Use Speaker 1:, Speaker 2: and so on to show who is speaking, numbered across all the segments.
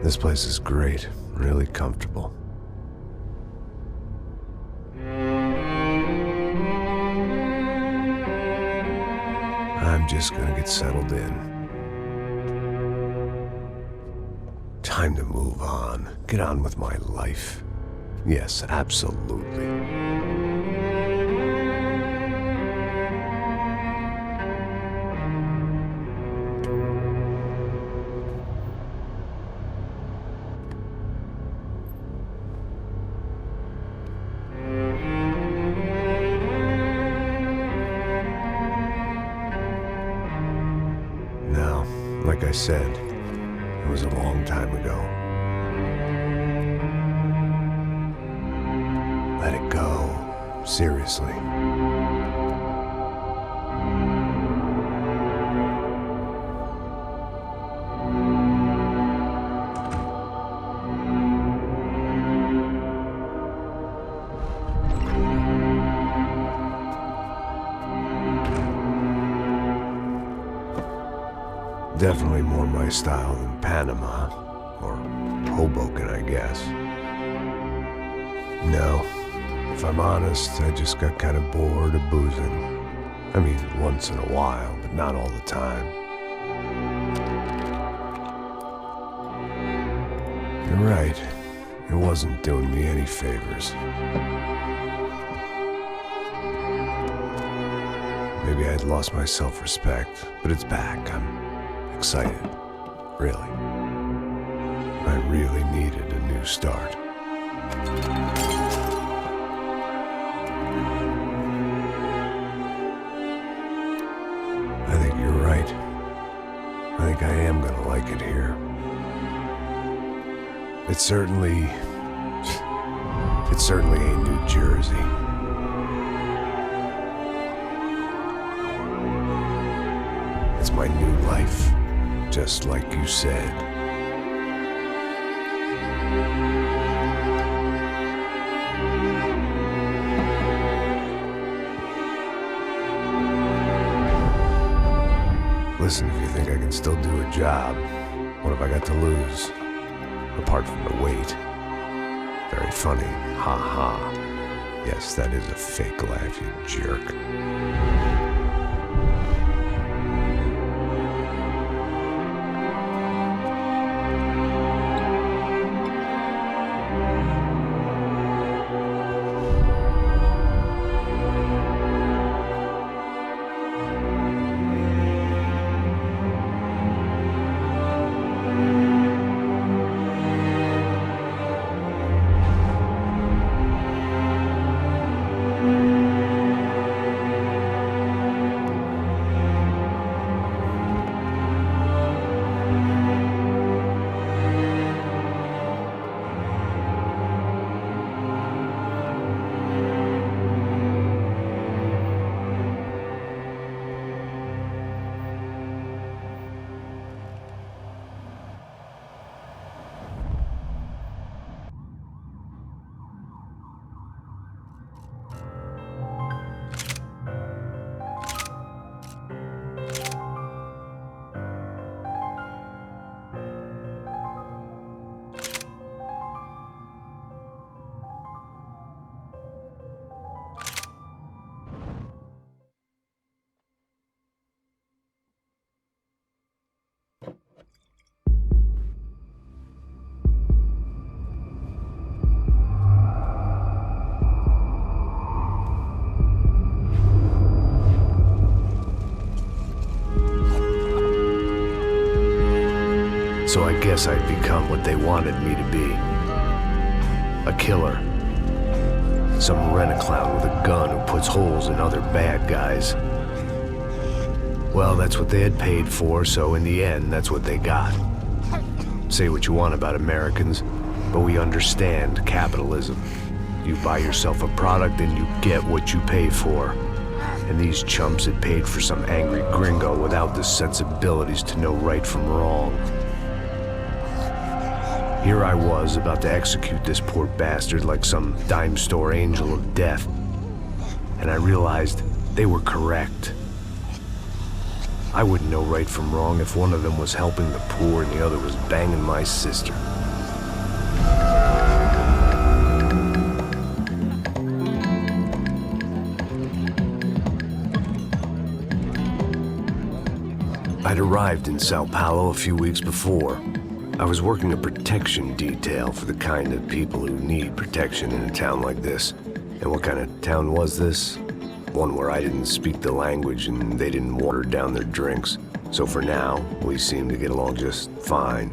Speaker 1: This place is great, really comfortable. I'm just gonna get settled in. Time to move on. Get on with my life. Yes, absolutely. Now, like I said, it was a long time ago. Let it go. Seriously. Definitely more my style than Panama, or Hoboken, I guess. No, if I'm honest, I just got kind of bored of boozing. I mean, once in a while, but not all the time. You're right, it wasn't doing me any favors. Maybe I'd lost my self-respect, but it's back. I'm excited, really. I really needed a new start. I think you're right. I think I am gonna like it here. It certainly ain't New Jersey. It's my new life. Just like you said. Listen, if you think I can still do a job, what have I got to lose? Apart from the weight. Very funny. Ha ha. Yes, that is a fake laugh, you jerk. So I guess I'd become what they wanted me to be. A killer. Some rent-a-clown with a gun who puts holes in other bad guys. Well, that's what they had paid for, so in the end, that's what they got. Say what you want about Americans, but we understand capitalism. You buy yourself a product and you get what you pay for. And these chumps had paid for some angry gringo without the sensibilities to know right from wrong. Here I was, about to execute this poor bastard like some dime store angel of death. And I realized they were correct. I wouldn't know right from wrong if one of them was helping the poor and the other was banging my sister. I'd arrived in São Paulo a few weeks before. I was working a protection detail for the kind of people who need protection in a town like this. And what kind of town was this? One where I didn't speak the language and they didn't water down their drinks. So for now, we seemed to get along just fine.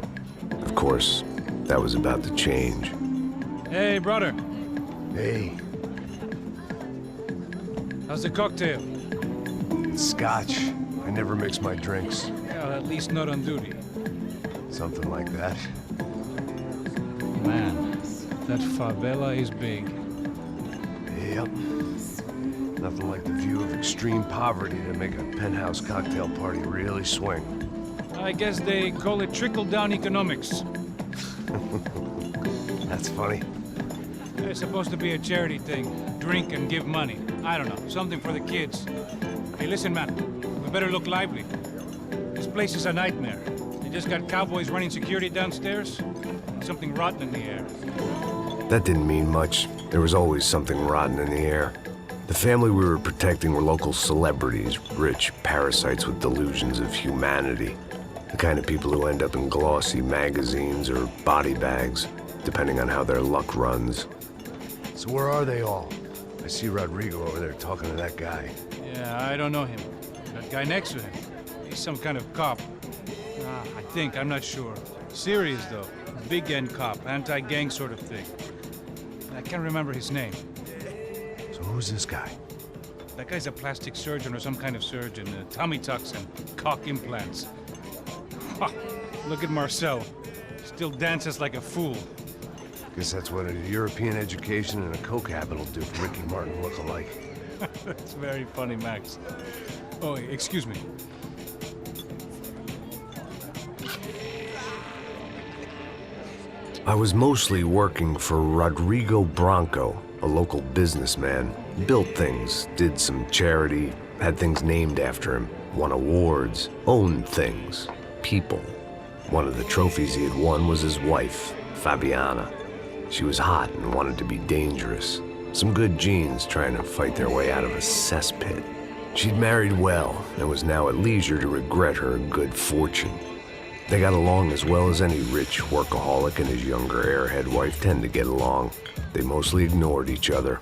Speaker 1: Of course, that was about to change.
Speaker 2: Hey, brother.
Speaker 1: Hey.
Speaker 2: How's the cocktail?
Speaker 1: It's scotch. I never mix my drinks.
Speaker 2: Well, at least not on duty.
Speaker 1: Something like that.
Speaker 2: Man, that favela is big.
Speaker 1: Yep. Nothing like the view of extreme poverty to make a penthouse cocktail party really swing.
Speaker 2: I guess they call it trickle-down economics.
Speaker 1: That's funny.
Speaker 2: It's supposed to be a charity thing. Drink and give money. I don't know, something for the kids. Hey, listen, man. We better look lively. This place is a nightmare. They just got cowboys running security downstairs. And something rotten in the air.
Speaker 1: That didn't mean much. There was always something rotten in the air. The family we were protecting were local celebrities, rich parasites with delusions of humanity. The kind of people who end up in glossy magazines or body bags, depending on how their luck runs. So where are they all? I see Rodrigo over there talking to that guy.
Speaker 2: Yeah, I don't know him. That guy next to him. He's some kind of cop. I think, I'm not sure. Serious, though. Big end cop, anti-gang sort of thing. I can't remember his name.
Speaker 1: So who's this guy?
Speaker 2: That guy's a plastic surgeon or some kind of surgeon. Tummy tucks and cock implants. Ha! Look at Marcel. Still dances like a fool.
Speaker 1: Guess that's what a European education and a coke habit will do for Ricky Martin look-alike.
Speaker 2: That's very funny, Max. Oh, excuse me.
Speaker 1: I was mostly working for Rodrigo Branco, a local businessman. Built things, did some charity, had things named after him, won awards, owned things, people. One of the trophies he had won was his wife, Fabiana. She was hot and wanted to be dangerous. Some good genes trying to fight their way out of a cesspit. She'd married well and was now at leisure to regret her good fortune. They got along as well as any rich workaholic and his younger airhead wife tend to get along. They mostly ignored each other.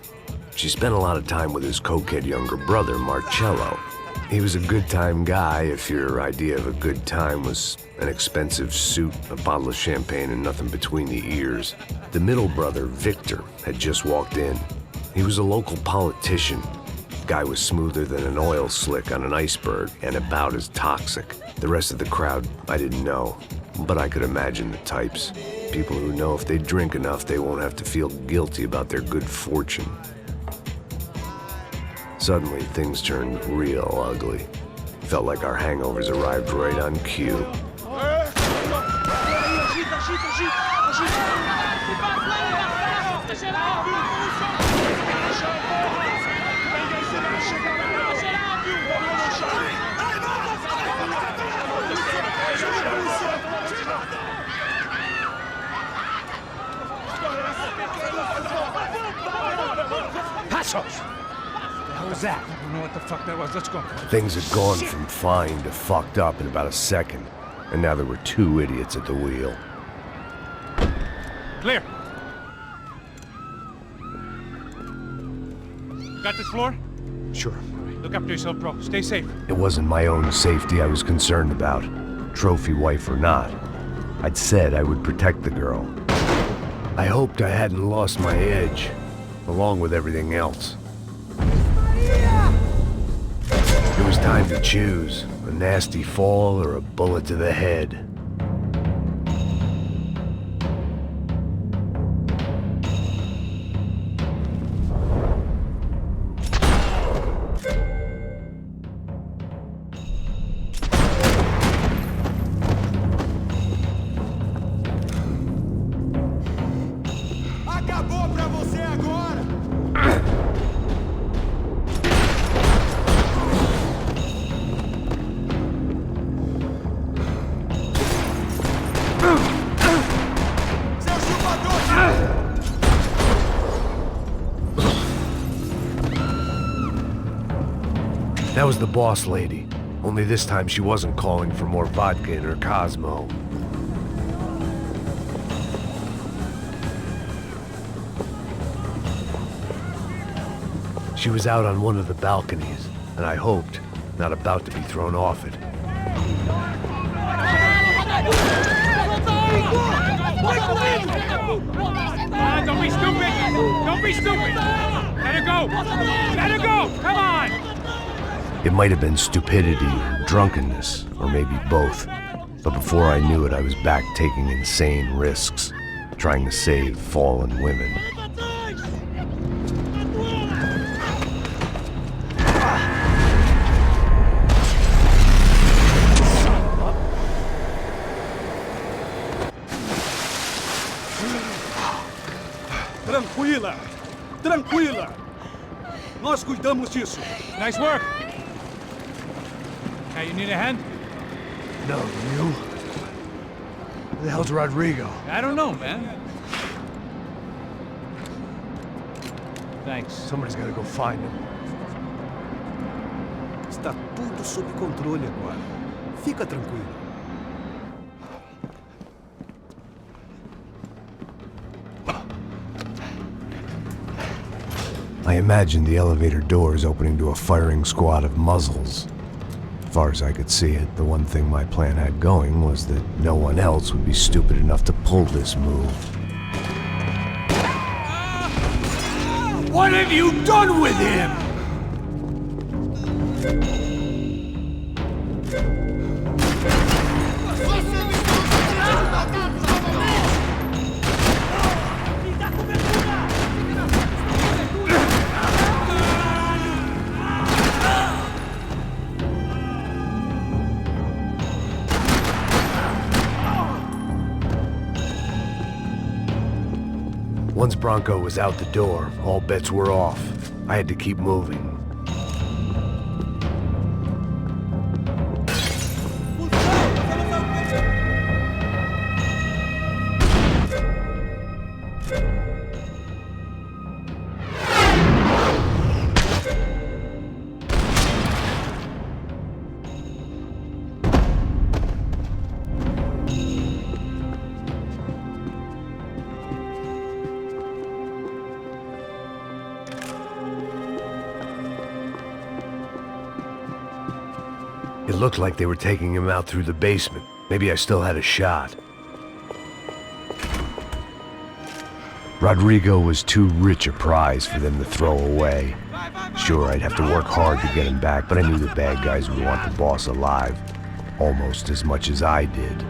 Speaker 1: She spent a lot of time with his cokehead younger brother, Marcello. He was a good-time guy if your idea of a good time was an expensive suit, a bottle of champagne, and nothing between the ears. The middle brother, Victor, had just walked in. He was a local politician. Guy was smoother than an oil slick on an iceberg and about as toxic. The rest of the crowd, I didn't know, but I could imagine the types. People who know if they drink enough, they won't have to feel guilty about their good fortune. Suddenly, things turned real ugly. Felt like our hangovers arrived right on cue.
Speaker 2: Passos! What was that? I don't know what the fuck that was. Let's go.
Speaker 1: Things had gone from fine to fucked up in about a second, and now there were two idiots at the wheel.
Speaker 2: Clear. You got this floor?
Speaker 1: Sure.
Speaker 2: Look after yourself, bro. Stay safe.
Speaker 1: It wasn't my own safety I was concerned about, trophy wife or not. I'd said I would protect the girl. I hoped I hadn't lost my edge, along with everything else. It was time to choose, a nasty fall or a bullet to the head. That was the boss lady, only this time she wasn't calling for more vodka in her Cosmo. She was out on one of the balconies, and I hoped, not about to be thrown off it.
Speaker 2: Don't be stupid! Don't be stupid! Let her go! Let her go! Come on!
Speaker 1: It might have been stupidity, drunkenness, or maybe both. But before I knew it, I was back taking insane risks, trying to save fallen women.
Speaker 3: Tranquila! Tranquila! Nós cuidamos disso.
Speaker 2: Nice work! Hey, you need a hand?
Speaker 1: No, you? Who the hell's Rodrigo?
Speaker 2: I don't know, man. Thanks.
Speaker 1: Somebody's gotta go find him.
Speaker 3: Está tudo sob controle agora. Fica tranquilo.
Speaker 1: I imagined the elevator doors opening to a firing squad of muzzles. As far as I could see it, the one thing my plan had going was that no one else would be stupid enough to pull this move.
Speaker 3: What have you done with him?
Speaker 1: Once Bronco was out the door, all bets were off. I had to keep moving. It looked like they were taking him out through the basement. Maybe I still had a shot. Rodrigo was too rich a prize for them to throw away. Sure, I'd have to work hard to get him back, but I knew the bad guys would want the boss alive, almost as much as I did.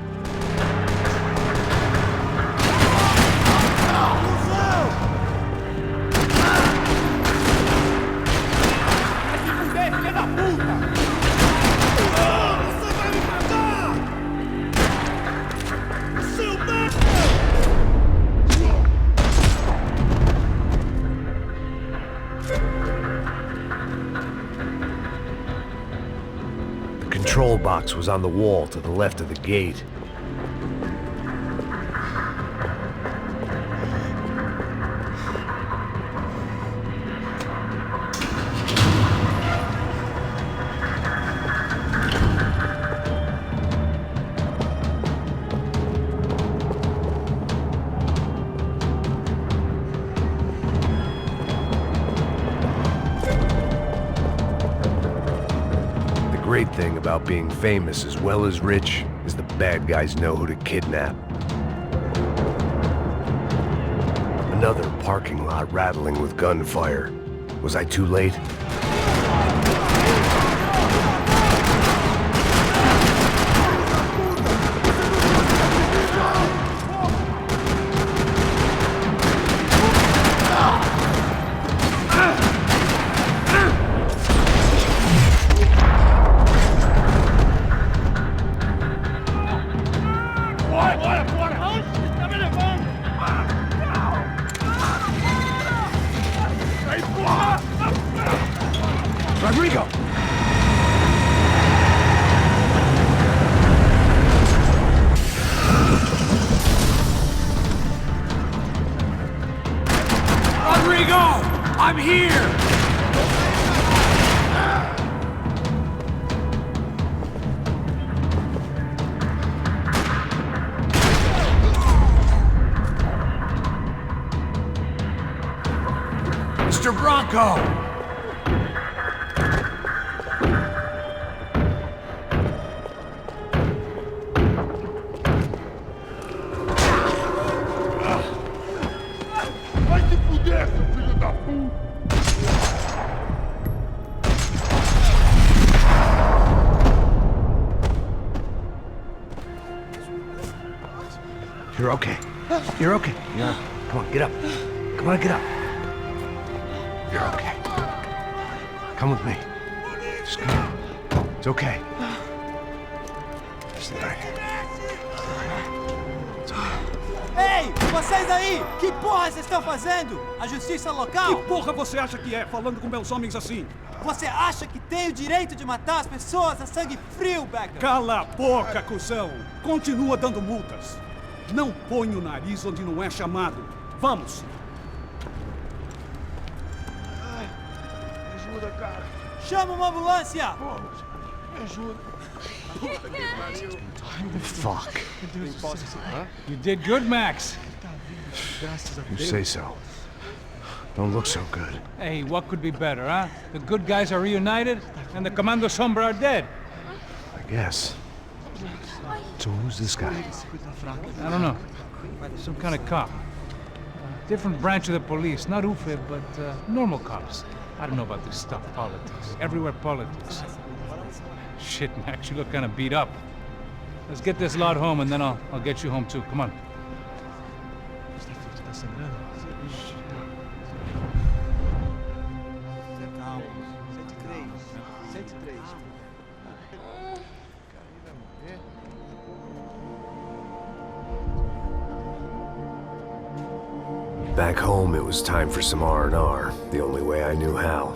Speaker 1: The control box was on the wall to the left of the gate. The great thing about being famous as well as rich is the bad guys know who to kidnap. Another parking lot rattling with gunfire. Was I too late?
Speaker 3: Rodrigo! Rodrigo! I'm here! Mr. Bronco! You're okay. You're okay. Yeah. Come on, get up. Come on, get up. You're okay. Come with me. Just come. It's okay. Just lie here. It's okay.
Speaker 4: Ei, vocês aí! Que porra vocês estão fazendo? A justiça local?
Speaker 3: Que porra você acha que é, falando com meus homens assim?
Speaker 4: Você acha que tem o direito de matar as pessoas a sangue frio, Becker?
Speaker 3: Cala a boca, cuzão! Continua dando multas. Não põe o nariz onde não é chamado. Vamos!
Speaker 5: Ai, me ajuda, cara.
Speaker 4: Chama uma ambulância!
Speaker 5: Pô, me ajuda.
Speaker 1: Fuck.
Speaker 2: You did good, Max.
Speaker 1: You say so. Don't look so good.
Speaker 2: Hey, what could be better, huh? The good guys are reunited, and the Commando Sombra are dead.
Speaker 1: I guess. So who's this guy?
Speaker 2: I don't know. Some kind of cop. Different branch of the police. Not UFE, but normal cops. I don't know about this stuff, politics. Everywhere politics. Shit, Max, you look kind of beat up. Let's get this lot home, and then I'll get you home too. Come on.
Speaker 1: Back home, it was time for some R&R, the only way I knew how.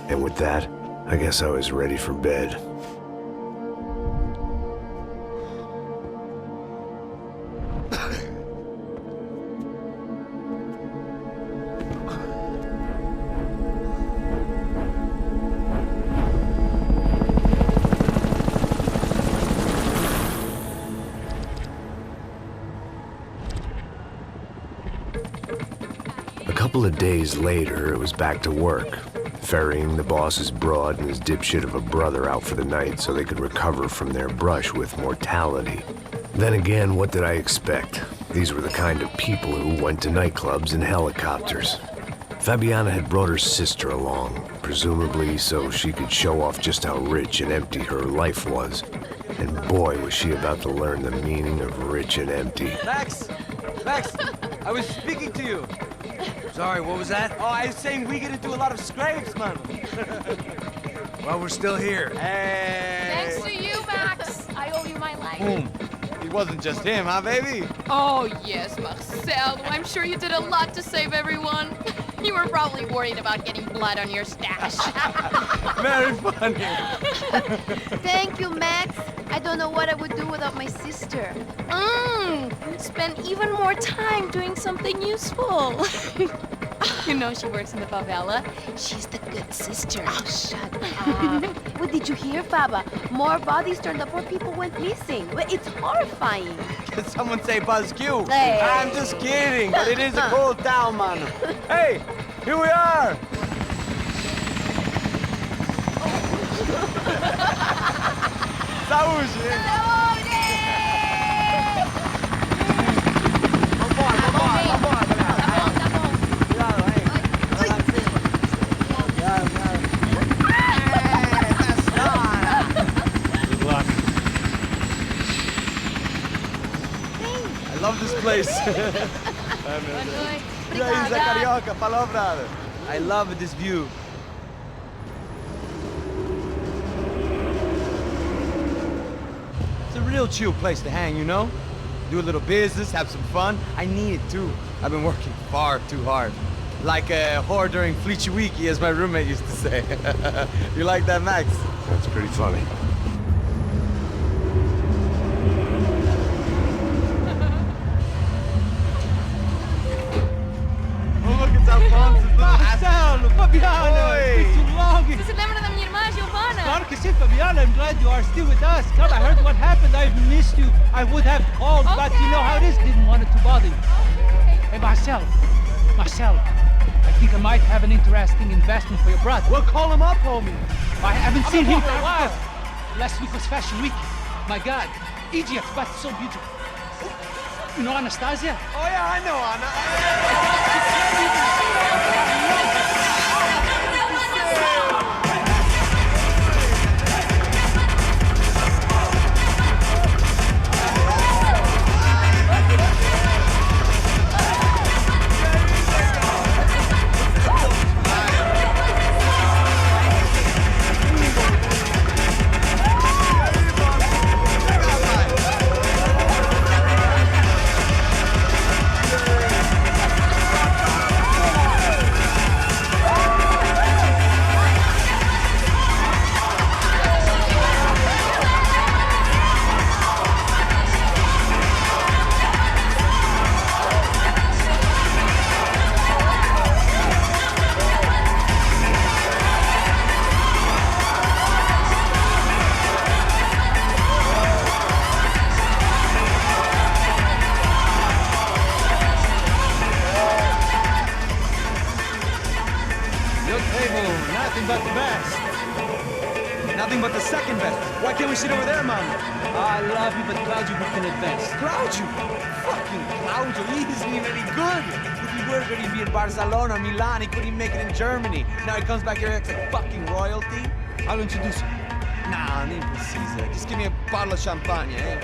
Speaker 1: And with that, I guess I was ready for bed. A couple of days later, it was back to work. Ferrying the boss's broad and his dipshit of a brother out for the night so they could recover from their brush with mortality. Then again, what did I expect? These were the kind of people who went to nightclubs in helicopters. Fabiana had brought her sister along, presumably so she could show off just how rich and empty her life was. And boy, was she about to learn the meaning of rich and empty.
Speaker 6: Max! Max! I was speaking to you! Sorry, what was that? Oh, I was saying we get to do a lot of scrapes, man.
Speaker 5: Well, we're still here.
Speaker 6: Hey!
Speaker 7: Thanks to you, Max. I owe you my life.
Speaker 6: Boom. It wasn't just him, huh, baby?
Speaker 7: Oh, yes, Marcel. I'm sure you did a lot to save everyone. You were probably worried about getting blood on your stash.
Speaker 6: Very funny.
Speaker 8: Thank you, Max.
Speaker 7: I don't know what I would do without my sister. Spend even more time doing something useful. You know she works in the favela. She's the good sister. Oh, shut up. What did you hear, Baba? More bodies turned up where people went missing. It's horrifying.
Speaker 6: Did someone say Buzz Q?
Speaker 7: Hey.
Speaker 6: I'm just kidding, but it is a cold town, man. Hey, here we are. Saúde!
Speaker 2: Good luck.
Speaker 6: I love this place. E aí, Zé Carioca, palavra. I love this view. It's a real chill place to hang, you know? Do a little business, have some fun. I need it too. I've been working far too hard. Like a whore during Fleechy Weeky, as my roommate used to say. You like that, Max?
Speaker 1: That's pretty funny.
Speaker 6: Oh, look, it's Alfonso's little
Speaker 4: Marcelo, Fabiana,
Speaker 6: Oi.
Speaker 4: it's been too long.
Speaker 7: Você se lembra da minha irmã, Giovanna?
Speaker 4: Claro que sim, Fabiana. I'm glad you are still with us. Come, I heard what happened. I've missed you. I would have called, but you know how it is. Didn't want it to bother you. Hey, Marcel, I think I might have an interesting investment for your brother.
Speaker 6: Well, call him up, homie.
Speaker 4: I haven't seen him for a while. Last week was Fashion Week. My God, Egypt, but so beautiful. You know Anastasia?
Speaker 6: Oh, yeah, I know, Anna.
Speaker 4: Nothing but the best.
Speaker 6: Nothing but the second best. Why can't we sit over there, man?
Speaker 4: I love you, but Claudio booked in advance.
Speaker 6: Claudio! Fucking Claudio, he isn't even any good. If he were good, he'd be in Barcelona, Milan, he couldn't make it in Germany. Now he comes back here, acts like fucking royalty.
Speaker 4: I'll introduce you.
Speaker 6: Nah, nem precisa. Just give me a bottle of champagne, eh?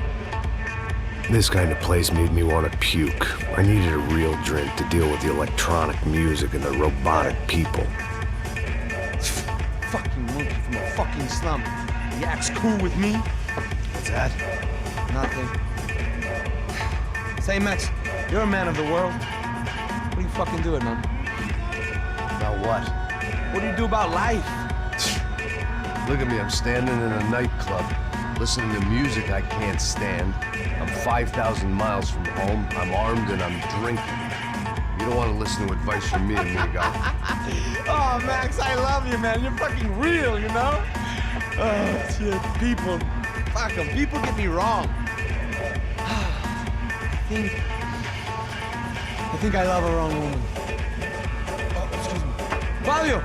Speaker 1: This kind of place made me want to puke. I needed a real drink to deal with the electronic music and the robotic people.
Speaker 6: Fucking monkey from a fucking slum. He acts cool with me.
Speaker 1: What's that?
Speaker 6: Nothing. Say, Max, you're a man of the world. What are you fucking doing, man?
Speaker 1: About what?
Speaker 6: What do you do about life?
Speaker 1: Look at me, I'm standing in a nightclub, listening to music I can't stand. I'm 5,000 miles from home, I'm armed and I'm drinking. You don't want to listen to advice from me, amigo.
Speaker 6: Oh, Max, I love you, man. You're fucking real, you know? Oh, shit. People. Fuck them. People get me wrong. I think I love a wrong woman. Oh, excuse me. Fabio!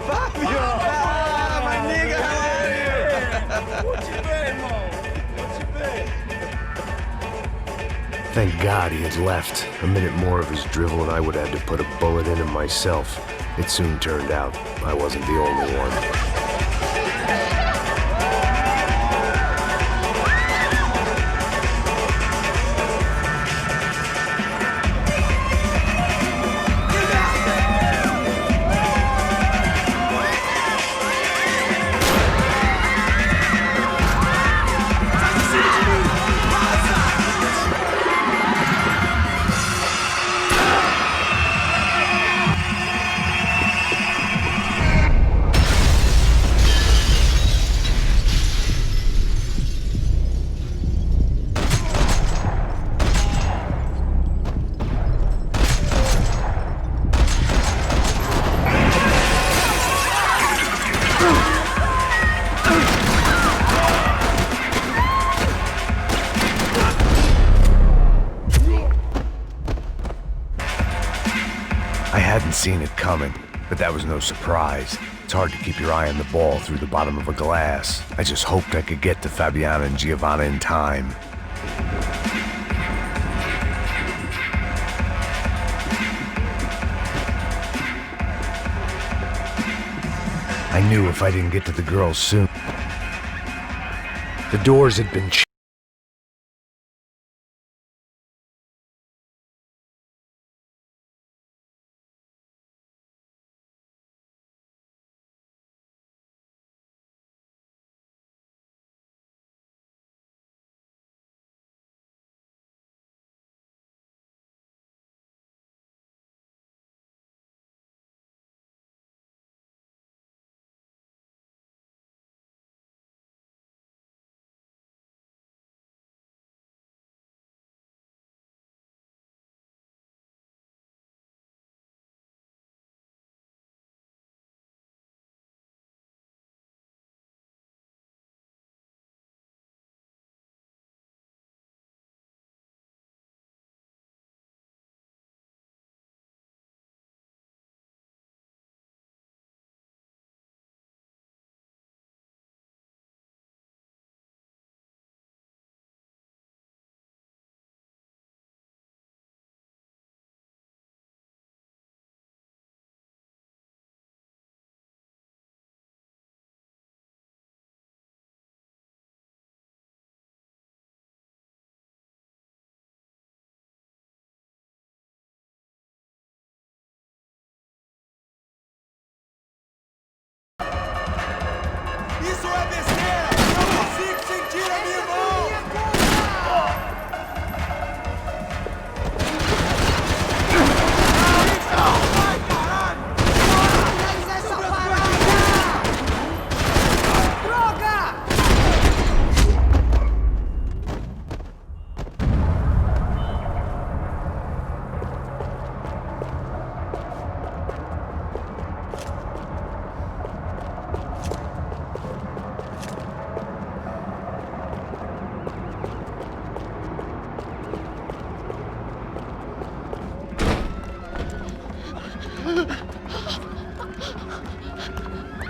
Speaker 6: Fabio! Ah, my nigga, how are you? What you been, Mo? What you been?
Speaker 1: Thank God he had left. A minute more of his drivel and I would have to put a bullet in him myself. It soon turned out I wasn't the only one.
Speaker 3: I hadn't seen it coming, but that was no surprise. It's hard to keep your eye on the ball through the bottom of a glass. I just hoped I could get to Fabiana and Giovanna in time. I knew if I didn't get to the girls soon, the doors had been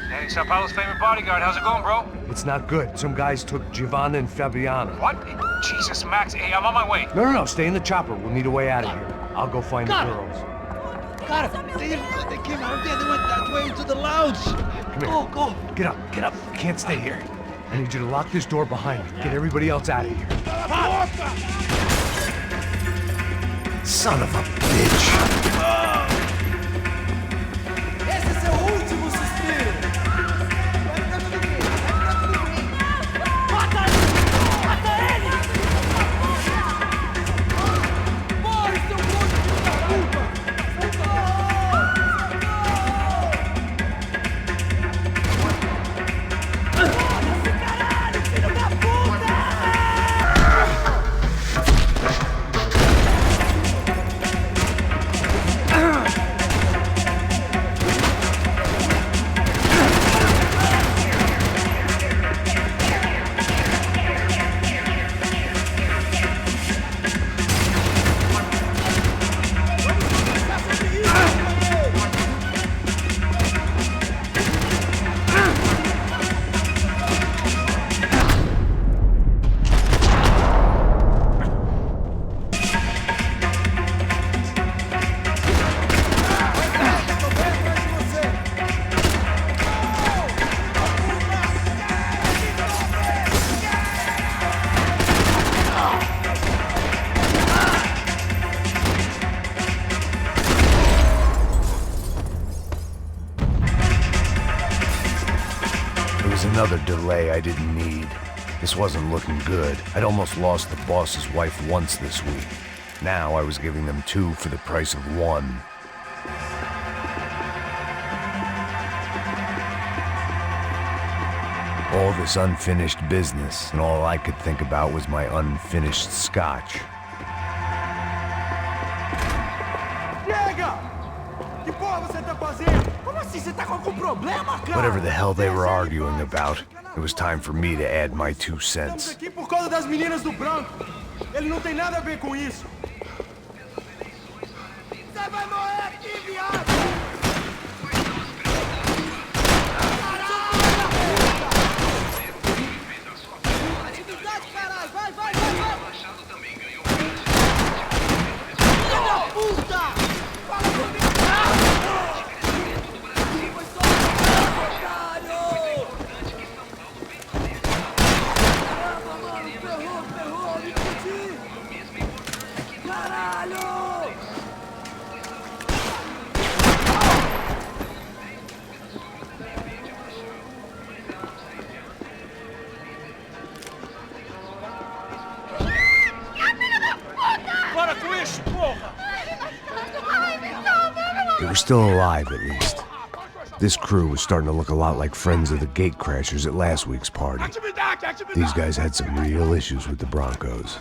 Speaker 2: Hey, São Paulo's favorite bodyguard. How's it going, bro?
Speaker 3: It's not good. Some guys took Giovanna and Fabiana.
Speaker 2: What? Jesus, Max. Hey, I'm on my way.
Speaker 3: No, stay in the chopper. We'll need a way out of here. I'll go find the girls.
Speaker 4: Got it. They came out there. They went that way into the lounge.
Speaker 3: Come here.
Speaker 4: Go.
Speaker 3: Get up. You can't stay here. I need you to lock this door behind me. Get everybody else out of here. Son of a bitch.
Speaker 5: Esse é seu último suspiro! Mata ele! Morre, seu gordo filho da puta! Esse caralho, filho da puta!
Speaker 3: Another delay I didn't need. This wasn't looking good. I'd almost lost the boss's wife once this week. Now I was giving them two for the price of one. All this unfinished business, and all I could think about was my unfinished scotch.
Speaker 5: Chega! Que porra você tá fazendo? Como assim? Você tá com algum problema?
Speaker 3: Whatever the hell they were arguing about, it was time for me to add my 2 cents.
Speaker 5: Aqui por causa das meninas do branco. Ele não tem nada a ver com isso. Você vai morrer aqui, viado!
Speaker 3: They were still alive, at least. This crew was starting to look a lot like friends of the gatecrashers at last week's party. These guys had some real issues with the Broncos.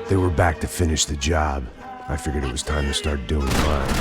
Speaker 3: They were back to finish the job. I figured it was time to start doing mine.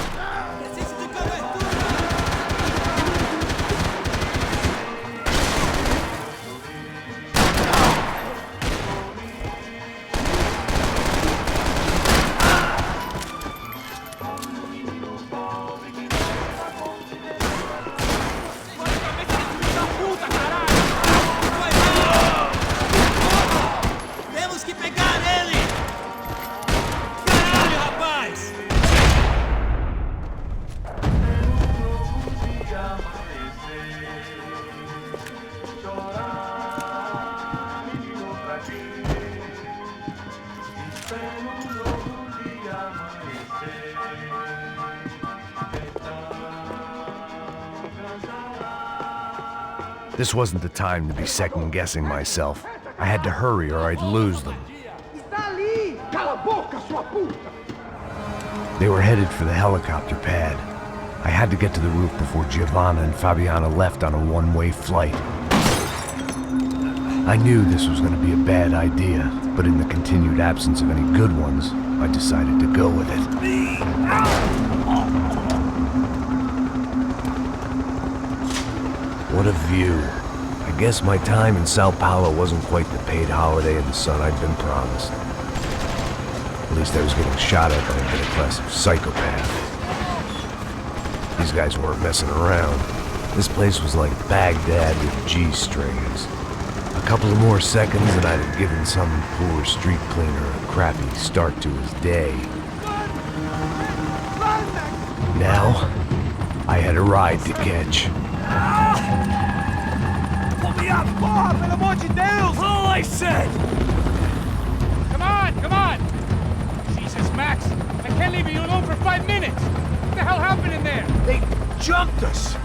Speaker 3: This wasn't the time to be second-guessing myself. I had to hurry or I'd lose them. They were headed for the helicopter pad. I had to get to the roof before Giovanna and Fabiana left on a one-way flight. I knew this was going to be a bad idea, but in the continued absence of any good ones, I decided to go with it. What a view. I guess my time in São Paulo wasn't quite the paid holiday in the sun I'd been promised. At least I was getting shot at by a middle-class psychopath. These guys weren't messing around. This place was like Baghdad with G-strings. A couple of more seconds and I'd have given some poor street cleaner a crappy start to his day. Now, I had a ride to catch.
Speaker 5: Pull me up! Porra, pelo amor de Deus!
Speaker 3: All I said!
Speaker 2: Come on, come on! Jesus, Max, I can't leave you alone for 5 minutes! What the hell happened in there?
Speaker 3: They jumped us!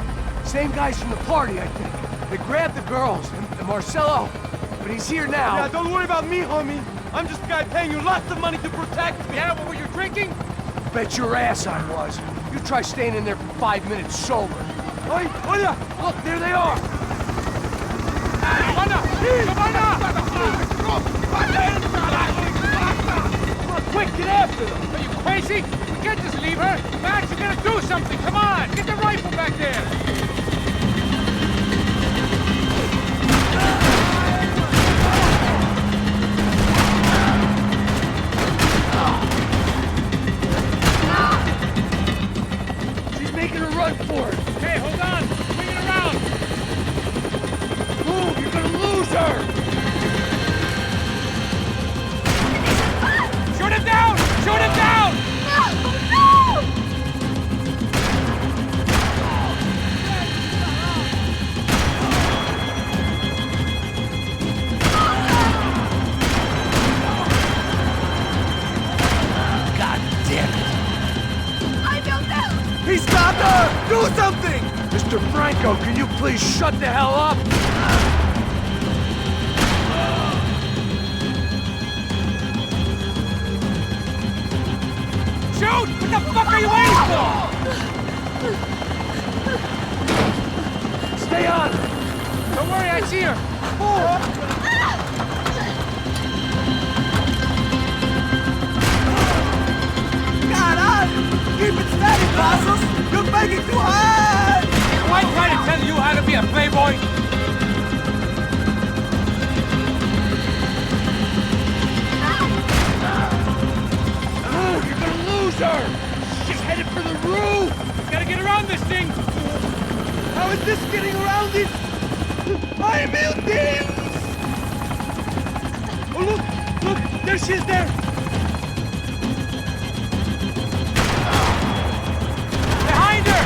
Speaker 3: Same guys from the party, I think. They grabbed the girls, and Marcelo, but he's here now.
Speaker 5: Yeah, don't worry about me, homie. I'm just a guy paying you lots of money to protect me.
Speaker 2: Yeah, what were you drinking?
Speaker 3: Bet your ass I was. You try staying in there for 5 minutes sober.
Speaker 5: Oi, olha!
Speaker 3: Look, there they are!
Speaker 2: Giovanna! Giovanna!
Speaker 3: Come on, quick, get after them!
Speaker 2: Are you crazy? We can't just leave her! Max, you gotta do something! Come on! Get the rifle back there!
Speaker 3: Run for it!
Speaker 2: Hey, hold on! Bring it around!
Speaker 3: Move! You're gonna lose her!
Speaker 2: Shoot him down! Shoot him down!
Speaker 7: No!
Speaker 3: God damn it!
Speaker 7: I don't know!
Speaker 5: He's got her! Do something!
Speaker 3: Mr. Franco, can you please shut the hell up?
Speaker 2: Shoot! What the fuck are you waiting for?
Speaker 3: Stay on!
Speaker 2: Don't worry, I see her!
Speaker 5: Caralho! Keep it steady, Passos! You You're begging too hard!
Speaker 2: Do I try to tell you how to be a playboy?
Speaker 5: Oh, you're gonna lose her! She's headed for the roof!
Speaker 2: Gotta get around this thing!
Speaker 5: How is this getting around it? I buildings! Oh, look! Look! There she is there!
Speaker 2: Behind her!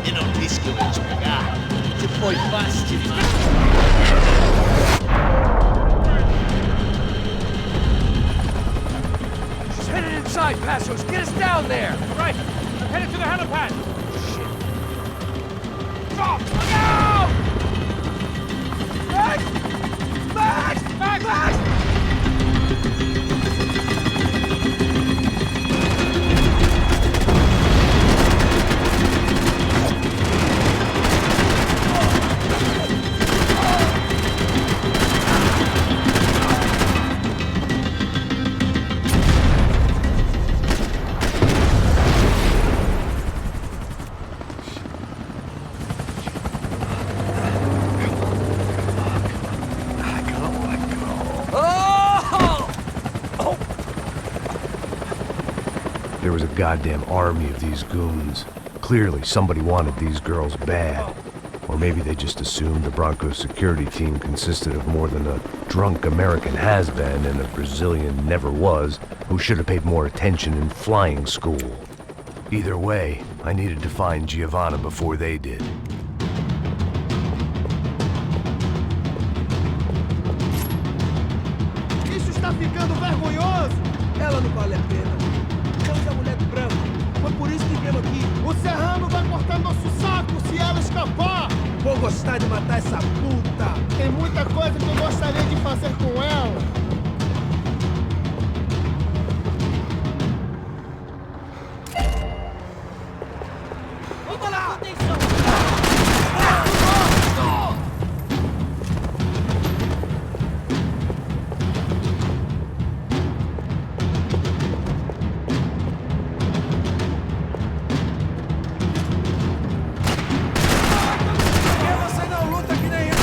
Speaker 5: Eu não disse que eu ia te pegar. Você foi fácil demais.
Speaker 2: She's headed inside, Passos. Get us down there! Right. I'm headed to the helipad. Shit. Stop! Look out! Max! Max! Max! Max!
Speaker 3: There was a goddamn army of these goons. Clearly, somebody wanted these girls bad. Or maybe they just assumed the Broncos security team consisted of more than a drunk American has-been and a Brazilian never-was who should have paid more attention in flying school. Either way, I needed to find Giovanna before they did.
Speaker 5: Isso está ficando vergonhoso! Ela não vale a pena. Estamos a mulher do branco. Foi por isso que viemos aqui. O Serrano vai cortar nosso saco se ela escapar! Vou gostar de matar essa puta! Tem muita coisa que eu gostaria de fazer com ela. Vamos lá! Você não luta que nem eu!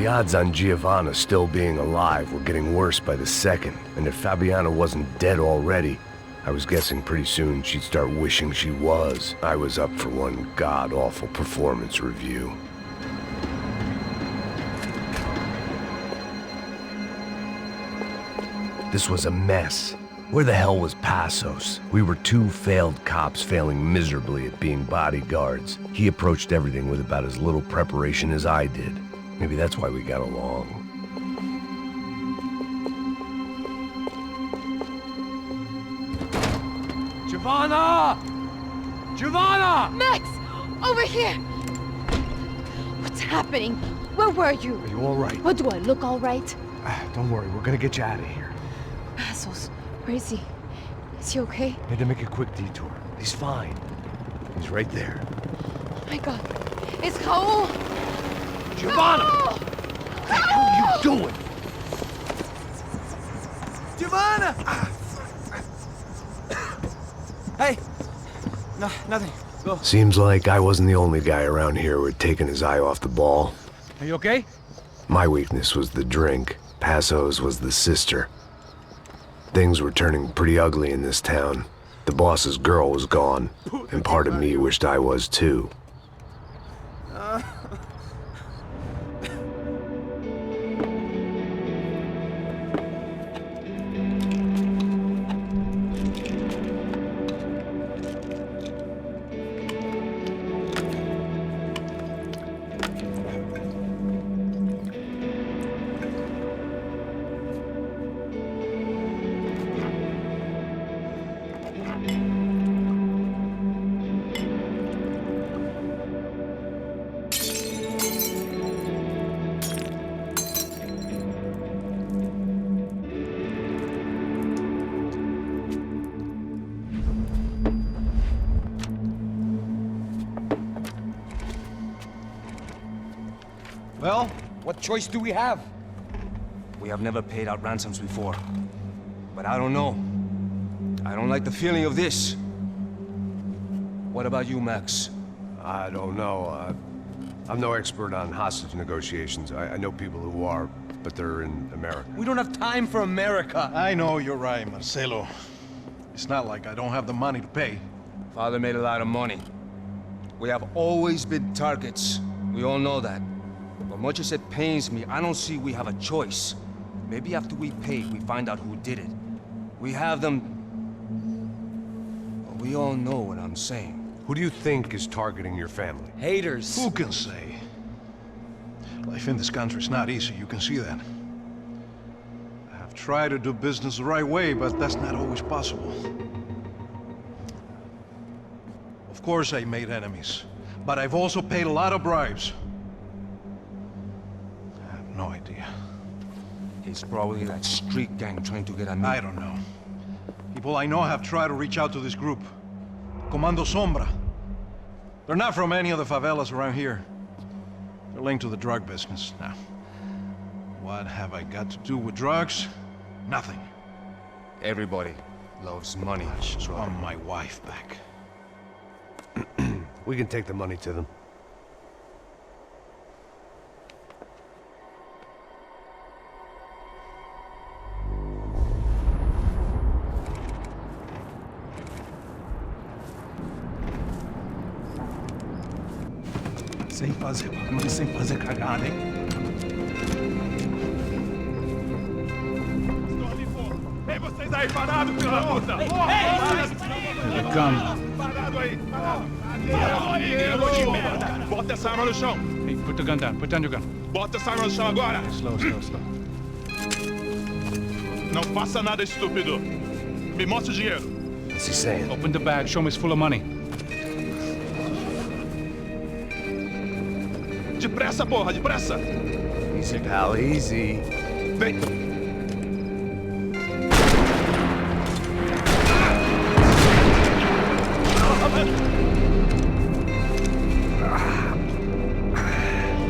Speaker 3: odds on Giovanna still being alive were getting worse by the second, and if Fabiana wasn't dead already, I was guessing pretty soon she'd start wishing she was. I was up for one god-awful performance review. This was a mess. Where the hell was Passos? We were two failed cops failing miserably at being bodyguards. He approached everything with about as little preparation as I did. Maybe that's why we got along.
Speaker 6: Giovanna! Giovanna!
Speaker 7: Max! Over here! What's happening? Where were you?
Speaker 3: Are you all right?
Speaker 7: What, do I look all right?
Speaker 3: Don't worry, we're gonna get you out of here.
Speaker 7: Passos, where is he? Is he okay?
Speaker 3: Had to make a quick detour. He's fine. He's right there.
Speaker 7: Oh my god. It's Raul!
Speaker 3: Giovanna!
Speaker 7: Raul!
Speaker 3: What the hell are you doing?
Speaker 6: Giovanna! Hey! No, nothing. Go.
Speaker 3: Seems like I wasn't the only guy around here who had taken his eye off the ball.
Speaker 2: Are you okay?
Speaker 3: My weakness was the drink. Passos was the sister. Things were turning pretty ugly in this town. The boss's girl was gone, and part of me wished I was too.
Speaker 6: Well, what choice do we have?
Speaker 8: We have never paid out ransoms before. But I don't know. I don't like the feeling of this. What about you, Max?
Speaker 1: I don't know. I'm no expert on hostage negotiations. I know people who are, but they're in America.
Speaker 6: We don't have time for America.
Speaker 9: I know you're right, Marcelo. It's not like I don't have the money to pay.
Speaker 8: Father made a lot of money. We have always been targets. We all know that. But much as it pains me, I don't see we have a choice. Maybe after we pay, we find out who did it. We have them... But we all know what I'm saying.
Speaker 1: Who do you think is targeting your family?
Speaker 6: Haters.
Speaker 9: Who can say? Life in this country is not easy, you can see that. I have tried to do business the right way, but that's not always possible. Of course I made enemies, but I've also paid a lot of bribes. I have no idea.
Speaker 8: It's probably that street gang trying to get at me.
Speaker 9: I don't know. People I know have tried to reach out to this group. Comando Sombra. They're not from any of the favelas around here. They're linked to the drug business. Now, what have I got to do with drugs? Nothing.
Speaker 8: Everybody loves money.
Speaker 9: I just want my wife back.
Speaker 1: We can take the money to them.
Speaker 9: Sem fazer barulho, sem fazer cagada, hein?
Speaker 10: Ei, vocês aí parados, filho da puta!
Speaker 2: Here they come.
Speaker 10: Parado aí, parado! Negro de merda! Bota essa arma no chão!
Speaker 2: Hey, put the gun down. Put down your gun.
Speaker 10: Bota essa arma no chão agora!
Speaker 2: Slow, slow, slow.
Speaker 10: Não faça nada, estúpido! Me mostre o dinheiro!
Speaker 3: What's he saying?
Speaker 2: Open the bag. Show me it's full of money.
Speaker 10: Depressa, porra, depressa!
Speaker 3: Easy, pal, easy.
Speaker 10: Vem!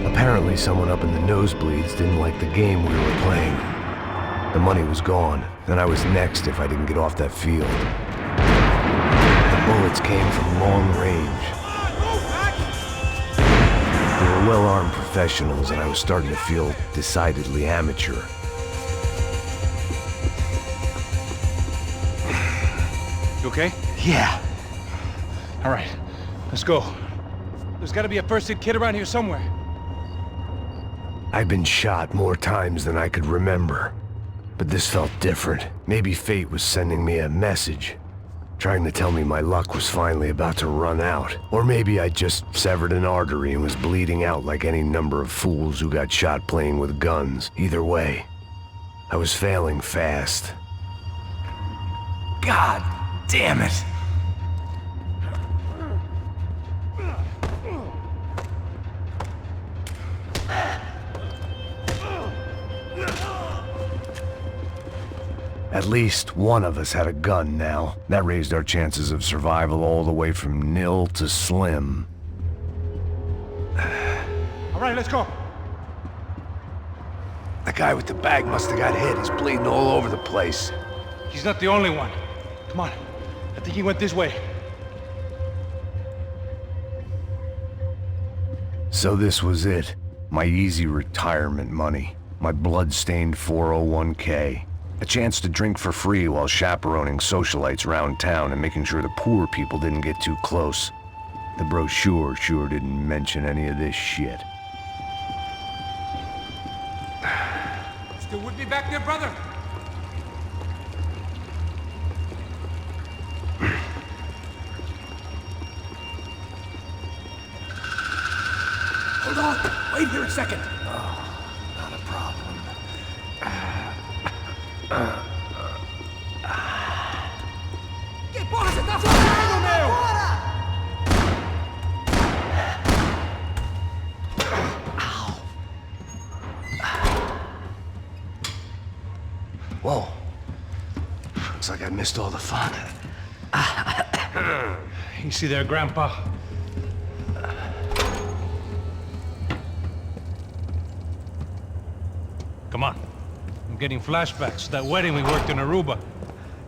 Speaker 3: Apparently someone up in the nosebleeds didn't like the game we were playing. The money was gone, and I was next if I didn't get off that field. The bullets came from long range. They were well-armed professionals, and I was starting to feel decidedly amateur.
Speaker 2: You okay?
Speaker 3: Yeah.
Speaker 2: All right, let's go. There's gotta be a first-aid kit around here somewhere.
Speaker 3: I've been shot more times than I could remember, but this felt different. Maybe fate was sending me a message, trying to tell me my luck was finally about to run out. Or maybe I just severed an artery and was bleeding out like any number of fools who got shot playing with guns. Either way, I was failing fast. God damn it! At least one of us had a gun now. That raised our chances of survival all the way from nil to slim.
Speaker 2: All right, let's go.
Speaker 3: The guy with the bag must have got hit. He's bleeding all over the place.
Speaker 2: He's not the only one. Come on. I think he went this way.
Speaker 3: So this was it. My easy retirement money. My blood-stained 401k. A chance to drink for free while chaperoning socialites around town and making sure the poor people didn't get too close. The brochure sure didn't mention any of this shit.
Speaker 2: Still with me back there, brother?
Speaker 3: Hold on! Wait here a second! Oh, not a problem.
Speaker 5: Que porra você tá fazendo, meu?
Speaker 3: Whoa. Looks like I missed all the fun.
Speaker 2: Easy there, Grandpa. Come on. I'm getting flashbacks to that wedding we worked in Aruba.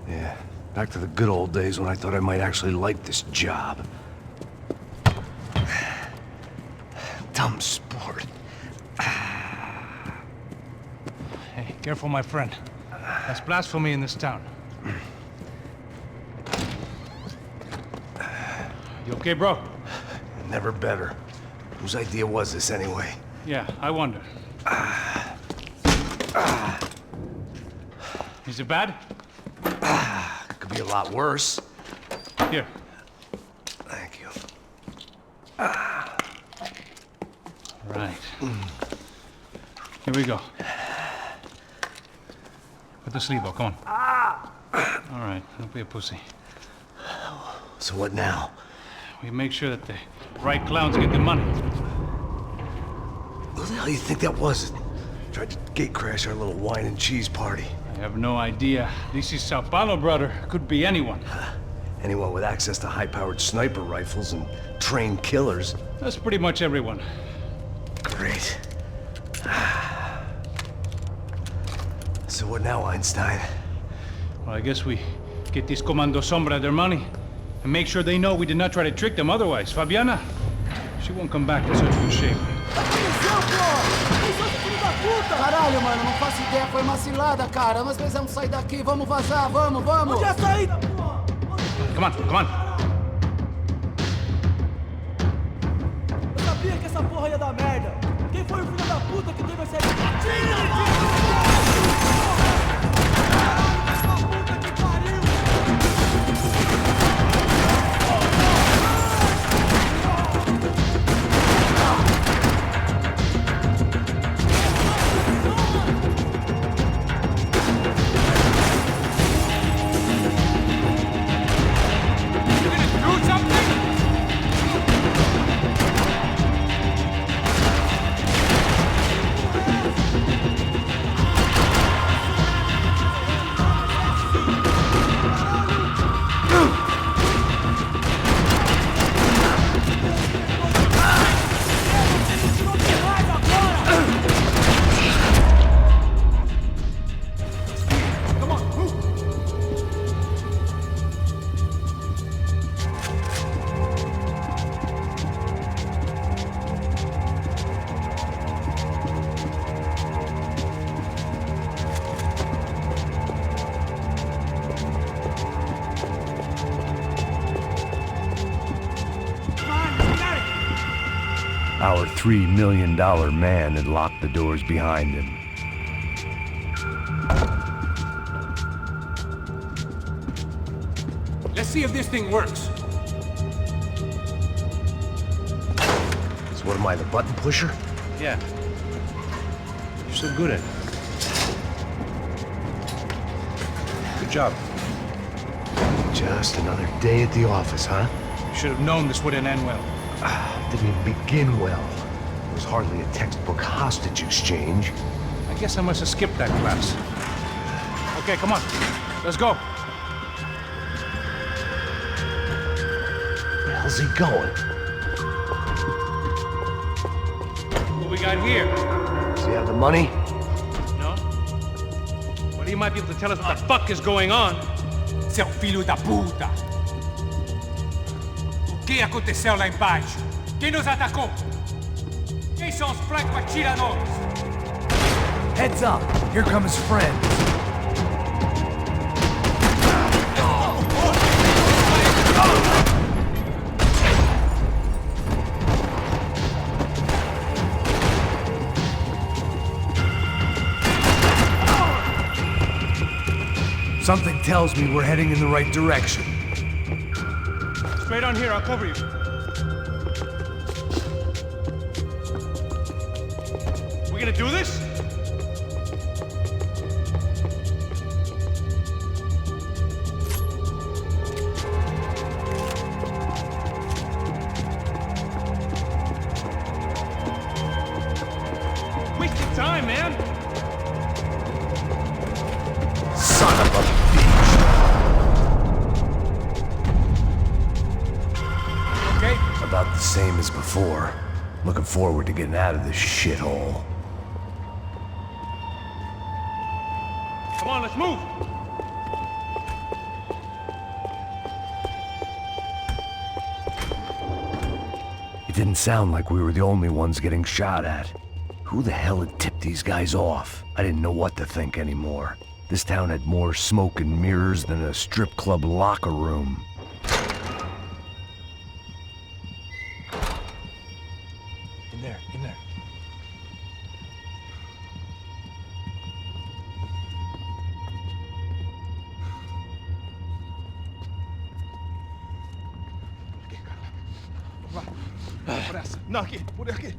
Speaker 3: Yeah, back to the good old days when I thought I might actually like this job. Dumb sport.
Speaker 2: Hey, careful, my friend. That's blasphemy in this town. You okay, bro?
Speaker 3: Never better. Whose idea was this anyway?
Speaker 2: Yeah, I wonder. Is it bad?
Speaker 3: Could be a lot worse.
Speaker 2: Here.
Speaker 3: Thank you.
Speaker 2: Right. Here we go. Put the sleeve on, come on. All right, don't be a pussy.
Speaker 3: So what now?
Speaker 2: We make sure that the right clowns get the money.
Speaker 3: Who the hell do you think that was? Tried to gate crash our little wine and cheese party.
Speaker 2: I have no idea. This is São Paulo, brother. Could be anyone.
Speaker 3: Anyone with access to high-powered sniper rifles and trained killers.
Speaker 2: That's pretty much everyone.
Speaker 3: Great. So what now, Einstein?
Speaker 2: Well, I guess we get these Comando Sombra their money and make sure they know we did not try to trick them otherwise. Fabiana, she won't come back in such good shape.
Speaker 5: Caralho, mano, não faço ideia, foi uma cilada, cara. Nós precisamos sair daqui, vamos vazar, vamos! Onde é a saída, porra?
Speaker 2: Come on, come on.
Speaker 5: Eu sabia que essa porra ia dar merda. Quem foi o filho da puta que teve essa ideia? Tira!
Speaker 3: Our $3 million man had locked the doors behind him.
Speaker 2: Let's see if this thing works.
Speaker 3: So what am I, the button pusher?
Speaker 2: Yeah. You're so good at it. Good job.
Speaker 3: Just another day at the office, huh?
Speaker 2: You should have known this wouldn't end well.
Speaker 3: Didn't even begin well. It was hardly a textbook hostage exchange.
Speaker 2: I guess I must have skipped that class. Okay, come on. Let's go.
Speaker 3: Where the hell's he going?
Speaker 2: What we got here?
Speaker 3: Does he have the money?
Speaker 2: No? But he might be able to tell us what the fuck is going on.
Speaker 4: Seu filho da puta! O que aconteceu lá embaixo? Quem nos atacou? Quem são os franco-atiradores?
Speaker 3: Heads up! Here come his friends. Something tells me we're heading in the right direction.
Speaker 2: Straight on here, I'll cover you. We gonna do this? Wasting time, man!
Speaker 3: Son of a bitch!
Speaker 2: Okay?
Speaker 3: About the same as before. Looking forward to getting out of this shithole.
Speaker 2: Come on, let's move!
Speaker 3: It didn't sound like we were the only ones getting shot at. Who the hell had tipped these guys off? I didn't know what to think anymore. This town had more smoke and mirrors than a strip club locker room.
Speaker 2: In there, in there.
Speaker 10: Por essa. Não, aqui. Por aqui.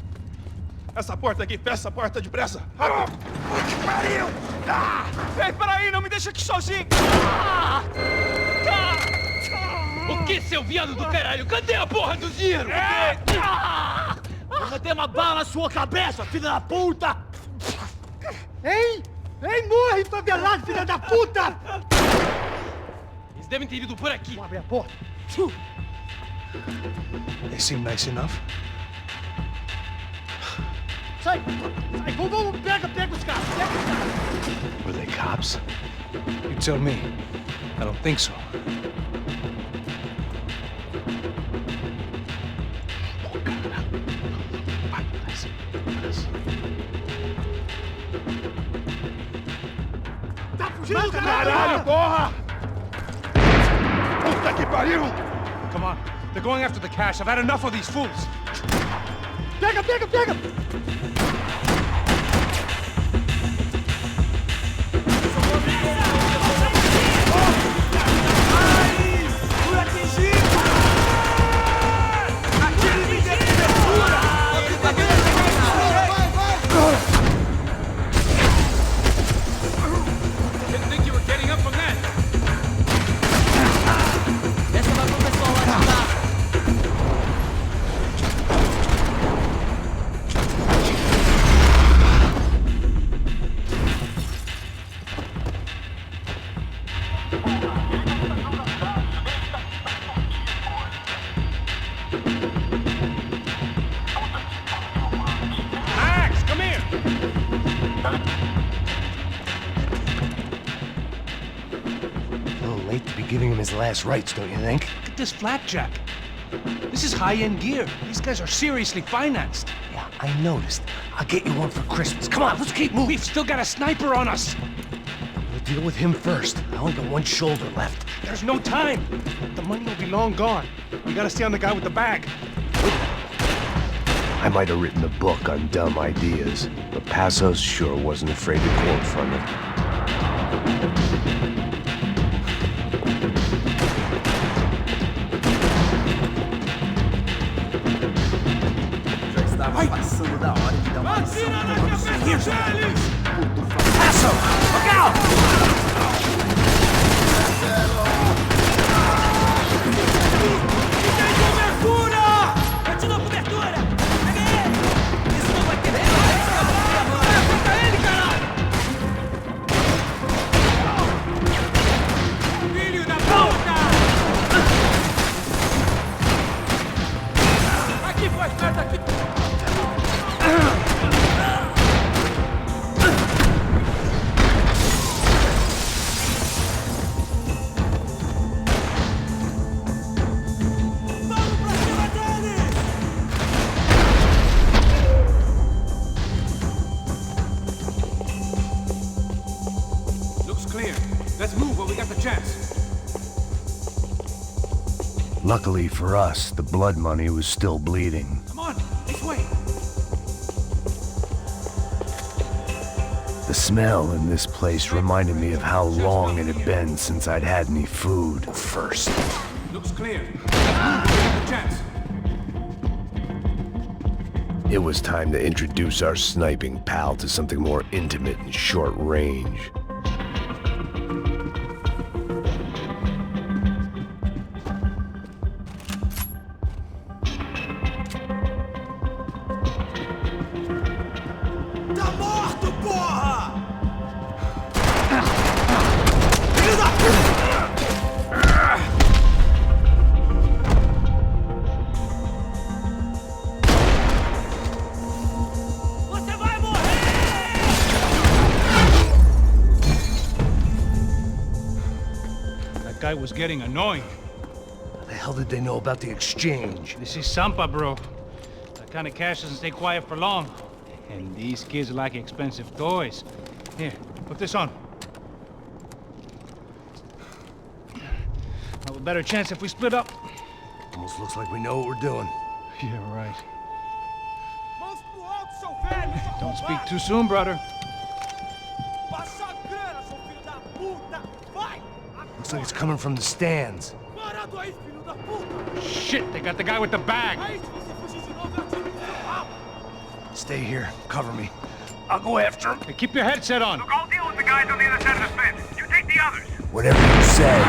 Speaker 10: Essa porta aqui. Fecha essa porta depressa. Rápido. Que pariu! Ah! Ei, peraí. Não me deixa aqui sozinho. Ah!
Speaker 4: O que, seu viado do caralho? Cadê a porra do dinheiro? Vou meter uma bala na sua cabeça, filha da puta! Ei! Ei, morre, favelado, filha da puta! Eles devem ter ido por aqui. Vamos abrir a porta.
Speaker 2: They seem nice enough.
Speaker 4: Sai! Sai! Vamos! Pega os caras! Pega os caras!
Speaker 2: Were they cops? You tell me. I don't think so.
Speaker 4: Tá fugindo,
Speaker 10: Caralho, porra! Puta que pariu!
Speaker 2: Come on. They're going after the cash. I've had enough of these fools.
Speaker 4: Pega!
Speaker 2: Didn't think you were getting up from that.
Speaker 11: Essa vai pro pessoal lá de lá.
Speaker 2: Max, come here.
Speaker 3: A little late to be giving him his last rites, don't you think?
Speaker 2: Look at this flapjack. This is high-end gear. These guys are seriously financed.
Speaker 3: Yeah, I noticed. I'll get you one for Christmas. Come on, let's keep moving.
Speaker 2: We've still got a sniper on us.
Speaker 3: We'll deal with him first. I only got one shoulder left.
Speaker 2: There's no time. The money will be long gone. We gotta stay on the guy with the bag.
Speaker 3: I might have written a book on dumb ideas, but Passos sure wasn't afraid to quote from it.
Speaker 5: Já estava passando da hora de dar uma lição pro nosso senhor.
Speaker 3: Passo! Look out!
Speaker 2: Let's move while we got the chance.
Speaker 3: Luckily for us, the blood money was still bleeding.
Speaker 2: Come on, this way.
Speaker 3: The smell in this place reminded me of how long it had been since I'd had any food first.
Speaker 2: Looks clear. Let's move while we got the chance.
Speaker 3: It was time to introduce our sniping pal to something more intimate and short range.
Speaker 2: Guy was getting annoying.
Speaker 3: How the hell did they know about the exchange?
Speaker 2: This is Sampa, bro. That kind of cash doesn't stay quiet for long. And these kids like expensive toys. Here, put this on. Have a better chance if we split up.
Speaker 3: Almost looks like we know what we're doing.
Speaker 2: Yeah, right. Don't speak too soon, brother.
Speaker 3: Looks like it's coming from the stands.
Speaker 2: Shit, they got the guy with the bag.
Speaker 3: Stay here. Cover me. I'll go after him.
Speaker 2: Hey, keep your headset on.
Speaker 12: Look, I'll deal with the guys on the other side of the fence. You take the others.
Speaker 3: Whatever you say.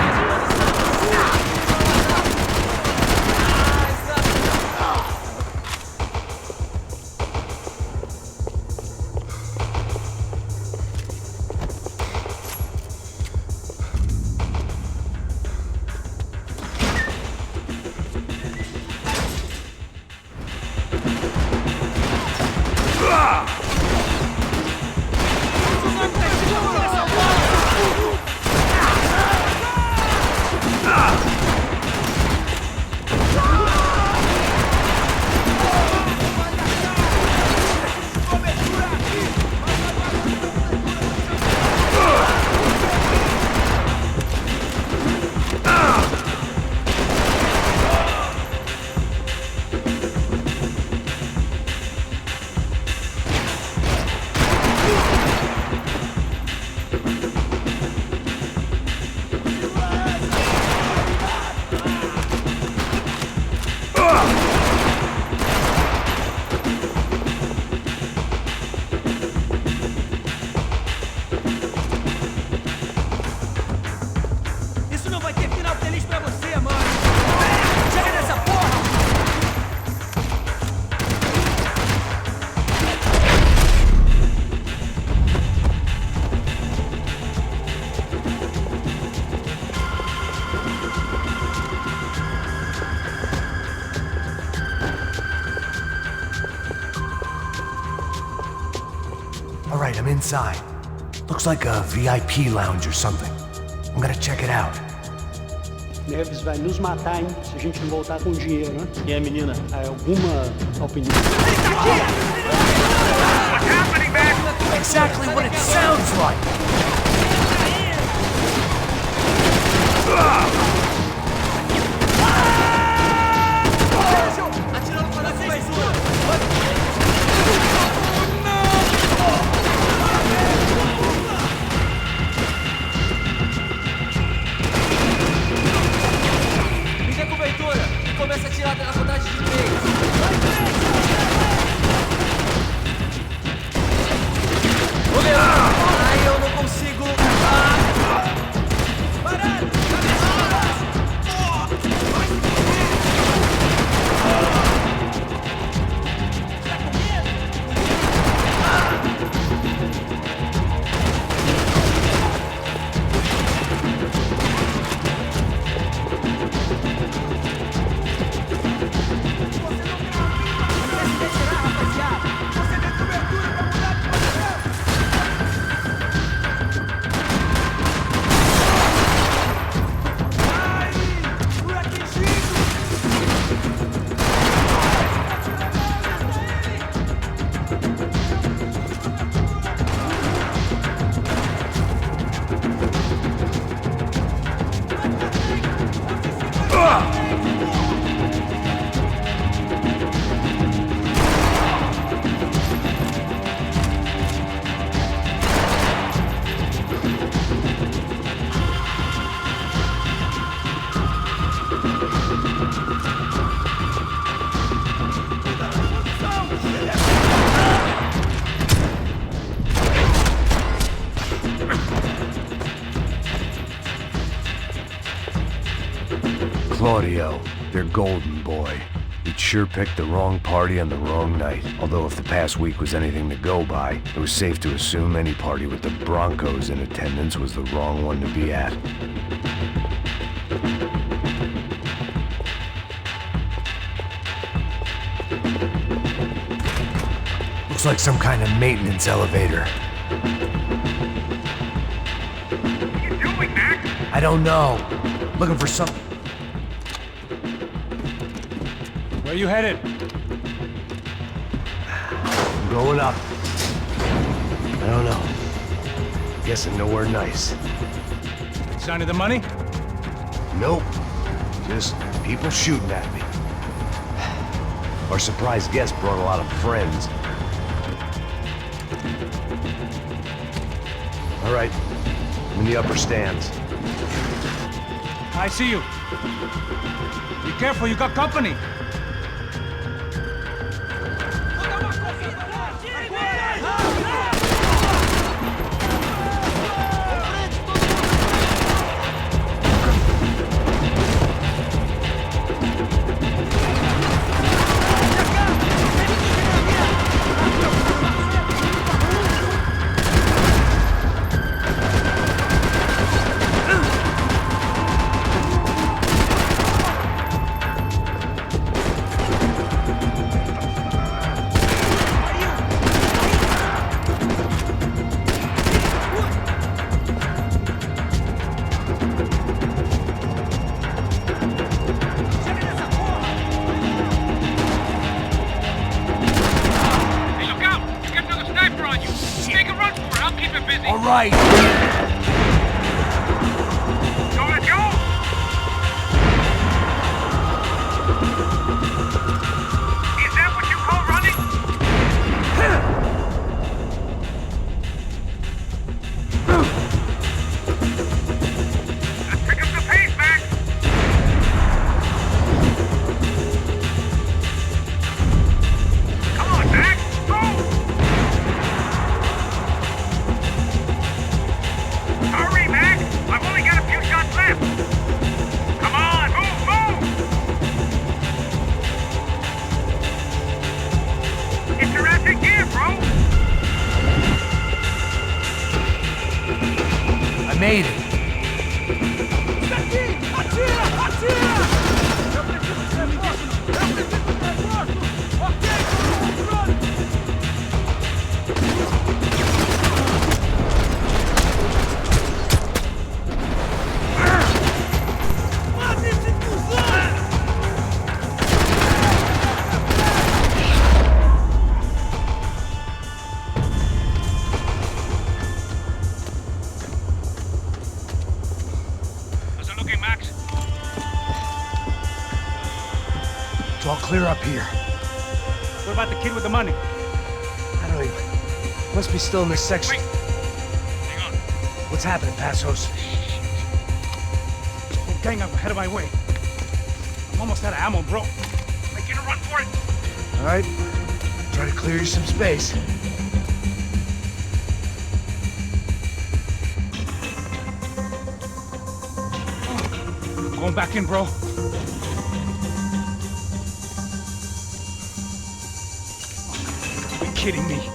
Speaker 3: All right, I'm inside. Looks like a VIP lounge or something. I'm gonna check it out.
Speaker 13: Neves vai nos matar, hein? Se a gente não voltar com dinheiro, né? E a menina, alguma opinião?
Speaker 3: Exactly what it sounds like.
Speaker 11: Atirando pra nossa espessura.
Speaker 3: Claudio, their golden boy. He'd sure picked the wrong party on the wrong night. Although if the past week was anything to go by, it was safe to assume any party with the Broncos in attendance was the wrong one to be at. Looks like some kind of maintenance elevator.
Speaker 12: What are you doing, Max?
Speaker 3: I don't know. Looking for some...
Speaker 2: Where you headed?
Speaker 3: I'm going up. I don't know. Guessing nowhere nice.
Speaker 2: Sign of the money?
Speaker 3: Nope. Just people shooting at me. Our surprise guest brought a lot of friends. All right. I'm in the upper stands.
Speaker 2: I see you. Be careful, you got company.
Speaker 3: Right.
Speaker 12: So let's go! Is that what you call running? Let's pick up the pace, Max! Come on, Max! Go! Hurry, Max! I've only got a few shots left! Come on, move, move! It's your ass in gear, bro!
Speaker 3: I made it.
Speaker 2: How's it looking, Max?
Speaker 3: It's all clear up here.
Speaker 2: What about the kid with the money?
Speaker 3: I don't even... Must be still in this section.
Speaker 2: Wait. Hang on.
Speaker 3: What's happening, Passos?
Speaker 2: Whole gang up ahead of my way. I'm almost out of ammo, bro. Making a run for it.
Speaker 3: All right. Try to clear you some space.
Speaker 2: Going back in, bro. Are you kidding me?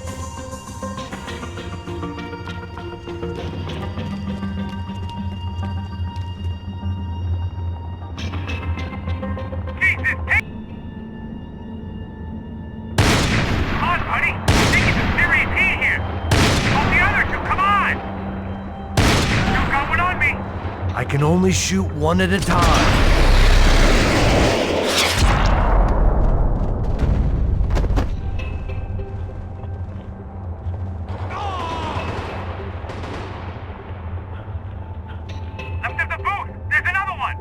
Speaker 12: Jesus, hey! Come on, buddy! Taking some serious heat here! Oh, the other two, come on! You got one on me!
Speaker 3: I can only shoot one at a time.
Speaker 12: Left of the booth! There's another one!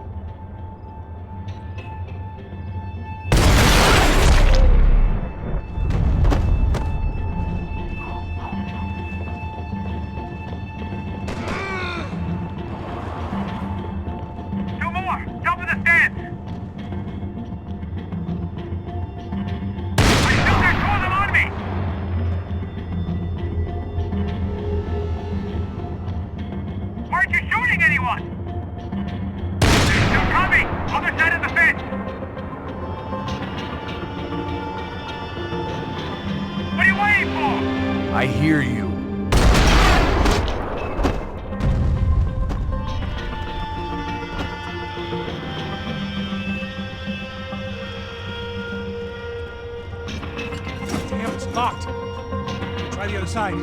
Speaker 12: Two more! Top of the stands! I still got two of them on me! Aren't you shooting anyone? They're still coming! Other side of the
Speaker 3: I hear you.
Speaker 2: Damn, it's locked. Try the other side.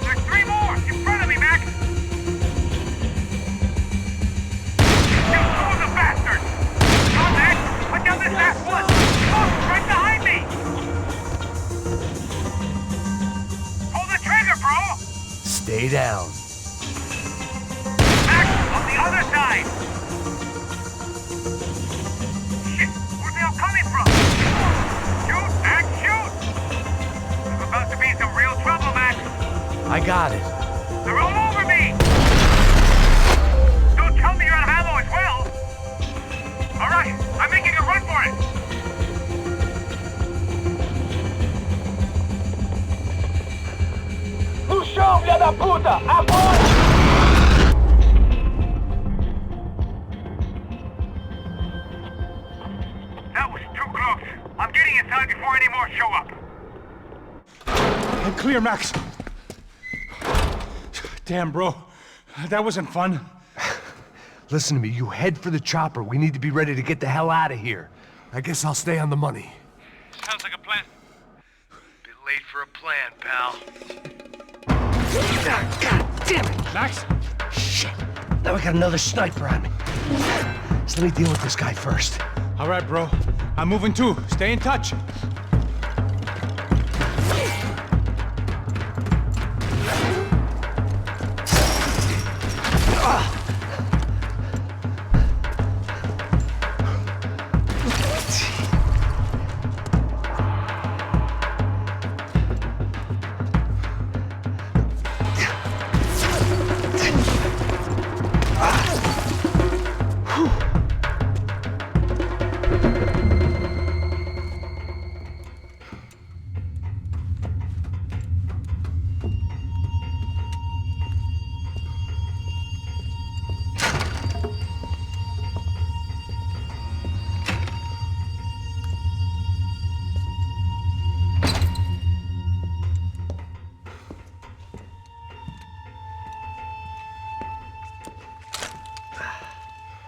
Speaker 12: There's 3 more in front of me, Max. You fool the bastard! Come on, Max. Put down this last one. Oh, right behind me. Pull the trigger, bro.
Speaker 3: Stay down.
Speaker 12: Max, on the other side. Shit, where they all coming from? Shoot, Max, shoot. There's about to be some real trouble, Max.
Speaker 3: I got it.
Speaker 12: They're all over me! Don't tell me you're out of ammo as well! Alright, I'm making a run for it!
Speaker 5: No chão, filha da puta! Agora!
Speaker 12: That was too close. I'm getting inside before any more show up.
Speaker 2: I'm clear, Max. Damn, bro. That wasn't fun.
Speaker 3: Listen to me, you head for the chopper. We need to be ready to get the hell out of here. I guess I'll stay on the money.
Speaker 12: Sounds like a plan.
Speaker 3: Bit late for a plan, pal.
Speaker 2: God damn it! Max?
Speaker 3: Shit. Now we got another sniper on me. So let me deal with this guy first.
Speaker 2: All right, bro. I'm moving too. Stay in touch.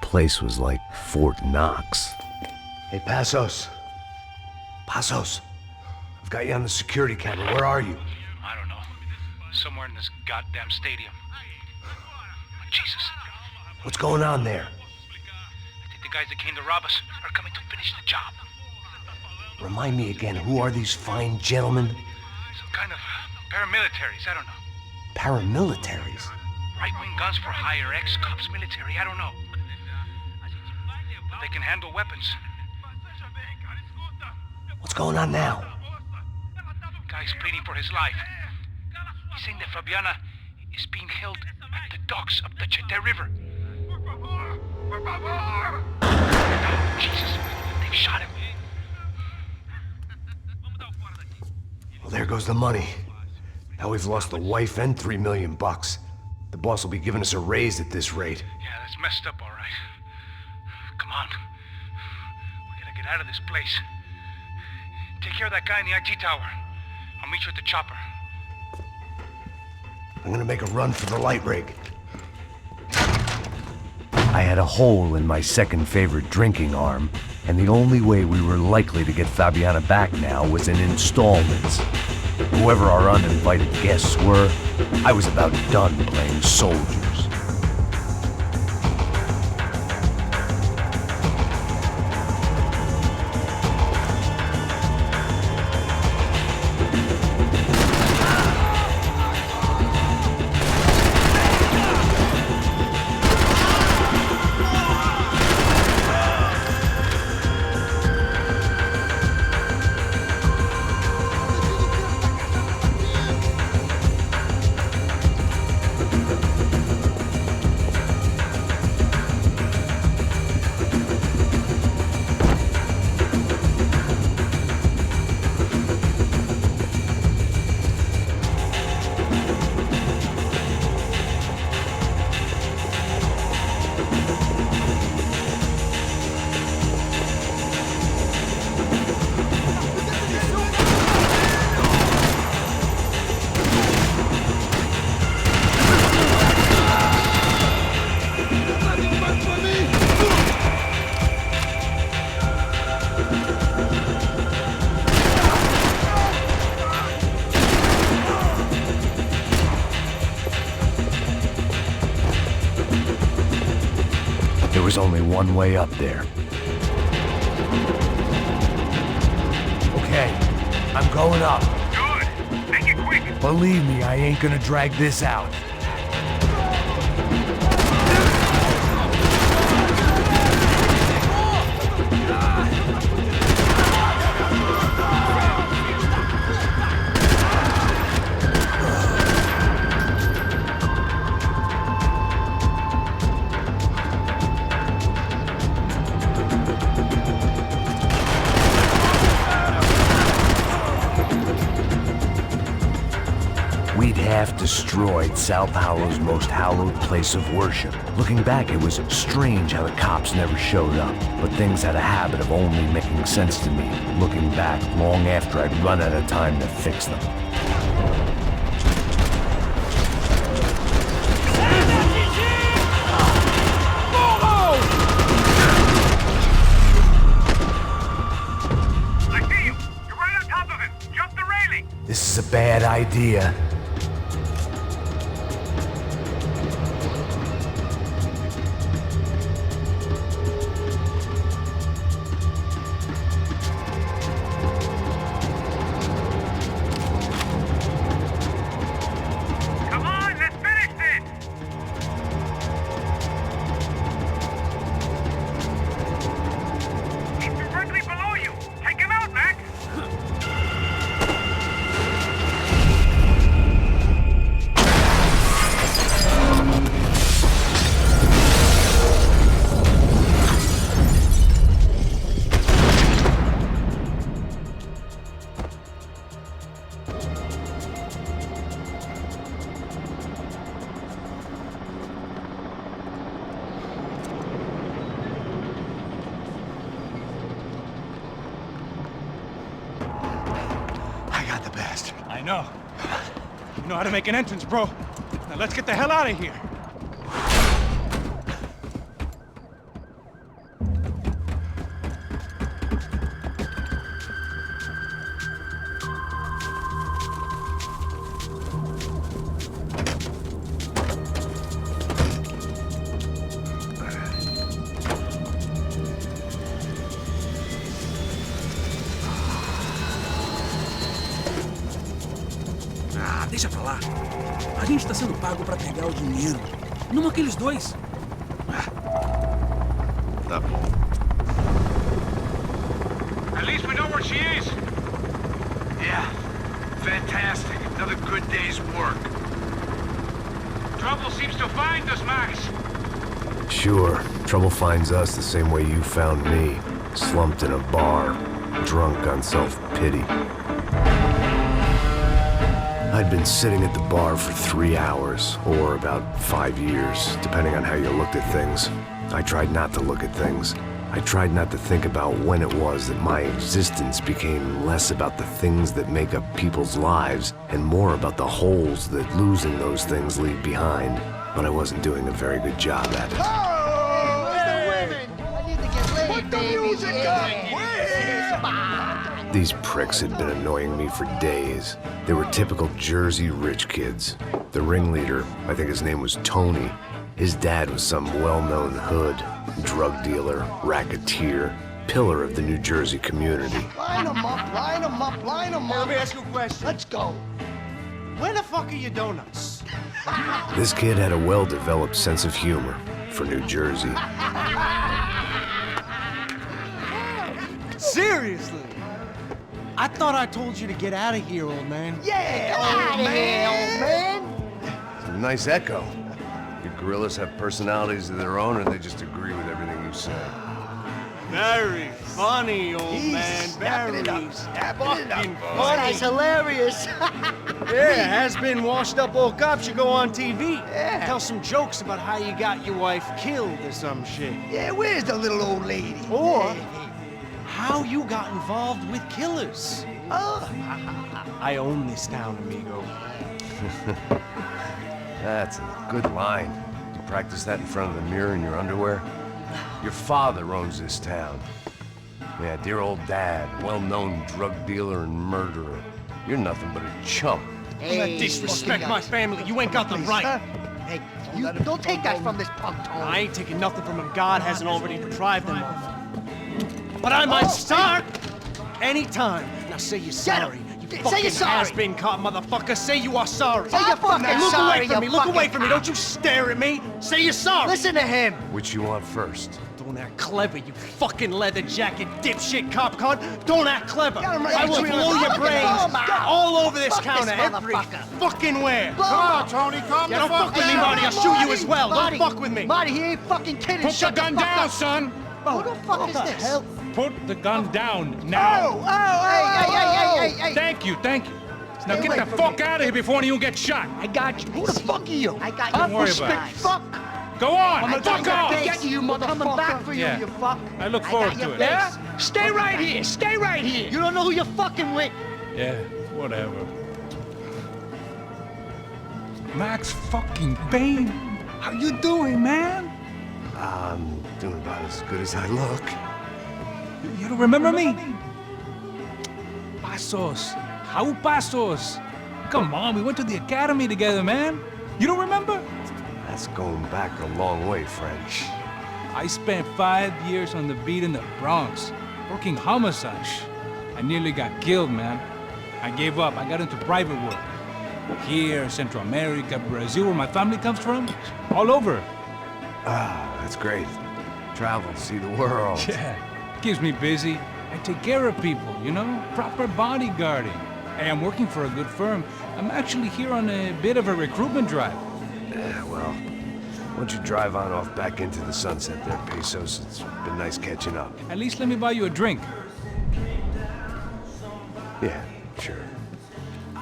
Speaker 3: Place was like Fort Knox. Hey, Passos. Passos. I've got you on the security camera. Where are you?
Speaker 2: I don't know. Somewhere in this goddamn stadium. Jesus.
Speaker 3: What's going on there?
Speaker 2: I think the guys that came to rob us are coming to finish the job.
Speaker 3: Remind me again, who are these fine gentlemen?
Speaker 2: Some kind of paramilitaries, I don't know.
Speaker 3: Paramilitaries?
Speaker 2: Right-wing guns for hire, ex-cops military, I don't know. But they can handle weapons.
Speaker 3: What's going on now?
Speaker 2: Guy's pleading for his life. He's saying that Fabiana is being held at the docks of the Chete River. Oh, Jesus, they've shot him.
Speaker 3: Well, there goes the money. Now we've lost the wife and $3 million. The boss will be giving us a raise at this rate.
Speaker 2: Yeah, that's messed up, all right. Come on. We gotta get out of this place. Take care of that guy in the IT tower. I'll meet you at the chopper.
Speaker 3: I'm gonna make a run for the light rig. I had a hole in my second favorite drinking arm, and the only way we were likely to get Fabiana back now was in installments. Whoever our uninvited guests were, I was about done playing soldiers. was only one way up there. Okay, I'm going up.
Speaker 12: Good. Make it quick.
Speaker 3: Believe me, I ain't gonna drag this out. We'd half destroyed São Paulo's most hallowed place of worship. Looking back, it was strange how the cops never showed up, but things had a habit of only making sense to me, looking back long after I'd run out of time to fix them.
Speaker 12: I see you. You're right on top of him. Jump the railing.
Speaker 3: This is a bad idea.
Speaker 12: Come on, let's finish this. He's directly below you. Take him out, Max.
Speaker 10: I got the bastard.
Speaker 2: I know. You know how to make an entrance, bro. Now let's get the hell out of here.
Speaker 14: Ah, deixa pra lá. A gente tá sendo pago pra pegar o dinheiro. Não aqueles dois.
Speaker 1: Tá bom.
Speaker 12: At least we know where she is.
Speaker 3: Yeah, fantastic. Another good day's work.
Speaker 12: Trouble seems to find us, Max.
Speaker 3: Sure, trouble finds us the same way you found me. Slumped in a bar, drunk on self-pity. I'd been sitting at the bar for 3 hours, or about 5 years, depending on how you looked at things. I tried not to look at things. I tried not to think about when it was that my existence became less about the things that make up people's lives and more about the holes that losing those things leave behind. But I wasn't doing a very good job at it.
Speaker 5: Oh, where's the women? I need to get laid, Put the music up!
Speaker 3: These pricks had been annoying me for days. They were typical Jersey rich kids. The ringleader, I think his name was Tony. His dad was some well-known hood, drug dealer, racketeer, pillar of the New Jersey community.
Speaker 5: Line them up, line them up, line them up.
Speaker 6: Let me ask you a question.
Speaker 5: Let's go.
Speaker 6: Where the fuck are your donuts?
Speaker 3: This kid had a well-developed sense of humor for New Jersey.
Speaker 6: Seriously? I thought I told you to get out of here, old man.
Speaker 5: Yeah, old man, old man.
Speaker 3: It's a nice echo. You gorillas have personalities of their own, or they just agree with everything you say?
Speaker 6: Very funny, old man.
Speaker 5: Snapping it
Speaker 6: Very
Speaker 5: up, snapping it up.
Speaker 6: fucking
Speaker 5: This
Speaker 6: funny.
Speaker 5: guy's hilarious.
Speaker 6: Yeah, has-been washed-up old cop should go on TV.
Speaker 5: Yeah.
Speaker 6: Tell some jokes about how you got your wife killed or some shit.
Speaker 5: Yeah, where's the little old lady?
Speaker 6: Or how you got involved with killers.
Speaker 5: Oh.
Speaker 6: I own this town, amigo.
Speaker 3: That's a good line. You practice that in front of the mirror in your underwear? Your father owns this town. Yeah, dear old dad, well-known drug dealer and murderer. You're nothing but a chump.
Speaker 5: Hey,
Speaker 6: Disrespect my family. You ain't got the right.
Speaker 5: Hey, you don't take that from this punk, Tony.
Speaker 13: I ain't taking nothing from him God hasn't already deprived them of. But I might start anytime. Now say you're sorry. You fucking has-been caught, motherfucker. Say you are sorry.
Speaker 5: Say you're fucking
Speaker 13: Look
Speaker 5: sorry,
Speaker 13: away from me.
Speaker 5: you
Speaker 13: Look away
Speaker 5: fucking
Speaker 13: from me. Don't you stare at me. Say you're sorry.
Speaker 5: Listen to him.
Speaker 3: Which you want first?
Speaker 13: Don't act clever, you fucking leather jacket dipshit cop cunt. Don't act clever.
Speaker 5: right,
Speaker 13: I will
Speaker 5: Adrian.
Speaker 13: blow your
Speaker 5: Fucking
Speaker 13: brains
Speaker 5: blow 'em out.
Speaker 13: all over this
Speaker 5: Fuck this
Speaker 13: counter, every
Speaker 5: motherfucker.
Speaker 13: fucking where.
Speaker 5: Blow 'em out.
Speaker 9: Tony, calm
Speaker 13: Yeah, don't fuck with me, Marty. I'll shoot you as well.
Speaker 5: Marty,
Speaker 13: Don't fuck with me.
Speaker 5: Marty, he ain't fucking kidding.
Speaker 2: Put the
Speaker 5: Shut
Speaker 2: gun
Speaker 5: fuck
Speaker 2: down,
Speaker 5: up.
Speaker 2: son!
Speaker 5: Who the fuck is this?
Speaker 2: Put the gun down now!
Speaker 5: Hey.
Speaker 2: Thank you. Now
Speaker 5: Stay
Speaker 2: get
Speaker 5: away
Speaker 2: the
Speaker 5: from
Speaker 2: fuck
Speaker 5: me.
Speaker 2: out of here before anyone gets shot!
Speaker 5: I got you. Who the fuck are you? I got
Speaker 2: Don't
Speaker 5: you.
Speaker 2: worry
Speaker 5: Respect,
Speaker 2: about it.
Speaker 5: fuck.
Speaker 2: Go on!
Speaker 5: I'm
Speaker 2: Fuck off!
Speaker 5: get you, motherfucker. I'm coming back for you,
Speaker 2: Yeah.
Speaker 5: you fuck.
Speaker 2: I look
Speaker 5: got
Speaker 2: forward
Speaker 5: your
Speaker 2: to it.
Speaker 5: base.
Speaker 13: Yeah? Stay right here. Stay right here.
Speaker 5: You don't know who you're fucking with.
Speaker 2: Yeah, whatever. Max fucking Payne! How you doing, man?
Speaker 3: I'm doing about as good as I look.
Speaker 2: You don't remember me? Pasos. How Pasos? Come on, we went to the academy together, man. You don't remember?
Speaker 3: That's going back a long way, French.
Speaker 2: I spent 5 years on the beat in the Bronx, working homicide. I nearly got killed, man. I gave up. I got into private work. Here, Central America, Brazil, where my family comes from. All over.
Speaker 3: Ah, that's great. Travel, see the world.
Speaker 2: Yeah, keeps me busy. I take care of people, you know? Proper bodyguarding. Hey, I'm working for a good firm. I'm actually here on a bit of a recruitment drive.
Speaker 3: Yeah, well, why don't you drive on off back into the sunset there, Pesos? It's been nice catching up.
Speaker 2: At least let me buy you a drink.
Speaker 3: Yeah, sure.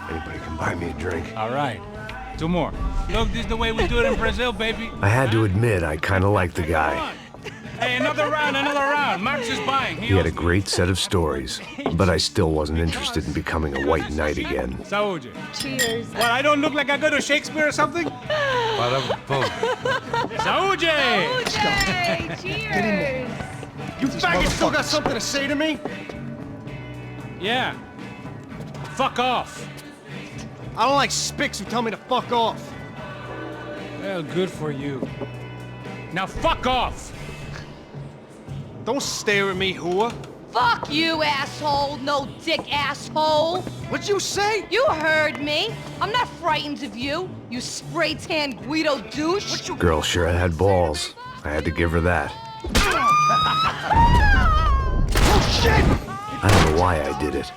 Speaker 3: Anybody can buy me a drink.
Speaker 2: All right. 2 more. Look, this is the way we do it in Brazil, baby.
Speaker 3: I had to admit, I kind of liked the guy.
Speaker 2: Hey, another round. Max is buying.
Speaker 3: He had a great set of stories, but I still wasn't interested in becoming a white knight again.
Speaker 2: Saúde.
Speaker 7: Cheers.
Speaker 2: What, I don't look like I go to Shakespeare or something? Saúde!
Speaker 7: Cheers.
Speaker 13: You faggot still got something to say to me?
Speaker 2: Yeah. Fuck off.
Speaker 13: I don't like spicks who tell me to fuck off.
Speaker 2: Well, good for you. Now fuck off!
Speaker 13: Don't stare at me, whore.
Speaker 7: Fuck you, asshole. No dick, asshole.
Speaker 13: What'd you say?
Speaker 7: You heard me. I'm not frightened of you, you spray-tan Guido douche.
Speaker 3: Girl sure had balls. I had to give her that.
Speaker 5: Oh, shit!
Speaker 3: I don't know why I did it.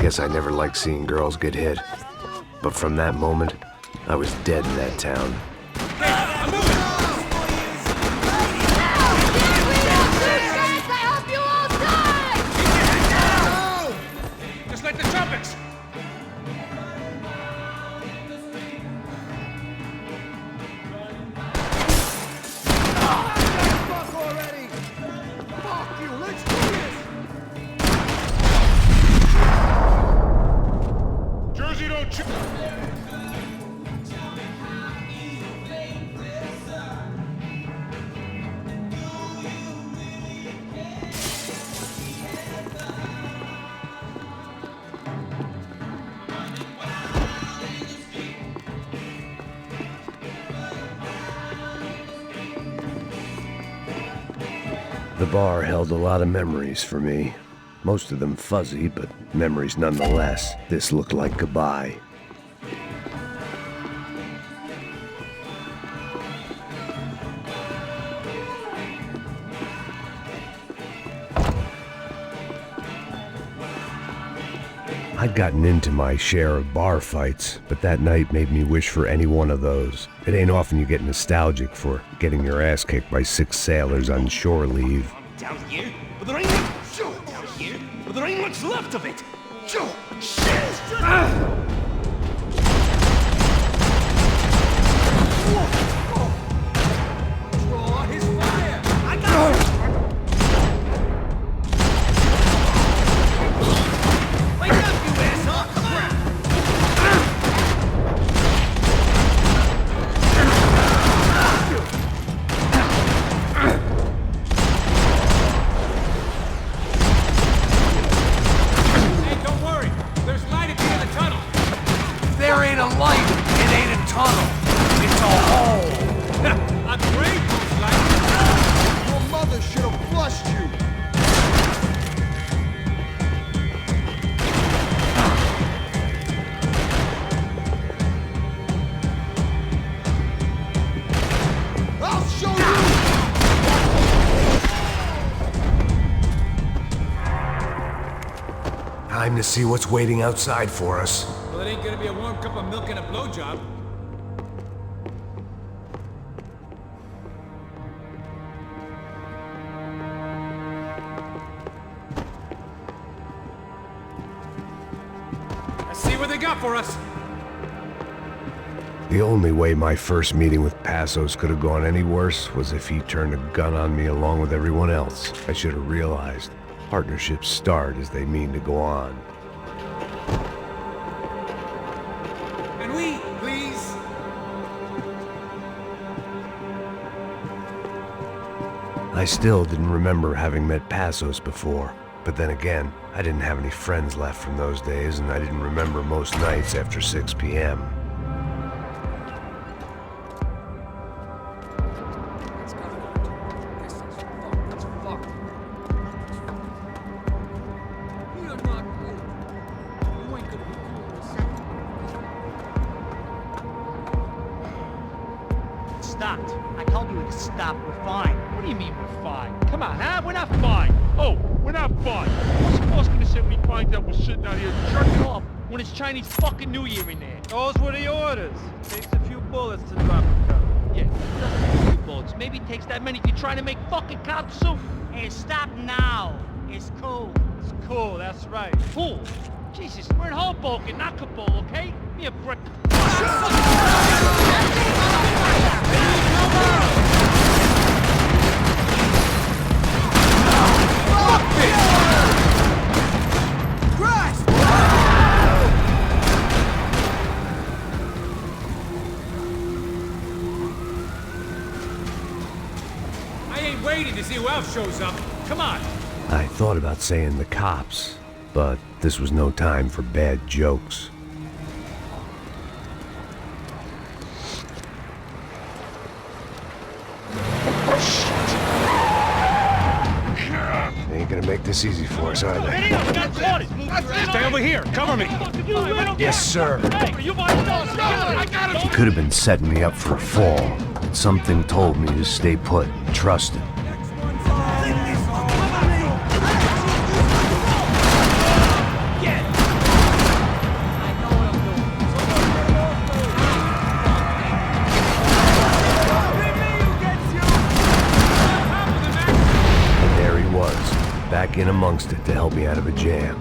Speaker 3: Guess I never liked seeing girls get hit. But from that moment, I was dead in that town.
Speaker 2: Just like the trumpets!
Speaker 5: Fuck already! Fuck you, let's do this!
Speaker 2: Jersey don't
Speaker 3: The bar held a lot of memories for me. Most of them fuzzy, but memories nonetheless. This looked like goodbye. I'd gotten into my share of bar fights, but that night made me wish for any one of those. It ain't often you get nostalgic for getting your ass kicked by 6 sailors on shore leave.
Speaker 14: Down here, but there ain't down here, but there ain't much left of it. Shit!
Speaker 5: Draw his fire! I got it!
Speaker 14: Wake up, you asshole! Come on!
Speaker 2: Hey, don't worry. There's light at the end of the tunnel.
Speaker 3: There ain't a light, it ain't a tunnel. It's a hole. Time to see what's waiting outside for us.
Speaker 14: Well, it ain't gonna be a warm cup of milk and a blowjob. Let's see what they got for us.
Speaker 3: The only way my first meeting with Passos could have gone any worse was if he turned a gun on me along with everyone else. I should have realized. Partnerships start as they mean to go on.
Speaker 14: Can we, please?
Speaker 3: I still didn't remember having met Passos before. But then again, I didn't have any friends left from those days, and I didn't remember most nights after 6 p.m.
Speaker 4: Stopped. I told you to stop. We're fine. What do you mean we're fine? Come on, huh? We're not fine. Oh, we're not fine. What's the boss gonna say when he finds out we're sitting out here jerking off when it's Chinese fucking New Year in there?
Speaker 13: Those were the orders. Takes a few bullets to drop a cop.
Speaker 4: Yeah, it doesn't take a few bullets. Maybe it takes that many if you're trying to make fucking cop soup. Hey, stop now. It's cool.
Speaker 13: It's cool, that's right.
Speaker 4: Cool. Jesus, we're in Hoboken, not Kabul, okay? Give me a break.
Speaker 14: I ain't waiting to see who else shows up. Come on.
Speaker 3: I thought about saying the cops, but this was no time for bad jokes. They ain't gonna make this easy for us, are they?
Speaker 2: Stay over here. Cover me.
Speaker 3: Yes, sir.
Speaker 4: I
Speaker 3: He could have been setting me up for a fall. But something told me to stay put and trust him. And there he was, back in amongst it to help me out of a jam.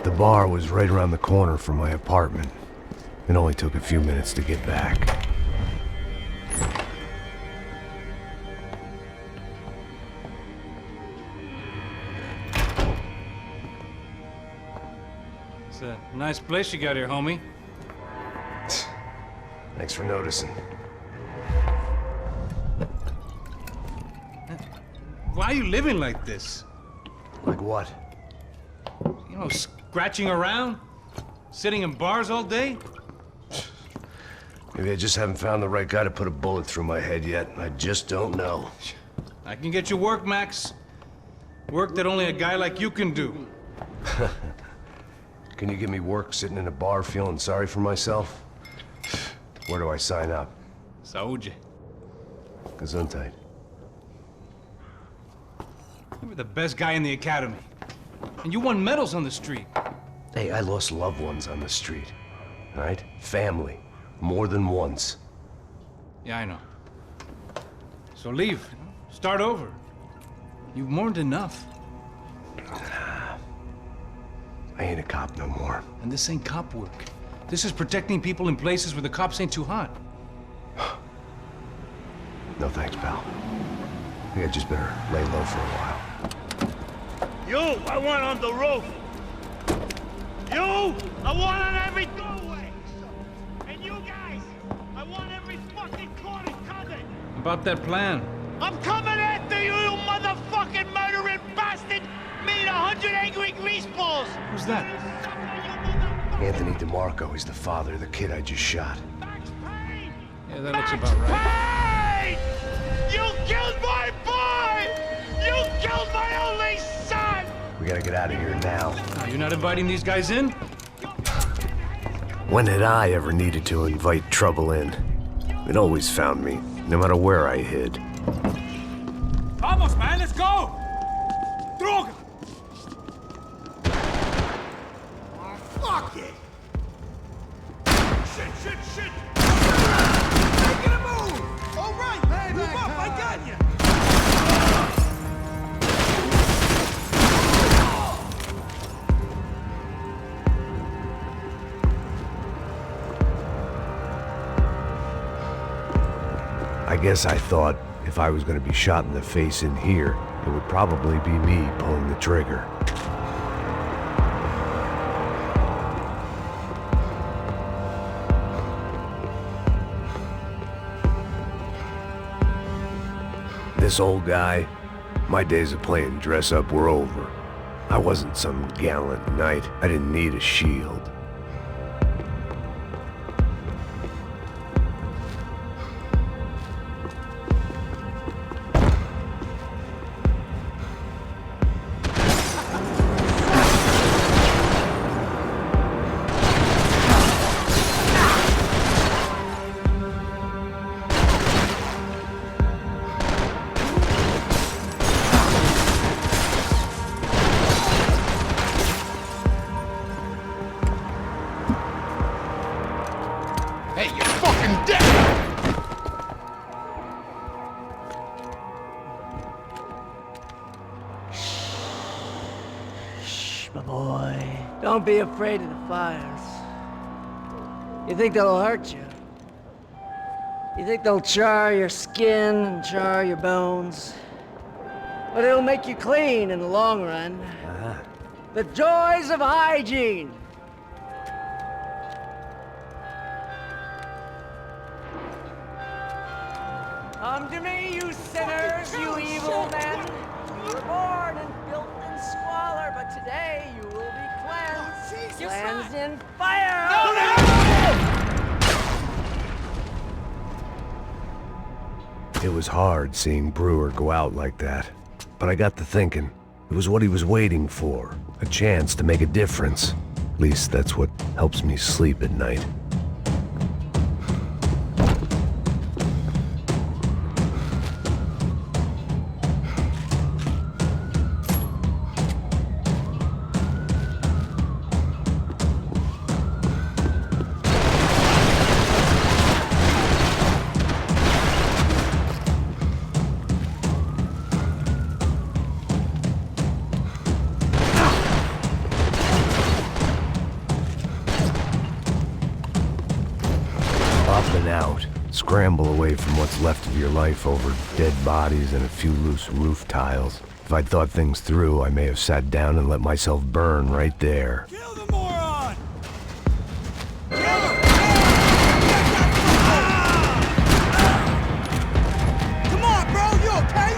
Speaker 3: The bar was right around the corner from my apartment. It only took a few minutes to get back.
Speaker 2: It's a nice place you got here, homie.
Speaker 3: Thanks for noticing.
Speaker 2: Why are you living like this?
Speaker 3: Like what?
Speaker 2: You know, scratching around? Sitting in bars all day?
Speaker 3: Maybe I just haven't found the right guy to put a bullet through my head yet. I just don't know.
Speaker 2: I can get you work, Max. Work that only a guy like you can do.
Speaker 3: Can you give me work sitting in a bar feeling sorry for myself? Where do I sign up?
Speaker 2: Saúde.
Speaker 3: Gesundheit.
Speaker 2: You were the best guy in the academy. And you won medals on the street.
Speaker 3: Hey, I lost loved ones on the street. All right? Family. More than once.
Speaker 2: Yeah, I know. So leave. Start over. You've mourned enough.
Speaker 3: I ain't a cop no more.
Speaker 2: And this ain't cop work. This is protecting people in places where the cops ain't too hot.
Speaker 3: No thanks, pal. I think I just better lay low for a while.
Speaker 12: You, I want on the roof. You, I want on every doorway. And you guys, I want every fucking corner covered.
Speaker 2: About that plan.
Speaker 12: I'm coming after you, you motherfucking murdering bastard! Me and 100 angry greaseballs!
Speaker 2: Who's that?
Speaker 3: Anthony DeMarco, he's the father of the kid I just shot.
Speaker 2: Yeah, that looks about right.
Speaker 12: Payne! You killed my boy! You killed my only son!
Speaker 3: We gotta get out of here now.
Speaker 2: You're not inviting these guys in?
Speaker 3: When had I ever needed to invite trouble in? It always found me, no matter where I hid.
Speaker 2: Vamos, man, let's go! Droga!
Speaker 5: Fuck it!
Speaker 12: Shit!
Speaker 5: Making a move! All right, move up, I got you!
Speaker 3: I guess I thought if I was gonna be shot in the face in here, it would probably be me pulling the trigger. This old guy, my days of playing dress up were over. I wasn't some gallant knight. I didn't need a shield.
Speaker 12: Hey, you're fucking dead!
Speaker 11: Shh, my boy. Don't be afraid of the fires. You think they'll hurt you? You think they'll char your skin and char your bones? But it'll make you clean in the long run. The joys of hygiene! Come to me, you sinners, you evil men! You were born in filth and squalor, but today you will be cleansed. Cleansed in fire!
Speaker 3: It was hard seeing Brewer go out like that. But I got to thinking, it was what he was waiting for. A chance to make a difference. At least that's what helps me sleep at night. Out. Scramble away from what's left of your life over dead bodies and a few loose roof tiles. If I'd thought things through, I may have sat down and let myself burn right there.
Speaker 5: Kill the moron! Come on, bro, you okay?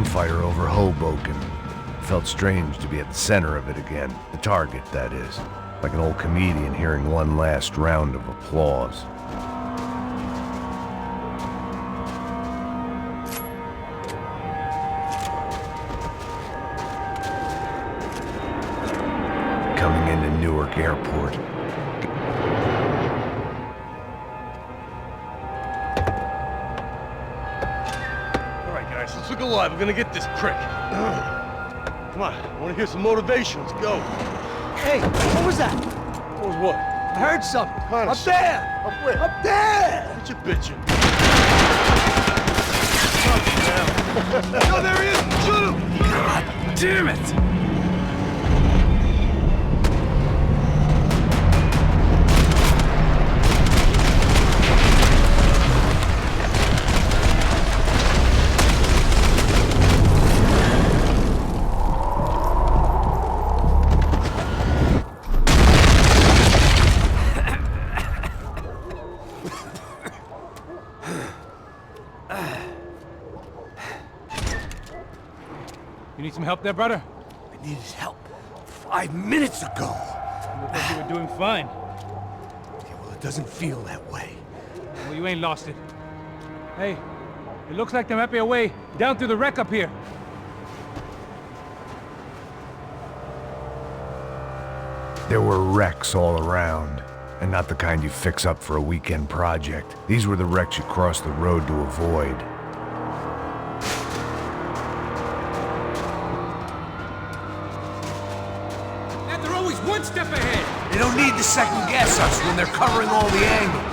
Speaker 3: gunfire over Hoboken. It felt strange to be at the center of it again. The target, that is. Like an old comedian hearing one last round of applause. Coming into Newark Airport.
Speaker 15: Alright guys, let's look alive. We're gonna get this prick. Come on, I wanna hear some motivation. Let's go.
Speaker 5: Hey, what was that?
Speaker 15: What was what?
Speaker 5: I heard something.
Speaker 15: Kind
Speaker 5: Up there!
Speaker 15: Up where?
Speaker 5: Up there!
Speaker 15: What you bitching? No, there he is! Shoot him!
Speaker 3: God damn it!
Speaker 2: You need some help there, brother?
Speaker 14: I needed help 5 minutes ago.
Speaker 2: You look like you were doing fine.
Speaker 14: Yeah, well, it doesn't feel that way.
Speaker 2: Well, you ain't lost it. Hey, it looks like there might be a way down through the wreck up here.
Speaker 3: There were wrecks all around, and not the kind you fix up for a weekend project. These were the wrecks you cross the road to avoid.
Speaker 14: And they're always one step ahead. They don't need to second guess us when they're covering all the angles.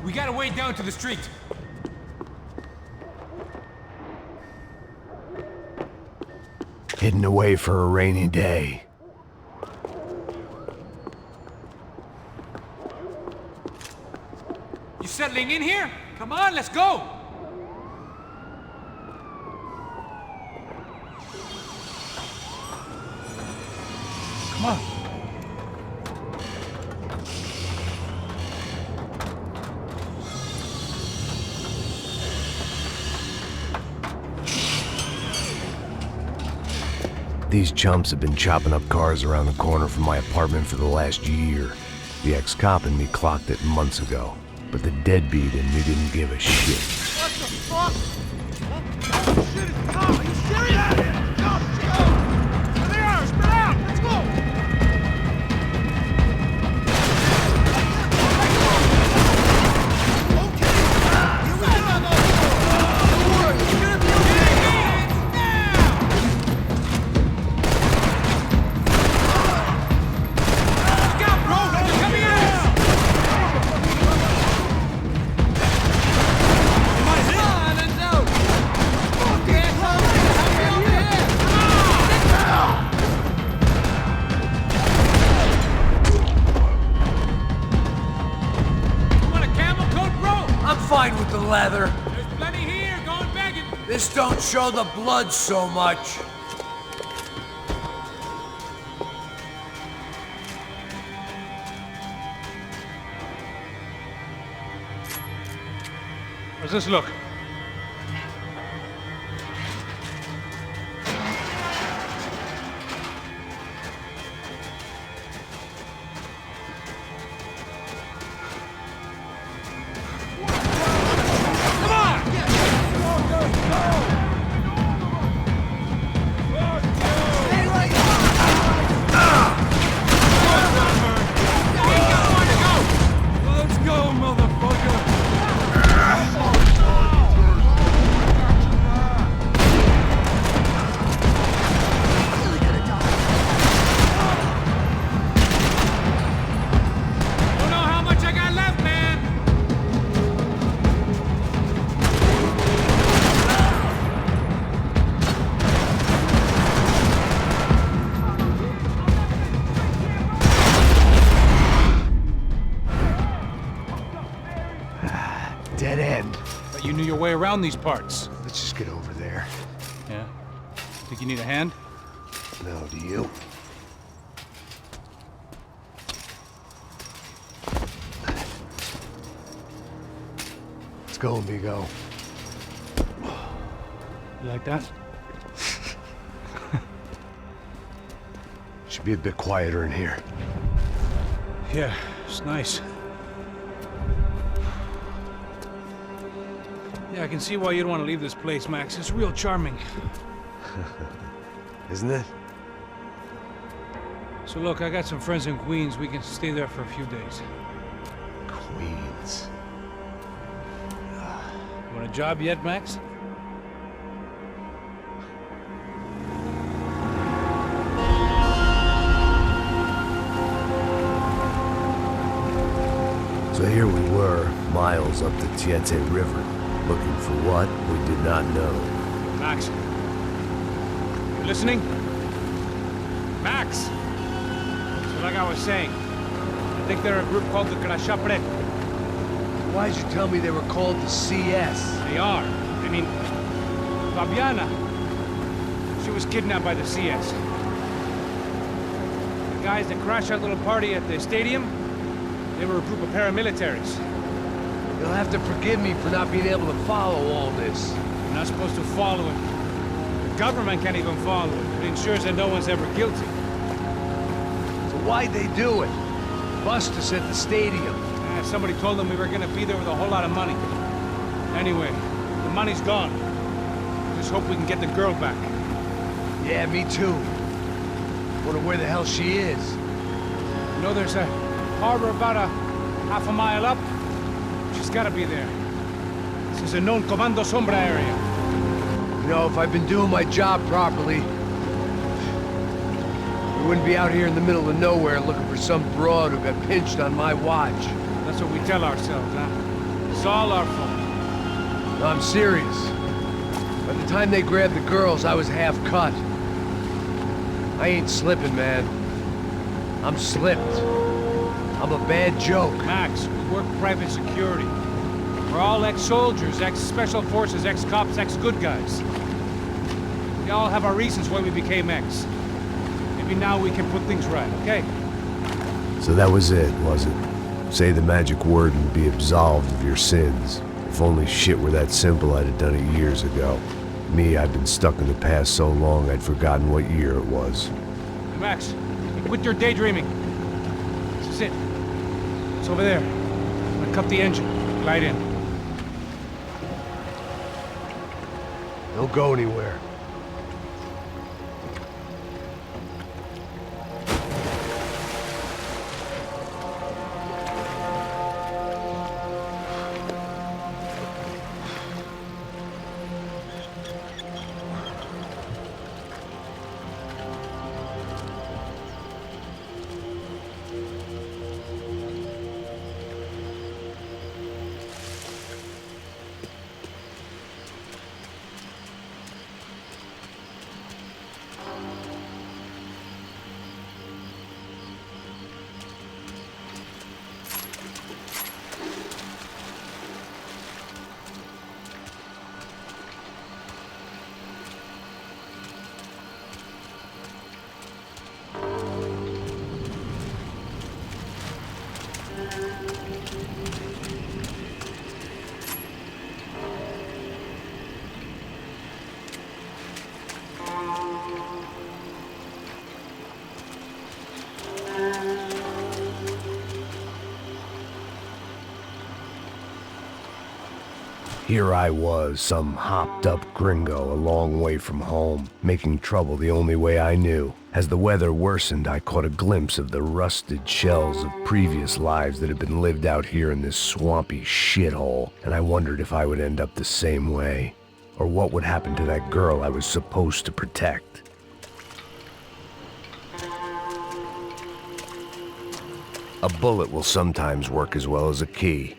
Speaker 2: We gotta wade down to the street.
Speaker 3: Hidden away for a rainy day.
Speaker 2: You settling in here? Come on, let's go! Come on.
Speaker 3: These chumps have been chopping up cars around the corner from my apartment for the last year. The ex-cop in me clocked it months ago, but the deadbeat in me didn't give a shit.
Speaker 5: What the fuck? Oh, shit, it's a cop! Are you serious? Go! There they are! Spread out! Let's go! Okay! Here we go! Don't worry, you're gonna be okay!
Speaker 2: Look out, bro! They're coming at us!
Speaker 5: Come on, let's go!
Speaker 3: This don't show the blood so much.
Speaker 2: How's this look?
Speaker 3: Dead end.
Speaker 2: But you knew your way around these parts.
Speaker 3: Let's just get over there.
Speaker 2: Yeah? Think you need a hand?
Speaker 3: No, do you? Let's go, amigo.
Speaker 2: You like that?
Speaker 3: Should be a bit quieter in here.
Speaker 2: Yeah, it's nice. Yeah, I can see why you'd want to leave this place, Max. It's real charming.
Speaker 3: Isn't it?
Speaker 2: So look, I got some friends in Queens. We can stay there for a few days.
Speaker 3: Queens.
Speaker 2: You want a job yet, Max?
Speaker 3: So here we were, miles up the Tietze River, looking for what we did not know.
Speaker 2: Max. You listening? Max! So like I was saying, I think they're a group called the Krashapret.
Speaker 3: Why'd you tell me they were called the CS?
Speaker 2: They are. I mean, Fabiana. She was kidnapped by the CS. The guys that crashed that little party at the stadium, they were a group of paramilitaries.
Speaker 3: You'll have to forgive me for not being able to follow all this.
Speaker 2: You're not supposed to follow it. The government can't even follow it. It ensures that no one's ever guilty.
Speaker 3: So why'd they do it? Bust us at the stadium.
Speaker 2: Somebody told them we were gonna be there with a whole lot of money. Anyway, the money's gone. Just hope we can get the girl back.
Speaker 3: Yeah, me too. Wonder where the hell she is.
Speaker 2: You know, there's a harbor about a half a mile up. She's gotta be there. This is a known Comando Sombra area.
Speaker 3: You know, if I'd been doing my job properly, we wouldn't be out here in the middle of nowhere looking for some broad who got pinched on my watch.
Speaker 2: That's what we tell ourselves, huh? It's all our fault.
Speaker 3: No, I'm serious. By the time they grabbed the girls, I was half cut. I ain't slipping, man. I'm slipped. I'm a bad joke.
Speaker 2: Max, we work private security. We're all ex-soldiers, ex-special forces, ex-cops, ex-good guys. We all have our reasons why we became ex. Maybe now we can put things right, okay?
Speaker 3: So that was it, was it? Say the magic word and be absolved of your sins. If only shit were that simple, I'd have done it years ago. Me, I've been stuck in the past so long I'd forgotten what year it was.
Speaker 2: Max, quit your daydreaming. This is it. It's over there. I'm gonna cut the engine. Glide in.
Speaker 3: Don't go anywhere. Here I was, some hopped-up gringo a long way from home, making trouble the only way I knew. As the weather worsened, I caught a glimpse of the rusted shells of previous lives that had been lived out here in this swampy shithole, and I wondered if I would end up the same way, or what would happen to that girl I was supposed to protect. A bullet will sometimes work as well as a key.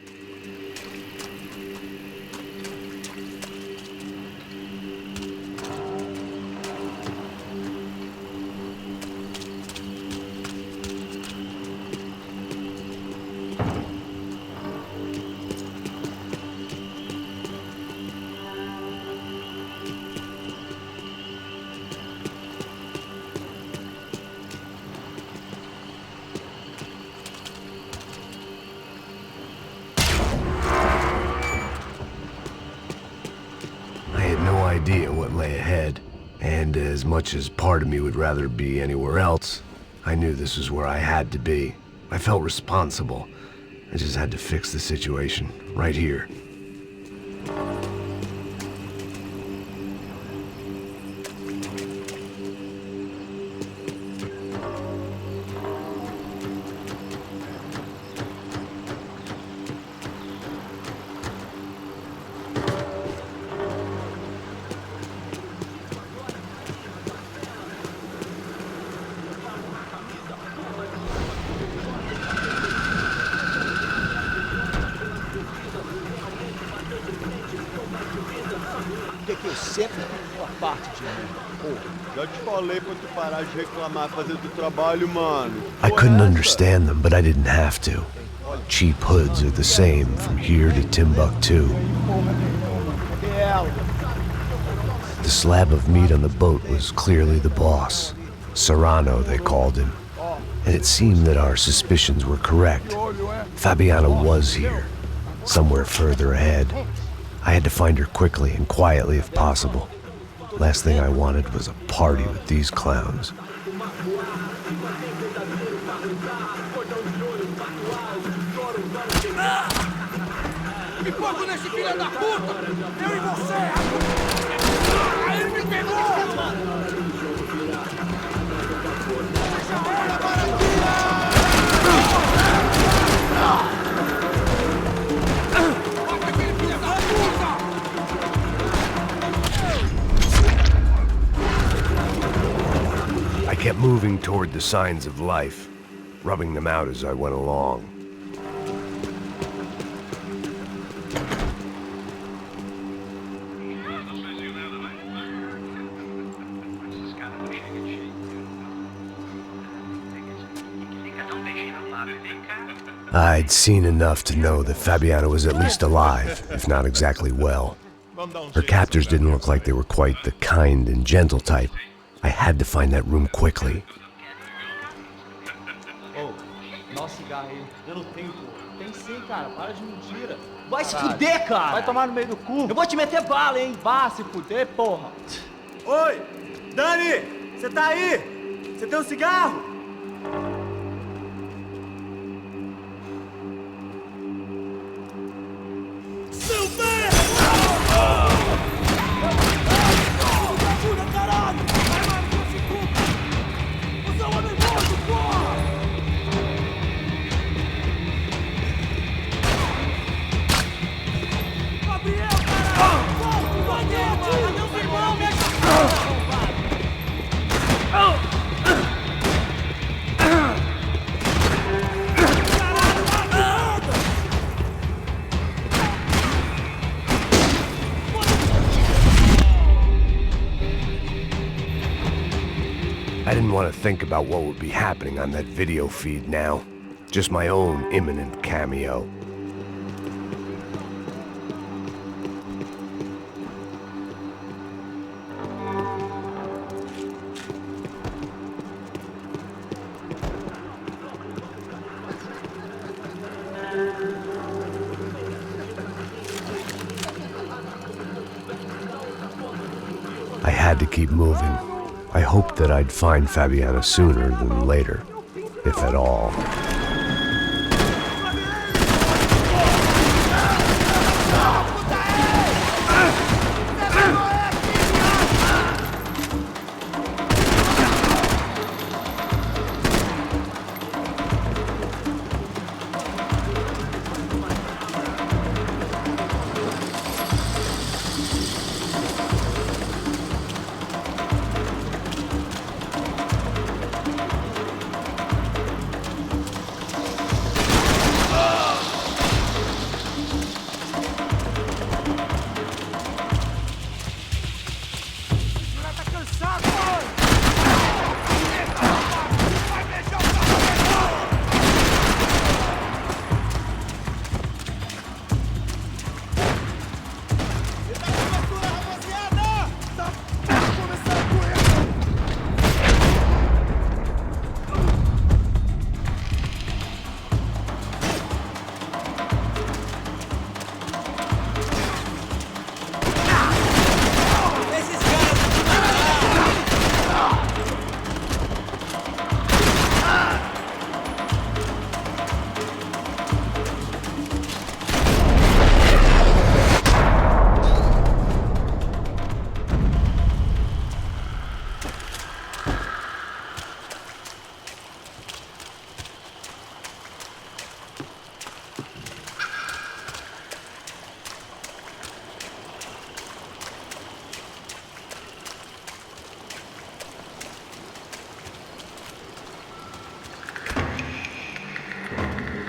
Speaker 3: Idea what lay ahead, and as much as part of me would rather be anywhere else, I knew this was where I had to be. I felt responsible. I just had to fix the situation, right here.
Speaker 5: Que eu sempre fico a parte de mim. Pô, já te falei pra tu parar de reclamar, fazer do trabalho, mano.
Speaker 3: I couldn't understand them, but I didn't have to. Cheap hoods are the same from here to Timbuktu. The slab of meat on the boat was clearly the boss. Serrano, they called him. And it seemed that our suspicions were correct. Fabiana was here, somewhere further ahead. I had to find her quickly and quietly if possible. Last thing I wanted was a party with these clowns.
Speaker 5: Me foco nesse filho da puta! Eu e você! Ele me pegou!
Speaker 3: I kept moving toward the signs of life, rubbing them out as I went along. I'd seen enough to know that Fabiana was at least alive, if not exactly well. Her captors didn't look like they were quite the kind and gentle type. I had to find that room quickly.
Speaker 5: Oh, nossa cigarro aí. Eu não tenho, pô. Tem sim, cara. Para de mentira.
Speaker 13: Vai se fuder, cara!
Speaker 5: Vai tomar no meio do cu.
Speaker 13: Eu vou te meter bala, hein?
Speaker 5: Vá se fuder, porra.
Speaker 13: Oi! Dani! Você tá aí? Você tem um cigarro? Seu merda! Ajuda, caralho! Vai, mano, não se culpa! Você é um homem morto, porra! Gabriel, caralho! Vai dentro! Cadê os irmãos? Mexe a
Speaker 3: I didn't want to think about what would be happening on that video feed now. Just my own imminent cameo. I had to keep moving. I hoped that I'd find Fabiana sooner than later, if at all.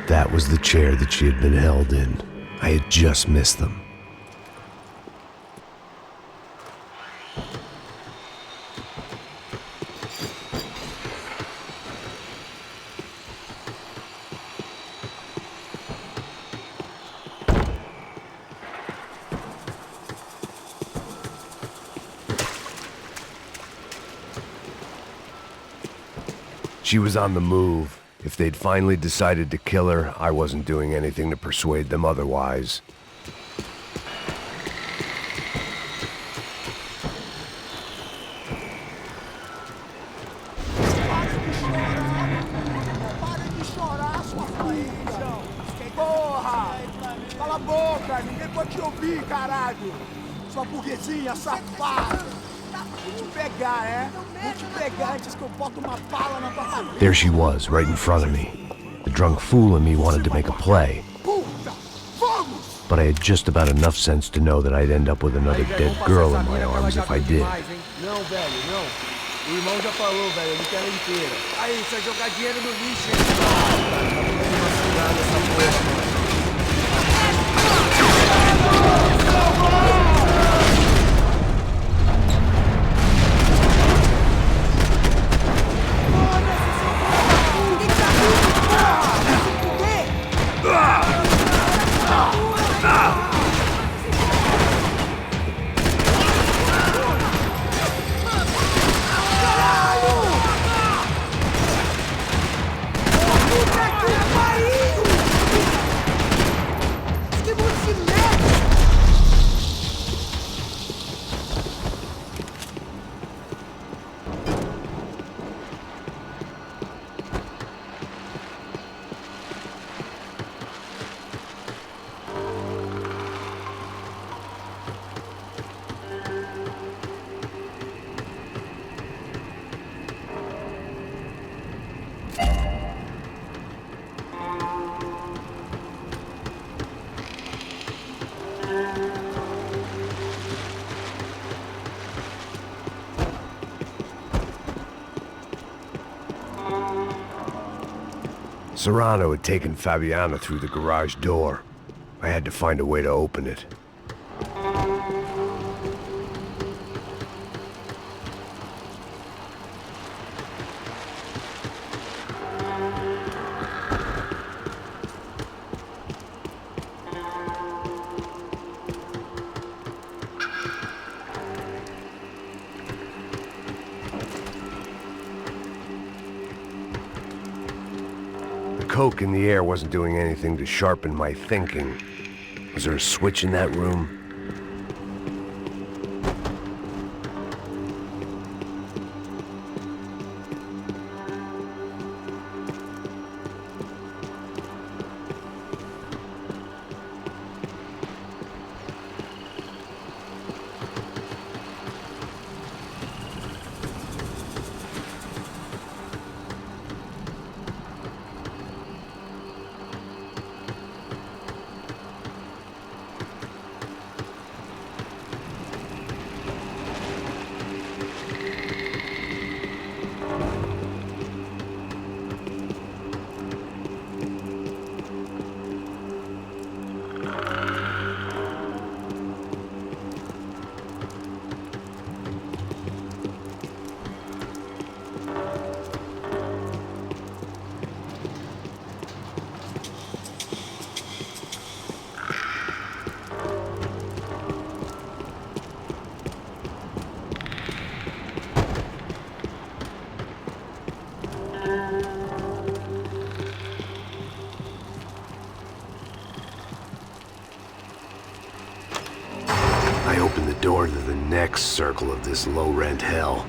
Speaker 3: That was the chair that she had been held in. I had just missed them. She was on the move. If they'd finally decided to kill her, I wasn't doing anything to persuade them otherwise.
Speaker 5: Porra! Cala a boca! Ninguém pode te ouvir, caralho! Sua burguesinha safada! Vou te pegar, é? Vou te pegar antes que eu boto uma bala na tua cabeça!
Speaker 3: There she was, right in front of me. The drunk fool in me wanted to make a play. But I had just about enough sense to know that I'd end up with another dead girl in my arms if I did.
Speaker 5: Não, velho, não. O irmão já falou, velho, eu não quero ela inteira. Aí, você vai jogar dinheiro no lixo, hein?
Speaker 3: Serrano had taken Fabiana through the garage door. I had to find a way to open it. The coke in the air wasn't doing anything to sharpen my thinking. Was there a switch in that room? next circle of this low-rent hell?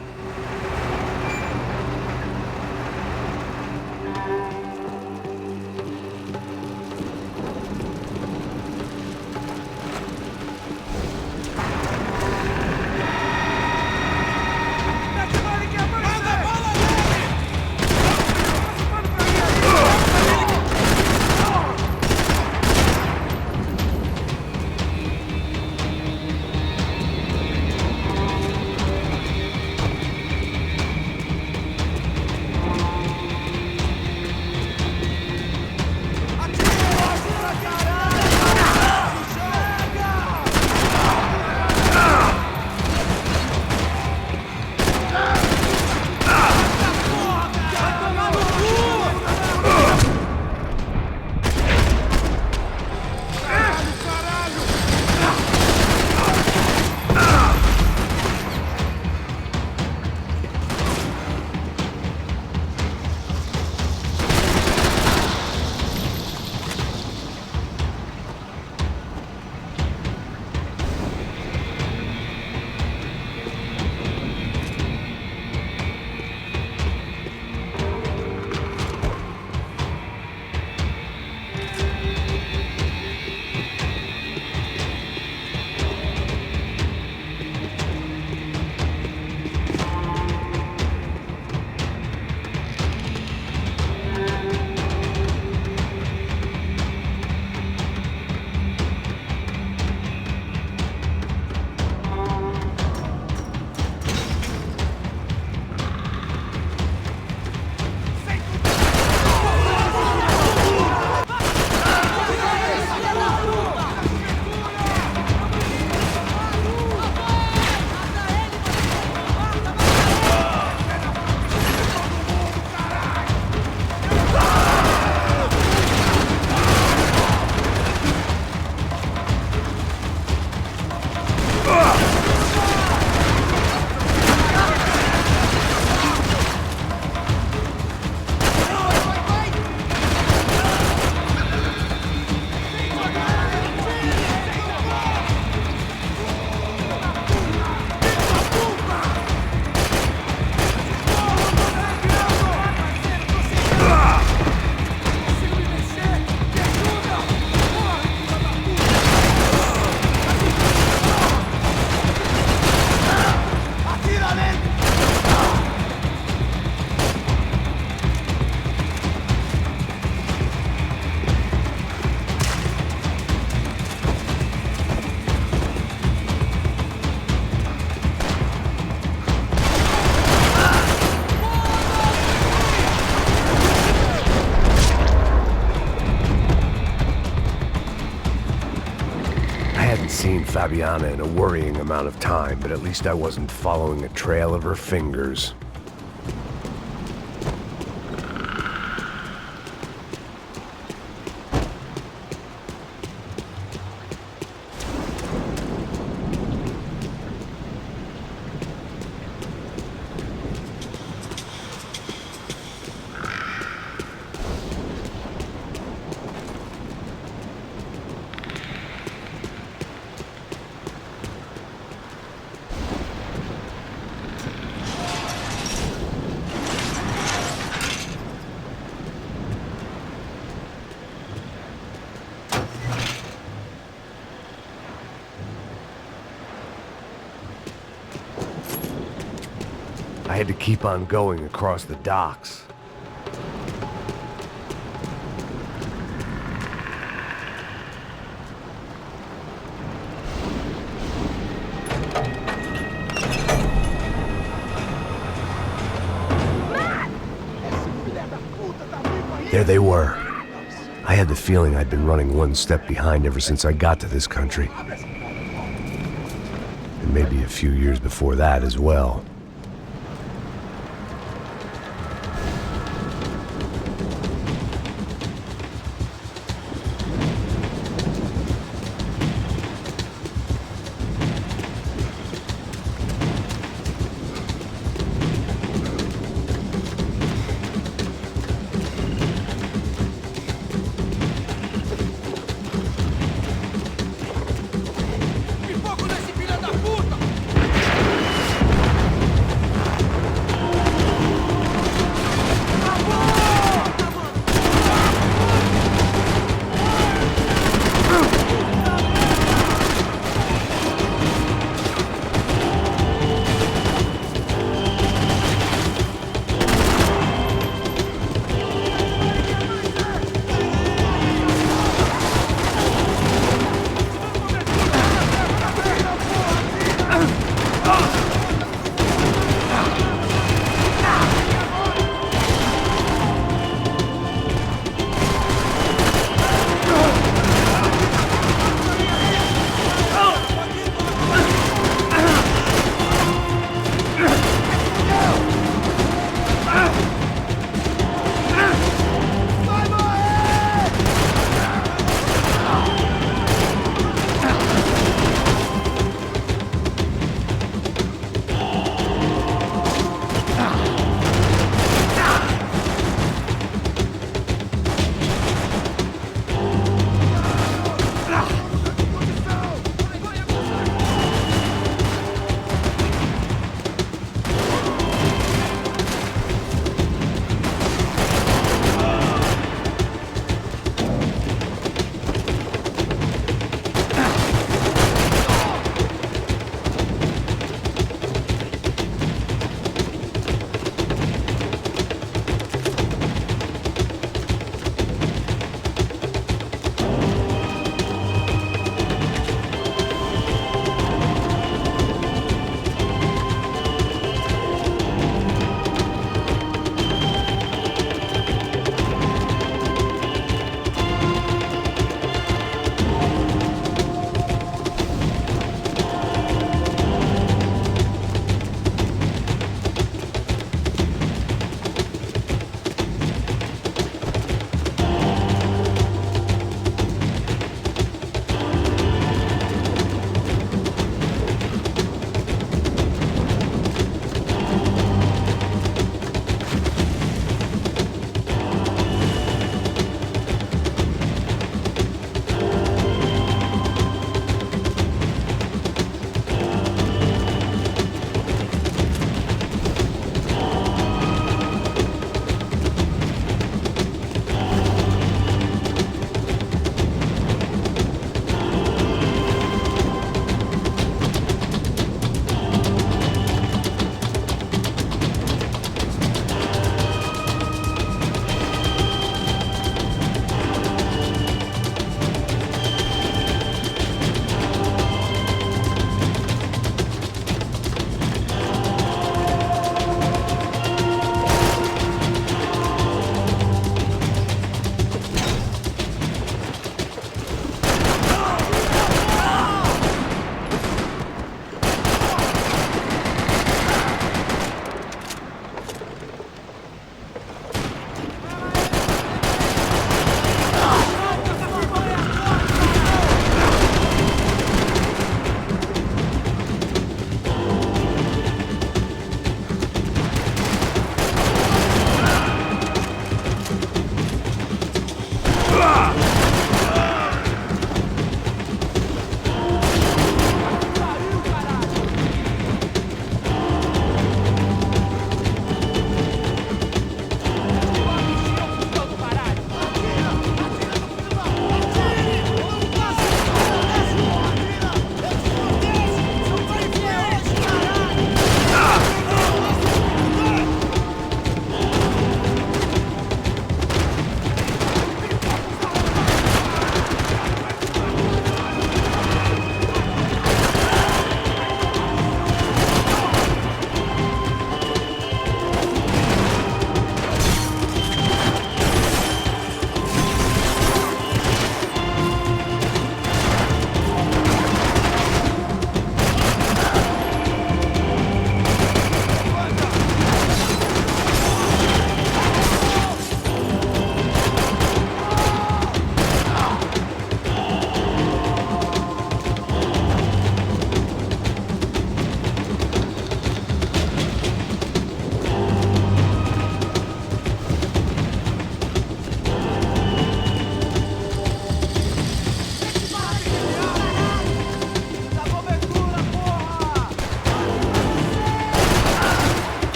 Speaker 3: Seen Fabiana in a worrying amount of time, but at least I wasn't following a trail of her fingers. I had to keep on going across the docks. There they were. I had the feeling I'd been running one step behind ever since I got to this country. And maybe a few years before that as well.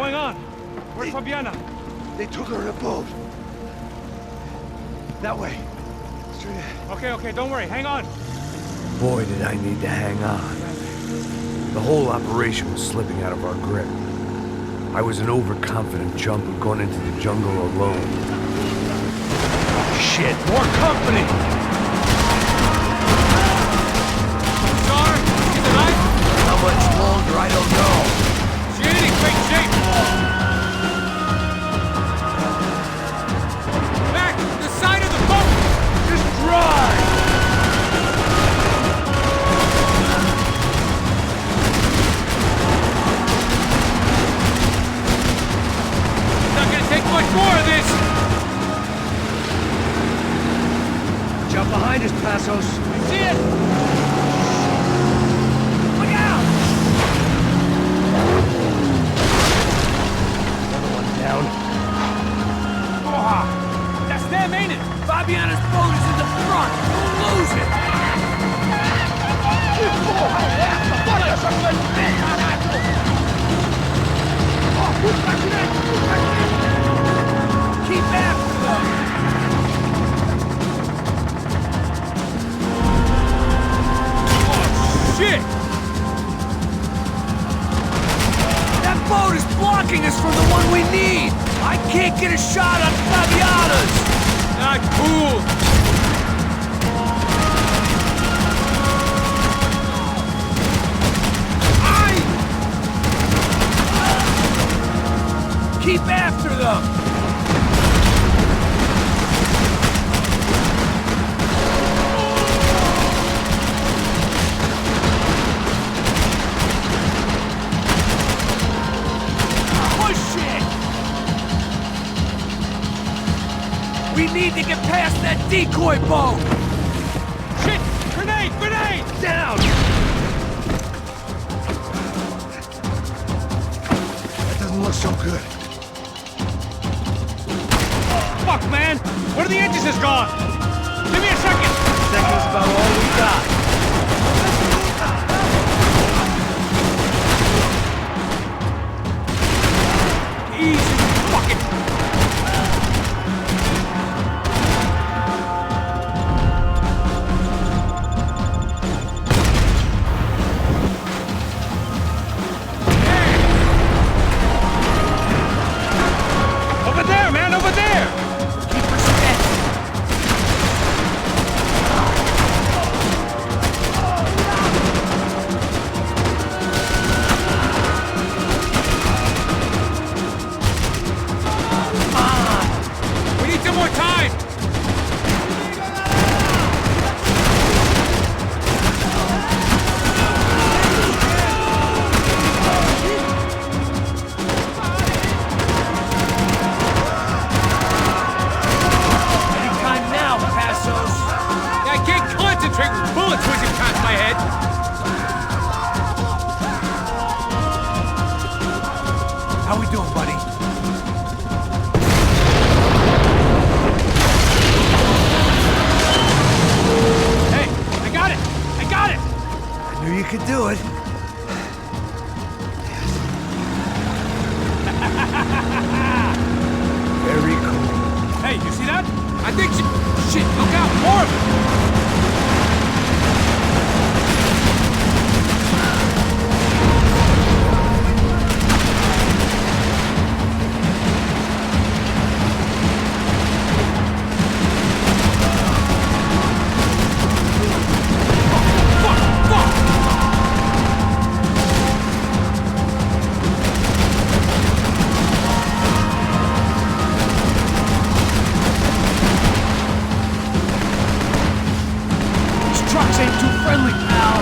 Speaker 2: going on? Where's Fabiana?
Speaker 15: They took her in a boat. That way. Straight ahead.
Speaker 2: Okay, don't worry. Hang on.
Speaker 3: Boy, did I need to hang on. The whole operation was slipping out of our grip. I was an overconfident chump who'd gone into the jungle alone.
Speaker 15: Shit, more company!
Speaker 2: Sorry, she's alive?
Speaker 3: How much longer, I don't know.
Speaker 2: She ain't in great shape. Back, the side of the boat!
Speaker 15: Just drive!
Speaker 2: Not gonna take much more of this!
Speaker 6: Jump behind us, Passos.
Speaker 2: I see it! Look out!
Speaker 6: Another one down.
Speaker 2: Oh, that's them, ain't it? Fabiana's boat is in the front. Don't lose it! Keep after them! Shit! That boat is blocking us from the one we need! I can't get a shot on Fabiana's! Not cool! Keep after them! We need to get past that decoy boat! Shit! Grenade! Grenade! Down!
Speaker 15: That doesn't look so good.
Speaker 2: Fuck, man! One of the engines is gone! Give me a second!
Speaker 6: Second's about all we got.
Speaker 2: Easy! Fuck it! How we doing, buddy? Hey, I got it! I got it!
Speaker 3: I knew you could do it. Very cool.
Speaker 2: Hey, you see that? I think she... Shit, look out! More of it! Trucks ain't too friendly, pal.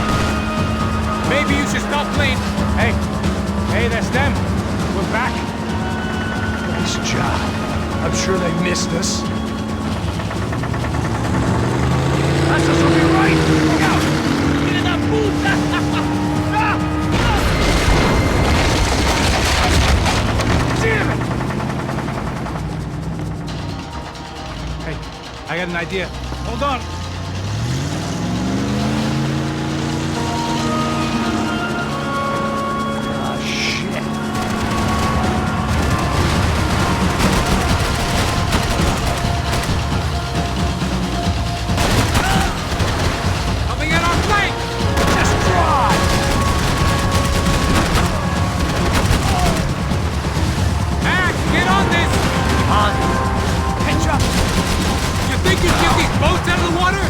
Speaker 2: Maybe you should stop playing. Hey, that's them. We're back.
Speaker 3: Nice job. I'm sure they missed us.
Speaker 2: That's us on your right. Look out! Get in that booth! Damn it! Hey, I got an idea. Hold on.
Speaker 14: You think you can get these boats out of the water?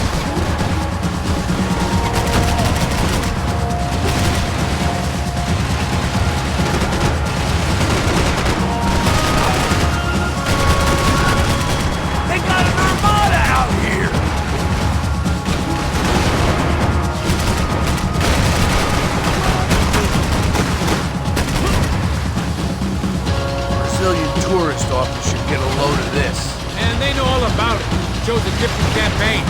Speaker 3: They got an armada out here! Brazilian tourist office should get a load of this.
Speaker 14: And they know all about it. Shows a different campaign.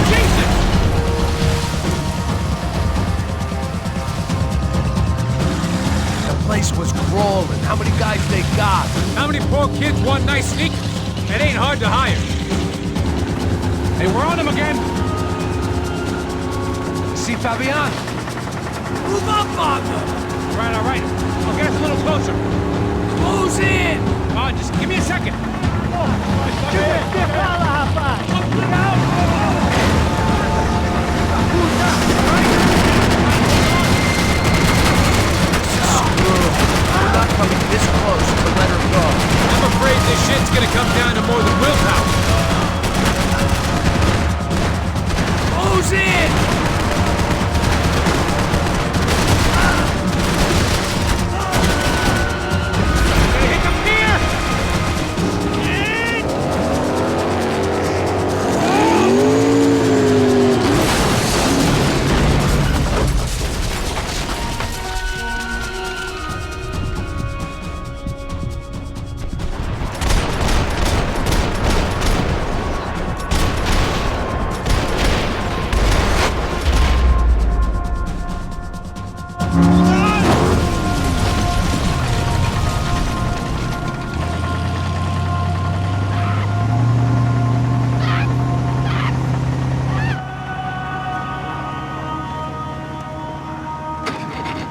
Speaker 14: Jesus!
Speaker 3: The place was crawling. How many guys they got?
Speaker 14: How many poor kids want nice sneakers? It ain't hard to hire.
Speaker 2: Hey, we're on them again.
Speaker 3: See Fabian?
Speaker 14: Move up on them!
Speaker 2: All right. I'll get us a little closer.
Speaker 14: Close in!
Speaker 2: Come on, just give me a second.
Speaker 3: We're not coming this close to let her go.
Speaker 14: I'm afraid this shit's gonna come down to more than willpower. Close in!
Speaker 2: Hit the pier!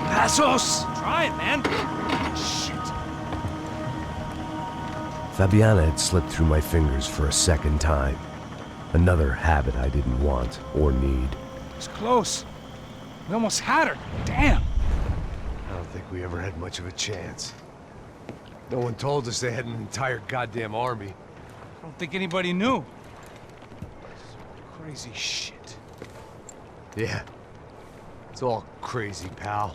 Speaker 14: Passos! Try it, man. Shit.
Speaker 3: Fabiana had slipped through my fingers for a second time. Another habit I didn't want or need.
Speaker 2: It's close. We almost had her. Damn.
Speaker 1: I don't think we ever had much of a chance. No one told us they had an entire goddamn army.
Speaker 2: I don't think anybody knew. Crazy shit.
Speaker 1: Yeah. It's all crazy, pal.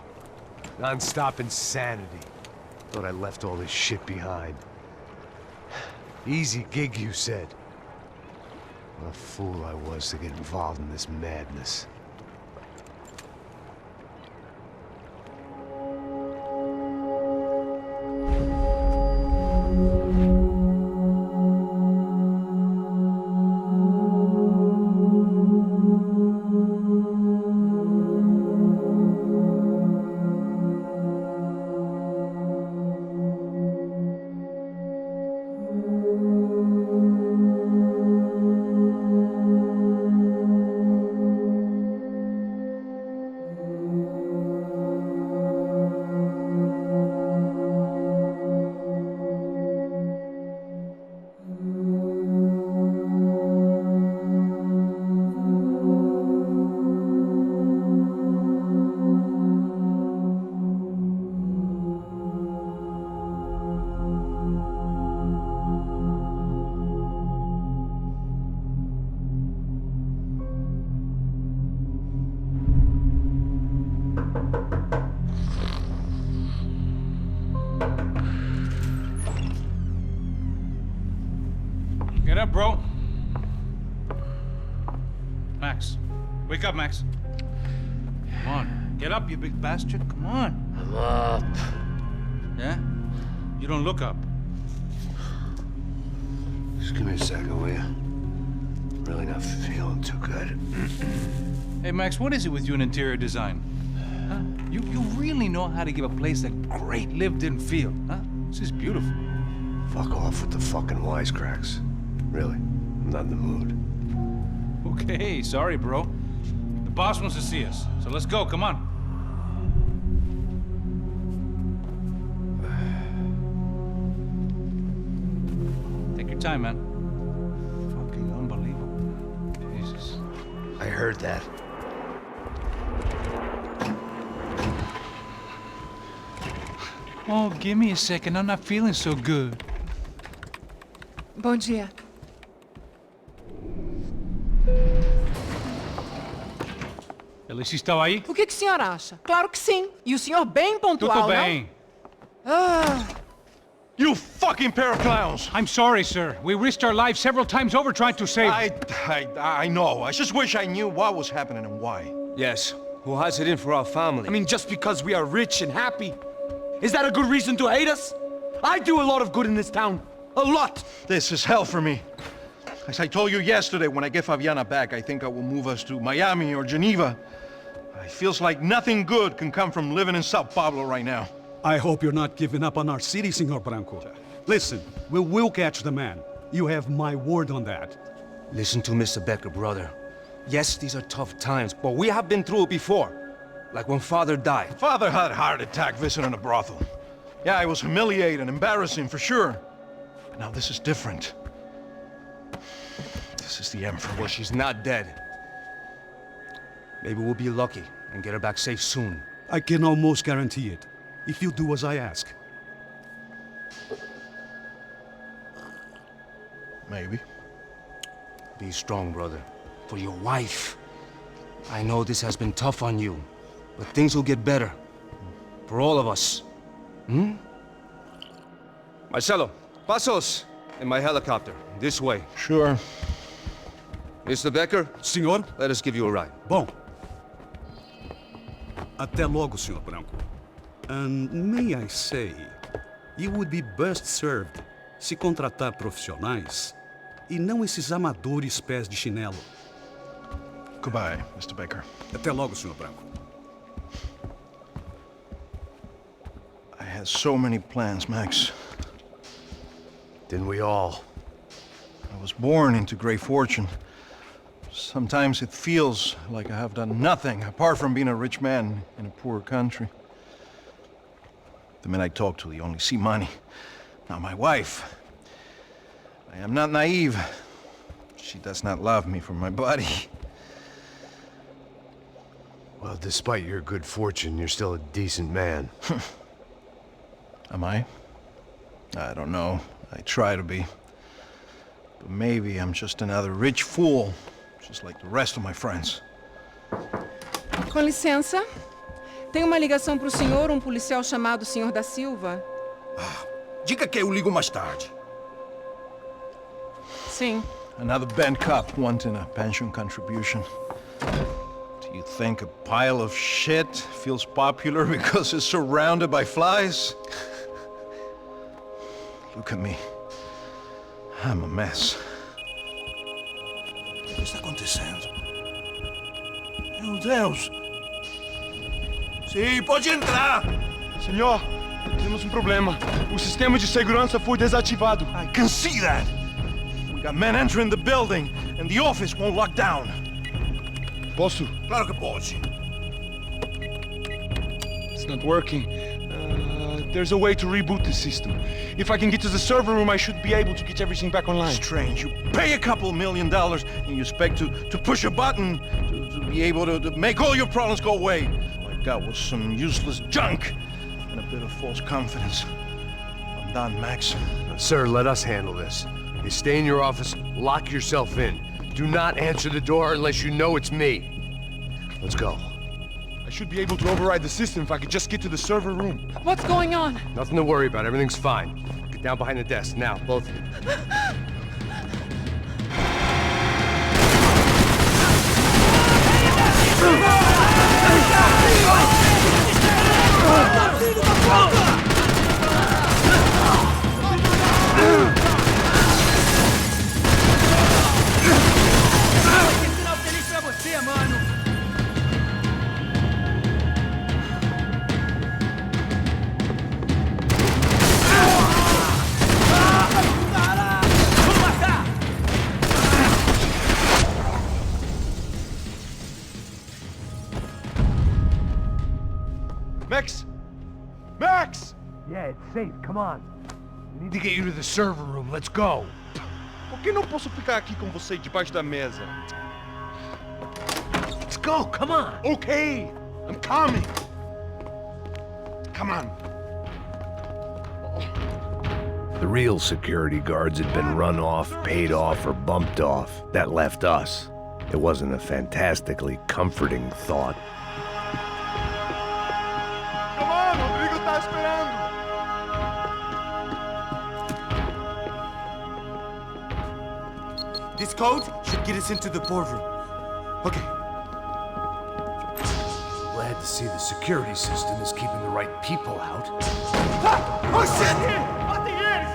Speaker 1: Non-stop insanity. Thought I left all this shit behind. Easy gig, you said. What a fool I was to get involved in this madness.
Speaker 2: Get up, bro. Max. Wake up, Max. Come on. Get up, you big bastard. Come on.
Speaker 3: I'm up.
Speaker 2: Yeah? You don't look up.
Speaker 1: Just give me a second, will you? Really not feeling too good.
Speaker 2: Hey, Max, what is it with you in interior design? Huh? You really know how to give a place a great lived-in feel, huh? This is beautiful.
Speaker 1: Fuck off with the fucking wisecracks. Really, I'm not in the mood.
Speaker 2: Okay, sorry, bro. The boss wants to see us, so let's go, come on. Take your time, man. Fucking unbelievable. Jesus.
Speaker 1: I heard that.
Speaker 2: Oh, give me a second. I'm not feeling so good.
Speaker 16: Bom dia.
Speaker 2: Alice estava aí?
Speaker 16: O que o senhor acha? Claro que sim. E o senhor bem pontual,
Speaker 2: Tudo bem.
Speaker 16: não? Ah.
Speaker 9: You fucking pair of clowns!
Speaker 2: I'm sorry, sir. We risked our lives several times over trying to save...
Speaker 9: I know. I just wish I knew what was happening and why.
Speaker 8: Yes, who has it in for our family?
Speaker 6: I mean, just because we are rich and happy, is that a good reason to hate us? I do a lot of good in this town. A lot!
Speaker 9: This is hell for me. As I told you yesterday, when I get Fabiana back, I think I will move us to Miami or Geneva. It feels like nothing good can come from living in São Paulo right now.
Speaker 17: I hope you're not giving up on our city, Senor Branco. Listen, we will catch the man. You have my word on that.
Speaker 8: Listen to Mr. Becker, brother. Yes, these are tough times, but we have been through it before. Like when Father died.
Speaker 9: Father had a heart attack visiting a brothel. Yeah, it was humiliating, embarrassing, for sure. But now this is different. This is the Emperor.
Speaker 8: Well, she's not dead. Maybe we'll be lucky and get her back safe soon.
Speaker 17: I can almost guarantee it, if you do as I ask.
Speaker 9: Maybe.
Speaker 8: Be strong, brother. For your wife. I know this has been tough on you, but things will get better. For all of us. Hmm? Marcelo, pasos in my helicopter. This way.
Speaker 9: Sure.
Speaker 8: Mr. Becker?
Speaker 17: Senhor?
Speaker 8: Let us give you a ride.
Speaker 17: Bom. Até logo, Senhor Branco. And may I say, you would be best served se contratar profissionais e não esses amadores pés de chinelo.
Speaker 9: Goodbye, Mr. Baker.
Speaker 17: Até logo, Senhor Branco.
Speaker 9: I had so many plans, Max.
Speaker 3: Didn't we all?
Speaker 9: I was born into great fortune. Sometimes it feels like I have done nothing apart from being a rich man in a poor country. The men I talk to, they only see money. Now my wife, I am not naive. She does not love me for my body.
Speaker 3: Well, despite your good fortune, you're still a decent man.
Speaker 9: Am I? I don't know. I try to be. But maybe I'm just another rich fool, just like the rest of my friends.
Speaker 16: Com licença. Tem uma ligação para o senhor, um policial chamado Senhor da Silva.
Speaker 15: Diga que eu ligo mais tarde.
Speaker 16: Sim.
Speaker 9: Another bent cop wanting a pension contribution. Do you think a pile of shit feels popular because it's surrounded by flies? Look at me. I'm a mess.
Speaker 15: O que está acontecendo? Meu Deus! Sim, pode entrar!
Speaker 10: Senhor, temos um problema. O sistema de segurança foi desativado.
Speaker 9: I can see that! We got men entering the building, and the office won't lock down.
Speaker 10: Posso?
Speaker 15: Claro que pode.
Speaker 10: It's not working. There's a way to reboot the system. If I can get to the server room, I should be able to get everything back online.
Speaker 9: Strange. You pay a couple $1 million, and you expect to push a button to be able to make all your problems go away. All I got was some useless junk and a bit of false confidence. I'm done, Max.
Speaker 3: Sir, let us handle this. You stay in your office, lock yourself in. Do not answer the door unless you know it's me. Let's go.
Speaker 10: I should be able to override the system if I could just get to the server room.
Speaker 16: What's going on?
Speaker 3: Nothing to worry about. Everything's fine. Get down behind the desk. Now, both of you.
Speaker 5: Sinal feliz pra você, mano.
Speaker 10: Max! Max!
Speaker 3: Yeah, it's safe. Come on. We need to get you to the server room. Let's go.
Speaker 10: Por que não posso ficar aqui com você debaixo da mesa?
Speaker 3: Let's go. Come on.
Speaker 10: Okay, I'm coming. Come on.
Speaker 3: The real security guards had been run off, paid off, or bumped off. That left us. It wasn't a fantastically comforting thought.
Speaker 5: Come on, Rodrigo tá esperando.
Speaker 6: This code should get us into the boardroom. Okay.
Speaker 3: Glad to see the security system is keeping the right people out.
Speaker 5: Oh shit! Matem eles!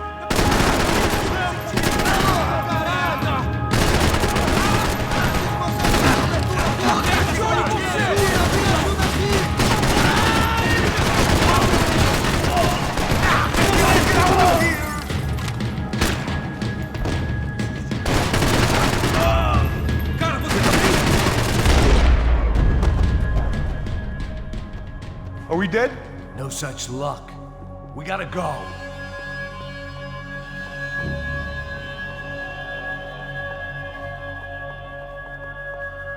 Speaker 15: Are we dead?
Speaker 3: No such luck. We gotta go.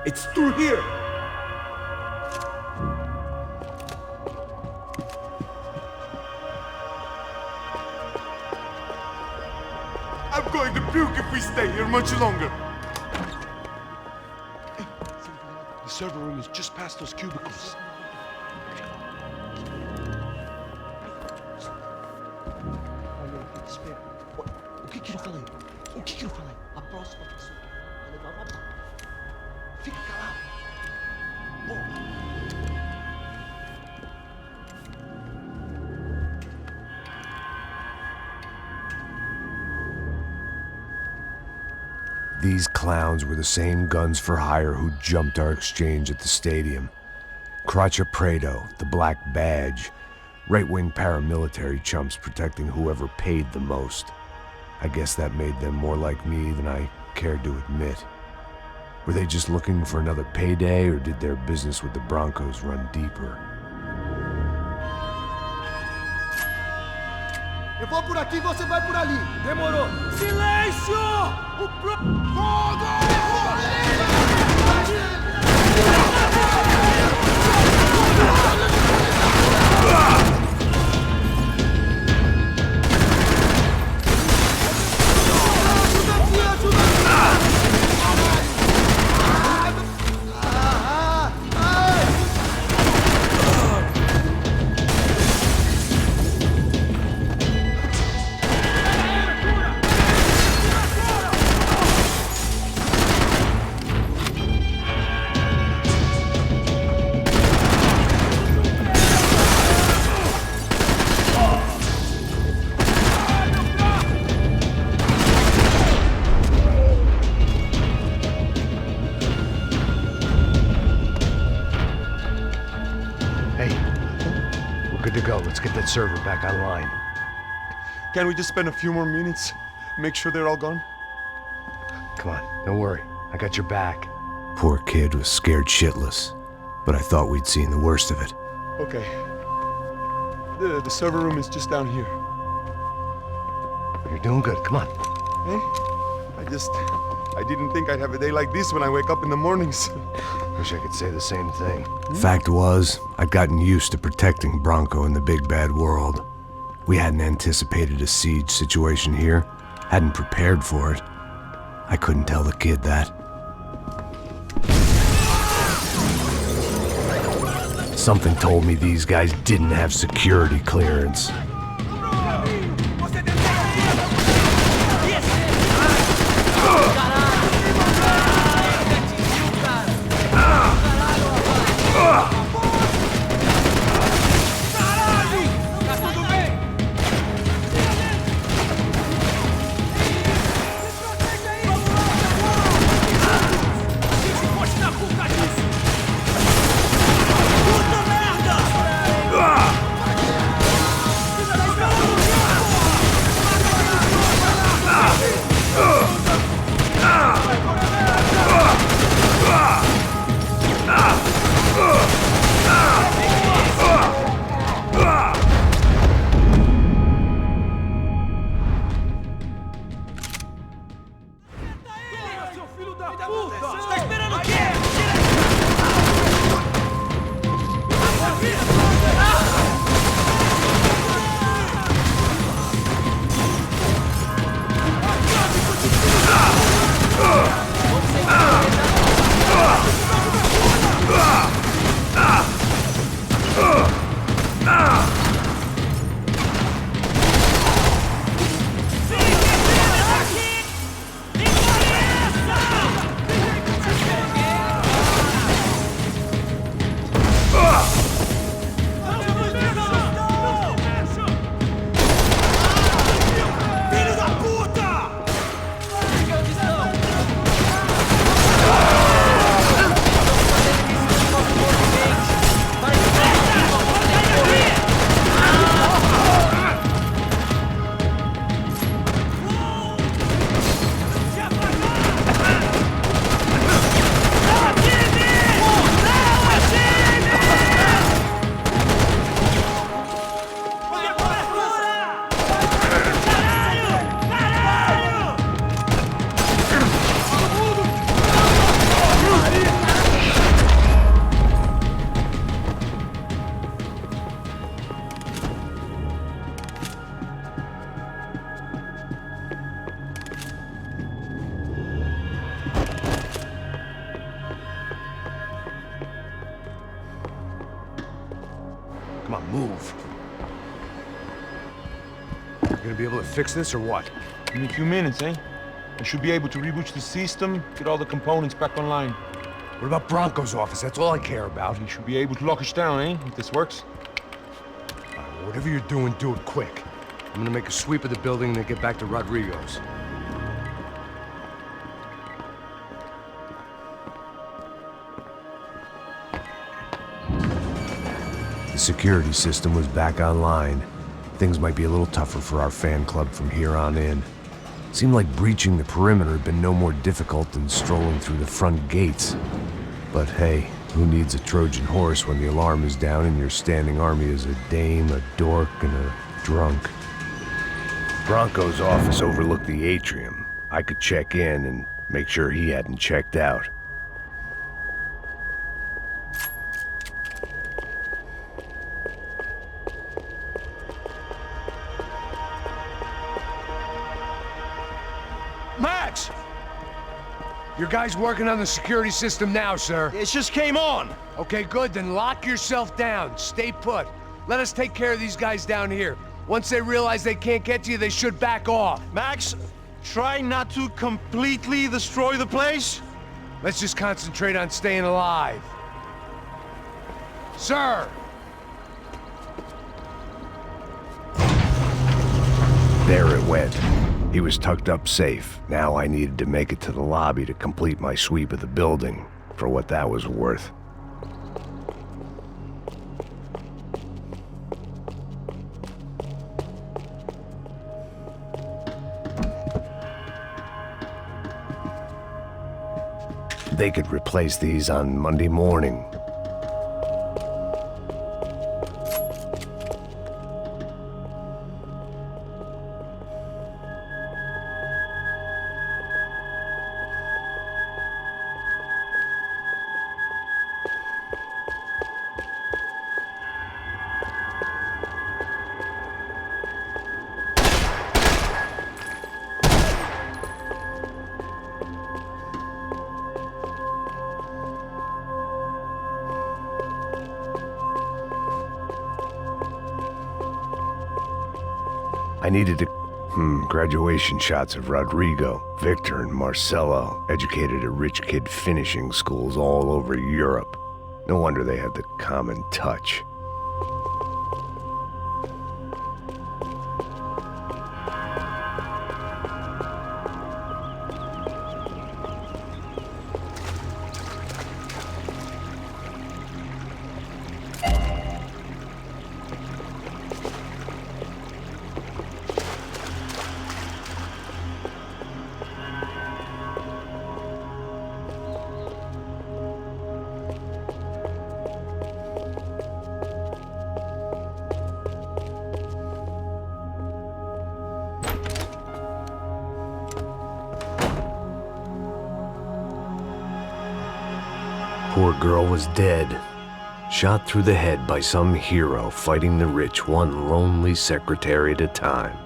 Speaker 5: It's through here! I'm going to puke if we stay here much longer.
Speaker 15: The server room is just past those cubicles.
Speaker 13: O que que eu falei? O que que eu falei? A próxima pessoa vai levar uma bala. Fica calado.
Speaker 3: These clowns were the same guns for hire who jumped our exchange at the stadium. Craccia Prado, the Black Badge, right-wing paramilitary chumps protecting whoever paid the most. I guess that made them more like me than I cared to admit. Were they just looking for another payday, or did their business with the Broncos run deeper?
Speaker 5: Eu vou por aqui, você vai por ali. Demorou.
Speaker 13: Silêncio!
Speaker 5: Fogo!
Speaker 3: Good to go. Let's get that server back online.
Speaker 15: Can't we just spend a few more minutes? Make sure they're all gone?
Speaker 3: Come on, don't worry. I got your back. Poor kid was scared shitless, but I thought we'd seen the worst of it.
Speaker 15: Okay. The server room is just down here.
Speaker 3: You're doing good. Come on.
Speaker 15: Hey? I didn't think I'd have a day like this when I wake up in the mornings.
Speaker 3: Wish I could say the same thing. Fact was, I'd gotten used to protecting Bronco in the big bad world. We hadn't anticipated a siege situation here, hadn't prepared for it. I couldn't tell the kid that. Something told me these guys didn't have security clearance. Come on, move. You gonna be able to fix this or what?
Speaker 18: In a few minutes, eh? I should be able to reboot the system, get all the components back online.
Speaker 3: What about Bronco's office? That's all I care about.
Speaker 18: He should be able to lock us down, eh? If this works.
Speaker 3: Whatever you're doing, do it quick. I'm gonna make a sweep of the building and then get back to Rodrigo's. The security system was back online. Things might be a little tougher for our fan club from here on in. Seemed like breaching the perimeter had been no more difficult than strolling through the front gates. But hey, who needs a Trojan horse when the alarm is down and your standing army is a dame, a dork, and a drunk? Bronco's office overlooked the atrium. I could check in and make sure he hadn't checked out.
Speaker 18: Max!
Speaker 3: Your guy's working on the security system now, sir.
Speaker 18: It just came on.
Speaker 3: Okay, good. Then lock yourself down. Stay put. Let us take care of these guys down here. Once they realize they can't get to you, they should back off.
Speaker 18: Max, try not to completely destroy the place.
Speaker 3: Let's just concentrate on staying alive. Sir! There it went. He was tucked up safe. Now I needed to make it to the lobby to complete my sweep of the building, for what that was worth. They could replace these on Monday morning. I needed graduation shots of Rodrigo, Victor, and Marcelo, educated at rich kid finishing schools all over Europe. No wonder they had the common touch. Poor girl was dead, shot through the head by some hero fighting the rich one lonely secretary at a time.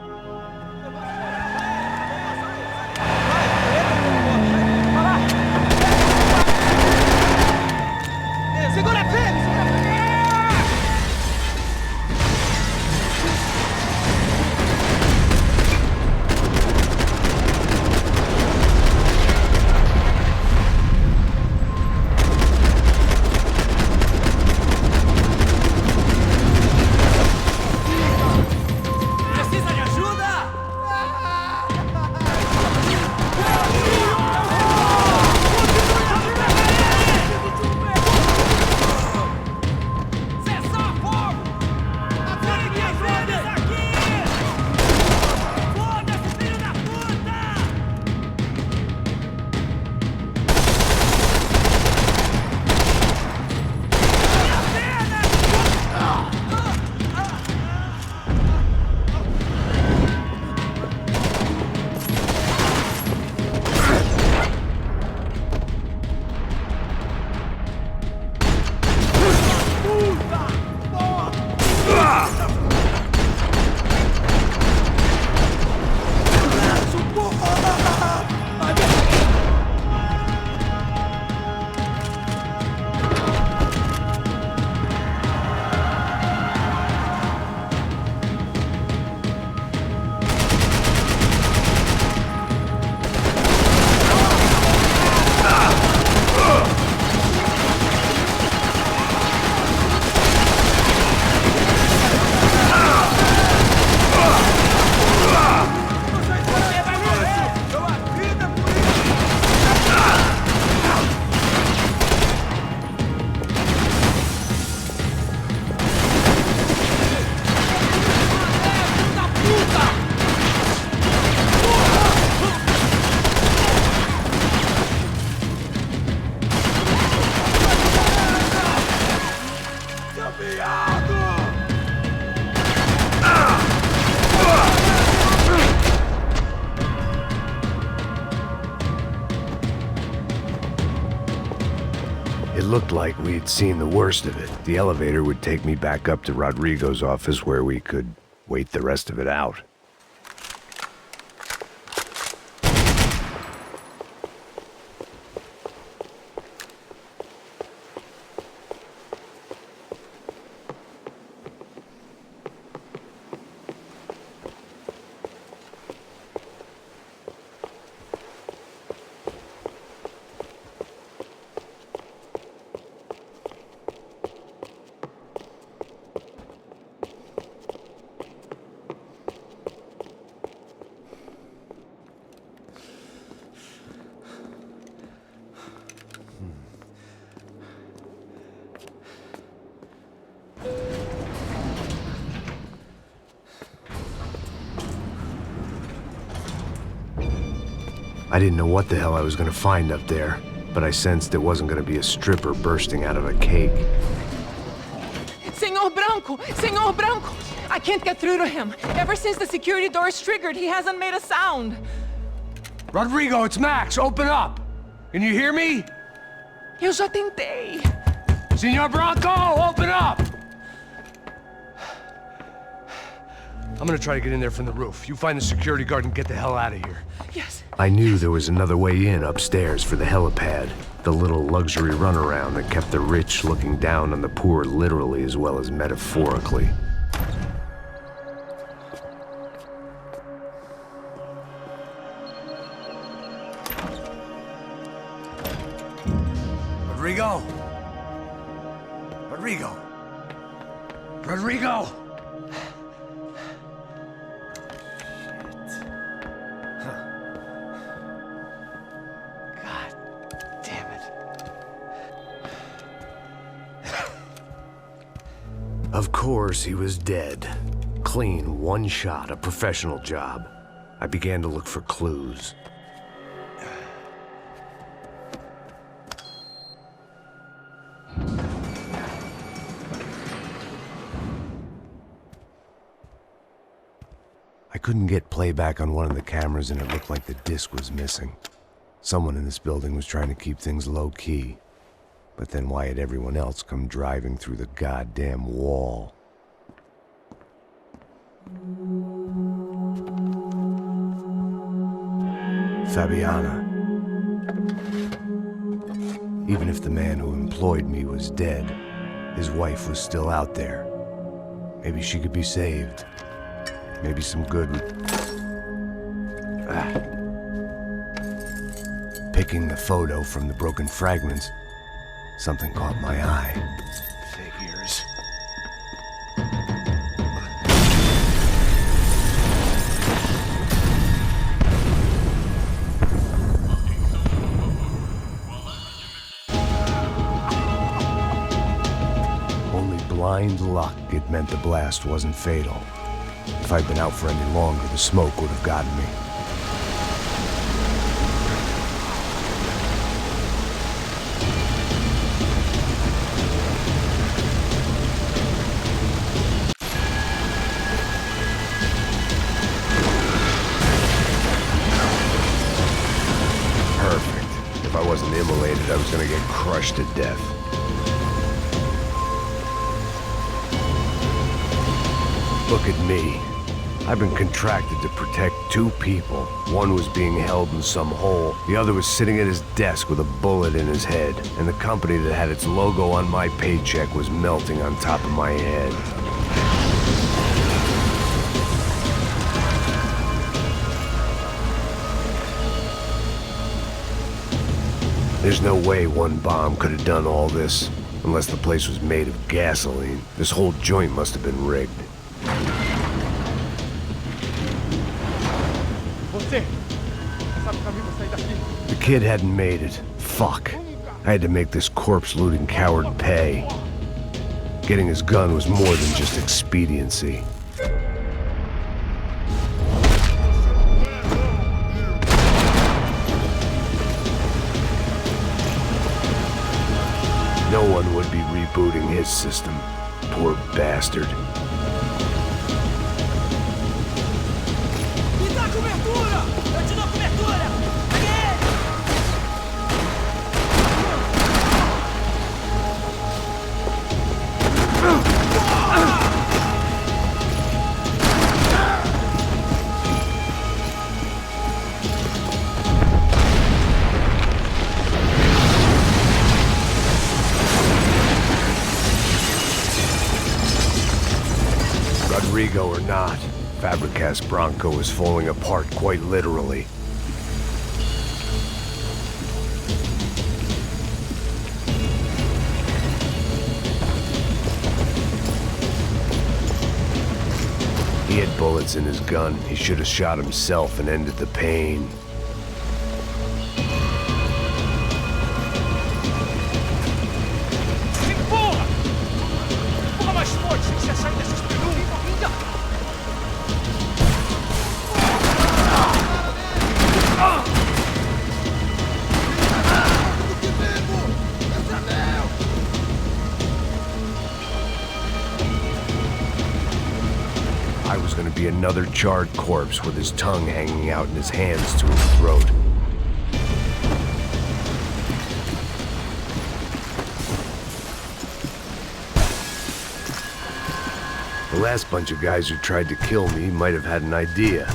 Speaker 12: Precisa de ajuda?
Speaker 3: It looked like we'd seen the worst of it. The elevator would take me back up to Rodrigo's office where we could wait the rest of it out. I didn't know what the hell I was gonna find up there, but I sensed it wasn't gonna be a stripper bursting out of a cake.
Speaker 16: Senor Branco! Senor Branco! I can't get through to him. Ever since the security door is triggered, he hasn't made a sound.
Speaker 3: Rodrigo, it's Max! Open up! Can you hear me?
Speaker 16: Eu já tentei.
Speaker 3: Senor Branco, open up! I'm gonna try to get in there from the roof. You find the security guard and get the hell out of here.
Speaker 16: Yes.
Speaker 3: I knew there was another way in upstairs for the helipad. The little luxury runaround that kept the rich looking down on the poor literally as well as metaphorically. Rodrigo! Rodrigo! Rodrigo! Of course, he was dead. Clean, one shot, a professional job. I began to look for clues. I couldn't get playback on one of the cameras and it looked like the disc was missing. Someone in this building was trying to keep things low-key. But then why had everyone else come driving through the goddamn wall? Fabiana. Even if the man who employed me was dead, his wife was still out there. Maybe she could be saved. Maybe some good would... Picking the photo from the broken fragments, something caught my eye. Figures. Only blind luck it meant the blast wasn't fatal. If I'd been out for any longer, the smoke would have gotten me. Immolated, I was gonna get crushed to death. Look at me. I've been contracted to protect two people. One was being held in some hole. The other was sitting at his desk with a bullet in his head. And the company that had its logo on my paycheck was melting on top of my head. There's no way one bomb could have done all this, unless the place was made of gasoline. This whole joint must have been rigged. The kid hadn't made it. Fuck. I had to make this corpse-looting coward pay. Getting his gun was more than just expediency. No one would be rebooting his system. Poor bastard.
Speaker 14: Me dá cobertura! Eu te dou cobertura!
Speaker 3: Rodrigo or not, Fabricas Bronco is falling apart quite literally. He had bullets in his gun. He should have shot himself and ended the pain.
Speaker 14: Empurra! Empurra mais forte, se quiser sair desses peludos.
Speaker 3: I was gonna be another charred corpse with his tongue hanging out in his hands to his throat. The last bunch of guys who tried to kill me might have had an idea.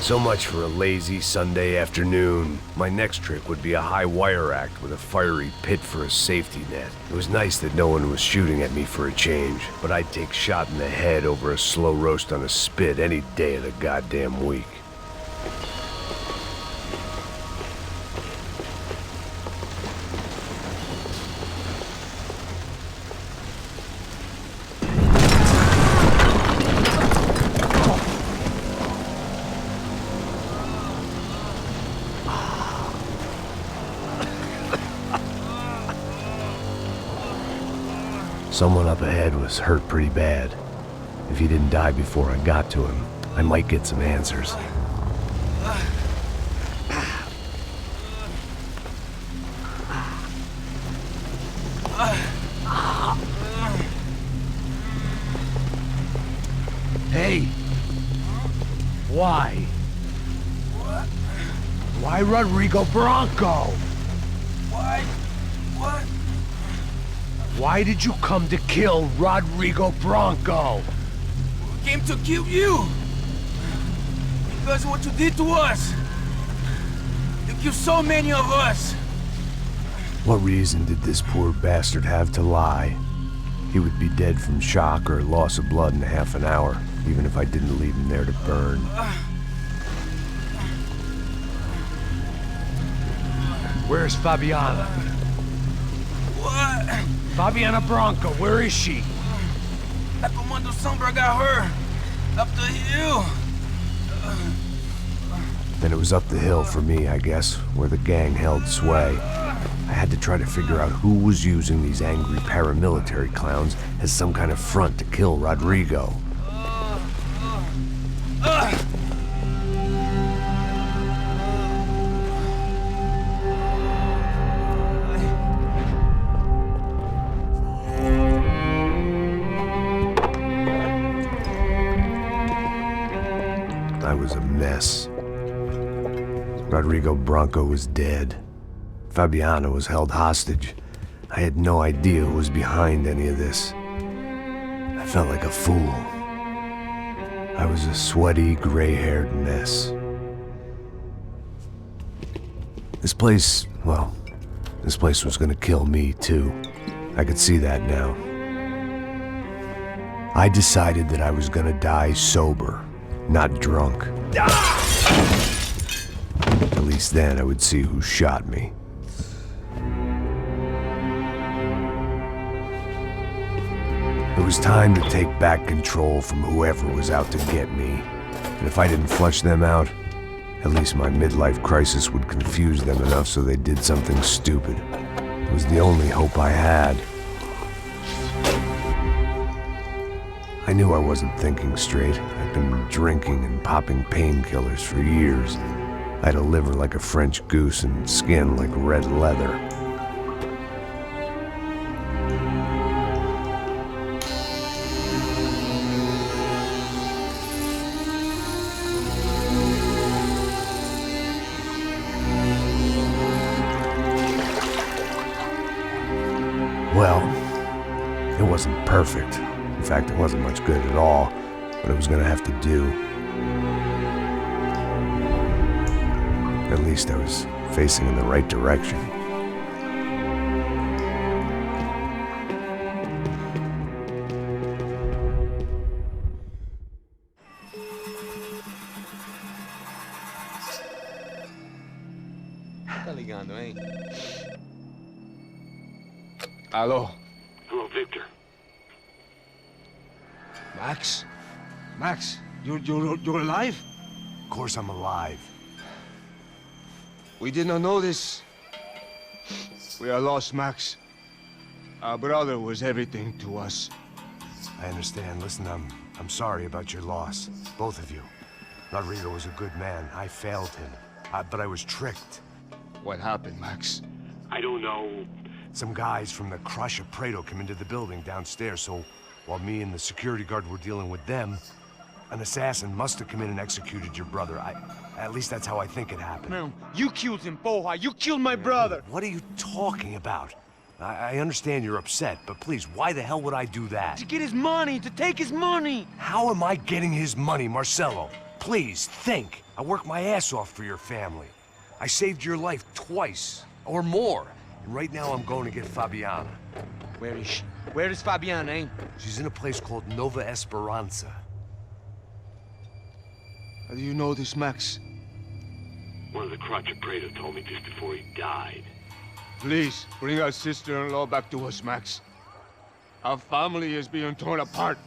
Speaker 3: So much for a lazy Sunday afternoon. My next trick would be a high wire act with a fiery pit for a safety net. It was nice that no one was shooting at me for a change, but I'd take shot in the head over a slow roast on a spit any day of the goddamn week. Someone up ahead was hurt pretty bad. If he didn't die before I got to him, I might get some answers.
Speaker 5: Hey! Why? Why Rodrigo Bronco?
Speaker 14: Why? What?
Speaker 5: Why did you come to kill Rodrigo Bronco?
Speaker 14: We came to kill you! Because of what you did to us! You killed so many of us!
Speaker 3: What reason did this poor bastard have to lie? He would be dead from shock or loss of blood in half an hour, even if I didn't leave him there to burn.
Speaker 5: Where's Fabiana?
Speaker 14: What?
Speaker 5: Fabiana Bronco, where is she?
Speaker 14: That Comando Sombra got her! Up the hill!
Speaker 3: Then it was up the hill for me, I guess, where the gang held sway. I had to try to figure out who was using these angry paramilitary clowns as some kind of front to kill Rodrigo. I was a mess. Rodrigo Bronco was dead. Fabiana was held hostage. I had no idea who was behind any of this. I felt like a fool. I was a sweaty, gray-haired mess. This place, well, this place was gonna kill me too. I could see that now. I decided that I was gonna die sober, not drunk. At least then I would see who shot me. It was time to take back control from whoever was out to get me. And if I didn't flush them out, at least my midlife crisis would confuse them enough so they did something stupid. It was the only hope I had. I knew I wasn't thinking straight. I'd been drinking and popping painkillers for years. I had a liver like a French goose and skin like red leather. Well, it wasn't perfect. In fact, it wasn't much good at all, but it was gonna have to do. At least I was facing in the right direction.
Speaker 6: Tá ligando, hein?
Speaker 8: Hello.
Speaker 15: Hello, Victor.
Speaker 8: Max? Max, you're alive?
Speaker 3: Of course I'm alive.
Speaker 8: We did not know this. We are lost, Max. Our brother was everything to us.
Speaker 3: I understand. Listen, I'm sorry about your loss. Both of you. Rodrigo was a good man. I failed him. But I was tricked.
Speaker 8: What happened, Max?
Speaker 15: I don't know.
Speaker 3: Some guys from the Crush of Prado came into the building downstairs, so while me and the security guard were dealing with them, an assassin must have come in and executed your brother. At least that's how I think it happened.
Speaker 6: No, you killed him, Porra. You killed my brother.
Speaker 3: What are you talking about? I understand you're upset, but please, why the hell would I do that?
Speaker 6: To get his money, to take his money.
Speaker 3: How am I getting his money, Marcelo? Please, think. I worked my ass off for your family. I saved your life twice, or more. And right now I'm going to get Fabiana.
Speaker 6: Where is she? Where is Fabiana, eh?
Speaker 3: She's in a place called Nova Esperanza.
Speaker 8: How do you know this, Max?
Speaker 15: One of the Crotch of Prado told me just before he died.
Speaker 8: Please, bring our sister-in-law back to us, Max. Our family is being torn apart.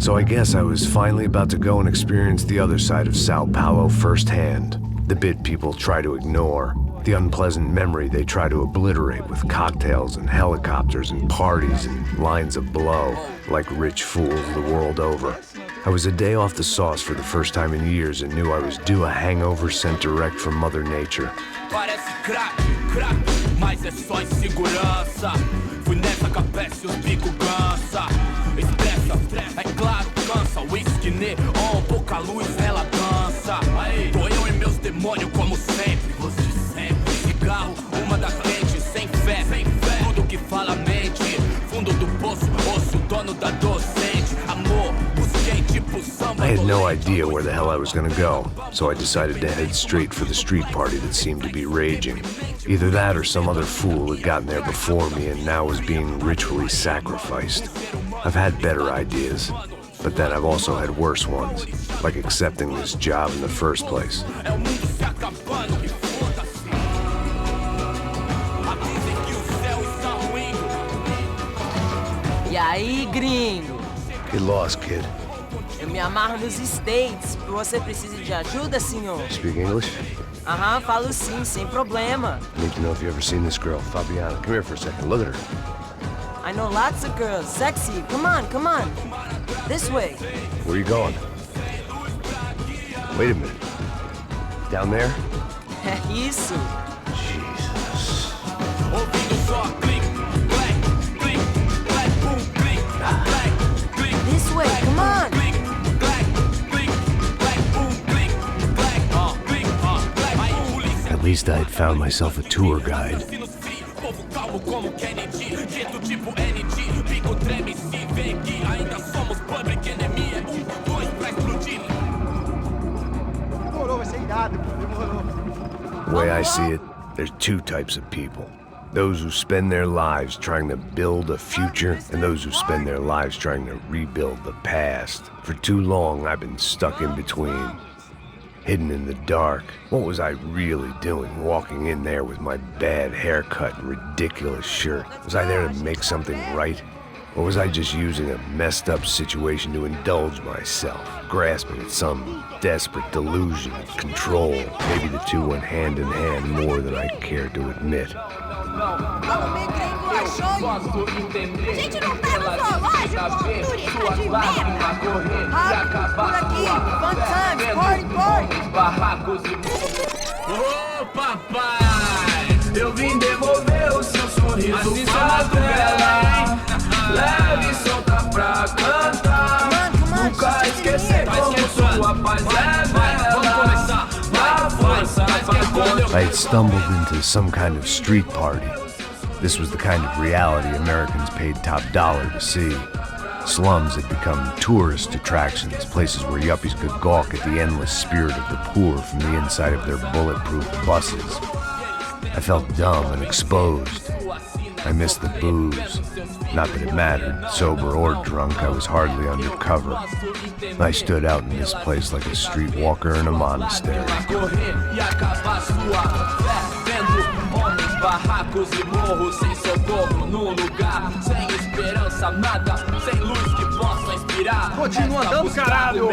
Speaker 3: So I guess I was finally about to go and experience the other side of Sao Paulo firsthand. The bit people try to ignore. The unpleasant memory they try to obliterate with cocktails and helicopters and parties and lines of blow, like rich fools the world over. I was a day off the sauce for the first time in years and knew I was due a hangover sent direct from Mother Nature.
Speaker 14: Parece crack, mas é só insegurança. Fui nessa capeste, os bico cansa. Expressa, é claro, cansa. Whisky, neon, pouca luz, ela dança. Tô eu e meus demônios como sempre. Você sempre. Cigarro, uma da frente, sem fé. Tudo que fala mente. Fundo do poço, osso, dono da docente. Amor, busquei tipo samba.
Speaker 3: I had no idea where the hell I was gonna go, so I decided to head straight for the street party that seemed to be raging. Either that or some other fool had gotten there before me and now was being ritually sacrificed. I've had better ideas, but then I've also had worse ones, like accepting this job in the first place.
Speaker 11: E aí, gringo?
Speaker 3: Get lost, kid.
Speaker 11: Eu me amarro nos States. Você precisa de ajuda, senhor?
Speaker 3: Speak English?
Speaker 11: Aham, falo sim, sem problema.
Speaker 3: I need to know if you've ever seen this girl, Fabiana. Come here for a second. Look at her.
Speaker 11: I know lots of girls. Sexy. Come on, come on. This way.
Speaker 3: Where are you going? Wait a minute. Down there?
Speaker 11: É isso.
Speaker 3: Jesus.
Speaker 11: This way, come on.
Speaker 3: At least I had found myself a tour guide. The way I see it, there's two types of people. Those who spend their lives trying to build a future, and those who spend their lives trying to rebuild the past. For too long, I've been stuck in between. Hidden in the dark. What was I really doing, walking in there with my bad haircut and ridiculous shirt? Was I there to make something right? Or was I just using a messed up situation to indulge myself, grasping at some desperate delusion of control? Maybe the two went hand in hand more than I care to admit.
Speaker 19: Gente, não tá no zoológico, turista de merda! Rápido, por aqui! Fun times, party,
Speaker 14: Ô papai, eu vim devolver o seu sorriso favela. Leve e solta pra cantar. Nunca esquecer como sua paz é bela. Dá força pra
Speaker 3: I had stumbled into some kind of street party. This was the kind of reality Americans paid top dollar to see. Slums had become tourist attractions, places where yuppies could gawk at the endless spirit of the poor from the inside of their bulletproof buses. I felt dumb and exposed. I missed the booze. Not that it mattered, sober or drunk, I was hardly undercover. I stood out in this place like a streetwalker in a monastery.
Speaker 14: Barracos e morros sem socorro num lugar sem esperança, nada, sem luz que possa inspirar.
Speaker 4: Continua andando, caralho!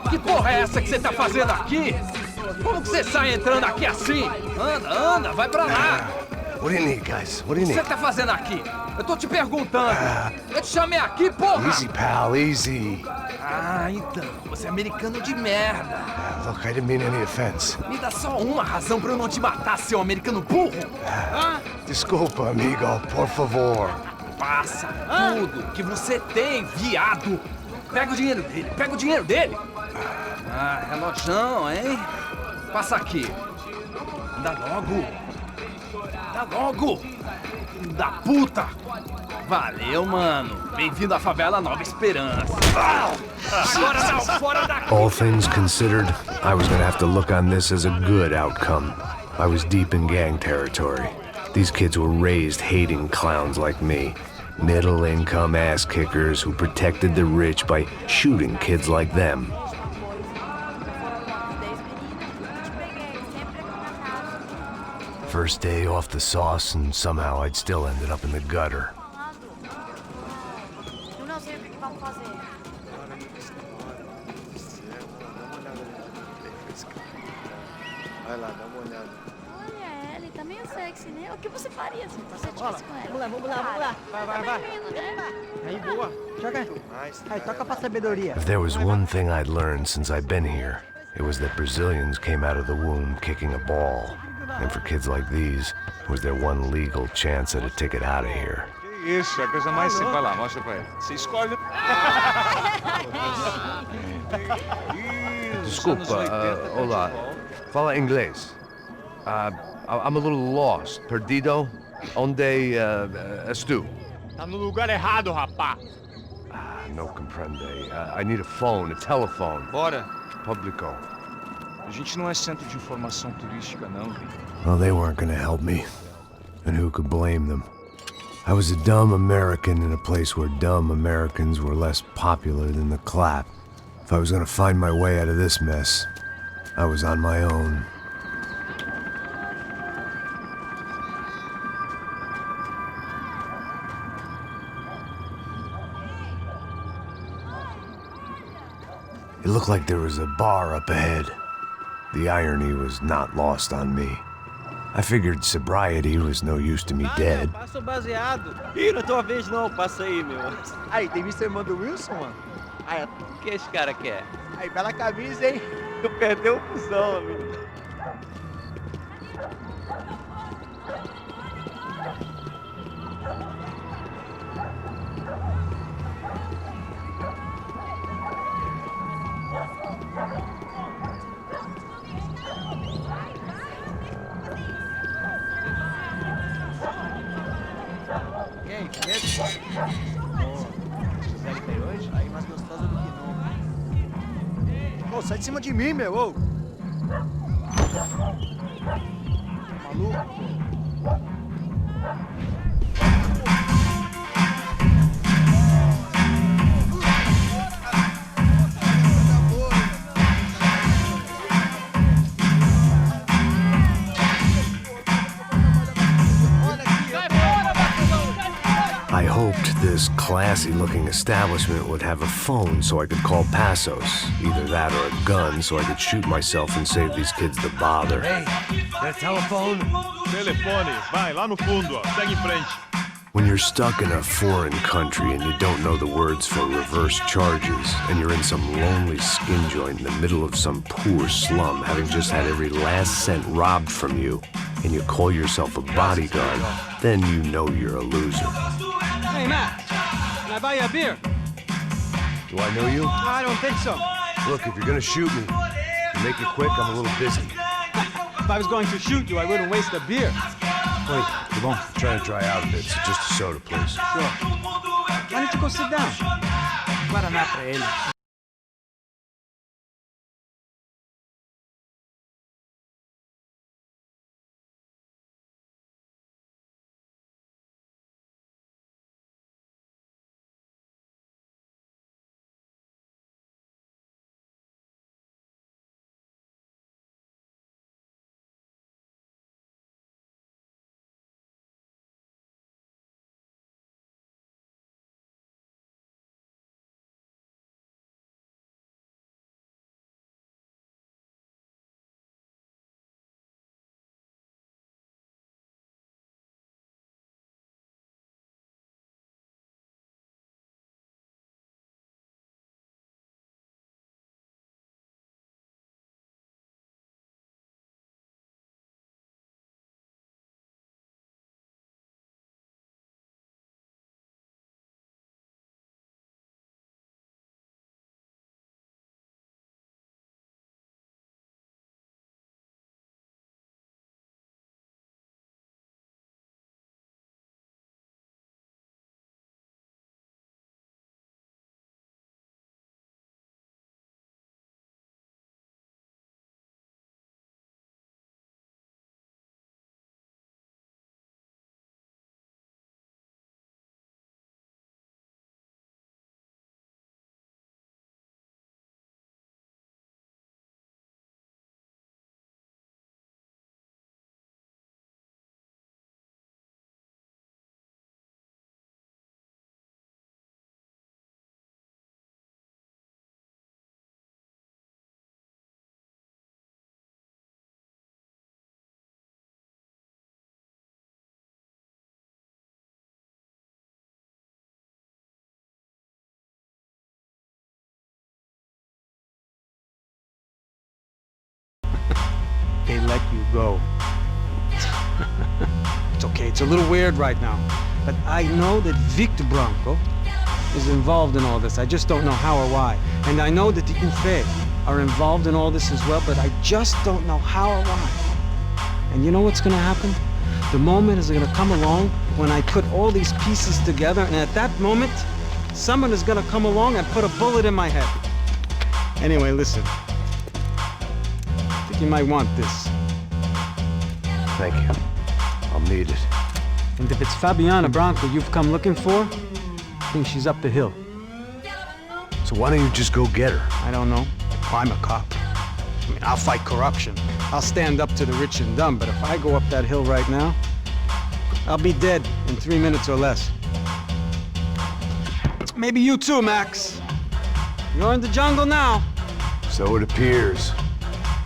Speaker 4: Que porra é essa que você tá fazendo aqui? Como que você sai entrando aqui assim? Anda, vai pra lá!
Speaker 3: What do you need, guys? What do you
Speaker 4: O que
Speaker 3: need?
Speaker 4: você tá fazendo aqui? Eu tô te perguntando. Eu te chamei aqui, porra!
Speaker 3: Easy, pal, easy.
Speaker 4: Ah, então, você é americano de merda.
Speaker 3: Look, I didn't mean any offense.
Speaker 4: Me dá só uma razão pra eu não te matar, seu americano burro.
Speaker 3: Desculpa, amigo, por favor.
Speaker 4: Passa tudo que você tem, viado. Pega o dinheiro dele, Ah, relojão, hein? Passa aqui. Dá logo. Filho da puta. Valeu, mano. Bem-vindo à favela Nova Esperança. Agora não, fora daqui.
Speaker 3: All things considered, I was gonna have to look on this as a good outcome. I was deep in gang territory. These kids were raised hating clowns like me. Middle-income ass-kickers who protected the rich by shooting kids like them. First day off the sauce, and somehow I'd still ended up in the gutter.
Speaker 19: Eu não sei o que vamos fazer.
Speaker 5: Vai lá, dá uma olhada.
Speaker 19: Olha, ele tá meio sexy, né? O que você faria se você tivesse com ela?
Speaker 11: Vamos lá. Vai. Aí, boa. Joga. Aí, toca pra sabedoria.
Speaker 3: If there was one thing I'd learned since I'd been here, it was that Brazilians came out of the womb kicking a ball. And for kids like these, it was their one legal chance at a ticket out of here.
Speaker 10: Isso, é a coisa mais simples. Vai lá, mostra pra ele. Você escolhe.
Speaker 3: Desculpa, olá. Fala inglês. I'm a little lost. Perdido? Onde és tu?
Speaker 10: Tá no lugar errado, rapá.
Speaker 3: No comprende. I need a phone, a telephone.
Speaker 8: Bora.
Speaker 3: Publico.
Speaker 8: A gente não é centro de informação turística, não.
Speaker 3: Well, they weren't gonna help me. And who could blame them? I was a dumb American in a place where dumb Americans were less popular than the clap. If I was gonna find my way out of this mess, I was on my own. It looked like there was a bar up ahead. The irony was not lost on me. I figured sobriety was no use to me dead.
Speaker 20: Passa o baseado. Ih, não é tua vez não, passa aí, meu.
Speaker 5: Aí, tem visto a irmã do Wilson, mano?
Speaker 20: Aí, o que esse cara quer?
Speaker 5: Aí, bela camisa, hein? Tu perdeu o fusão, amigo. Ô, sai de cima de mim, meu, ô! Maluco?
Speaker 3: I hoped this classy-looking establishment would have a phone so I could call Passos. Either that or a gun so I could shoot myself and save these kids the bother.
Speaker 15: Hey, got a telephone?
Speaker 18: Telefone, vai, lá no fundo, ó. Segue em frente.
Speaker 3: When you're stuck in a foreign country and you don't know the words for reverse charges, and you're in some lonely skin joint in the middle of some poor slum, having just had every last cent robbed from you, and you call yourself a bodyguard, then you know you're a loser.
Speaker 4: Hey, Matt, can I buy you a beer?
Speaker 3: Do I know you?
Speaker 4: I don't think so.
Speaker 3: Look, if you're gonna shoot me, make it quick, I'm a little busy.
Speaker 4: If I was going to shoot you, I wouldn't waste a beer.
Speaker 3: Wait, come on. I'm trying to dry out a bit, so just a soda, please.
Speaker 4: Sure. Why don't you go sit down? Guaraná pra ele.
Speaker 13: They let you go. It's okay, it's a little weird right now. But I know that Victor Branco is involved in all this. I just don't know how or why. And I know that the UFE are involved in all this as well, but I just don't know how or why. And you know what's gonna happen? The moment is gonna come along when I put all these pieces together, and at that moment, someone is gonna come along and put a bullet in my head. Anyway, listen. I think you might want this.
Speaker 3: Thank you. I'll need it.
Speaker 13: And if it's Fabiana Branco you've come looking for, I think she's up the hill.
Speaker 3: So why don't you just go get her?
Speaker 13: I don't know. I'm a cop. I mean, I'll fight corruption. I'll stand up to the rich and dumb, but if I go up that hill right now, I'll be dead in 3 minutes or less. Maybe you too, Max. You're in the jungle now.
Speaker 3: So it appears.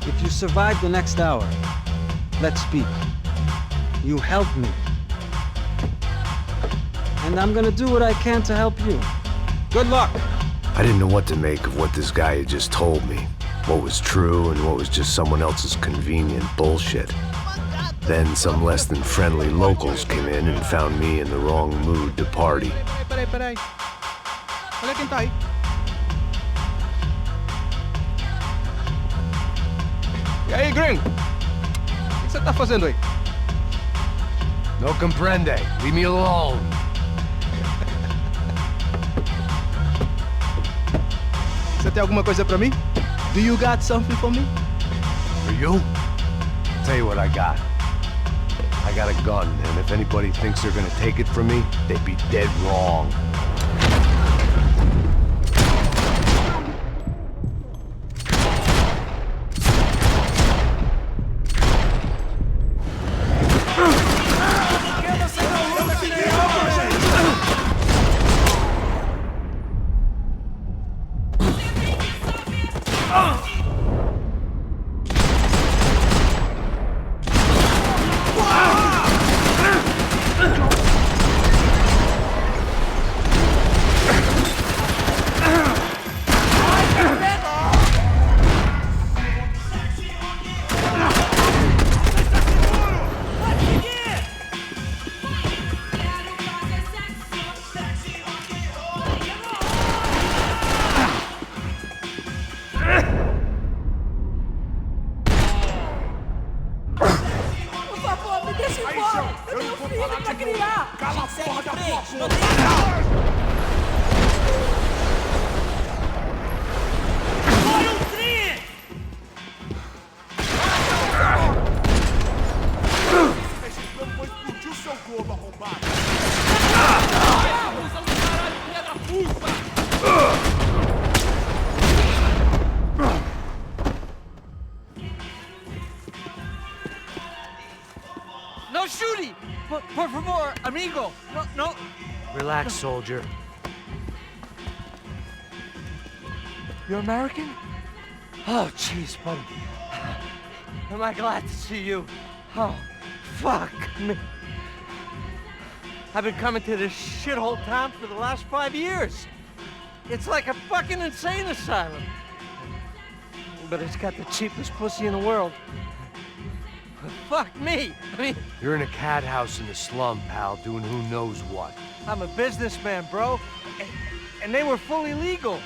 Speaker 13: If you survive the next hour, let's speak. You help me. And I'm gonna do what I can to help you. Good luck.
Speaker 3: I didn't know what to make of what this guy had just told me. What was true and what was just someone else's convenient bullshit. Then some less than friendly locals came in and found me in the wrong mood to party.
Speaker 10: Peraí. Olha quem tá aí. E aí, gringo? O que você tá fazendo aí?
Speaker 3: No comprende. Leave me alone.
Speaker 10: Você tem alguma coisa pra mim? Do you got something for me?
Speaker 3: For you? Tell you what I got. I got a gun, and if anybody thinks they're gonna take it from me, they'd be dead wrong.
Speaker 11: No shooting! Por favor, amigo! No.
Speaker 3: Relax, soldier.
Speaker 11: You're American? Oh, jeez, buddy. Am I glad to see you? Oh, fuck me. I've been coming to this shithole town for the last 5 years. It's like a fucking insane asylum. But it's got the cheapest pussy in the world. Fuck me! I mean...
Speaker 3: You're in a cat house in the slum, pal, doing who knows what.
Speaker 11: I'm a businessman, bro. And they were fully legal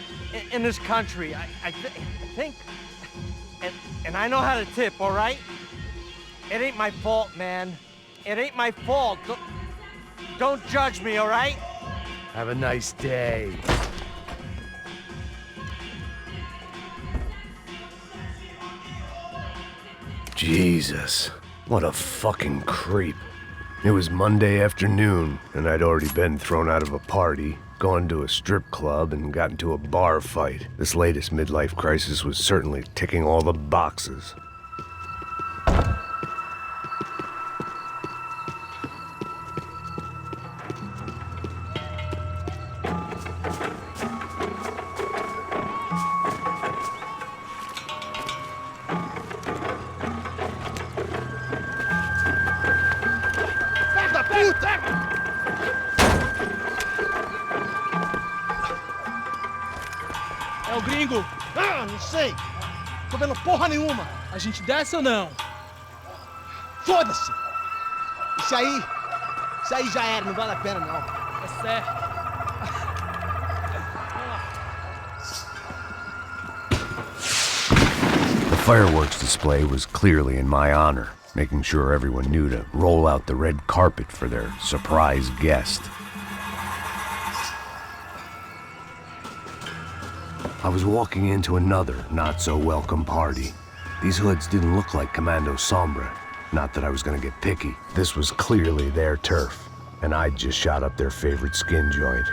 Speaker 11: in this country. I think... And I know how to tip, all right? It ain't my fault, man. It ain't my fault. Don't judge me, all right?
Speaker 3: Have a nice day. Jesus, what a fucking creep. It was Monday afternoon, and I'd already been thrown out of a party, gone to a strip club, and got into a bar fight. This latest midlife crisis was certainly ticking all the boxes.
Speaker 5: É o gringo. Ah, não sei. Tô vendo porra nenhuma. A gente desce ou não? Foda-se. Isso aí já era, não vale a pena não. É certo.
Speaker 3: The fireworks display was clearly in my honor, making sure everyone knew to roll out the red carpet for their surprise guest. I was walking into another not-so-welcome party. These hoods didn't look like Commando Sombra. Not that I was gonna get picky. This was clearly their turf, and I'd just shot up their favorite skin joint.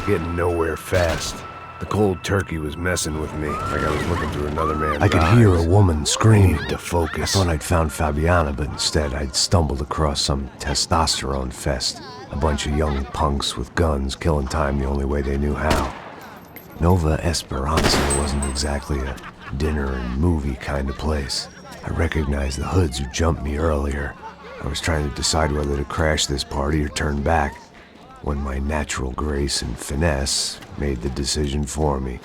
Speaker 3: getting nowhere fast. The cold turkey was messing with me, like I was looking through another man's
Speaker 1: I could
Speaker 3: eyes.
Speaker 1: hear a woman scream.
Speaker 3: I needed to focus.
Speaker 1: I thought I'd found Fabiana, but instead I'd stumbled across some testosterone fest. A bunch of young punks with guns killing time the only way they knew how. Nova Esperanza wasn't exactly a dinner and movie kind of place. I recognized the hoods who jumped me earlier. I was trying to decide whether to crash this party or turn back, when my natural grace and finesse made the decision for me.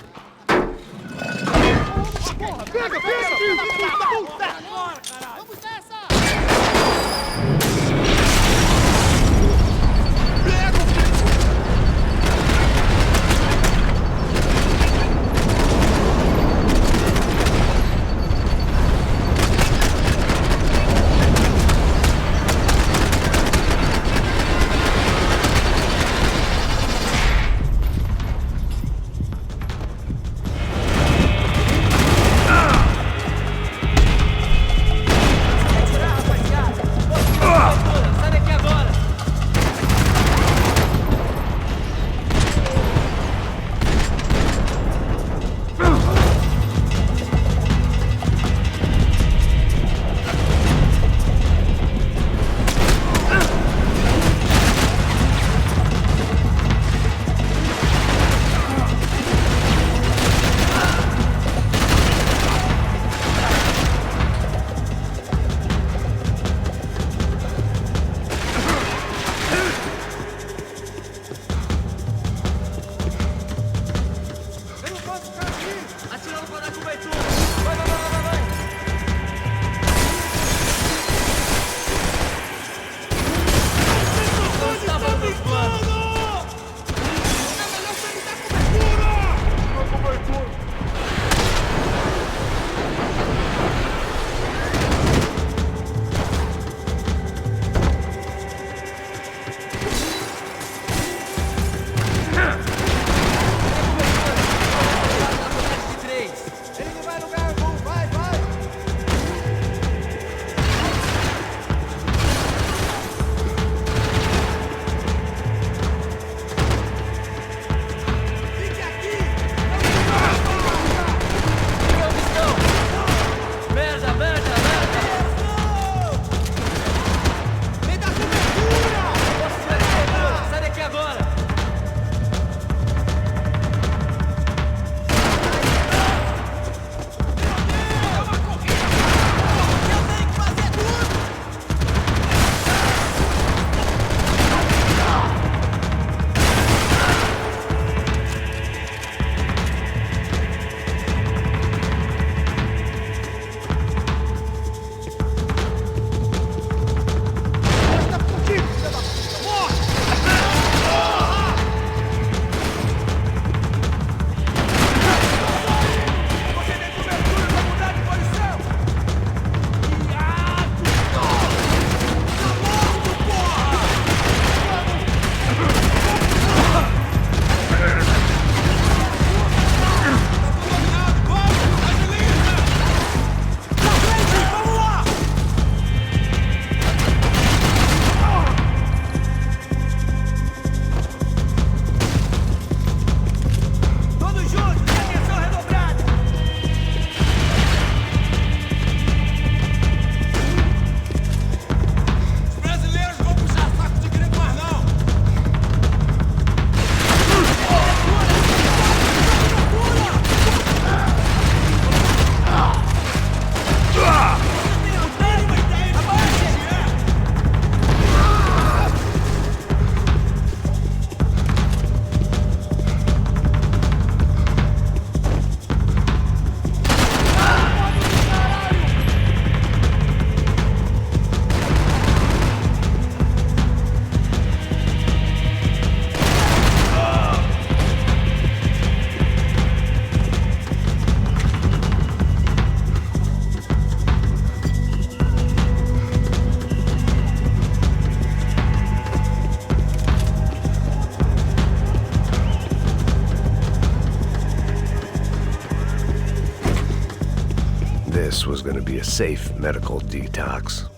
Speaker 3: This was going to be a safe medical detox.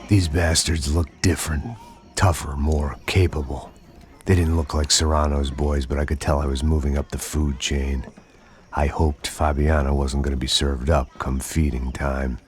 Speaker 3: These bastards looked different. Tougher, more capable. They didn't look like Serrano's boys, but I could tell I was moving up the food chain. I hoped Fabiana wasn't going to be served up come feeding time.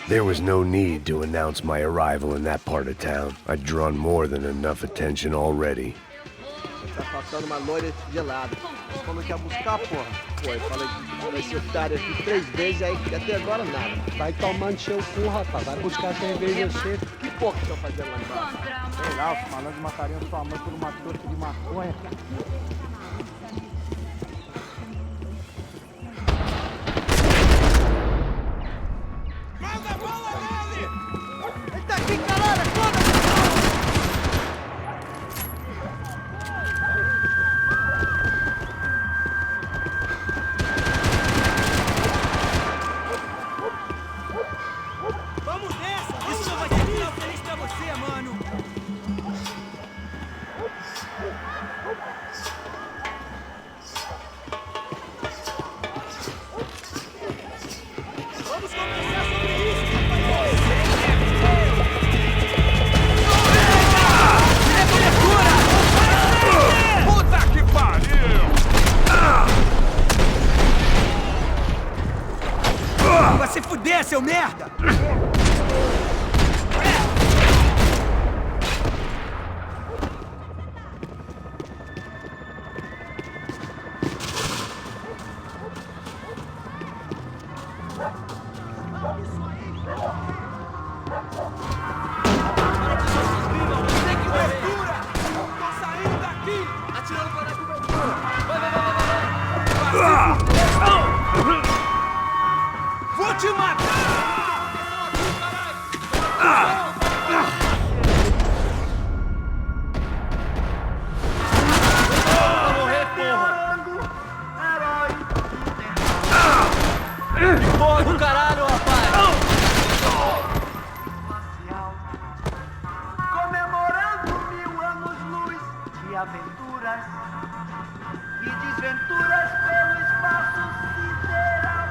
Speaker 3: There was no need to announce my arrival in that part of town. I'd drawn more than enough attention already.
Speaker 5: Tá faltando uma loira gelada. Você falou que ia buscar, porra? Foi, falei que vai ser otário aqui 3 vezes, aí até agora nada.
Speaker 13: Vai tomando seu cu, rapaz. Vai buscar cerveja cedo.
Speaker 5: Que porra que estão fazendo lá embaixo?
Speaker 4: Sei lá, os malandros matariam sua mãe por uma torta de maconha.
Speaker 5: Seu merda! Vou te matar!
Speaker 14: Porra do caralho, rapaz!
Speaker 5: Comemorando 1000 anos-luz de aventuras e desventuras pelo espaço sideral.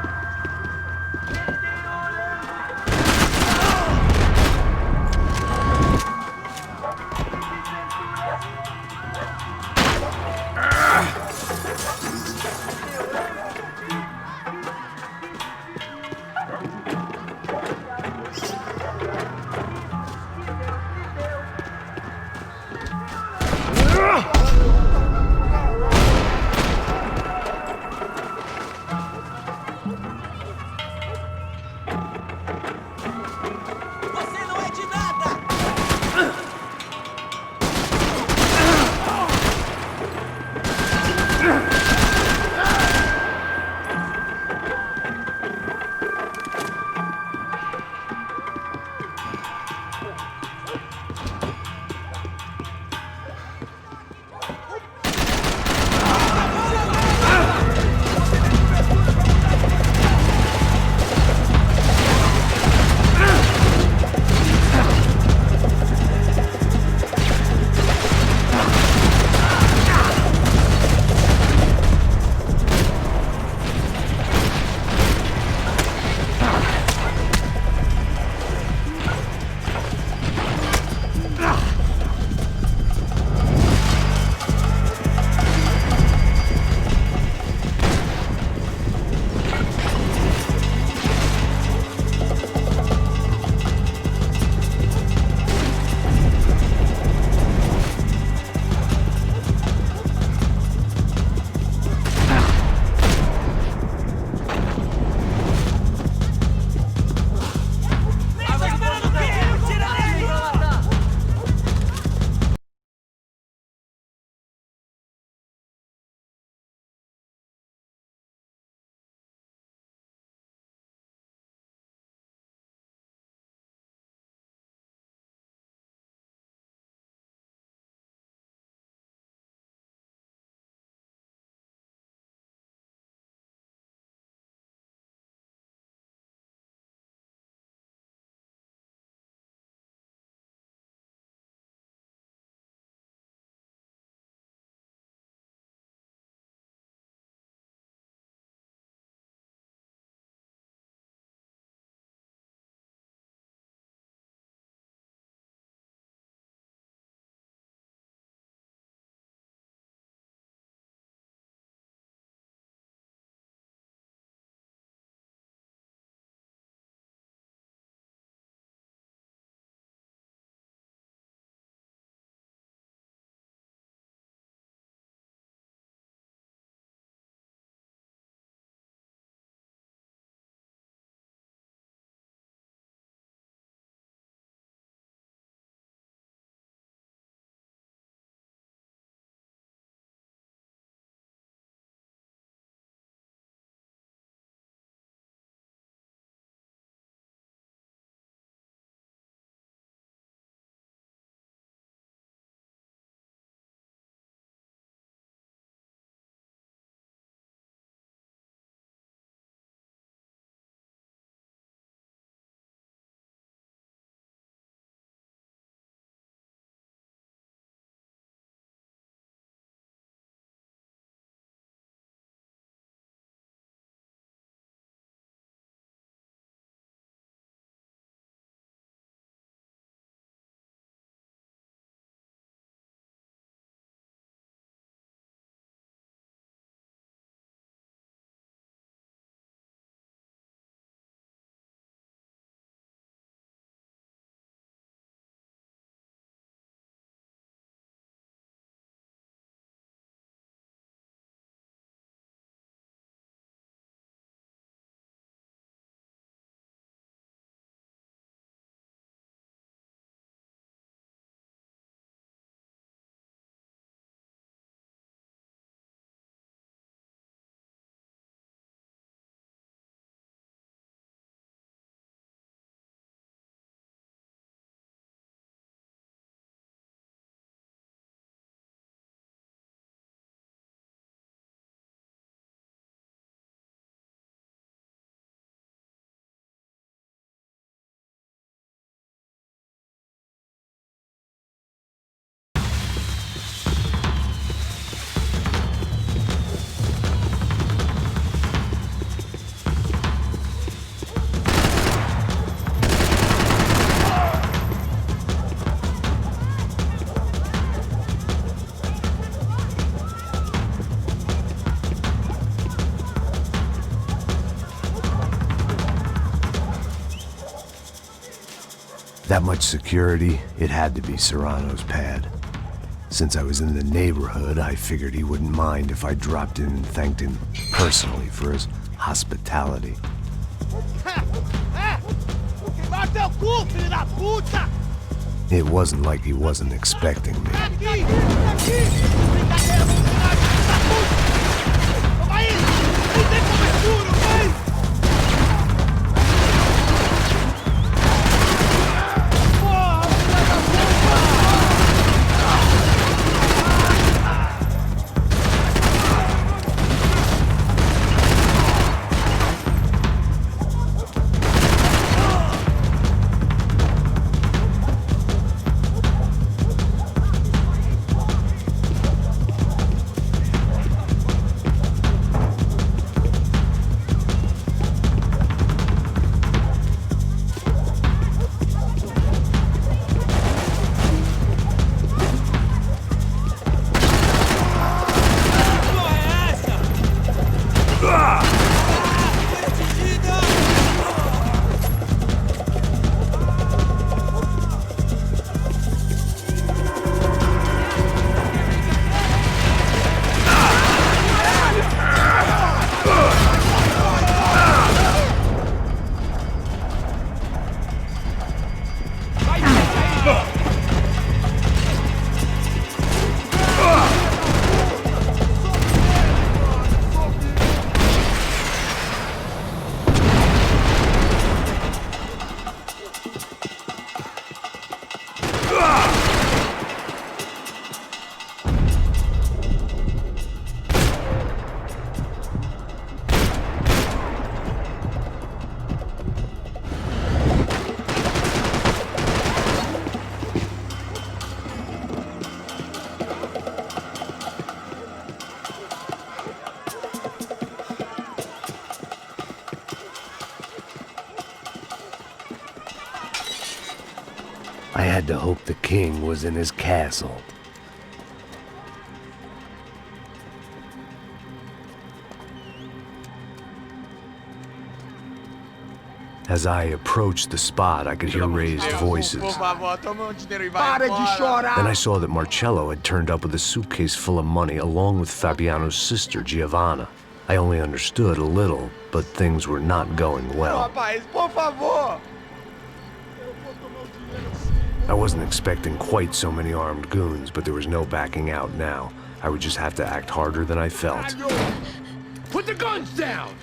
Speaker 3: That much security, it had to be Serrano's pad. Since I was in the neighborhood, I figured he wouldn't mind if I dropped in and thanked him personally for his hospitality. It wasn't like he wasn't expecting me. I had to hope the king was in his castle. As I approached the spot, I could hear raised voices. Then I saw that Marcello had turned up with a suitcase full of money along with Fabiano's sister, Giovanna. I only understood a little, but things were not going well. I wasn't expecting quite so many armed goons, but there was no backing out now. I would just have to act harder than I felt.
Speaker 5: Put the guns down!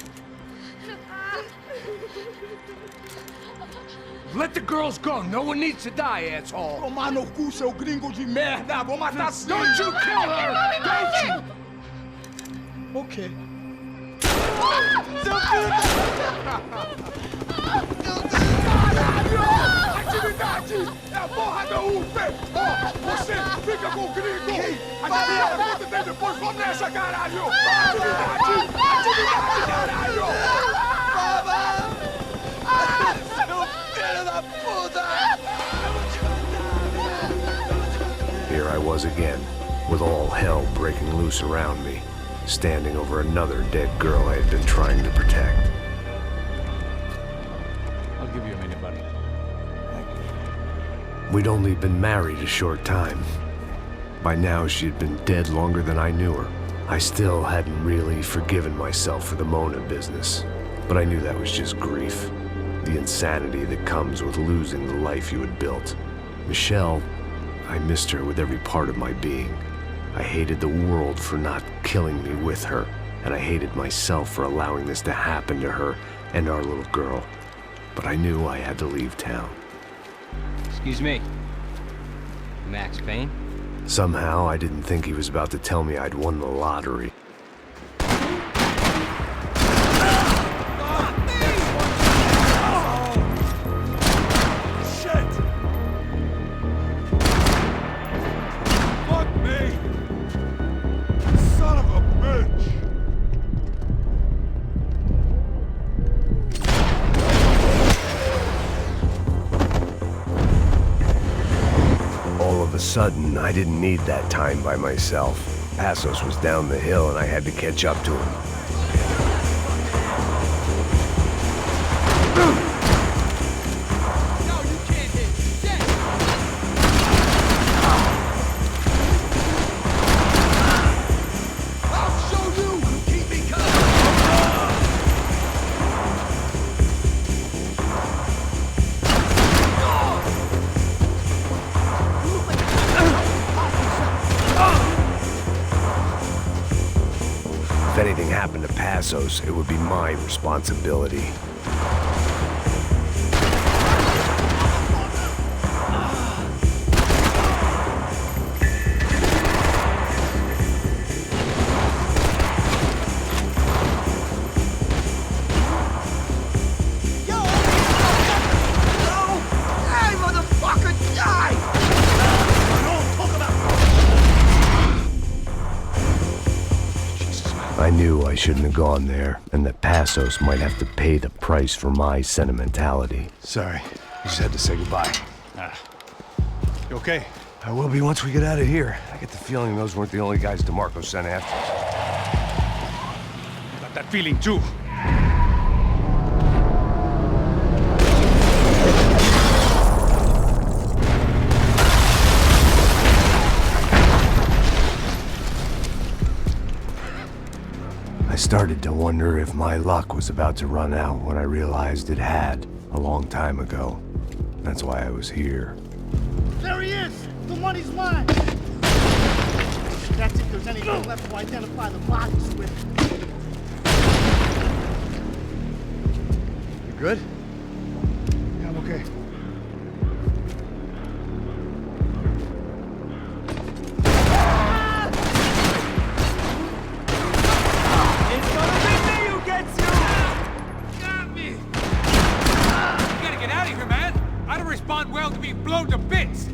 Speaker 5: Let the girls go. No one needs to die, asshole. Tomar no cu, seu gringo de merda. Vou matar sim. Don't you kill her! Don't you? Okay. Seu filho Caralho! Atividade! É a porra da UF! Ó, você fica com o gringo! A gente dá conta dele depois, vamos nessa, caralho! Atividade! Atividade, caralho!
Speaker 3: Here I was again, with all hell breaking loose around me, standing over another dead girl I had been trying to protect.
Speaker 2: I'll give you a minute, buddy.
Speaker 3: We'd only been married a short time. By now, she had been dead longer than I knew her. I still hadn't really forgiven myself for the Mona business, but I knew that was just grief. The insanity that comes with losing the life you had built. Michelle, I missed her with every part of my being. I hated the world for not killing me with her, and I hated myself for allowing this to happen to her and our little girl. But I knew I had to leave town.
Speaker 20: Excuse me. Max Payne?
Speaker 3: Somehow, I didn't think he was about to tell me I'd won the lottery. Sudden, I didn't need that time by myself. Passos was down the hill and I had to catch up to him.
Speaker 5: No, you can't hit.
Speaker 3: anything happened to Passos, it would be my responsibility. I knew I shouldn't have gone there, and that Passos might have to pay the price for my sentimentality.
Speaker 1: Sorry, I just had to say goodbye.
Speaker 9: You okay?
Speaker 1: I will be once we get out of here. I get the feeling those weren't the only guys DeMarco sent after.
Speaker 2: Got that feeling too.
Speaker 3: I started to wonder if my luck was about to run out when I realized it had, a long time ago. That's why I was here.
Speaker 5: There he is! The money's mine! That's if there's anything left to identify the bodies with.
Speaker 9: You good?
Speaker 5: Yeah, I'm okay.
Speaker 12: It's gonna be me who gets you! Got me!
Speaker 2: You gotta get out of here, man! I don't respond well to being blown to bits!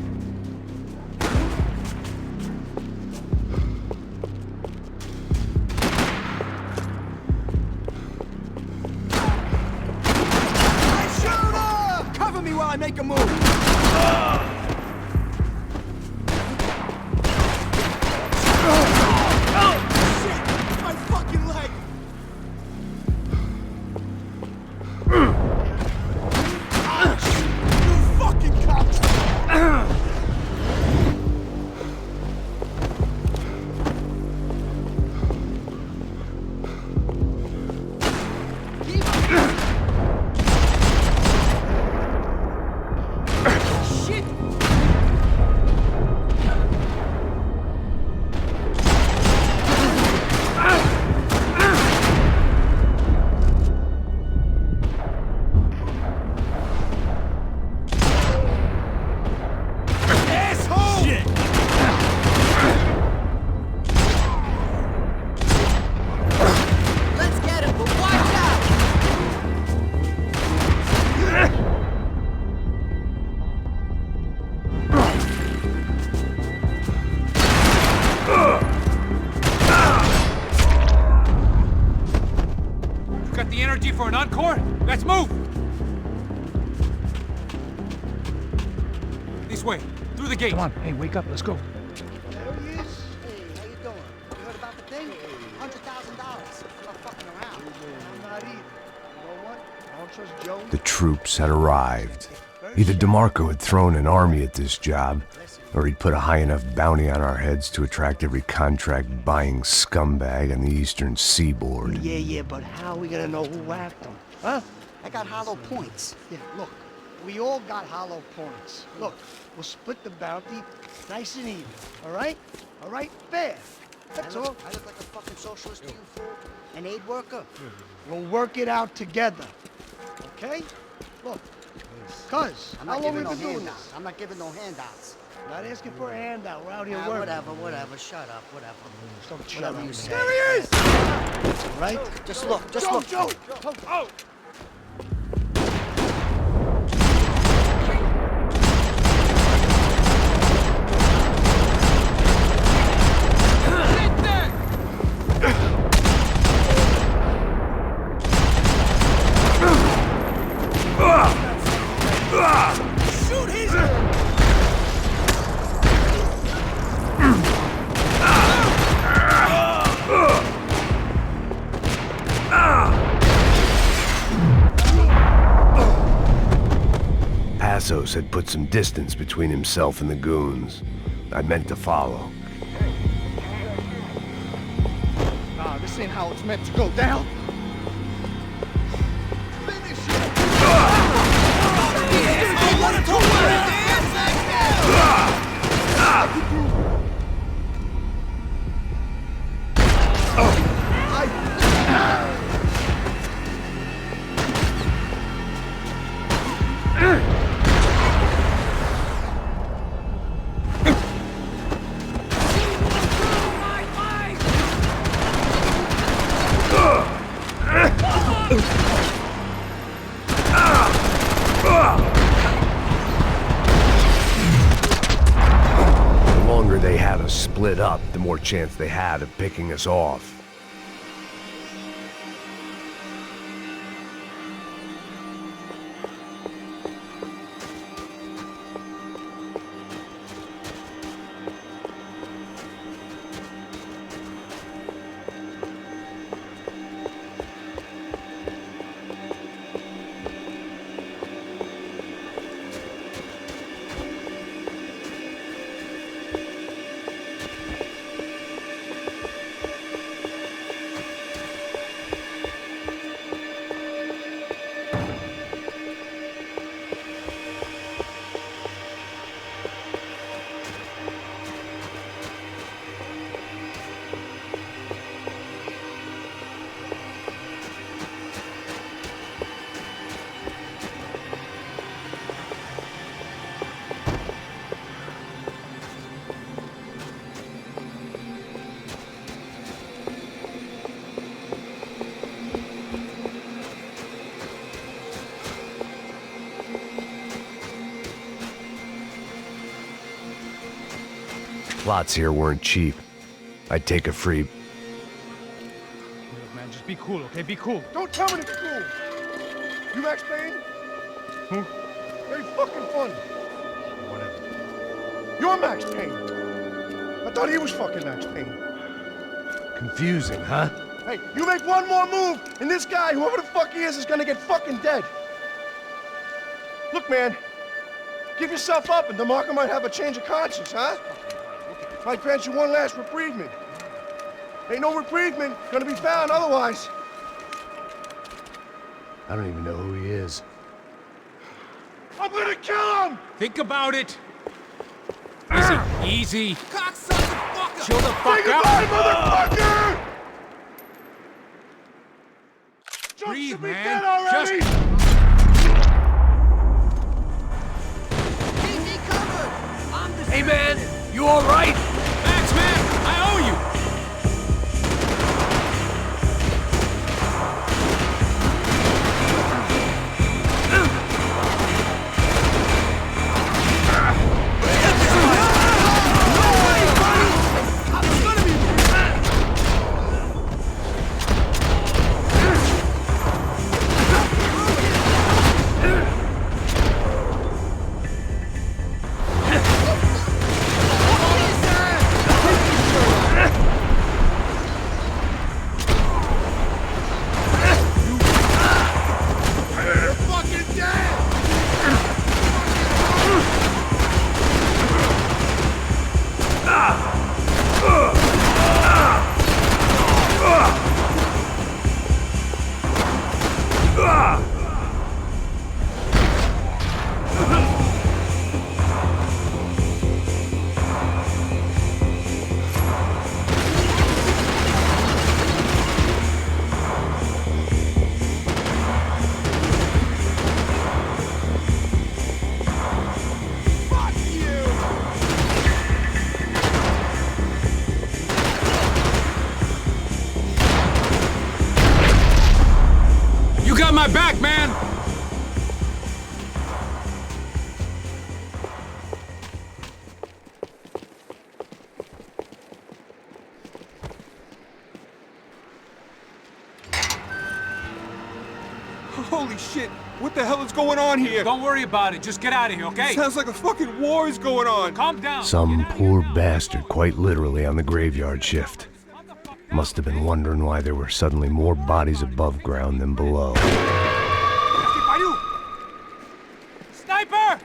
Speaker 5: Shooter! Cover me while I make a move! Shit! My fucking leg! You fucking cock! Shit! Asshole! Shit! Let's get him, but watch out!
Speaker 2: You got the energy for an encore? Let's move! This way, through the gate.
Speaker 4: Come on, hey, wake up, let's go.
Speaker 5: There he is. Hey, how you doing? You heard about the thing? $100,000. I'm not fucking around. I'm not either. You know what? I don't trust Joe.
Speaker 3: The troops had arrived. Either DeMarco had thrown an army at this job, or he'd put a high enough bounty on our heads to attract every contract-buying scumbag on the eastern seaboard.
Speaker 5: Yeah, but how are we gonna know who whacked him? Huh? I got hollow points. Yeah, look, we all got hollow points. Look, we'll split the bounty nice and even, all right? All right? Fair. That's all. I look like a fucking socialist to you, fool? An aid worker? We'll work it out together, okay? Look, cuz, how long we been doing this?
Speaker 21: I'm not giving no handouts.
Speaker 5: Not asking for a handout. We're out here
Speaker 21: Ah,
Speaker 5: working.
Speaker 21: whatever. Shut up, whatever.
Speaker 5: Whatever you say.
Speaker 21: There he is!
Speaker 5: All right?
Speaker 21: Just look,
Speaker 5: Joe!
Speaker 21: Oh!
Speaker 5: Shoot his!
Speaker 3: Passos had put some distance between himself and the goons. I meant to follow.
Speaker 5: Nah, this ain't how it's meant to go down. I
Speaker 3: sooner they had us split up, the more chance they had of picking us off. Plots here weren't cheap. I'd take a free...
Speaker 2: Look, man, just be cool, okay? Be cool.
Speaker 10: Don't tell me to be cool. You Max Payne?
Speaker 2: Who?
Speaker 10: Very fucking funny.
Speaker 2: Whatever.
Speaker 10: You're Max Payne. I thought he was fucking Max Payne.
Speaker 3: Confusing, huh?
Speaker 10: Hey, you make one more move, and this guy, whoever the fuck he is gonna get fucking dead. Look, man, give yourself up, and DeMarco might have a change of conscience, huh? Might grant you one last reprievement. Ain't no reprievement gonna be found otherwise.
Speaker 3: I don't even know who he is.
Speaker 10: I'm gonna kill him!
Speaker 2: Think about it. Easy, easy.
Speaker 14: Cocksucker!
Speaker 2: Chill the fuck
Speaker 10: Think
Speaker 2: out.
Speaker 10: about it, motherfucker!
Speaker 2: Breathe, man.
Speaker 10: Dead already?
Speaker 2: Just...
Speaker 3: Hey, man! You all right?
Speaker 2: Max, man, I owe you. My back, man!
Speaker 10: Holy shit! What the hell is going on here?
Speaker 2: Don't worry about it. Just get out of here, okay?
Speaker 10: Sounds like a fucking war is going on.
Speaker 2: Calm down.
Speaker 3: Some poor bastard, quite literally, on the graveyard shift. Must have been wondering why there were suddenly more bodies above ground than below.
Speaker 2: Sniper!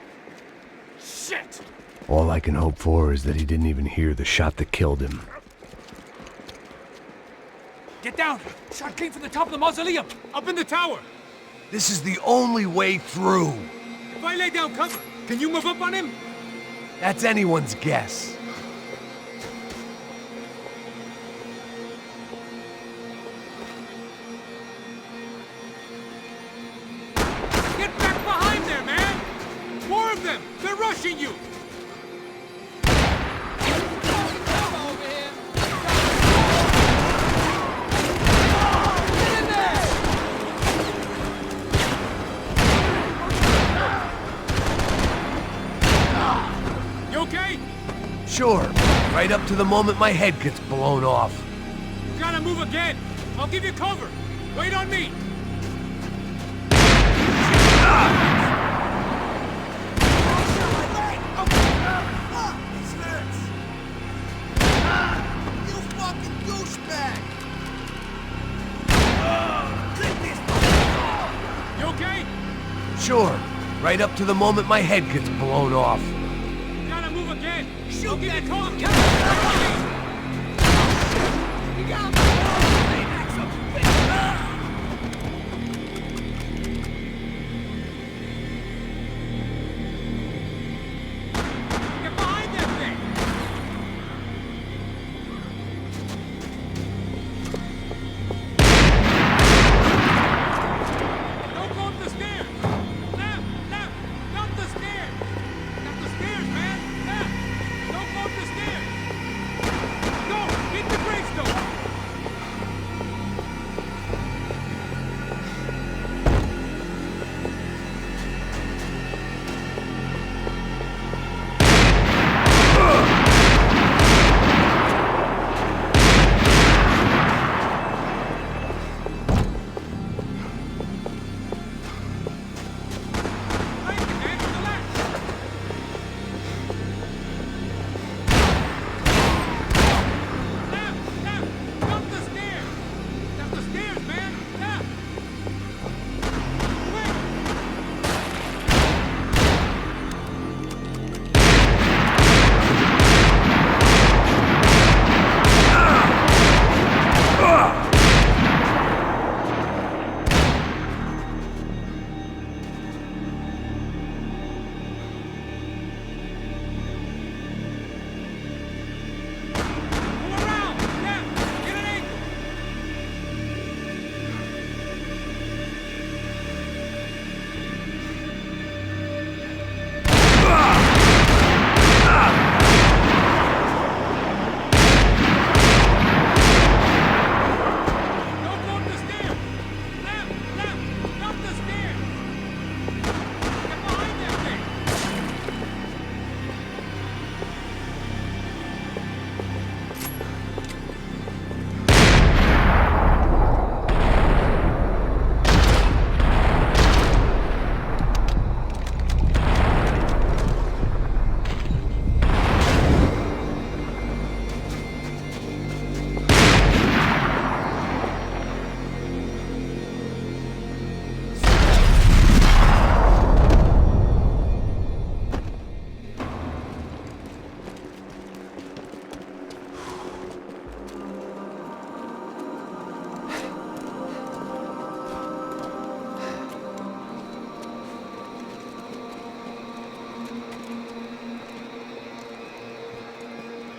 Speaker 2: Shit!
Speaker 3: All I can hope for is that he didn't even hear the shot that killed him.
Speaker 2: Get down! Shot came from the top of the mausoleum! Up in the tower!
Speaker 3: This is the only way through!
Speaker 2: If I lay down cover, can you move up on him?
Speaker 3: That's anyone's guess.
Speaker 2: Get back behind there, man! More of them! They're rushing you! You okay?
Speaker 3: Sure. Right up to the moment my head gets blown off.
Speaker 2: You gotta move again. I'll give you cover. Wait on me.
Speaker 5: You fucking douchebag!
Speaker 2: You okay?
Speaker 3: Sure. Right up to the moment my head gets blown off.
Speaker 2: You gotta move again. I'll give you cover.
Speaker 5: You got
Speaker 2: Get behind that thing. Don't go up the stairs. Left, left, not the stairs. Not the stairs, man. Left. Don't go up the stairs. Go, hit the gravestone.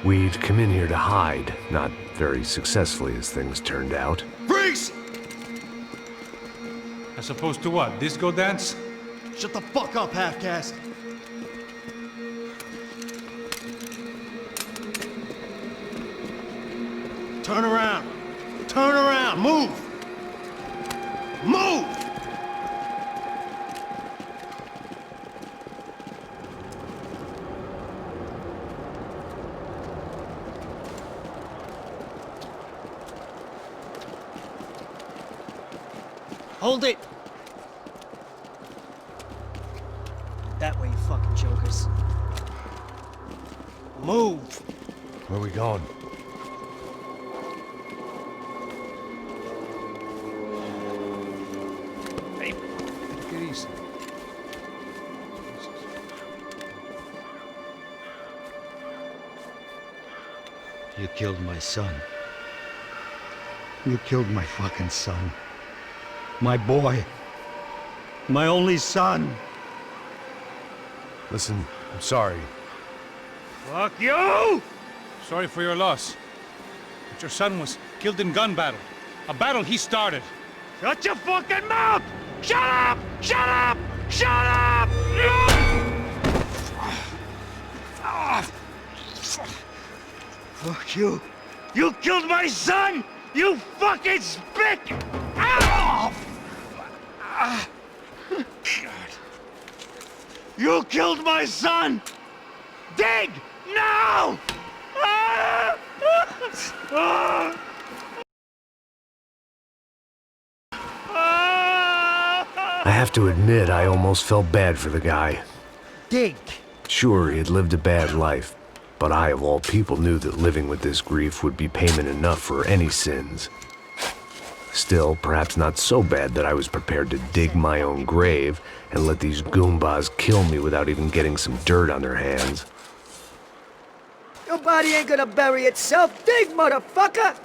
Speaker 3: We'd come in here to hide, not very successfully as things turned out.
Speaker 10: Freeze!
Speaker 2: As opposed to what? Disco dance?
Speaker 15: Shut the fuck up, half-caste! Turn around! Turn around! Move! Move!
Speaker 21: Hold it! That way, you fucking jokers. Move!
Speaker 3: Where are we going?
Speaker 2: Hey, take it easy.
Speaker 7: You killed my son. You killed my fucking son. My boy. My only son.
Speaker 3: Listen, I'm sorry.
Speaker 2: Fuck you! Sorry for your loss. But your son was killed in gun battle. A battle he started.
Speaker 12: Shut your fucking mouth! Shut up! Shut up! Shut up!
Speaker 7: Fuck you.
Speaker 12: You killed my son! You fucking spick! Ow! You killed my son! Dig! Now! Ah!
Speaker 3: to admit I almost felt bad for the guy.
Speaker 21: Dig.
Speaker 3: Sure, he had lived a bad life, but I, of all people, knew that living with this grief would be payment enough for any sins. Still, perhaps not so bad that I was prepared to dig my own grave and let these goombas kill me without even getting some dirt on their hands.
Speaker 11: Your body ain't gonna bury itself. Dig, motherfucker!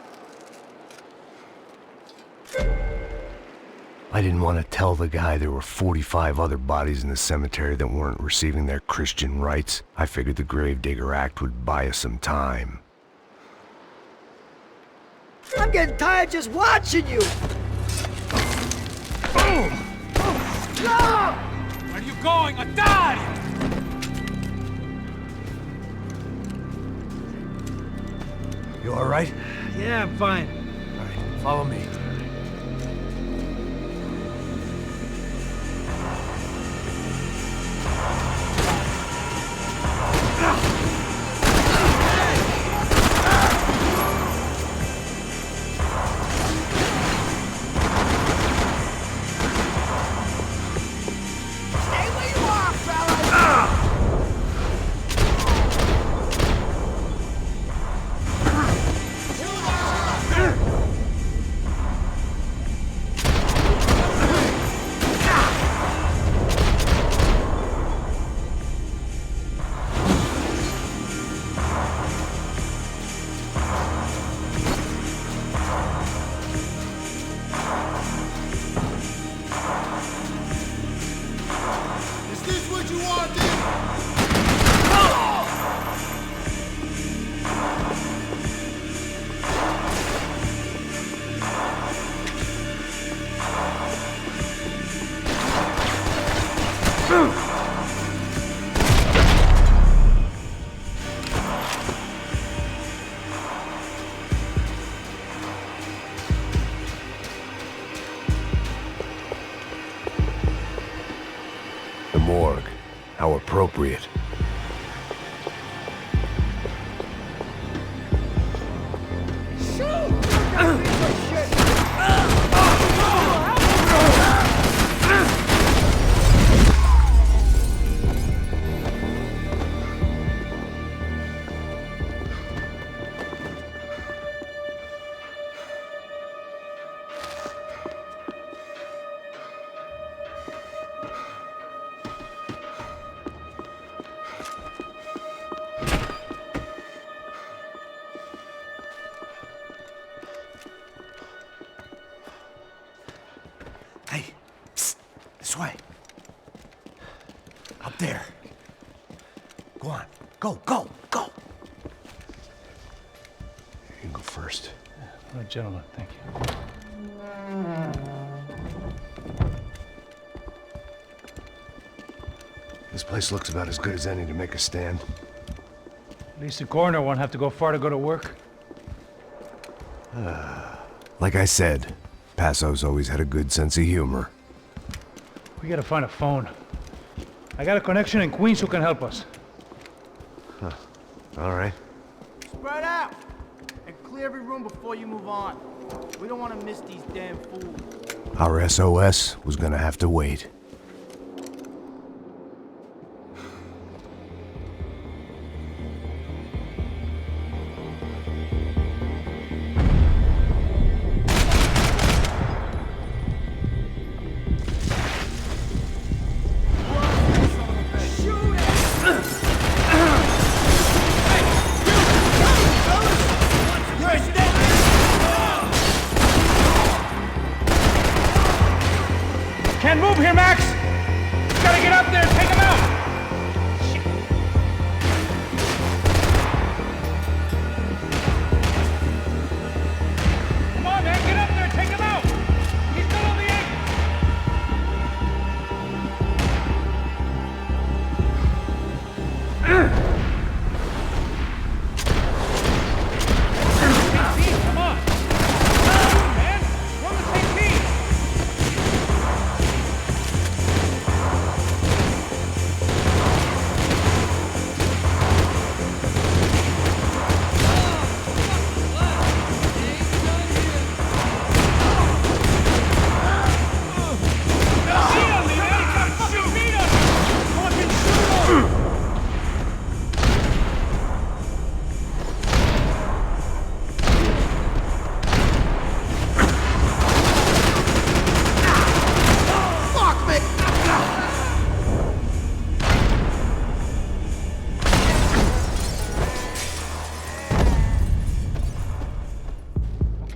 Speaker 3: I didn't want to tell the guy there were 45 other bodies in the cemetery that weren't receiving their Christian rites. I figured the Gravedigger Act would buy us some time.
Speaker 11: I'm getting tired just watching you!
Speaker 2: Boom!
Speaker 11: No!
Speaker 2: Where are you going? Atari!
Speaker 3: You all right?
Speaker 21: Yeah, I'm fine.
Speaker 3: All right, follow me. The morgue. How appropriate.
Speaker 5: Hey, psst, this way. Up there. Go on, go, go, go.
Speaker 3: You can go first.
Speaker 2: Oh, gentlemen, thank you.
Speaker 3: This place looks about as good as any to make a stand.
Speaker 2: At least the coroner won't have to go far to go to work.
Speaker 3: Like I said, Passo's always had a good sense of humor.
Speaker 2: We gotta find a phone. I got a connection in Queens who can help us.
Speaker 3: Huh. All right.
Speaker 17: Spread out! And clear every room before you move on. We don't want to miss these damn fools.
Speaker 3: Our SOS was gonna have to wait.
Speaker 2: Can't move here, Max! Gotta get up there and take him out! Shit. Come on, man, get up there and take him out! He's still on the edge! Come on! Man, we're on the same team!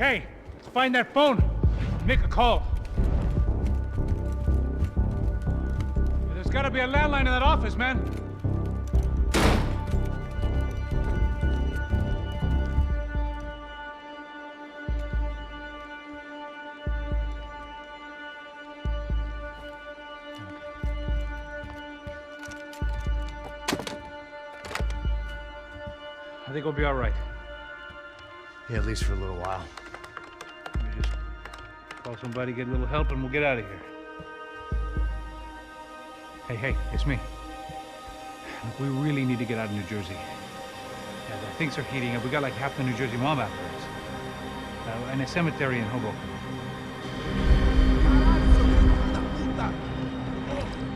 Speaker 2: Hey, let's find that phone. Make a call. There's gotta be a landline in that office, man. I think we'll be all right.
Speaker 3: Yeah, at least for a little while.
Speaker 2: Let me just call somebody, get a little help, and we'll get out of here. Hey, it's me. Look, we really need to get out of New Jersey. Yeah, things are heating up. We got like half the New Jersey mob after us. And a cemetery in Hoboken.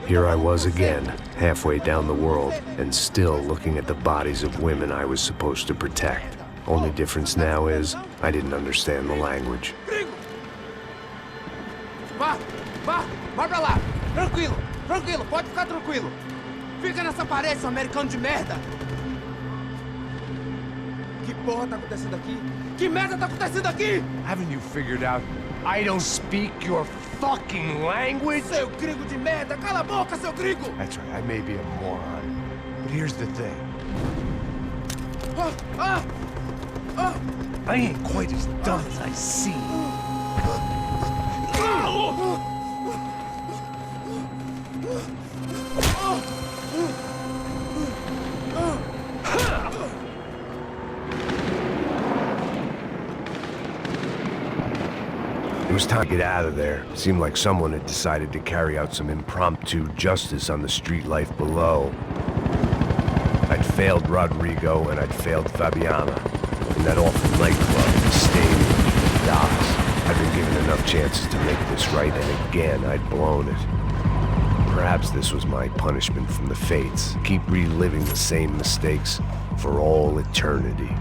Speaker 3: Here I was again, halfway down the world, and still looking at the bodies of women I was supposed to protect. Only difference now is, I didn't understand the language.
Speaker 5: Vai pra lá! Tranquilo, pode ficar tranquilo! Fica nessa parede, seu americano de merda! Que porra tá acontecendo aqui? Que merda tá acontecendo aqui?
Speaker 1: Haven't you figured out I don't speak your fucking language?
Speaker 5: Seu gringo de merda! Cala a boca, seu gringo!
Speaker 1: That's right, I may be a moron, but here's the thing. I ain't quite as dumb as I seem.
Speaker 3: It was time to get out of there. It seemed like someone had decided to carry out some impromptu justice on the street life below. I'd failed Rodrigo and I'd failed Fabiana. In that awful nightclub, the stadium, the docks. I'd been given enough chances to make this right, and again, I'd blown it. Perhaps this was my punishment from the fates. Keep reliving the same mistakes for all eternity.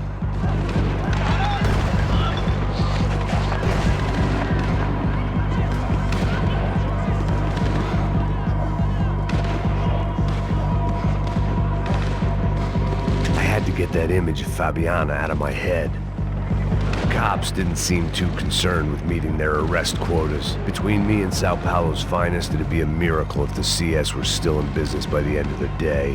Speaker 3: Get that image of Fabiana out of my head. The cops didn't seem too concerned with meeting their arrest quotas. Between me and São Paulo's finest, it'd be a miracle if the CS were still in business by the end of the day.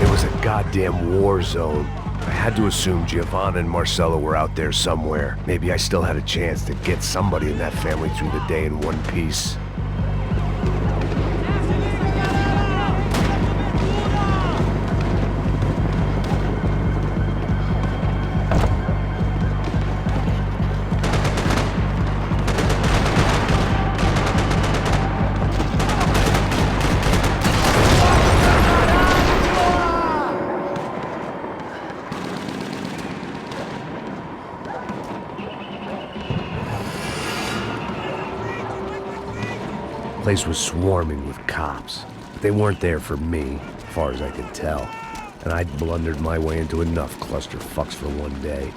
Speaker 3: It was a goddamn war zone. I had to assume Giovanna and Marcelo were out there somewhere. Maybe I still had a chance to get somebody in that family through the day in one piece. The place was swarming with cops, but they weren't there for me, as far as I could tell, and I'd blundered my way into enough clusterfucks for one day.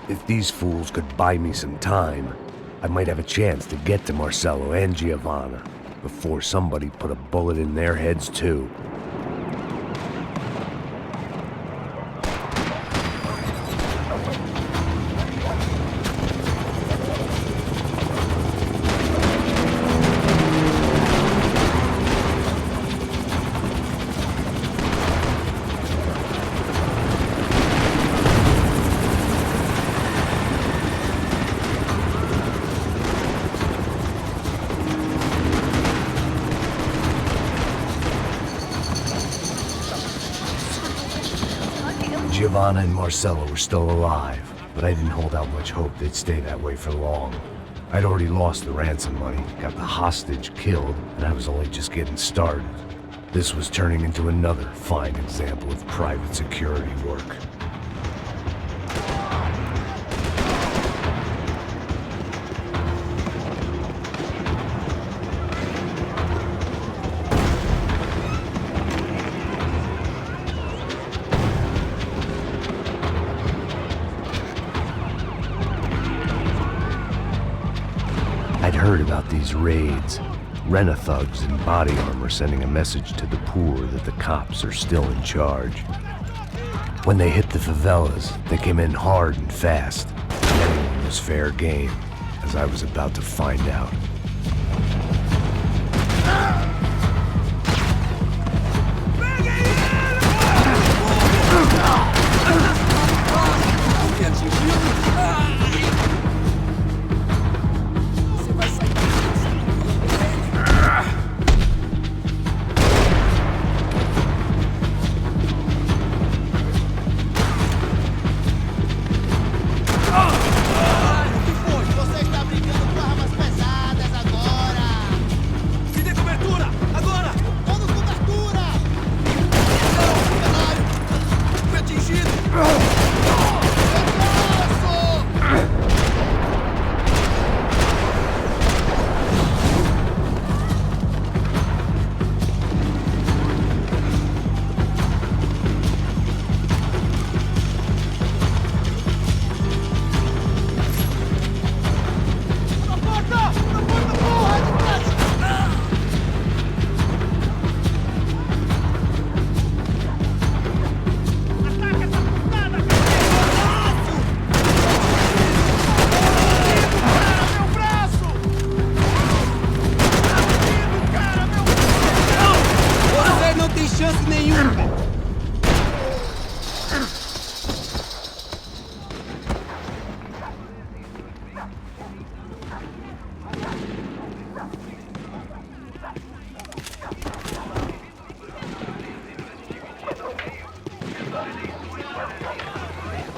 Speaker 3: If these fools could buy me some time, I might have a chance to get to Marcelo and Giovanna before somebody put a bullet in their heads too. Giovanna and Marcelo were still alive, but I didn't hold out much hope they'd stay that way for long. I'd already lost the ransom money, got the hostage killed, and I was only just getting started. This was turning into another fine example of private security work. I'd heard about these raids. Rent-a-thugs in body armor sending a message to the poor that the cops are still in charge. When they hit the favelas, they came in hard and fast. Anyone was fair game, as I was about to find out.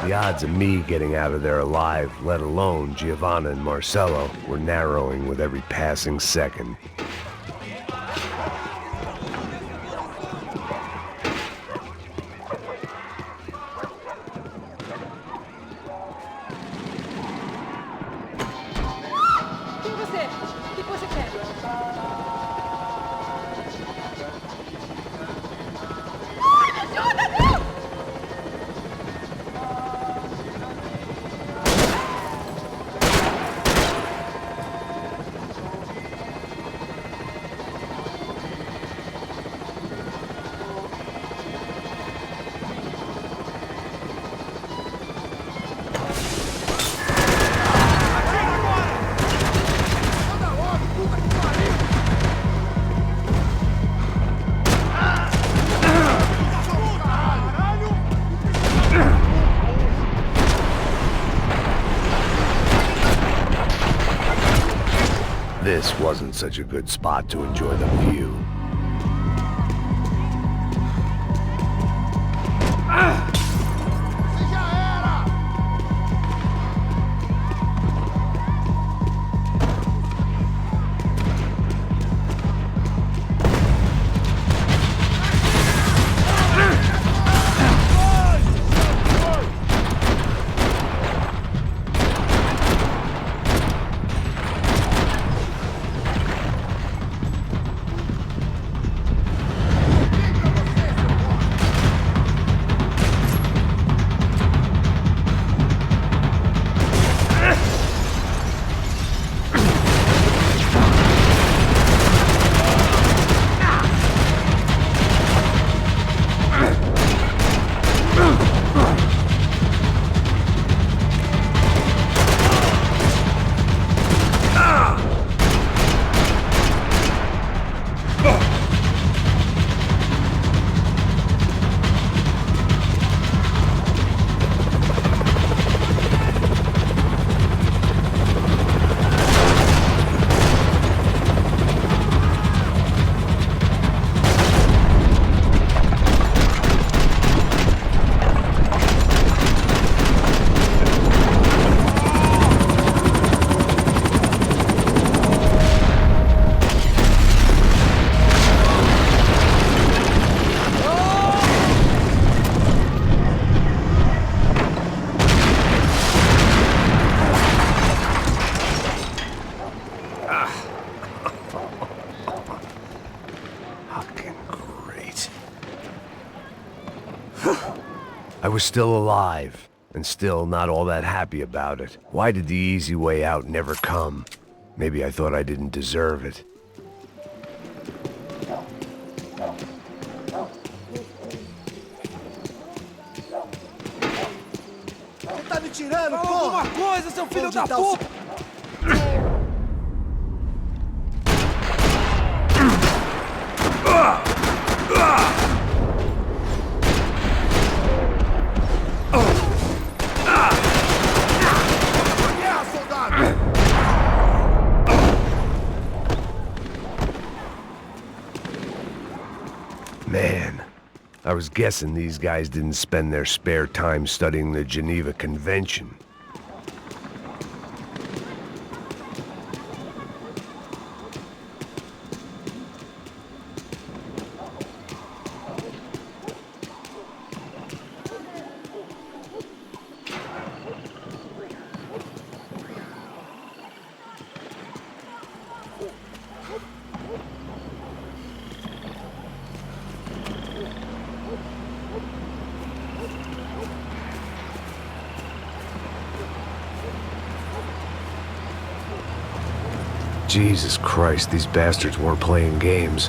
Speaker 3: The odds of me getting out of there alive, let alone Giovanna and Marcello, were narrowing with every passing second. This wasn't such a good spot to enjoy the view. I was still alive, and still not all that happy about it. Why did the easy way out never come? Maybe I thought I didn't deserve it.
Speaker 5: atirando,
Speaker 17: Fala
Speaker 5: porra!
Speaker 17: alguma coisa, seu filho
Speaker 5: Onde
Speaker 17: da
Speaker 5: tá o
Speaker 17: puta!
Speaker 5: Guerra, soldado!
Speaker 3: Man, I was guessing these guys didn't spend their spare time studying the Geneva Convention. Jesus Christ, these bastards weren't playing games.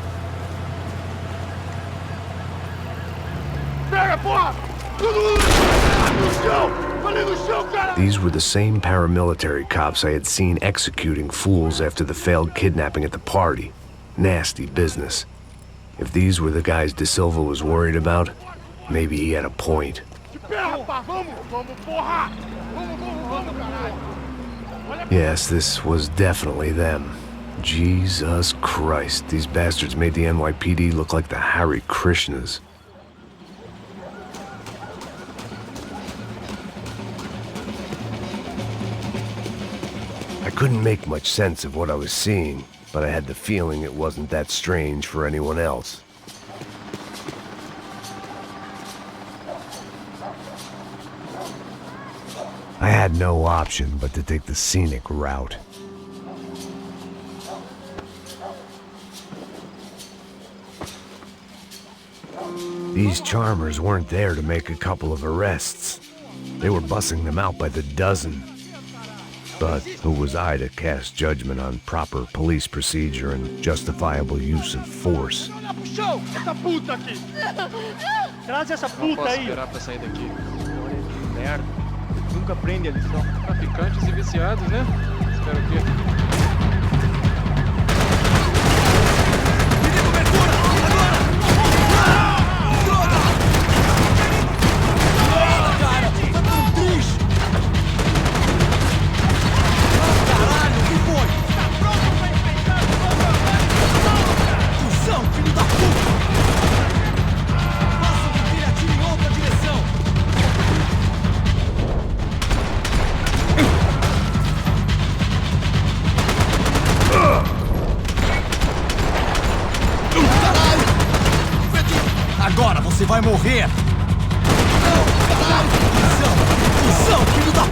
Speaker 5: Pega, porra! No chão! Falei no chão, cara!
Speaker 3: These were the same paramilitary cops I had seen executing fools after the failed kidnapping at the party. Nasty business. If these were the guys De Silva was worried about, maybe he had a point.
Speaker 5: De pé, rapaz! Vamos, porra! Vamos, caralho!
Speaker 3: Yes, this was definitely them. Jesus Christ, these bastards made the NYPD look like the Hare Krishnas. I couldn't make much sense of what I was seeing, but I had the feeling it wasn't that strange for anyone else. I had no option but to take the scenic route. These charmers weren't there to make a couple of arrests. They were bussing them out by the dozen. But who was I to cast judgment on proper police procedure and justifiable use of force?
Speaker 5: Olha pro chão! Essa puta aqui!
Speaker 17: Traz essa puta aí!
Speaker 16: Esperar pra sair daqui.
Speaker 17: Merda. Nunca aprende a lição.
Speaker 16: Traficantes e viciados, né? Espero o quê?
Speaker 5: Agora você vai morrer! Cusão, filho da...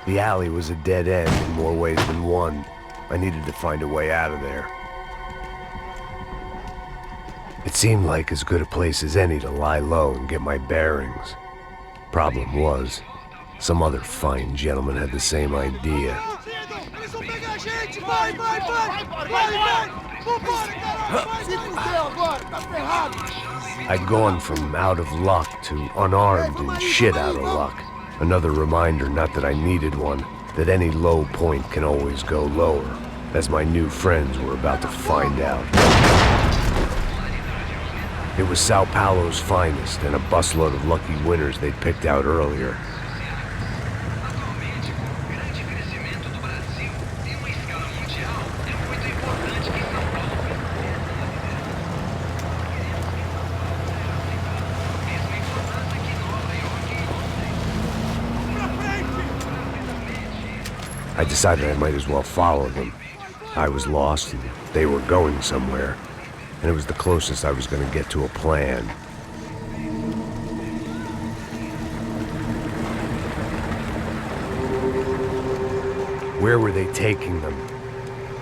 Speaker 3: The alley was a dead end in more ways than one. I needed to find a way out of there. It seemed like as good a place as any to lie low and get my bearings. Problem was, some other fine gentleman had the same idea.
Speaker 5: Eles vão pegar a gente! Vai! Vambora, caralho! Se fudeu agora, tá ferrado!
Speaker 3: I'd gone from out of luck to unarmed and shit out of luck. Another reminder, not that I needed one, that any low point can always go lower, as my new friends were about to find out. It was São Paulo's finest and a busload of lucky winners they'd picked out earlier. I decided I might as well follow them. I was lost, and they were going somewhere, and it was the closest I was going to get to a plan. Where were they taking them?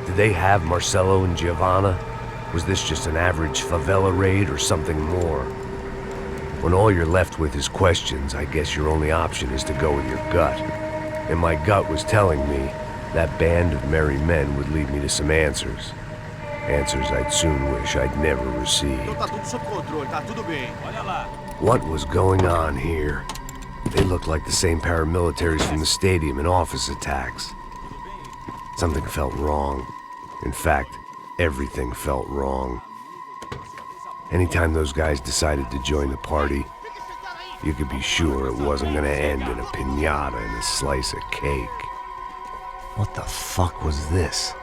Speaker 3: Did they have Marcelo and Giovanna? Was this just an average favela raid or something more? When all you're left with is questions, I guess your only option is to go with your gut. And my gut was telling me that band of merry men would lead me to some answers. Answers I'd soon wish I'd never received. What was going on here? They looked like the same paramilitaries from the stadium and office attacks. Something felt wrong. In fact, everything felt wrong. Anytime those guys decided to join the party, you could be sure it wasn't gonna end in a piñata and a slice of cake. What the fuck was this?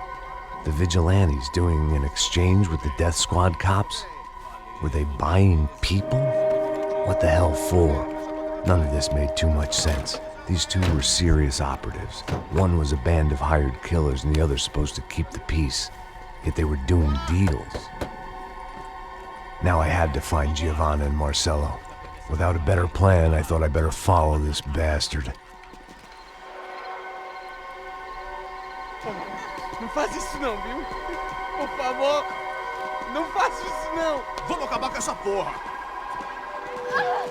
Speaker 3: The vigilantes doing an exchange with the death squad cops? Were they buying people? What the hell for? None of this made too much sense. These two were serious operatives. One was a band of hired killers and the other supposed to keep the peace. Yet they were doing deals. Now I had to find Giovanna and Marcelo. Without a better plan, I thought I better follow this bastard.
Speaker 5: Não faz isso não, viu? Por favor, não faça isso não. Vamos acabar com essa porra.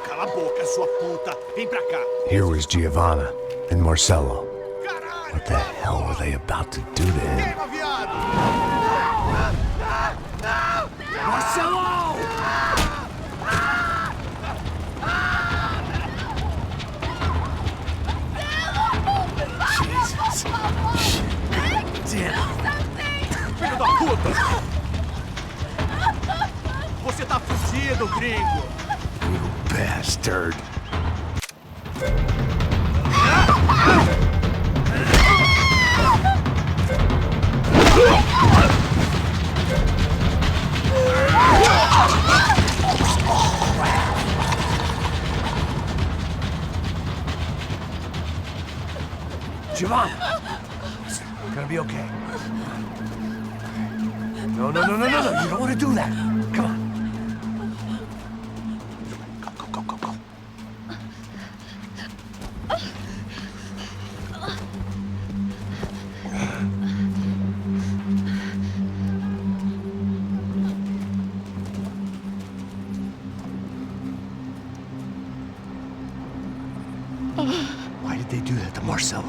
Speaker 5: Cala a boca, sua puta. Vem pra cá.
Speaker 3: Here was Giovanna and Marcelo. What the hell were they about to do to him?
Speaker 5: Marcelo! Jesus. Damn. Filho da puta! Você tá fudido, gringo!
Speaker 3: You bastard. Giovanna! It's gonna be okay. No. You don't want to do that. Come on. Go. Why did they do that to Marcelo?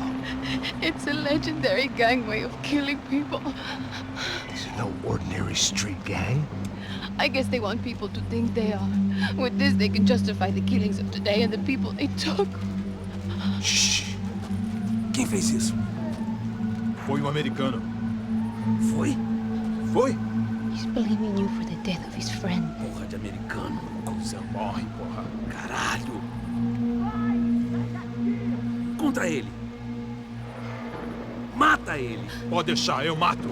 Speaker 6: It's a legendary gang way of killing people.
Speaker 3: These are no ordinary street gang.
Speaker 6: I guess they want people to think they are. With this, they can justify the killings of today and the people they took.
Speaker 5: Shh. Quem fez isso? Foi um americano. Foi?
Speaker 6: He's blaming you for the death of his friend.
Speaker 5: Porra de americano. Cusão morre, porra. Caralho. Contra ele. Mata ele. Pode deixar, eu mato.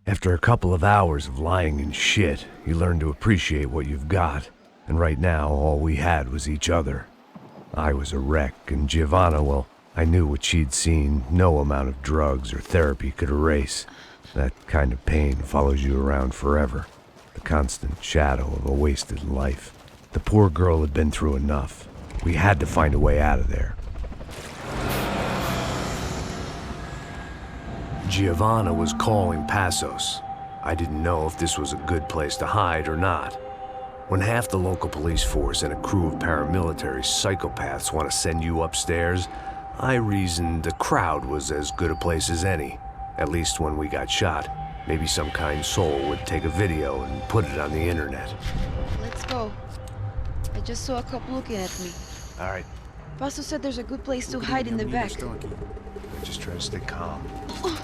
Speaker 3: After a couple of hours of lying and shit, you learn to appreciate what you've got. And right now, all we had was each other. I was a wreck, and Giovanna, well, I knew what she'd seen no amount of drugs or therapy could erase. That kind of pain follows you around forever. The constant shadow of a wasted life. The poor girl had been through enough. We had to find a way out of there. Giovanna was calling Passos. I didn't know if this was a good place to hide or not. When half the local police force and a crew of paramilitary psychopaths want to send you upstairs, I reasoned the crowd was as good a place as any. At least when we got shot, maybe some kind soul would take a video and put it on the internet.
Speaker 22: Let's go. I just saw a couple looking at me.
Speaker 3: All right.
Speaker 22: Pastor said there's a good place to hide in the back.
Speaker 3: Just try to stay calm. Oh,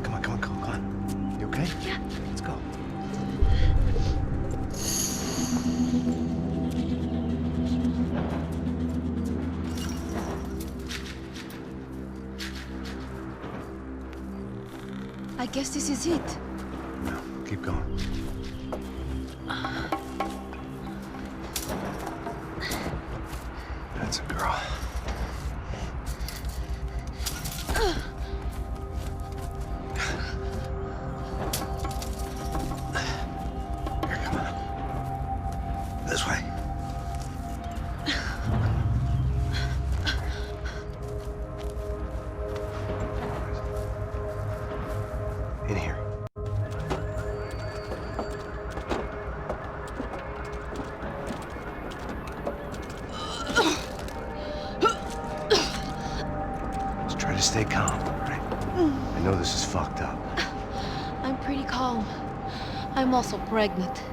Speaker 3: come on, come on, come on, come on. You okay?
Speaker 6: Yeah.
Speaker 3: Let's go.
Speaker 6: I guess this is it.
Speaker 3: No, keep going. That's a girl. Here, come on. This way. In here. Just try to stay calm, right? I know this is fucked up.
Speaker 6: I'm pretty calm. I'm also pregnant.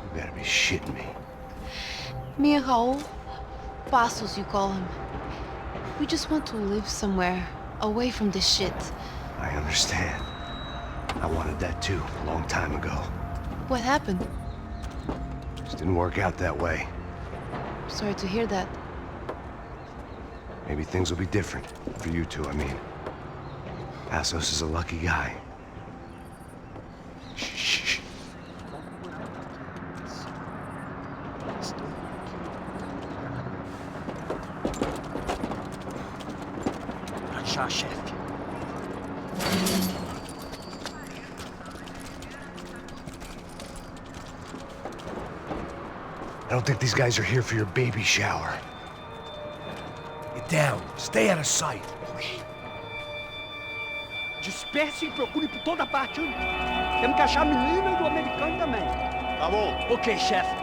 Speaker 3: You better be shitting me.
Speaker 6: Me and Raul, Passos you call him. We just want to live somewhere, away from this shit.
Speaker 3: I understand. I wanted that too, a long time ago.
Speaker 6: What happened?
Speaker 3: Just didn't work out that way.
Speaker 6: Sorry to hear that.
Speaker 3: Maybe things will be different. For you two, I mean. Passos is a lucky guy. Shh.
Speaker 11: Já, chefe.
Speaker 3: I don't think these guys are here for your baby shower. Get down. Stay out of sight.
Speaker 11: Disperse e procure por toda parte. Temos que achar a menina e o americano também.
Speaker 10: Tá bom.
Speaker 11: Ok, chefe.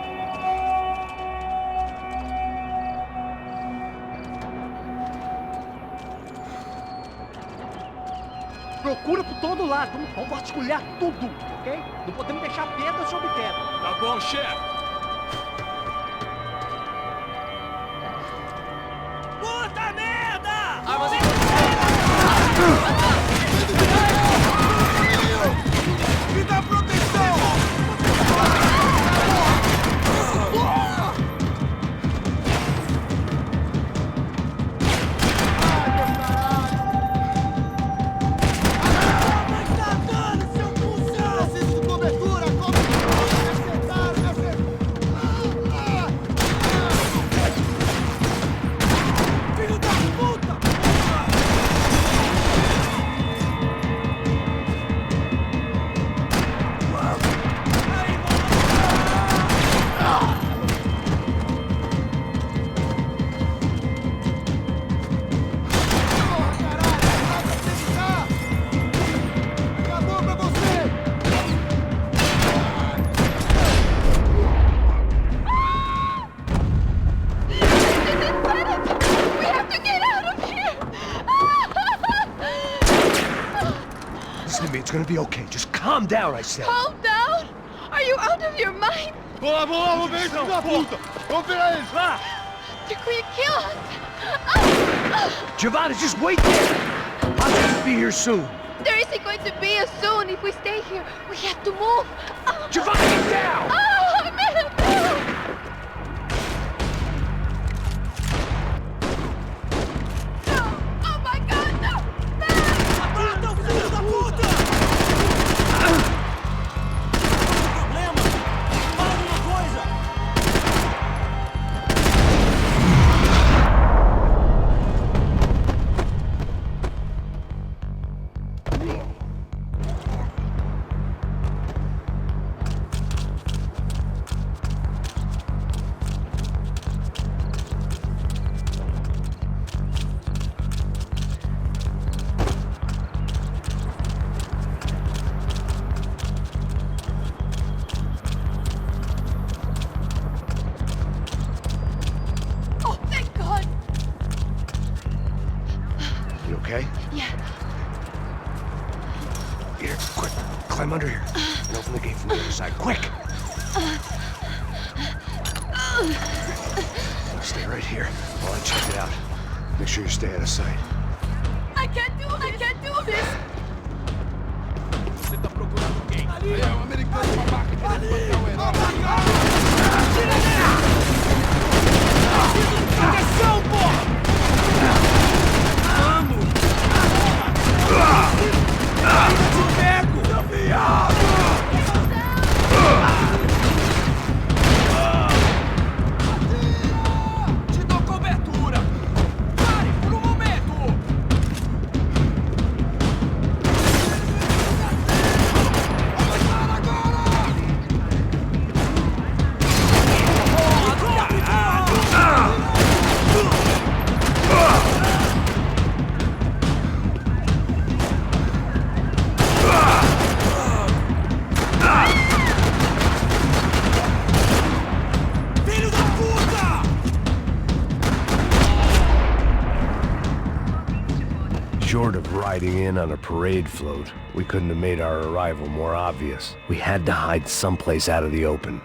Speaker 11: Procura por todo lado. Vamos vasculhar tudo, ok? Não podemos deixar pedra sobre pedra.
Speaker 10: Tá bom, chefe.
Speaker 11: Puta merda!
Speaker 14: Armas em
Speaker 5: Me dá proteção! Preciso de cobertura! Filho da puta! Acabou pra você!
Speaker 6: We have to get out of here!
Speaker 3: Listen to me, it's gonna be okay. Just calm down, I said.
Speaker 6: Calm down! Are you out of your mind?
Speaker 10: Vamos lá, vamos ver esse filho da puta! Vamos pegar eles, lá!
Speaker 6: They're going to kill us!
Speaker 3: Giovanni, just wait there! I'll just be here soon.
Speaker 6: There isn't going to be a soon if we stay here. We have to move.
Speaker 3: Giovanni, get down!
Speaker 6: Oh, man! No! Oh my God, no!
Speaker 5: Mata o filho da puta! Problema! Fala alguma coisa!
Speaker 6: Oh, thank God!
Speaker 3: You okay?
Speaker 6: Yeah.
Speaker 3: Here, quick. Climb under here. And open the gate from the other side. Quick! Stay right here while I check it out. Make sure you stay out of sight.
Speaker 8: I can't do this! I can't do this!
Speaker 10: Você tá procurando quem? É um americano babaca querendo matar o herói.
Speaker 5: Atenção, porra! Vamos! Ainda te pego! Seu viado!
Speaker 10: Te dou cobertura! Pare por um momento! Vamos lá agora! Filho da puta!
Speaker 3: Short of riding in on a parade float, we couldn't have made our arrival more obvious. We had to hide someplace out of the open.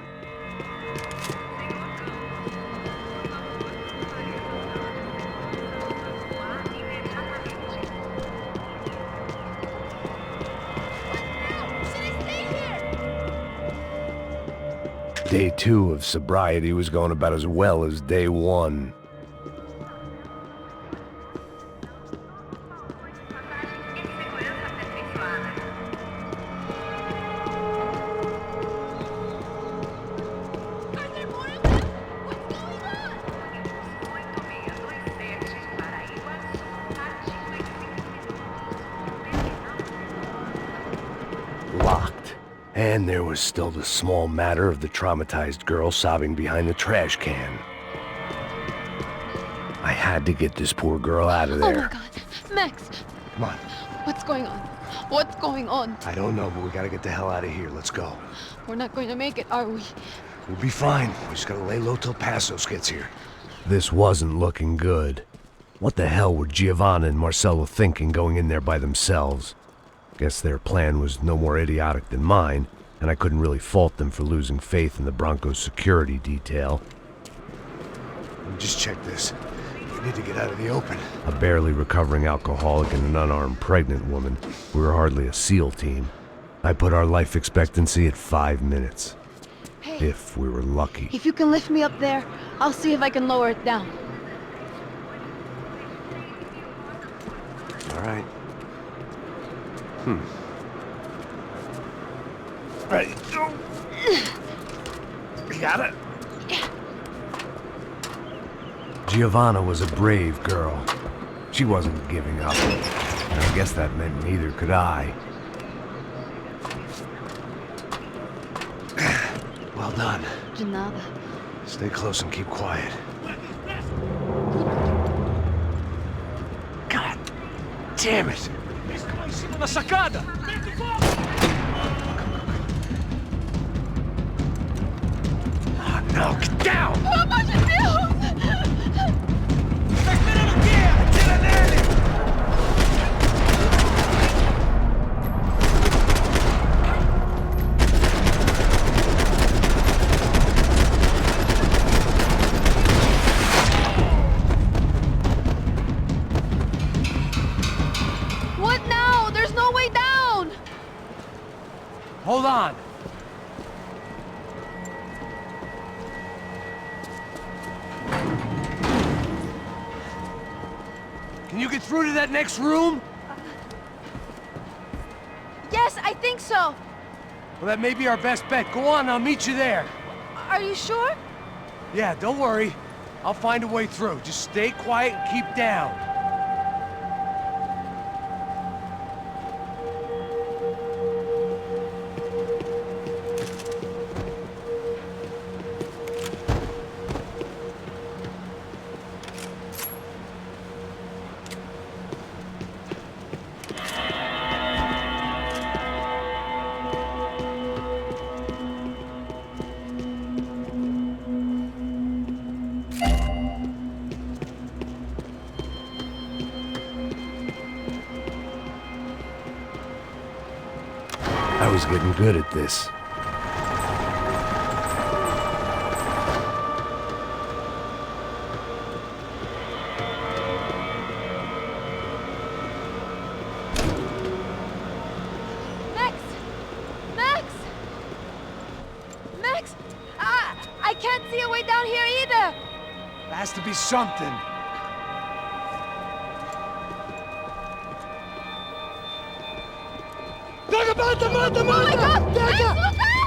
Speaker 3: Day 2 of sobriety was going about as well as day 1. Locked. And there was still the small matter of the traumatized girl sobbing behind the trash can. I had to get this poor girl out of there.
Speaker 6: Oh my god. Max,
Speaker 3: Come on.
Speaker 6: what's going on? What's going on?
Speaker 3: I don't know, but we gotta get the hell out of here. Let's go.
Speaker 6: We're not going to make it, are we?
Speaker 3: We'll be fine. We just gotta lay low till Passos gets here. This wasn't looking good. What the hell were Giovanna and Marcello thinking going in there by themselves? Guess their plan was no more idiotic than mine, and I couldn't really fault them for losing faith in the Broncos security detail. Let me just check this. We need to get out of the open. A barely recovering alcoholic and an unarmed pregnant woman. We were hardly a SEAL team. I put our life expectancy at 5 minutes.
Speaker 6: Hey.
Speaker 3: If we were lucky.
Speaker 6: If you can lift me up there, I'll see if I can lower it down.
Speaker 3: All right. Ready. Go. You got it? Giovanna was a brave girl. She wasn't giving up. And I guess that meant neither could I. Well done.
Speaker 6: De nada.
Speaker 3: Stay close and keep quiet. God damn it!
Speaker 5: Em cima da sacada!
Speaker 3: No, get down!
Speaker 8: Pelo amor de Deus!
Speaker 5: Tá esperando o quê? Atira nele!
Speaker 6: What now? There's no way down!
Speaker 21: Hold on. Can you get through to that next room?
Speaker 6: Yes, I think so.
Speaker 21: Well, that may be our best bet. Go on, I'll meet you there.
Speaker 6: Are you sure?
Speaker 21: Yeah, don't worry. I'll find a way through. Just stay quiet and keep down.
Speaker 3: I was getting good at this.
Speaker 21: Has to be something.
Speaker 8: Oh my God! Max, look out!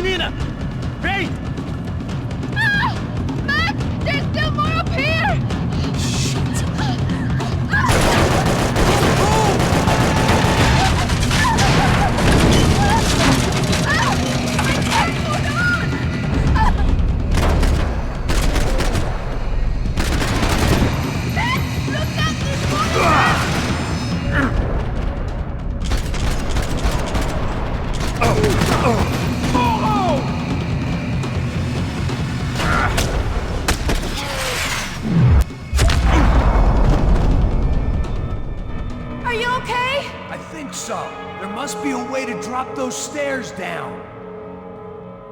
Speaker 21: menina! Vem!
Speaker 8: Ah! Max! There's still more up here!
Speaker 21: Are you okay? I think so. There must be a way to drop those stairs down.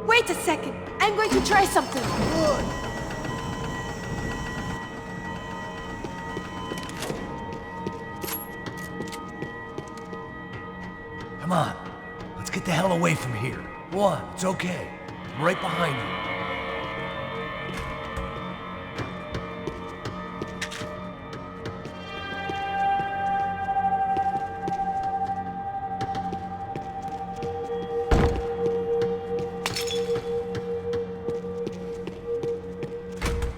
Speaker 8: Wait a second. I'm going to try something.
Speaker 21: Good. Come on. Let's get the hell away from here. One, it's okay. I'm right behind you.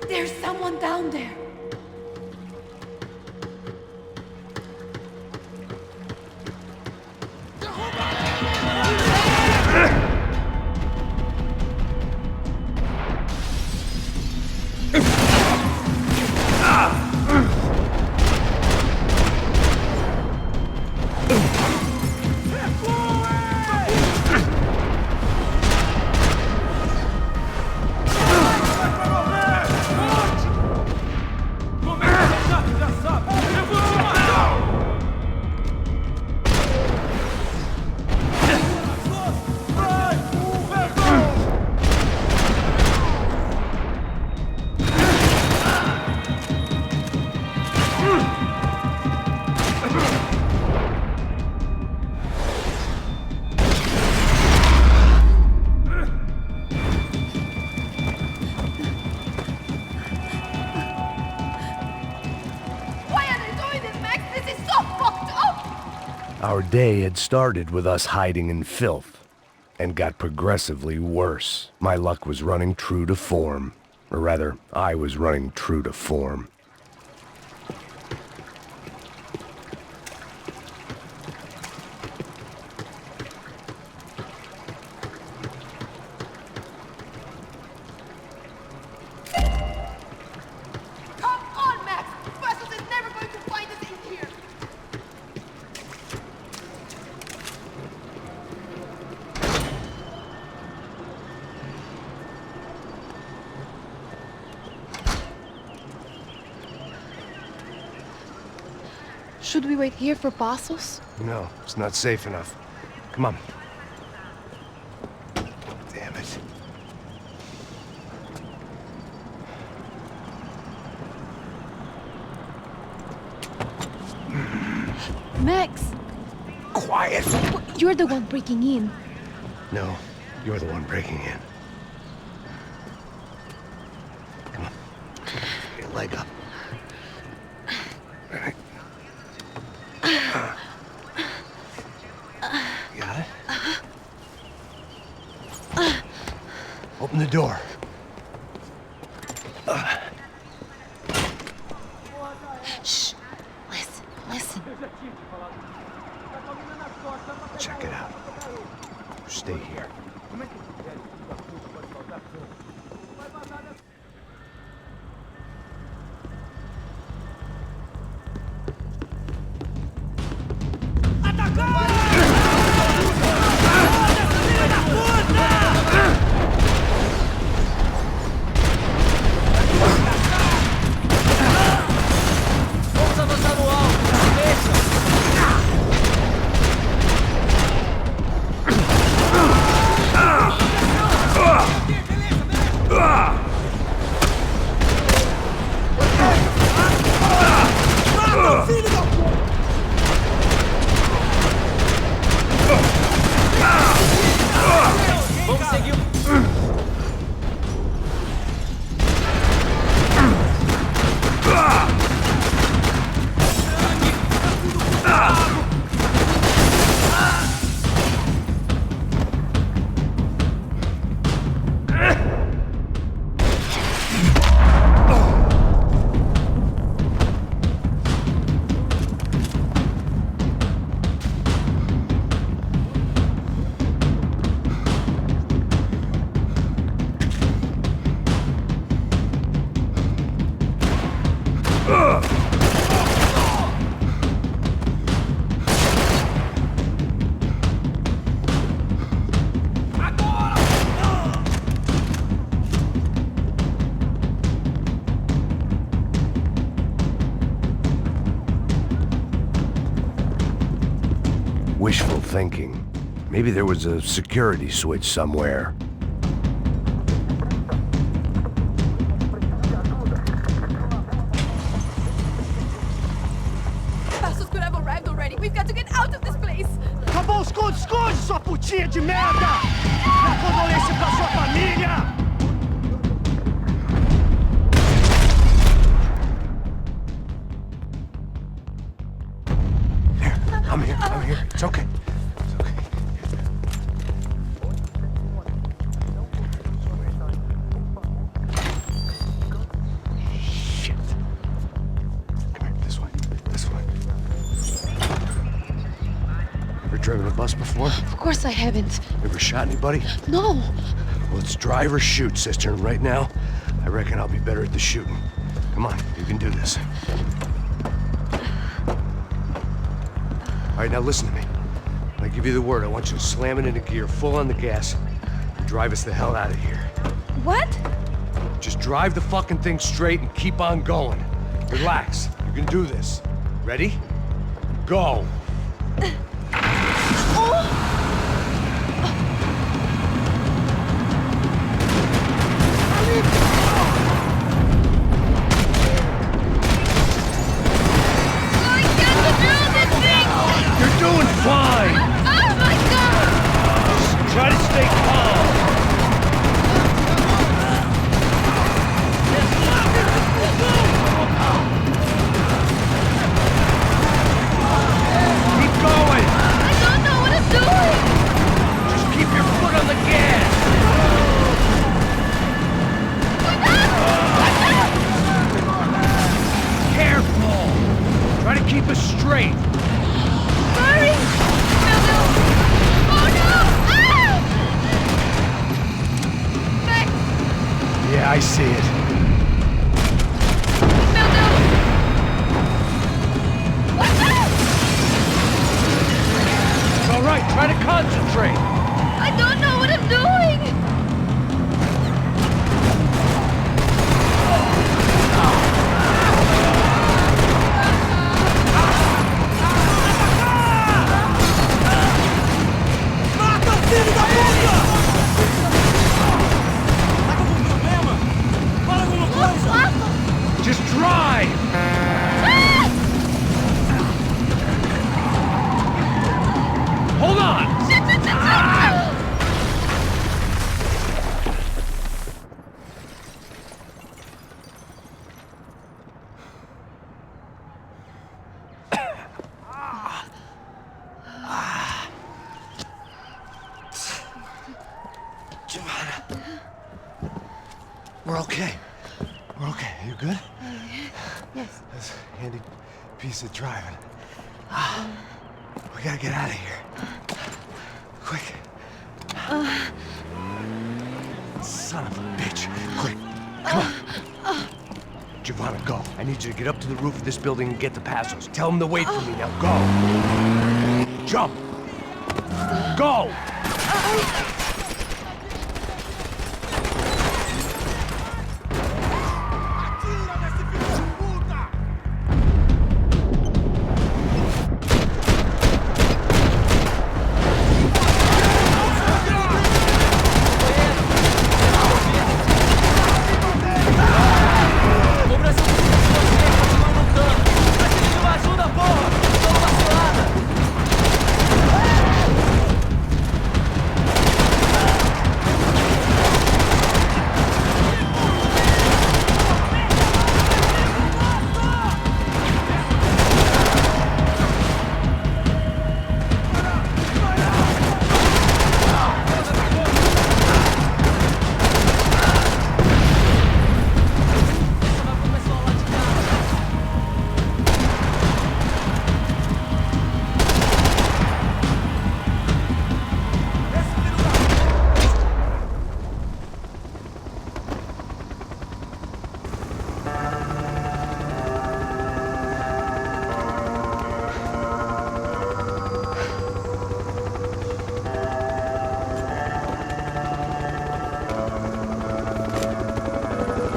Speaker 8: There's someone down there.
Speaker 3: Our day had started with us hiding in filth, and got progressively worse. My luck was running true to form. Or rather, I was running true to form.
Speaker 8: Come on, Max! Vessels is never going to find us in here!
Speaker 6: Should we wait here for Passos?
Speaker 3: No, it's not safe enough. Come on. Damn it.
Speaker 6: Max!
Speaker 3: Quiet!
Speaker 6: You're the one breaking in.
Speaker 3: No, you're the one breaking in. Come on. Get your leg up. All right. Got it? Open the door.
Speaker 6: Shh. Listen, listen.
Speaker 3: Check it out. Stay here. Wishful thinking. Maybe there was a security switch somewhere.
Speaker 8: Passos could have arrived already. We've got to get out of this place.
Speaker 5: Acabou, esconde, esconde, sua putinha de merda! Minha condolência pra sua família!
Speaker 3: I'm here. It's okay. Shit. Come here, this way. Ever driven a bus before?
Speaker 6: Of course I haven't.
Speaker 3: Ever shot anybody?
Speaker 6: No.
Speaker 3: Well, it's drive or shoot, sister, and right now, I reckon I'll be better at the shooting. Come on, you can do this. All right, now listen to me. When I give you the word, I want you to slam it into gear, full on the gas, and drive us the hell out of here.
Speaker 8: What?
Speaker 3: Just drive the fucking thing straight and keep on going. Relax. You can do this. Ready? Go.
Speaker 5: You're doing fine!
Speaker 8: Oh my god!
Speaker 5: Just try to stay calm! Keep going!
Speaker 8: I don't know what I'm doing!
Speaker 5: Just keep your foot on the gas! Careful! Try to keep us straight!
Speaker 8: Hurry! No, no! Oh no! Ah! Max!
Speaker 3: Yeah, I see it.
Speaker 8: No, no! What's that?
Speaker 5: It's all right, try to concentrate!
Speaker 8: I don't know what I'm doing!
Speaker 5: Just drive! Hold on!
Speaker 3: We're okay. We're okay. You good?
Speaker 6: Yes.
Speaker 3: That's a handy piece of driving. We gotta get out of here. Quick. Son of a bitch. Quick. Come on. Giovanna, go. I need you to get up to the roof of this building and get the Passos. Tell them to wait for me. Now go. Jump. Go.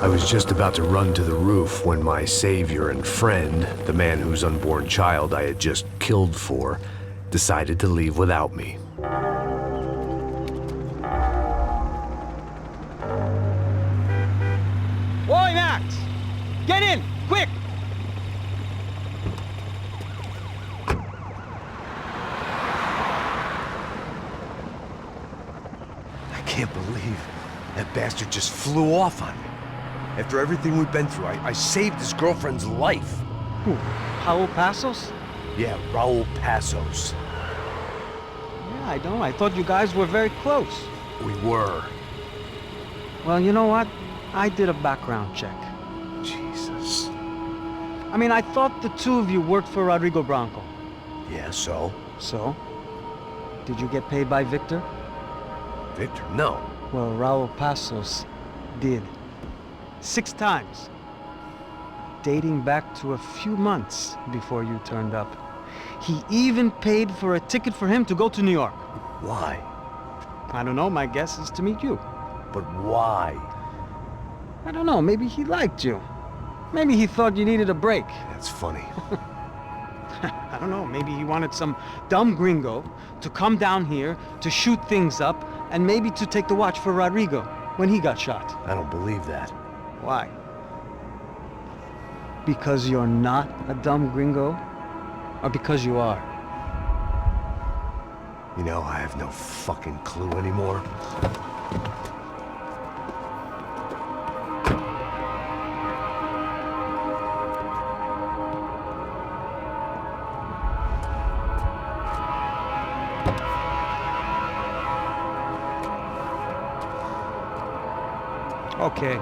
Speaker 3: I was just about to run to the roof when my savior and friend, the man whose unborn child I had just killed for, decided to leave without me.
Speaker 13: Boy, Max! Get in! Quick!
Speaker 3: I can't believe that bastard just flew off on me. After everything we've been through, I saved his girlfriend's life.
Speaker 13: Who? Raul Passos?
Speaker 3: Yeah, Raul Passos.
Speaker 13: Yeah, I know. I thought you guys were very close.
Speaker 3: We were.
Speaker 13: Well, you know what? I did a background check.
Speaker 3: Jesus.
Speaker 13: I mean, I thought the two of you worked for Rodrigo Branco.
Speaker 3: Yeah, so?
Speaker 13: So? Did you get paid by Victor?
Speaker 3: Victor? No.
Speaker 13: Well, Raul Passos did. 6 times. Dating back to a few months before you turned up. He even paid for a ticket for him to go to New York.
Speaker 3: Why?
Speaker 13: I don't know, my guess is to meet you.
Speaker 3: But why?
Speaker 13: I don't know, maybe he liked you. Maybe he thought you needed a break.
Speaker 3: That's funny.
Speaker 13: I don't know, maybe he wanted some dumb gringo to come down here to shoot things up and maybe to take the watch for Rodrigo when he got shot.
Speaker 3: I don't believe that.
Speaker 13: Why? Because you're not a dumb gringo? Or because you are?
Speaker 3: You know, I have no fucking clue anymore.
Speaker 13: Okay.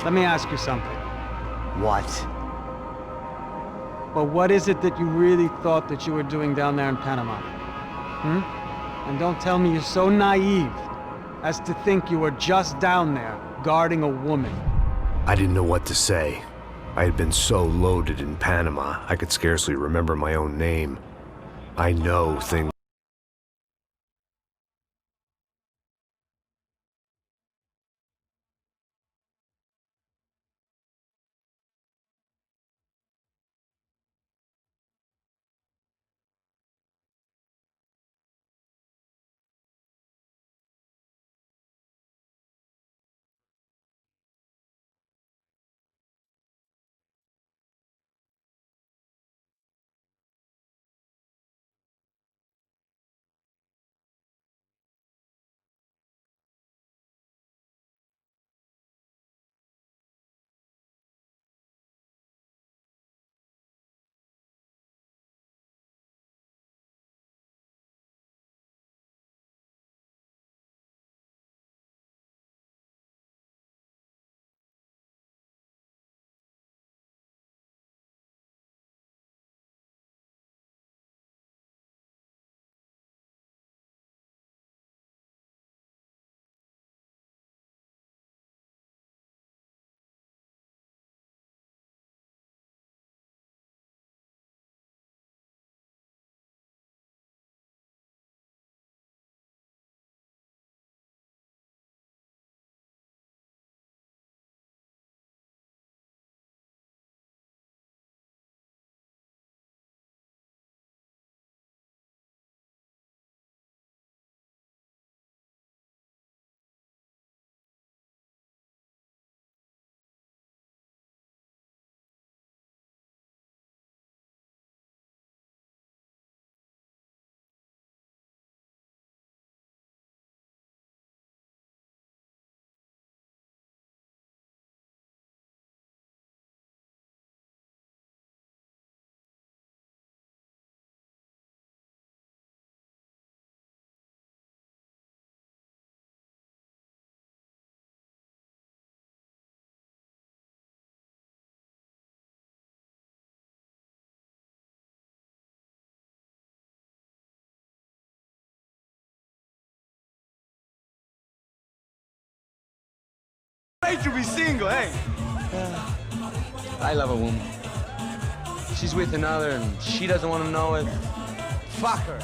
Speaker 13: Let me ask you something.
Speaker 3: What?
Speaker 13: Well, what is it that you really thought that you were doing down there in Panama? And don't tell me you're so naive as to think you were just down there guarding a woman.
Speaker 3: I didn't know what to say. I had been so loaded in Panama, I could scarcely remember my own name. I know things.
Speaker 5: Great to be single, hey?
Speaker 20: I love a woman. She's with another and she doesn't want to know it. Fuck her.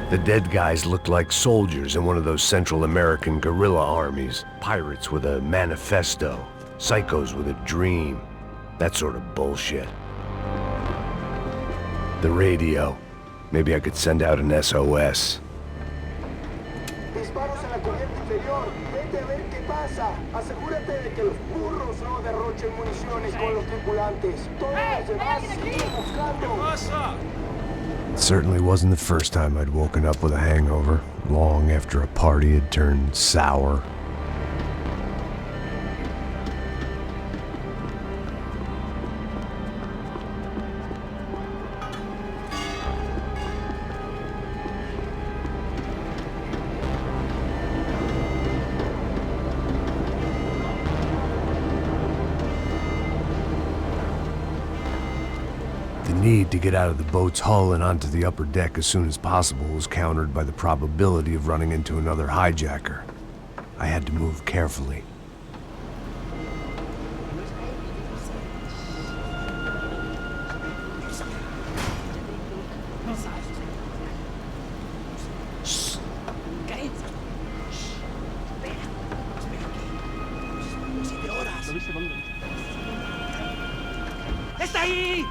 Speaker 3: The dead guys looked like soldiers in one of those Central American guerrilla armies. Pirates with a manifesto, psychos with a dream, that sort of bullshit. The radio. Maybe I could send out an SOS.
Speaker 5: Disparos en la cubierta inferior. Vete a ver qué pasa. Asegúrate de que los burros no derrochen municiones con los tripulantes. Todos los demás siguen buscando.
Speaker 1: It certainly wasn't the first time I'd woken up with a hangover, long after a party had turned sour. The need to get out of the boat's hull and onto the upper deck as soon as possible was countered by the probability of running into another hijacker. I had to move carefully.
Speaker 5: ¡Está ahí!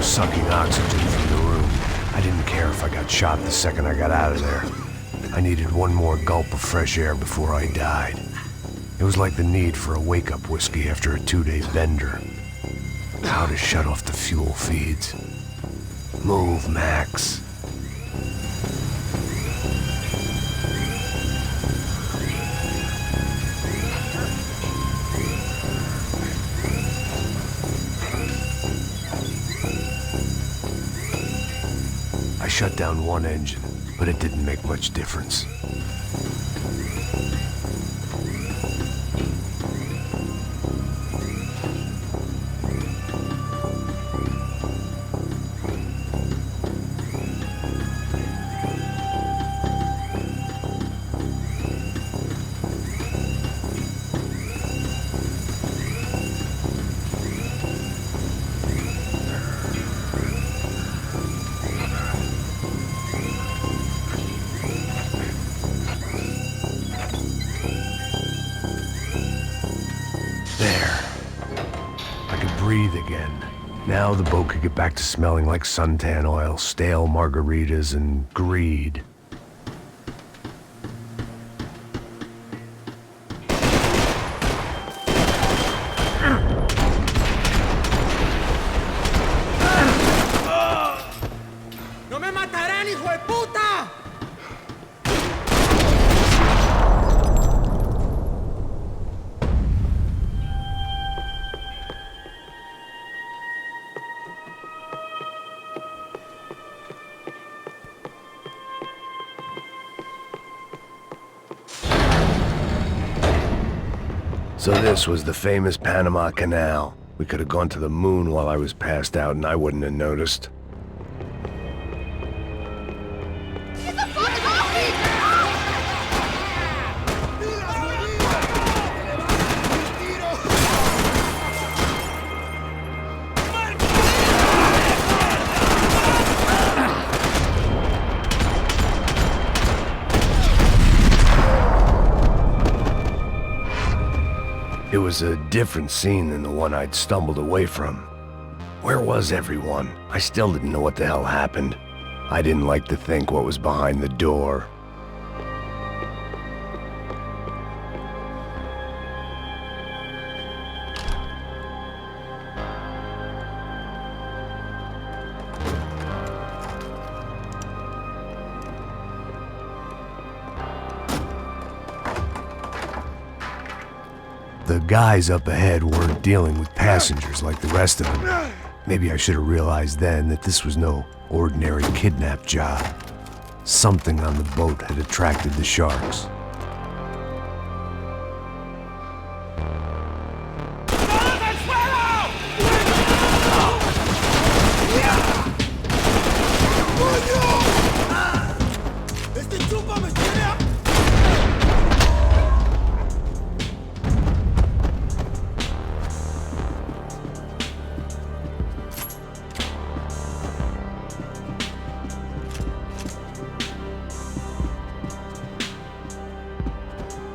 Speaker 1: Sucking oxygen from the room. I didn't care if I got shot the second I got out of there. I needed one more gulp of fresh air before I died. It was like the need for a wake-up whiskey after a 2-day bender. How to shut off the fuel feeds. Move, Max. I shut down one engine, but it didn't make much difference. Breathe again. Now the boat could get back to smelling like suntan oil, stale margaritas, and greed.
Speaker 5: ¡No me matarán, hijo de puta!
Speaker 3: So this was the famous Panama Canal. We could have gone to the moon while I was passed out and I wouldn't have noticed. It was a different scene than the one I'd stumbled away from. Where was everyone? I still didn't know what the hell happened. I didn't like to think what was behind the door. The guys up ahead weren't dealing with passengers like the rest of them. Maybe I should have realized then that this was no ordinary kidnap job. Something on the boat had attracted the sharks.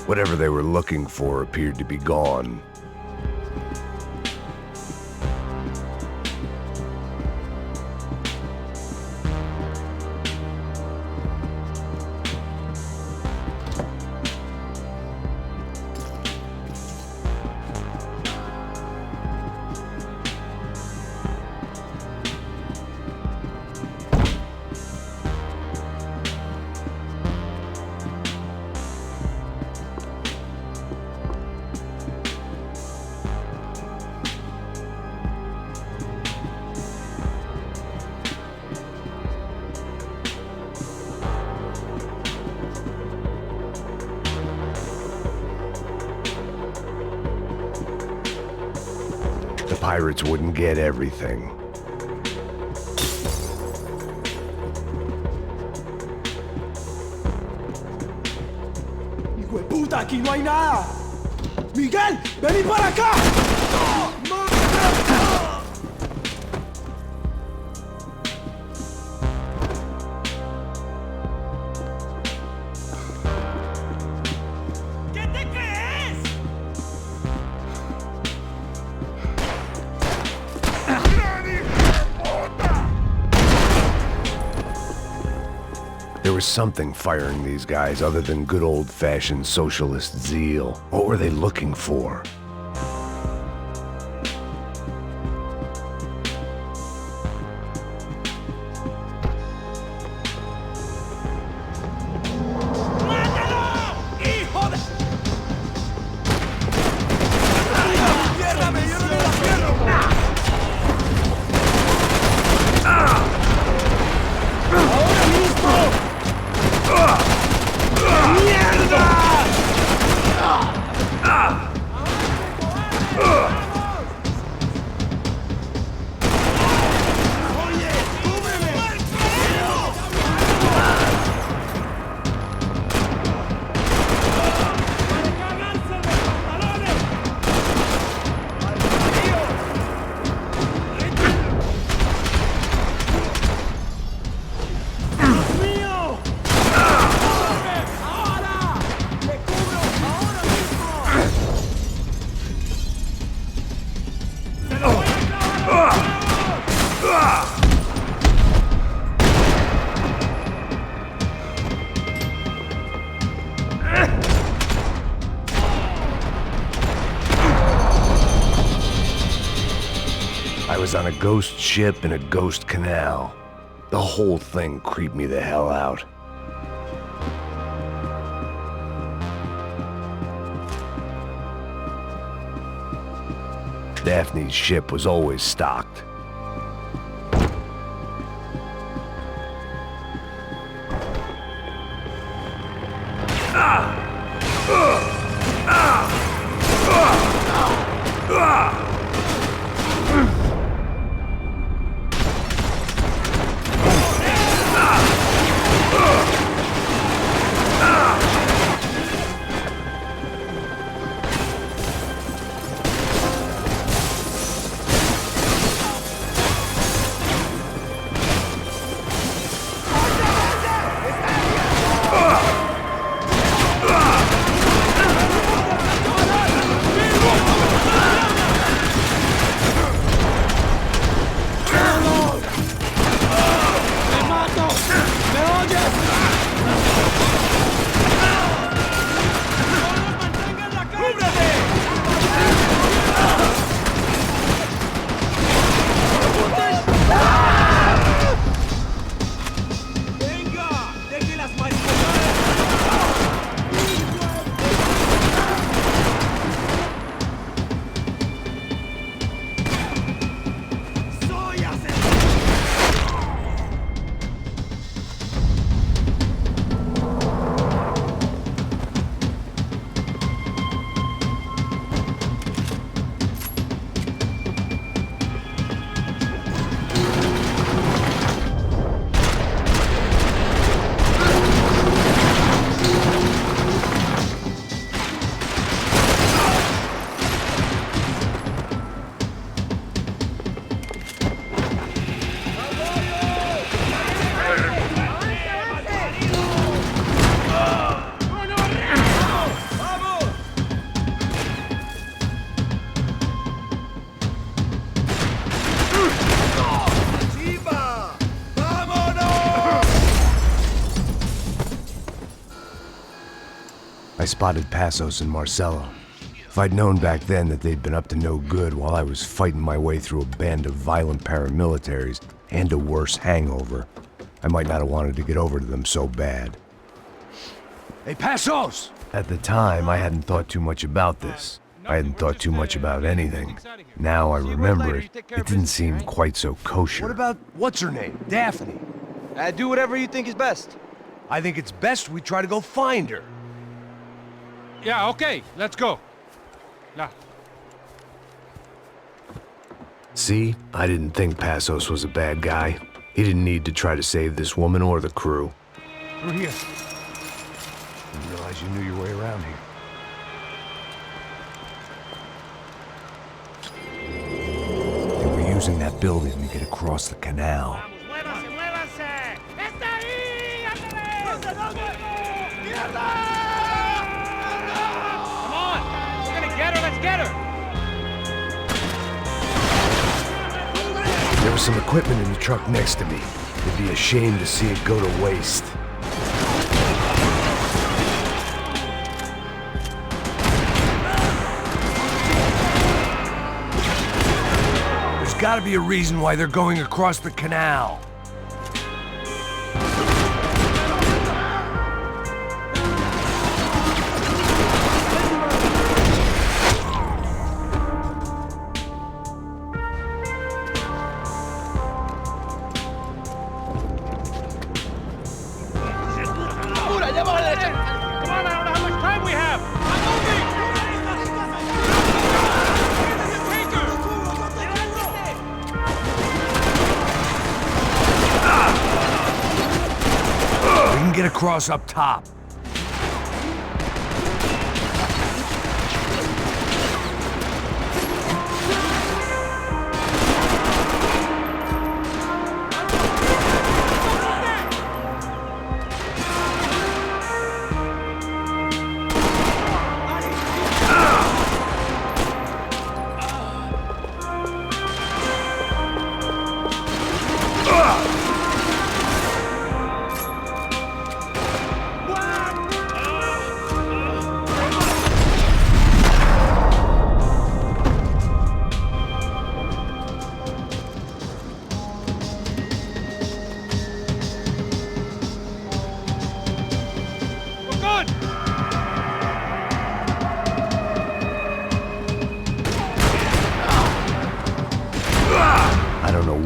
Speaker 3: Whatever they were looking for appeared to be gone. The pirates wouldn't get everything.
Speaker 21: ¡Hijo de puta, aquí no hay nada! ¡Miguel, vení para acá!
Speaker 3: There was something firing these guys other than good old-fashioned socialist zeal. What were they looking for? I was on a ghost ship in a ghost canal. The whole thing creeped me the hell out. Daphne's ship was always stocked. spotted Passos and Marcelo. If I'd known back then that they'd been up to no good while I was fighting my way through a band of violent paramilitaries and a worse hangover, I might not have wanted to get over to them so bad.
Speaker 21: Hey, Passos!
Speaker 3: At the time, I hadn't thought too much about this. I hadn't thought too much about anything. Now I remember it, it didn't seem quite so kosher.
Speaker 21: What about, what's her name? Daphne?
Speaker 20: Do whatever you think is best.
Speaker 21: I think it's best we try to go find her.
Speaker 2: Yeah, okay, let's go. Now.
Speaker 3: See, I didn't think Passos was a bad guy. He didn't need to try to save this woman or the crew.
Speaker 21: Through here.
Speaker 3: Didn't realize you knew your way around here. They were using that building to get across the canal. There was some equipment in the truck next to me. It'd be a shame to see it go to waste.
Speaker 21: There's gotta be a reason why they're going across the canal. Get across up top.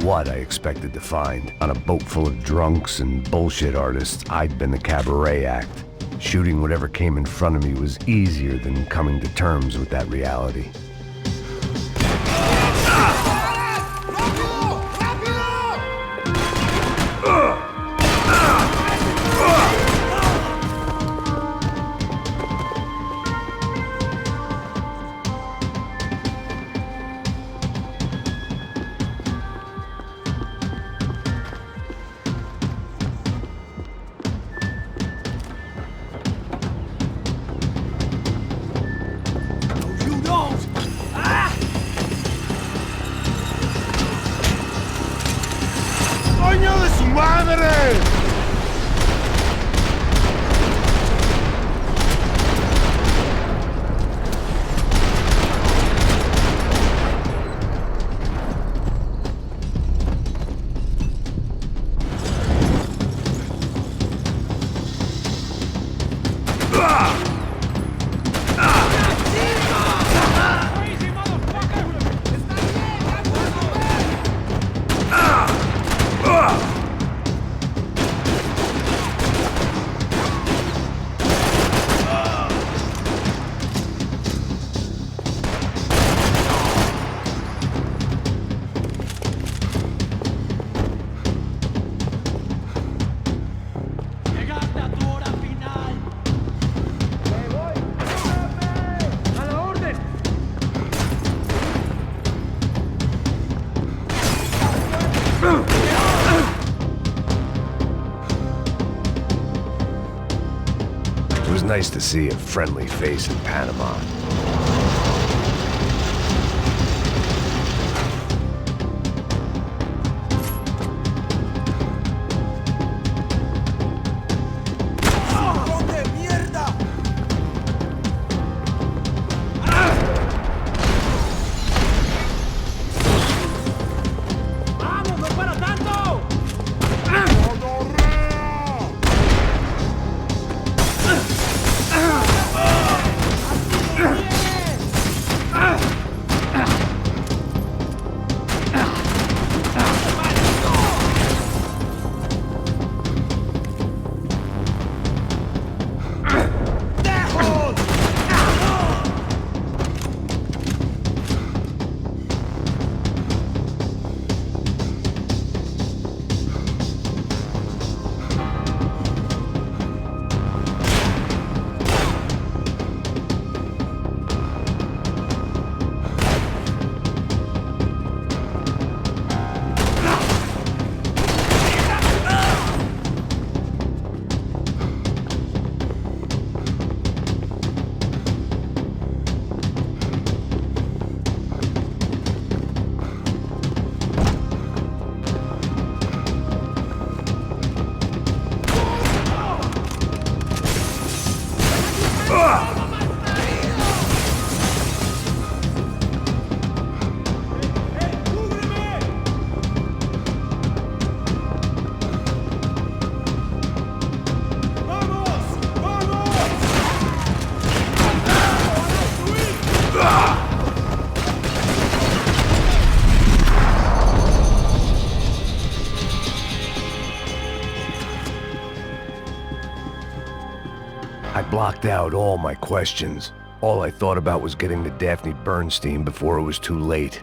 Speaker 3: What I expected to find. On a boat full of drunks and bullshit artists, I'd been the cabaret act. Shooting whatever came in front of me was easier than coming to terms with that reality.
Speaker 5: ¡Coño de su madre!
Speaker 3: It was nice to see a friendly face in Panama. blocked out all my questions. All I thought about was getting to Daphne Bernstein before it was too late.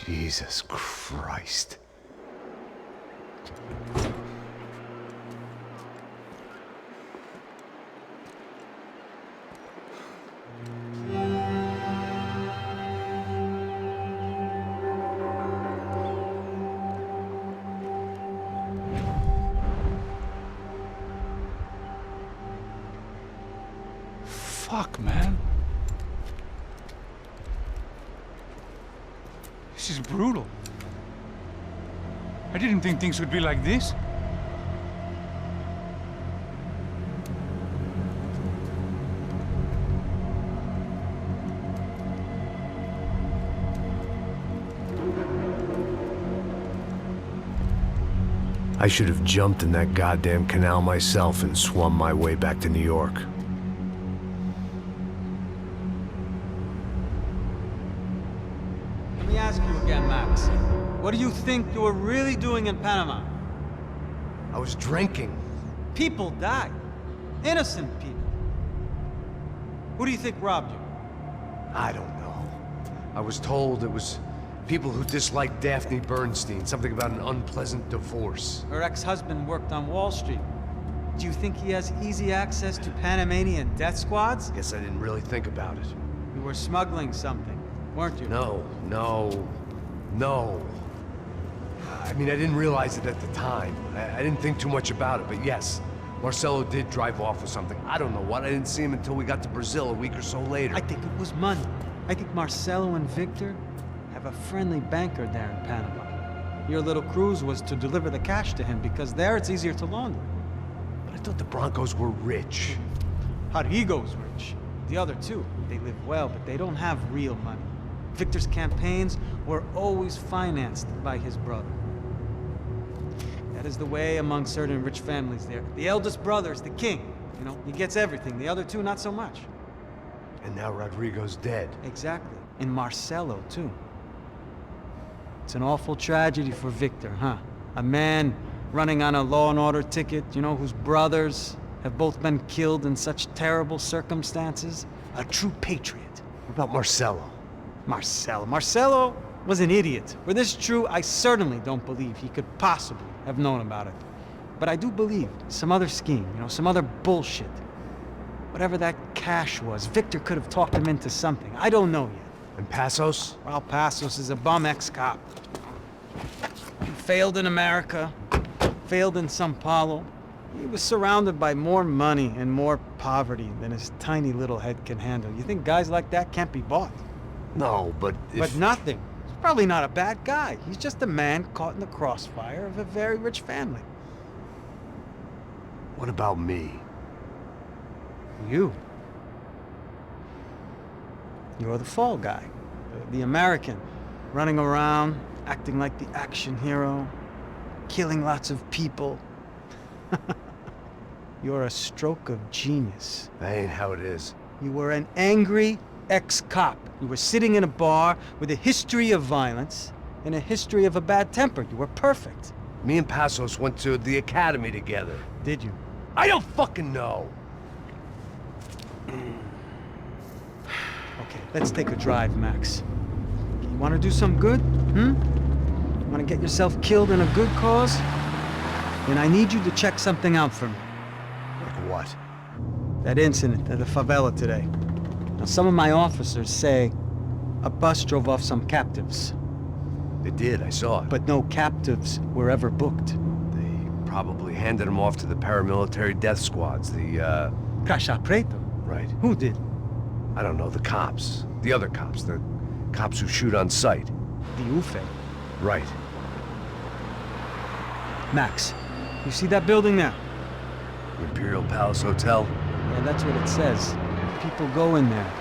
Speaker 3: Jesus Christ.
Speaker 2: Fuck, man. This is brutal. I didn't think things would be like this.
Speaker 3: I should have jumped in that goddamn canal myself and swum my way back to New York.
Speaker 13: Let me ask you again, Max. What do you think you were really doing in Panama?
Speaker 3: I was drinking.
Speaker 13: People died. Innocent people. Who do you think robbed you?
Speaker 3: I don't know. I was told it was people who disliked Daphne Bernstein, something about an unpleasant divorce.
Speaker 13: Her ex-husband worked on Wall Street. Do you think he has easy access to Panamanian death squads?
Speaker 3: Guess I didn't really think about it.
Speaker 13: You were smuggling something, weren't you?
Speaker 3: No. I mean, I didn't realize it at the time. I didn't think too much about it, but yes, Marcelo did drive off with something. I don't know what. I didn't see him until we got to Brazil a week or so later.
Speaker 13: I think it was money. I think Marcelo and Victor have a friendly banker there in Panama. Your little cruise was to deliver the cash to him because there it's easier to launder.
Speaker 3: But I thought the Broncos were rich.
Speaker 13: Rodrigo's rich. The other two, they live well, but they don't have real money. Victor's campaigns were always financed by his brother. That is the way among certain rich families there. The eldest brother is the king. You know, he gets everything. The other two, not so much.
Speaker 3: And now Rodrigo's dead.
Speaker 13: Exactly. And Marcelo, too. It's an awful tragedy for Victor, huh? A man running on a law and order ticket, you know, whose brothers have both been killed in such terrible circumstances. A true patriot.
Speaker 3: What about Marcelo?
Speaker 13: Marcelo was an idiot. Were this true, I certainly don't believe he could possibly have known about it. But I do believe some other scheme, you know, some other bullshit. Whatever that cash was, Victor could have talked him into something. I don't know yet.
Speaker 3: And Passos?
Speaker 13: Well, Passos is a bum ex-cop. He failed in America, failed in São Paulo. He was surrounded by more money and more poverty than his tiny little head can handle. You think guys like that can't be bought?
Speaker 3: No, but
Speaker 13: But nothing. He's probably not a bad guy. He's just a man caught in the crossfire of a very rich family.
Speaker 3: What about me?
Speaker 13: You. You're the fall guy. The American. Running around, acting like the action hero. Killing lots of people. You're a stroke of genius.
Speaker 3: That ain't how it is.
Speaker 13: You were an angry ex-cop. You were sitting in a bar with a history of violence and a history of a bad temper. You were perfect.
Speaker 3: Me and Passos went to the academy together.
Speaker 13: Did you?
Speaker 3: I don't fucking know.
Speaker 13: Okay, let's take a drive, Max. You want to do some good? You want to get yourself killed in a good cause? Then I need you to check something out for me.
Speaker 3: Like what?
Speaker 13: That incident at the favela today. Now, some of my officers say a bus drove off some captives.
Speaker 3: They did, I saw it.
Speaker 13: But no captives were ever booked.
Speaker 3: They probably handed them off to the paramilitary death squads, the,
Speaker 13: Caixa Preto?
Speaker 3: Right.
Speaker 13: Who did?
Speaker 3: I don't know, the cops. The other cops, the cops who shoot on sight.
Speaker 13: The UFE.
Speaker 3: Right.
Speaker 13: Max, you see that building there?
Speaker 3: The Imperial Palace Hotel?
Speaker 13: Yeah, that's what it says. People go in there,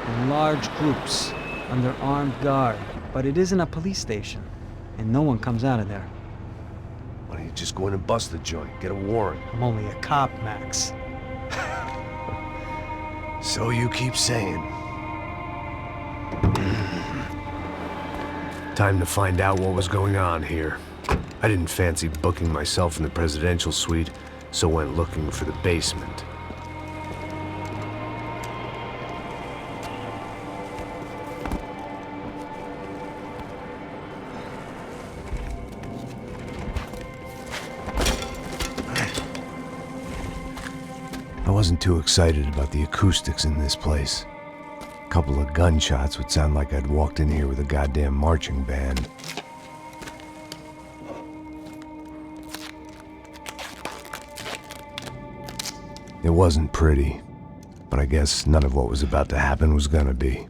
Speaker 13: in large groups, under armed guard. But it isn't a police station, and no one comes out of there.
Speaker 3: Why don't you just go in and bust the joint, get a warrant?
Speaker 13: I'm only a cop, Max.
Speaker 3: So you keep saying. Time to find out what was going on here. I didn't fancy booking myself in the presidential suite, so went looking for the basement. I wasn't too excited about the acoustics in this place. A couple of gunshots would sound like I'd walked in here with a goddamn marching band. It wasn't pretty, but I guess none of what was about to happen was gonna be.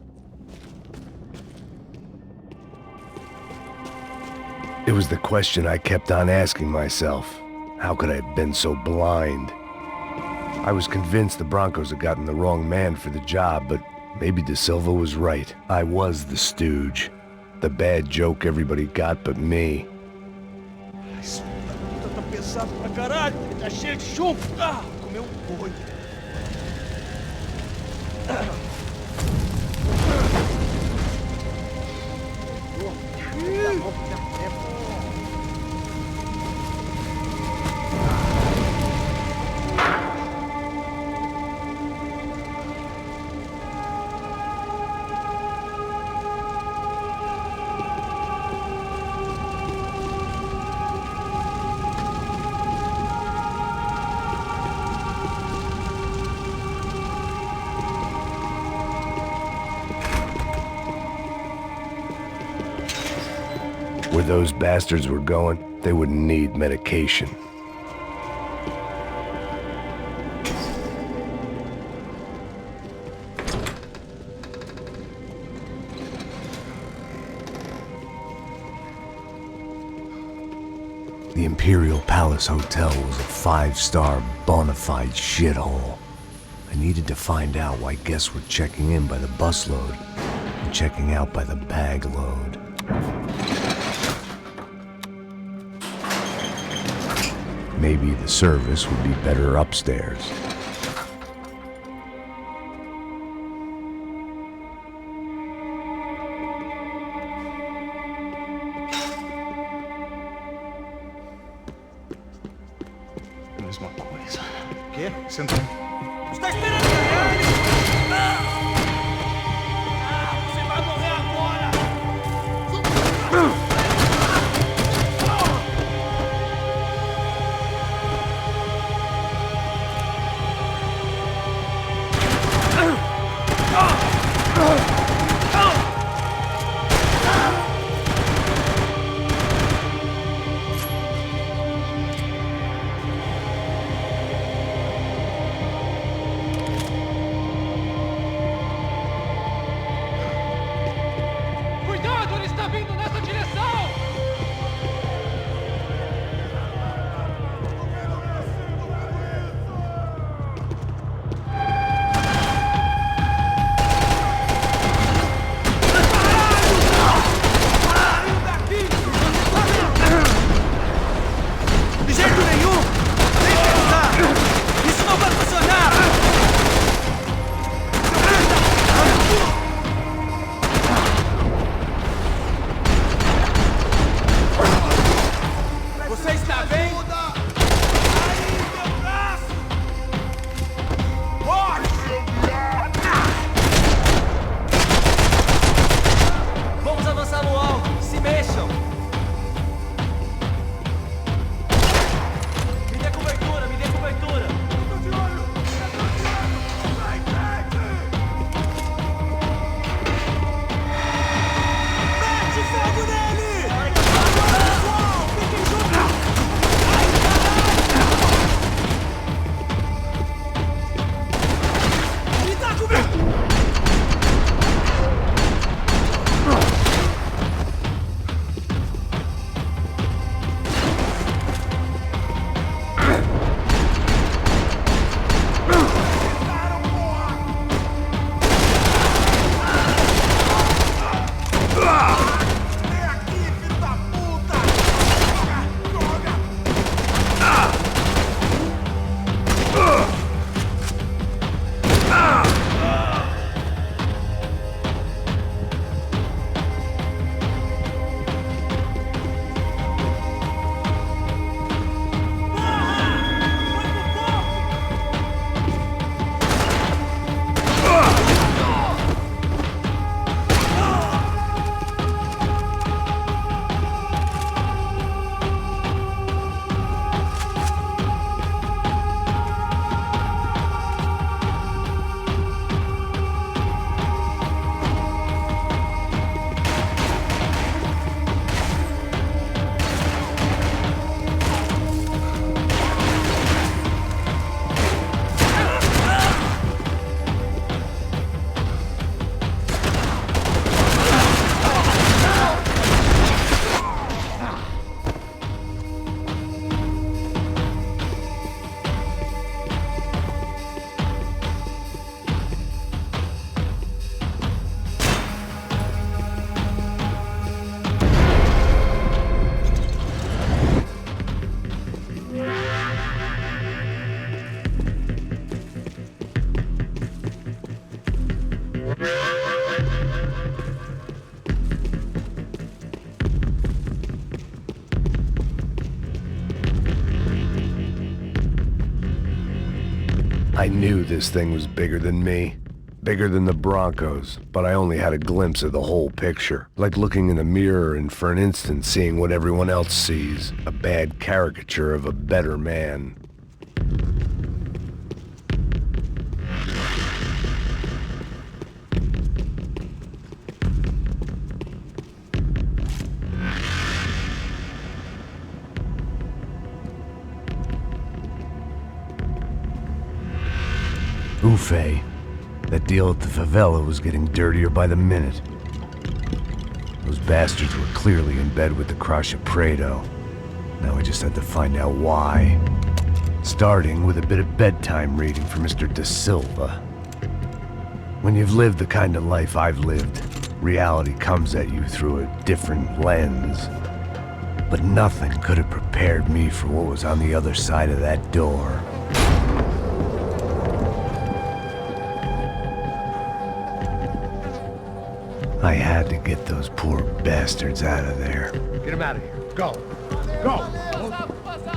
Speaker 3: It was the question I kept on asking myself. How could I have been so blind? I was convinced the Broncos had gotten the wrong man for the job, but maybe De Silva was right. I was the stooge. The bad joke everybody got but me.
Speaker 10: Isso tá pesado pra caralho, tá cheio de chumbo. Ah, comeu boi.
Speaker 3: Where those bastards were going, they wouldn't need medication. The Imperial Palace Hotel was a 5-star bona fide shithole. I needed to find out why guests were checking in by the busload and checking out by the bag load. Maybe the service would be better upstairs.
Speaker 10: Mesma coisa.
Speaker 21: Quê?
Speaker 10: Senta.
Speaker 21: Você tá esperando, caralho? Você vai morrer agora!
Speaker 4: Cuidado, ele está vindo nessa direção!
Speaker 21: De jeito nenhum! Nem pensar! Isso não vai funcionar! Você está bem? Aí, meu braço! Vamos avançar no alvo! Se mexam! Me dê cobertura, me dê cobertura! Tô de olho! Vai, mete fogo nele! Pessoal, fiquem juntos!
Speaker 3: I knew this thing was bigger than me. Bigger than the Broncos, but I only had a glimpse of the whole picture. Like looking in the mirror and for an instant seeing what everyone else sees. A bad caricature of a better man. Ufe. That deal at the favela was getting dirtier by the minute. Those bastards were clearly in bed with the Crush of Prado. Now I just had to find out why. Starting with a bit of bedtime reading for Mr. Da Silva. When you've lived the kind of life I've lived, reality comes at you through a different lens. But nothing could have prepared me for what was on the other side of that door. I had to get those poor bastards out of there.
Speaker 21: Get him out of here. Go. Go.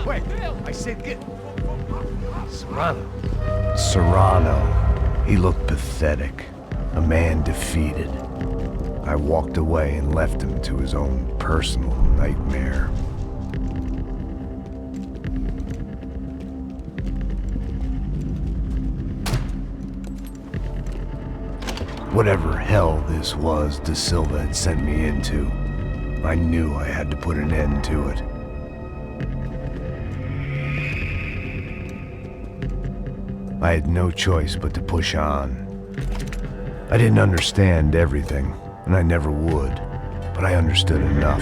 Speaker 21: Wait, I said get... Serrano.
Speaker 3: Serrano. He looked pathetic. A man defeated. I walked away and left him to his own personal nightmare. Whatever hell this was Da Silva had sent me into, I knew I had to put an end to it. I had no choice but to push on. I didn't understand everything, and I never would, but I understood enough.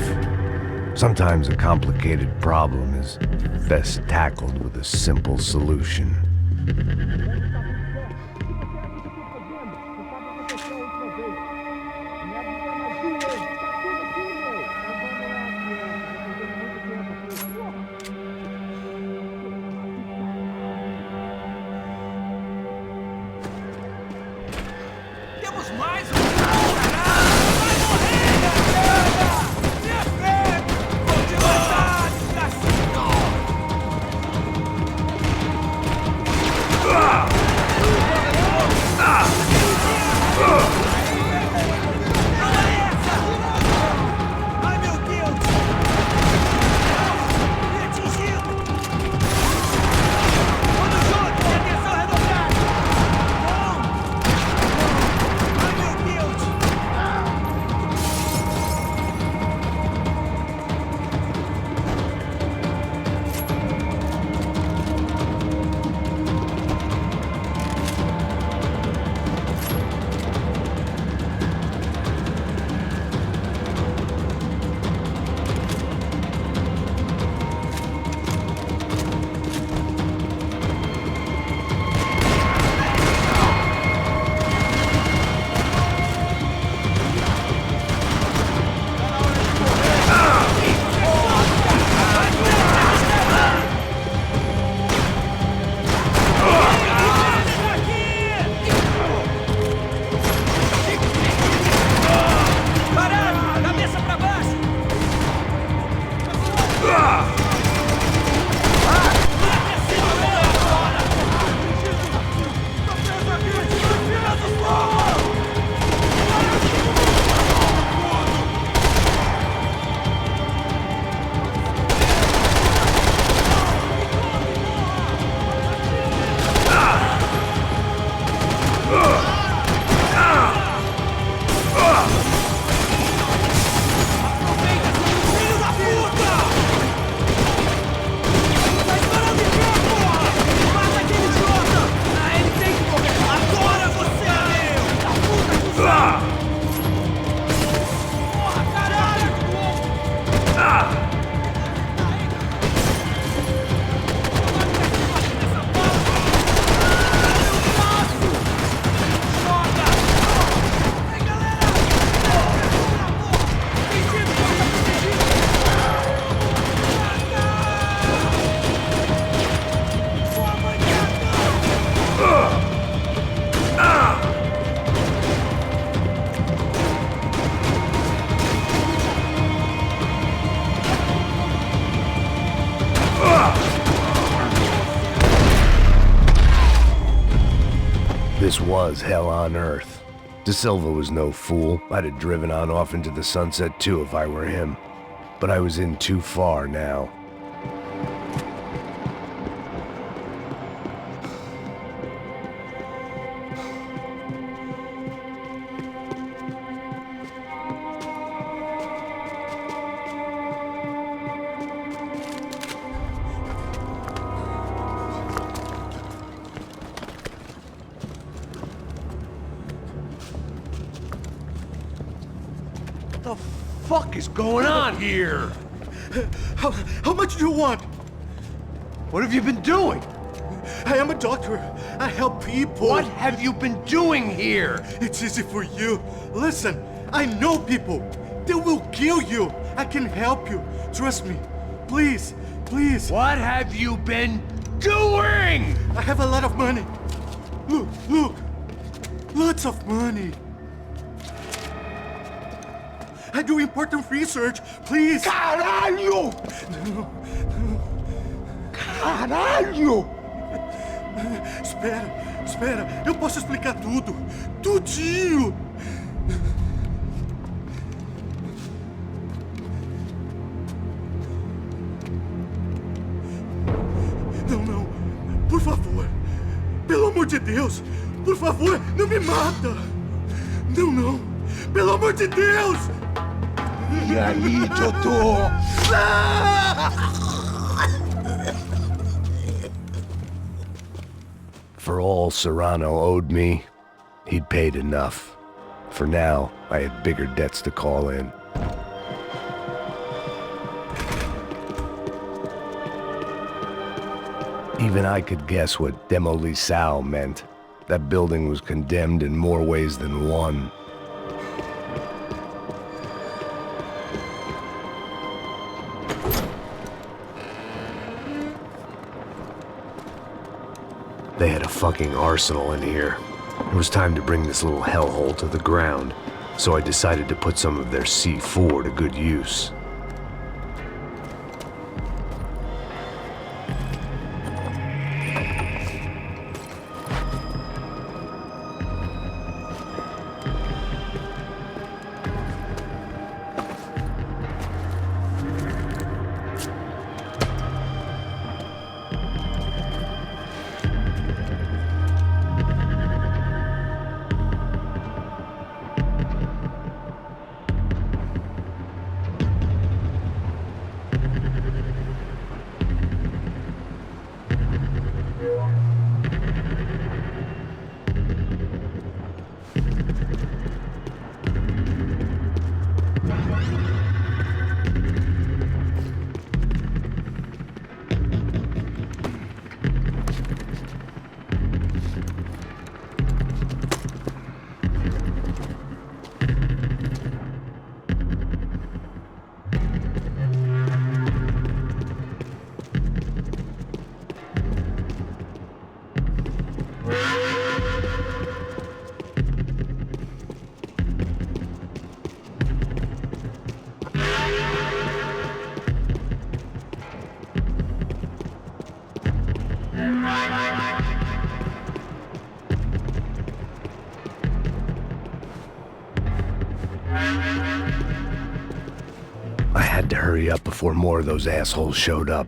Speaker 3: Sometimes a complicated problem is best tackled with a simple solution. This was hell on earth. De Silva was no fool. I'd have driven on off into the sunset too if I were him. But I was in too far now.
Speaker 21: What the fuck is going on here?
Speaker 5: How much do you want?
Speaker 21: What have you been doing?
Speaker 5: I am a doctor. I help people.
Speaker 21: What have you been doing here?
Speaker 5: It's easy for you. Listen, I know people. They will kill you. I can help you. Trust me. Please, please.
Speaker 21: What have you been doing?
Speaker 5: I have a lot of money. Look, look. Lots of money. I do important research. Please.
Speaker 21: Caralho! Caralho!
Speaker 5: Espera, espera. Eu posso explicar tudo. Tudinho. Não, não. Por favor. Pelo amor de Deus. Por favor, não me mata. Não, não. Pelo amor de Deus.
Speaker 21: E aí, Totô?
Speaker 3: For all Serrano owed me, he'd paid enough. For now, I had bigger debts to call in. Even I could guess what demolição meant. That building was condemned in more ways than one. They had a fucking arsenal in here. It was time to bring this little hellhole to the ground, so I decided to put some of their C4 to good use. I had to hurry up before more of those assholes showed up.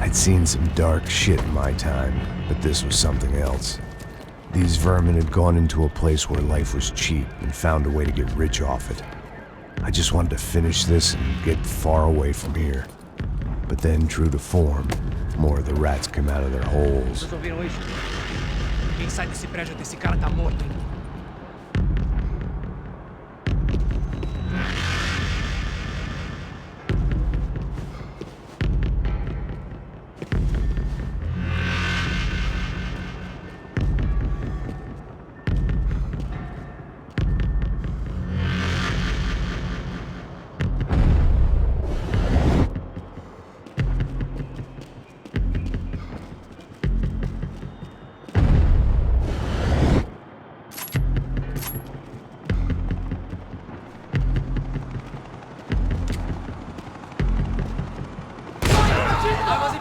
Speaker 3: I'd seen some dark shit in my time, but this was something else. These vermin had gone into a place where life was cheap and found a way to get rich off it. I just wanted to finish this and get far away from here. But then, true to form, more of the rats came out of their holes.
Speaker 18: Vocês ouviram isso? Quem sai desse prédio desse cara tá morto, hein?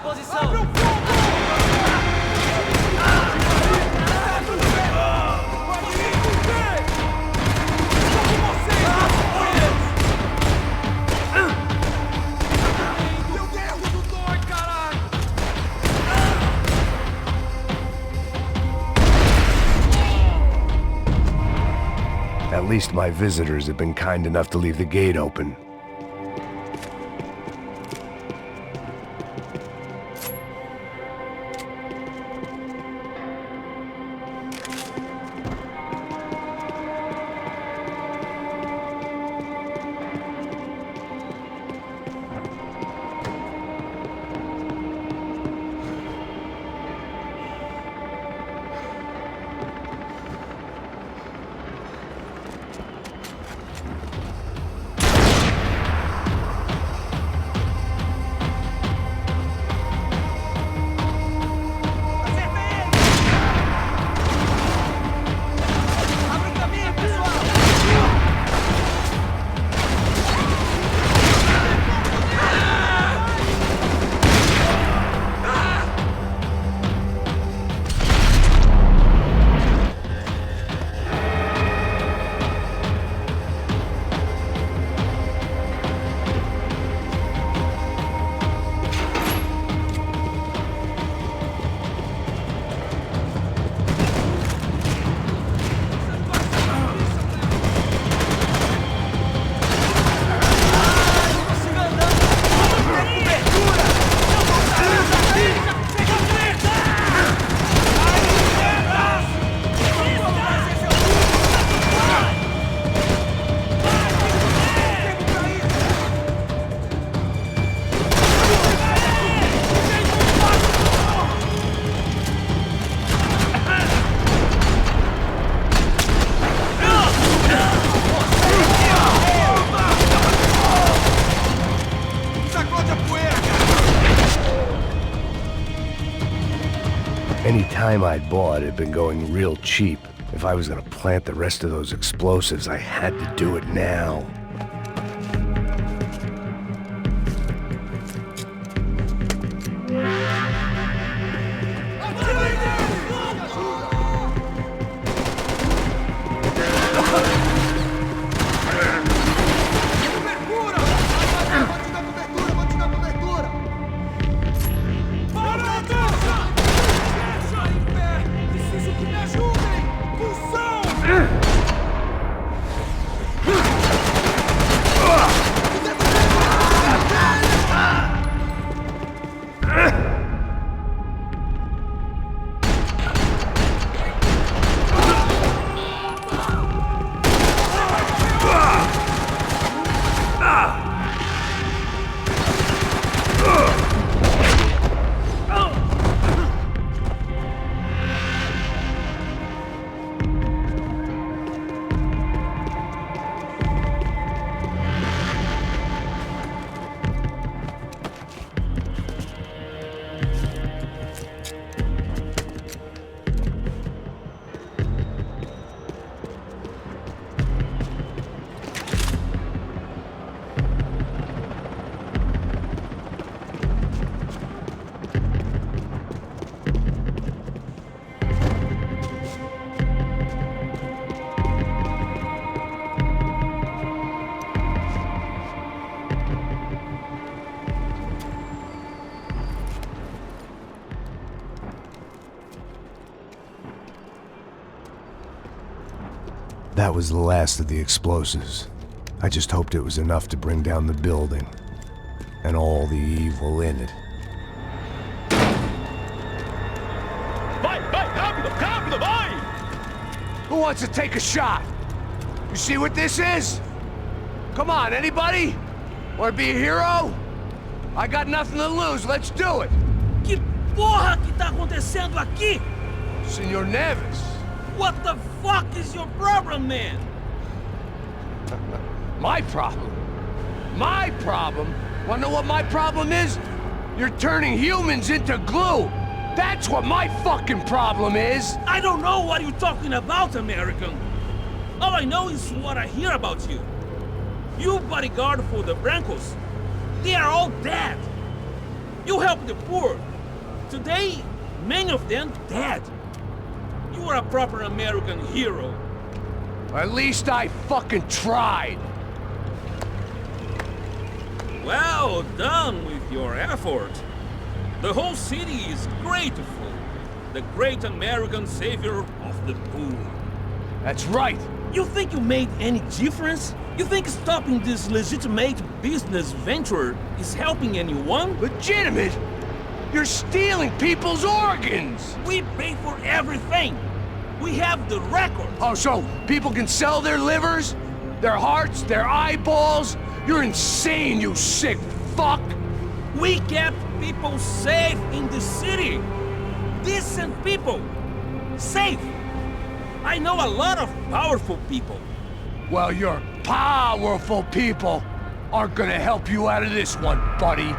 Speaker 11: posição!
Speaker 3: At least my visitors have been kind enough to leave the gate open. Any time I'd bought had been going real cheap. If I was gonna plant the rest of those explosives, I had to do it now. That was the last of the explosives. I just hoped it was enough to bring down the building and all the evil in it.
Speaker 5: Vai, rápido, rápido, vai! Who wants to take a shot? You see what this is? Come on, anybody? Want to be a hero? I got nothing to lose, let's do it!
Speaker 21: Que porra que tá acontecendo aqui?
Speaker 5: Senor Neves.
Speaker 21: What the fuck is your problem, man?
Speaker 5: My problem? My problem? Wanna know what my problem is? You're turning humans into glue! That's what my fucking problem is!
Speaker 21: I don't know what you're talking about, American. All I know is what I hear about you. You bodyguard for the Brancos. They are all dead.
Speaker 9: You help the poor. Today, many of them dead. You are a proper American hero.
Speaker 21: At least I fucking tried.
Speaker 9: Well done with your effort. The whole city is grateful. The great American savior of the poor.
Speaker 21: That's right.
Speaker 9: You think you made any difference? You think stopping this legitimate business venture is helping anyone?
Speaker 21: Legitimate? You're stealing people's organs!
Speaker 9: We pay for everything! We have the record!
Speaker 21: Oh, so people can sell their livers? Their hearts? Their eyeballs? You're insane, you sick fuck!
Speaker 9: We kept people safe in the city! Decent people! Safe! I know a lot of powerful people.
Speaker 21: Well, your powerful people aren't gonna help you out of this one, buddy.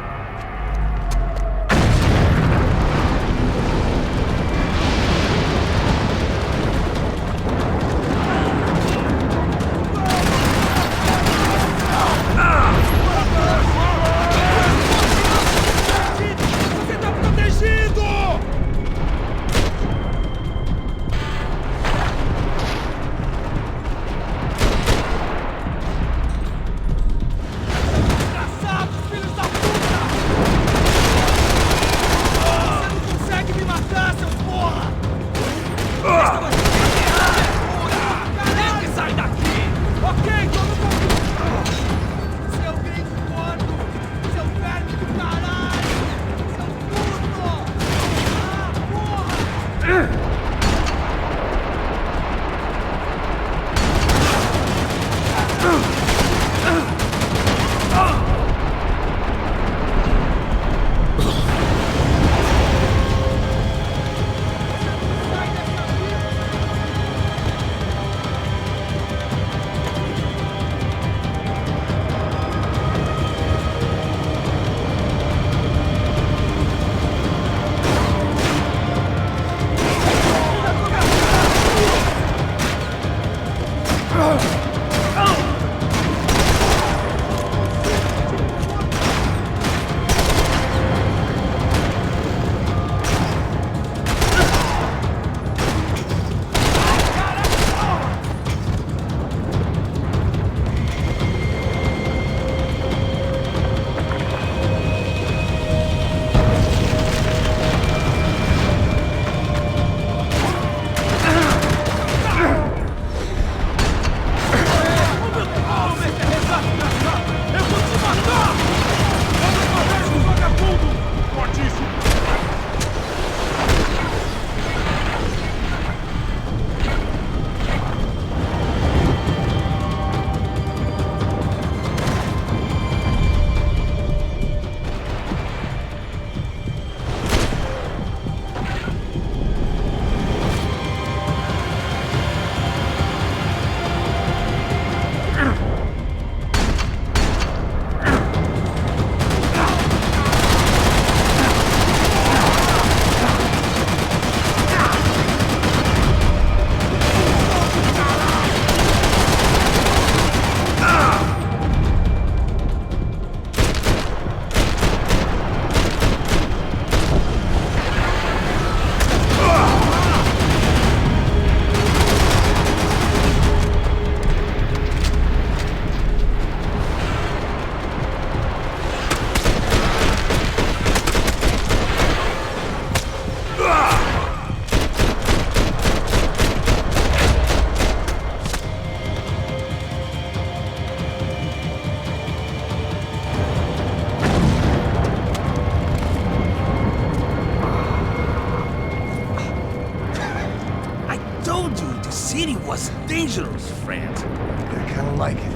Speaker 9: was dangerous, friend.
Speaker 21: I kinda like it.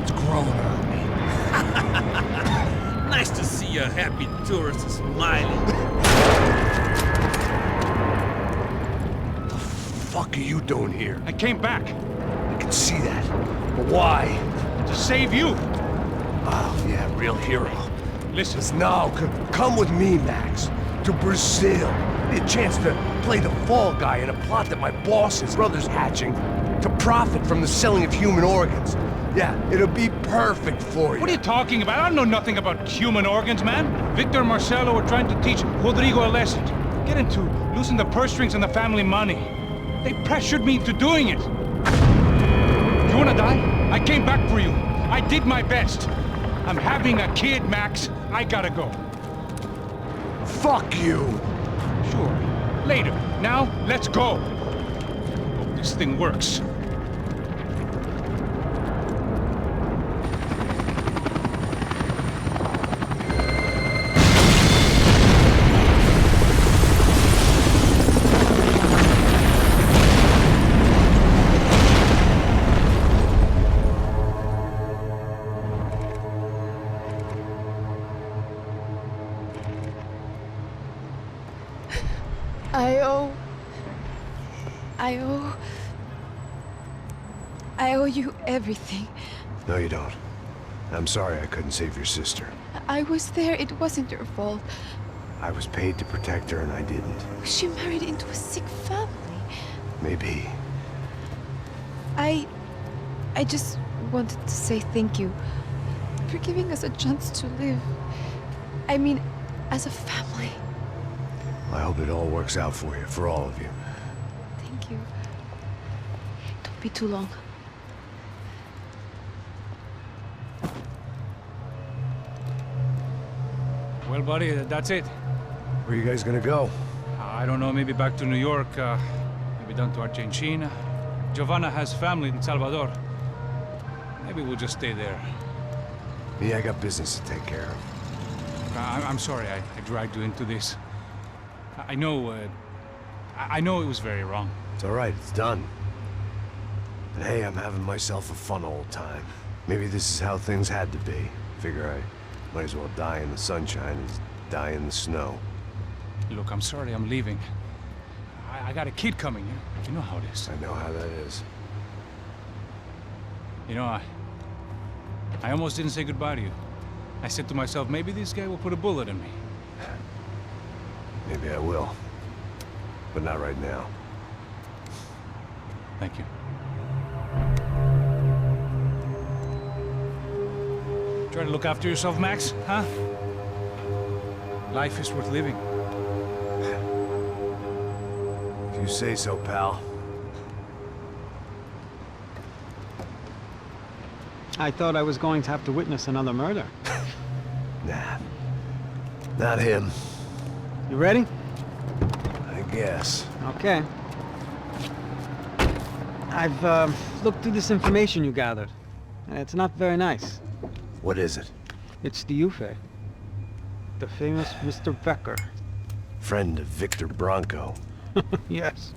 Speaker 21: It's growing on me.
Speaker 9: Nice to see a happy tourist smiling.
Speaker 21: The fuck are you doing here?
Speaker 10: I came back.
Speaker 21: I can see that. But why?
Speaker 10: To save you.
Speaker 21: Oh, yeah, real hero.
Speaker 10: Listen.
Speaker 21: Now, come with me, Max. To Brazil. A chance to play the fall guy in a plot that my boss and brother's hatching to profit from the selling of human organs.
Speaker 3: Yeah, it'll be perfect for you.
Speaker 2: What are you talking about? I don't know nothing about human organs, man. Victor and Marcelo were trying to teach Rodrigo a lesson. Get into losing the purse strings and the family money. They pressured me into doing it. You wanna die? I came back for you. I did my best. I'm having a kid, Max. I gotta go.
Speaker 3: Fuck you!
Speaker 2: Sure. Later. Now, let's go. Hope this thing works.
Speaker 6: I owe you everything.
Speaker 3: No, you don't. I'm sorry I couldn't save your sister.
Speaker 6: I was there. It wasn't your fault.
Speaker 3: I was paid to protect her and I didn't.
Speaker 6: She married into a sick family.
Speaker 3: Maybe.
Speaker 6: I just wanted to say thank you for giving us a chance to live. I mean, as a family.
Speaker 3: I hope it all works out for you, for all of you.
Speaker 6: Thank you. Don't be too long.
Speaker 2: Well, buddy, that's it.
Speaker 3: Where are you guys gonna go?
Speaker 2: I don't know, maybe back to New York, maybe down to Argentina. Giovanna has family in Salvador. Maybe we'll just stay there.
Speaker 3: Yeah, I got business to take care of.
Speaker 2: I'm sorry I dragged you into this. I know it was very wrong.
Speaker 3: It's all right, it's done. But hey, I'm having myself a fun old time. Maybe this is how things had to be. Figure I might as well die in the sunshine as die in the snow.
Speaker 2: Look, I'm sorry I'm leaving. I got a kid coming, you know how it is.
Speaker 3: I know how that is.
Speaker 2: You know, I almost didn't say goodbye to you. I said to myself, maybe this guy will put a bullet in me.
Speaker 3: Maybe I will. But not right now.
Speaker 2: Thank you. Try to look after yourself, Max, huh? Life is worth living.
Speaker 3: If you say so, pal.
Speaker 13: I thought I was going to have to witness another murder.
Speaker 3: Nah. Not him.
Speaker 13: You ready?
Speaker 3: I guess.
Speaker 13: Okay. I've looked through this information you gathered. And it's not very nice.
Speaker 3: What is it?
Speaker 13: It's the UFE. The famous Mr. Becker.
Speaker 3: Friend of Victor Bronco.
Speaker 13: Yes.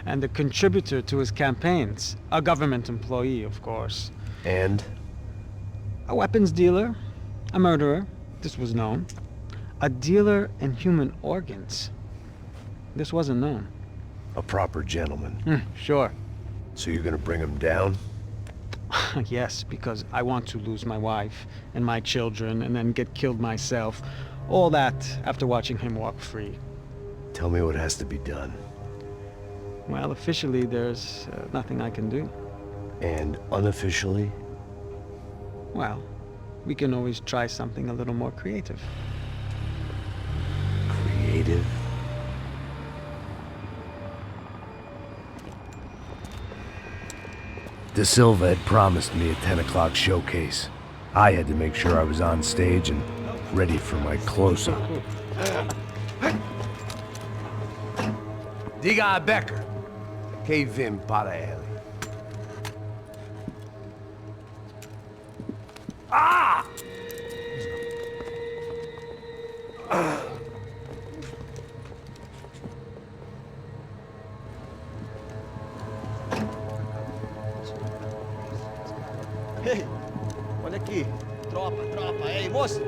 Speaker 13: And a contributor to his campaigns. A government employee, of course.
Speaker 3: And?
Speaker 13: A weapons dealer. A murderer. This was known. A dealer in human organs. This wasn't known.
Speaker 3: A proper gentleman.
Speaker 13: Sure.
Speaker 3: So you're gonna bring him down?
Speaker 13: Yes, because I want to lose my wife and my children and then get killed myself. All that after watching him walk free.
Speaker 3: Tell me what has to be done.
Speaker 13: Well, officially there's nothing I can do.
Speaker 3: And unofficially?
Speaker 13: Well, we can always try something a little more creative.
Speaker 3: Creative? De Silva had promised me a 10 o'clock showcase. I had to make sure I was on stage and ready for my close-up. Diga a Becker. Que vim para ele. Ah!
Speaker 5: Ei, olha aqui. Tropa. Ei, moço.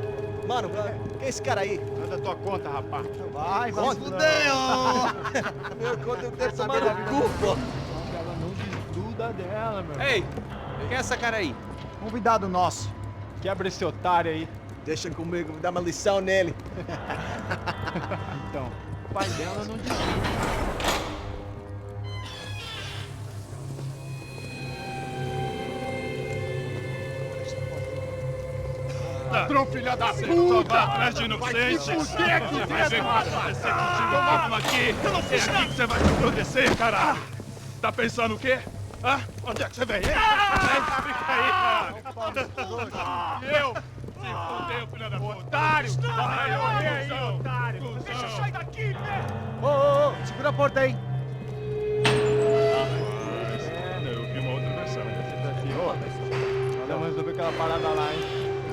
Speaker 5: Mano, quem é esse cara aí?
Speaker 10: Manda tua conta, rapaz.
Speaker 5: Vai se fuder, ó. Meu conta eu quero tomar no cu, pô.
Speaker 10: Ela não desgruda dela, meu.
Speaker 20: Ei, quem é essa cara aí?
Speaker 10: Convidado nosso. Quebra esse otário aí.
Speaker 5: Deixa comigo, dá uma lição nele.
Speaker 10: Então, o pai dela não desgruda. Ladrão, filha da puta! Só vai atrás de inocentes! Vai ver o que vai acontecer contigo mesmo aqui! Eu não fiz nada! É aqui que você vai se proteger, caralho! Tá pensando o quê? Hã? Onde é que você vem? Fica aí, caralho! Eu? Se fodeu, filha da puta! Otário! Otário! Deixa eu sair daqui, velho!
Speaker 5: Ô, segura a porta aí.
Speaker 10: Eu vi uma outra versão.
Speaker 5: Vamos resolver aquela parada lá, hein?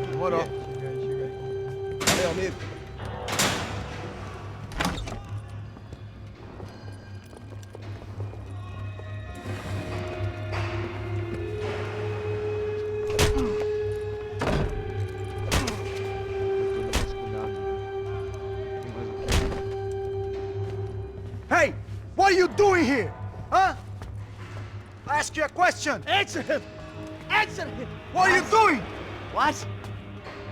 Speaker 5: Demorou. Chega aí. Valeu, amigo. Hey, what are you doing here? Huh? I ask you a question. Answer him. Answer him. What are you doing? What?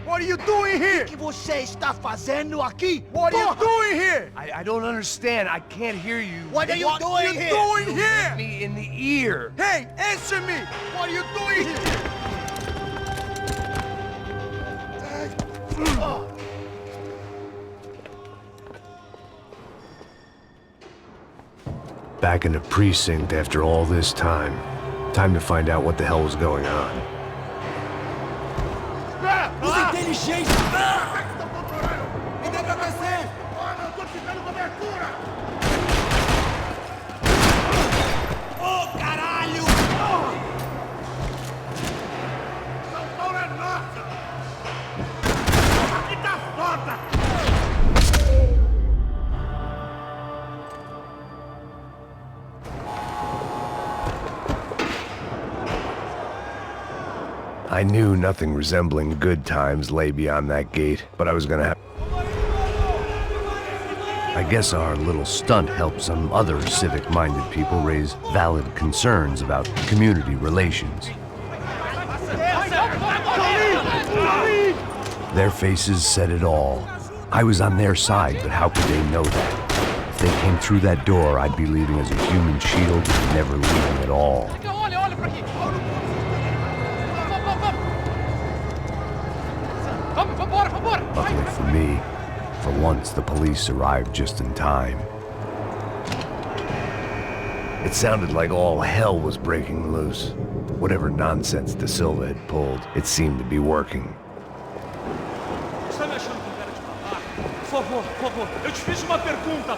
Speaker 5: What are you doing here? O que você está fazendo aqui? What are you doing here?
Speaker 3: I don't understand. I can't hear you.
Speaker 5: What are you doing here?
Speaker 3: You hit me in the ear.
Speaker 5: Hey, answer me. What are you doing here?
Speaker 3: Back in the precinct after all this time. Time to find out what the hell was going on.
Speaker 5: Usa inteligência! Me dá pra descer! Eu tô te dando cobertura! Ô, caralho! São Paulo é nossa! Aqui tá foda!
Speaker 3: I knew nothing resembling good times lay beyond that gate, but I was gonna have... I guess our little stunt helped some other civic-minded people raise valid concerns about community relations. Their faces said it all. I was on their side, but how could they know that? If they came through that door, I'd be leaving as a human shield, never leaving at all. Luckily for me, for once the police arrived just in time. It sounded like all hell was breaking loose. Whatever nonsense De Silva had pulled, it seemed to be working.
Speaker 10: Você tá me achando com cara de babaca? Por favor, eu te fiz uma pergunta,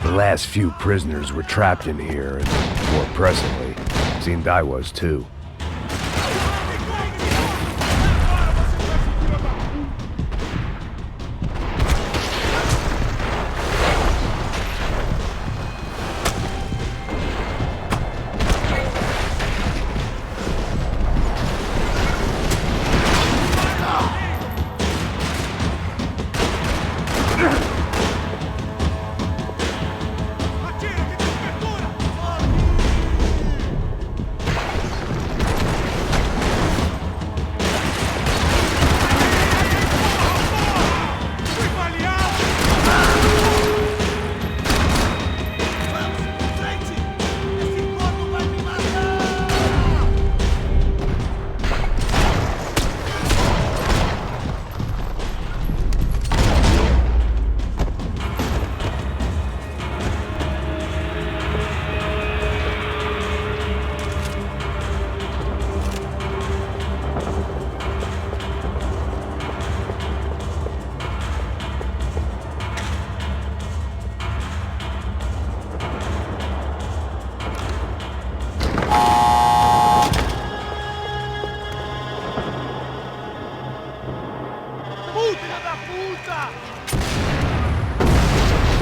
Speaker 3: The last few prisoners were trapped in here, and more presently, seemed I was too.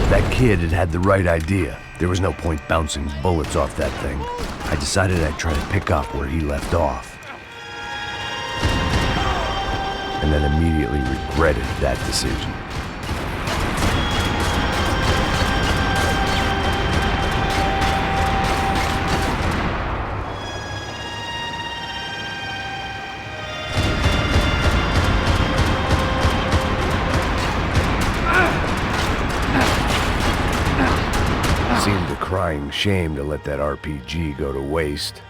Speaker 3: That kid had the right idea. There was no point bouncing bullets off that thing. I decided I'd try to pick up where he left off. And then immediately regretted that decision. Seemed a crying shame to let that RPG go to waste.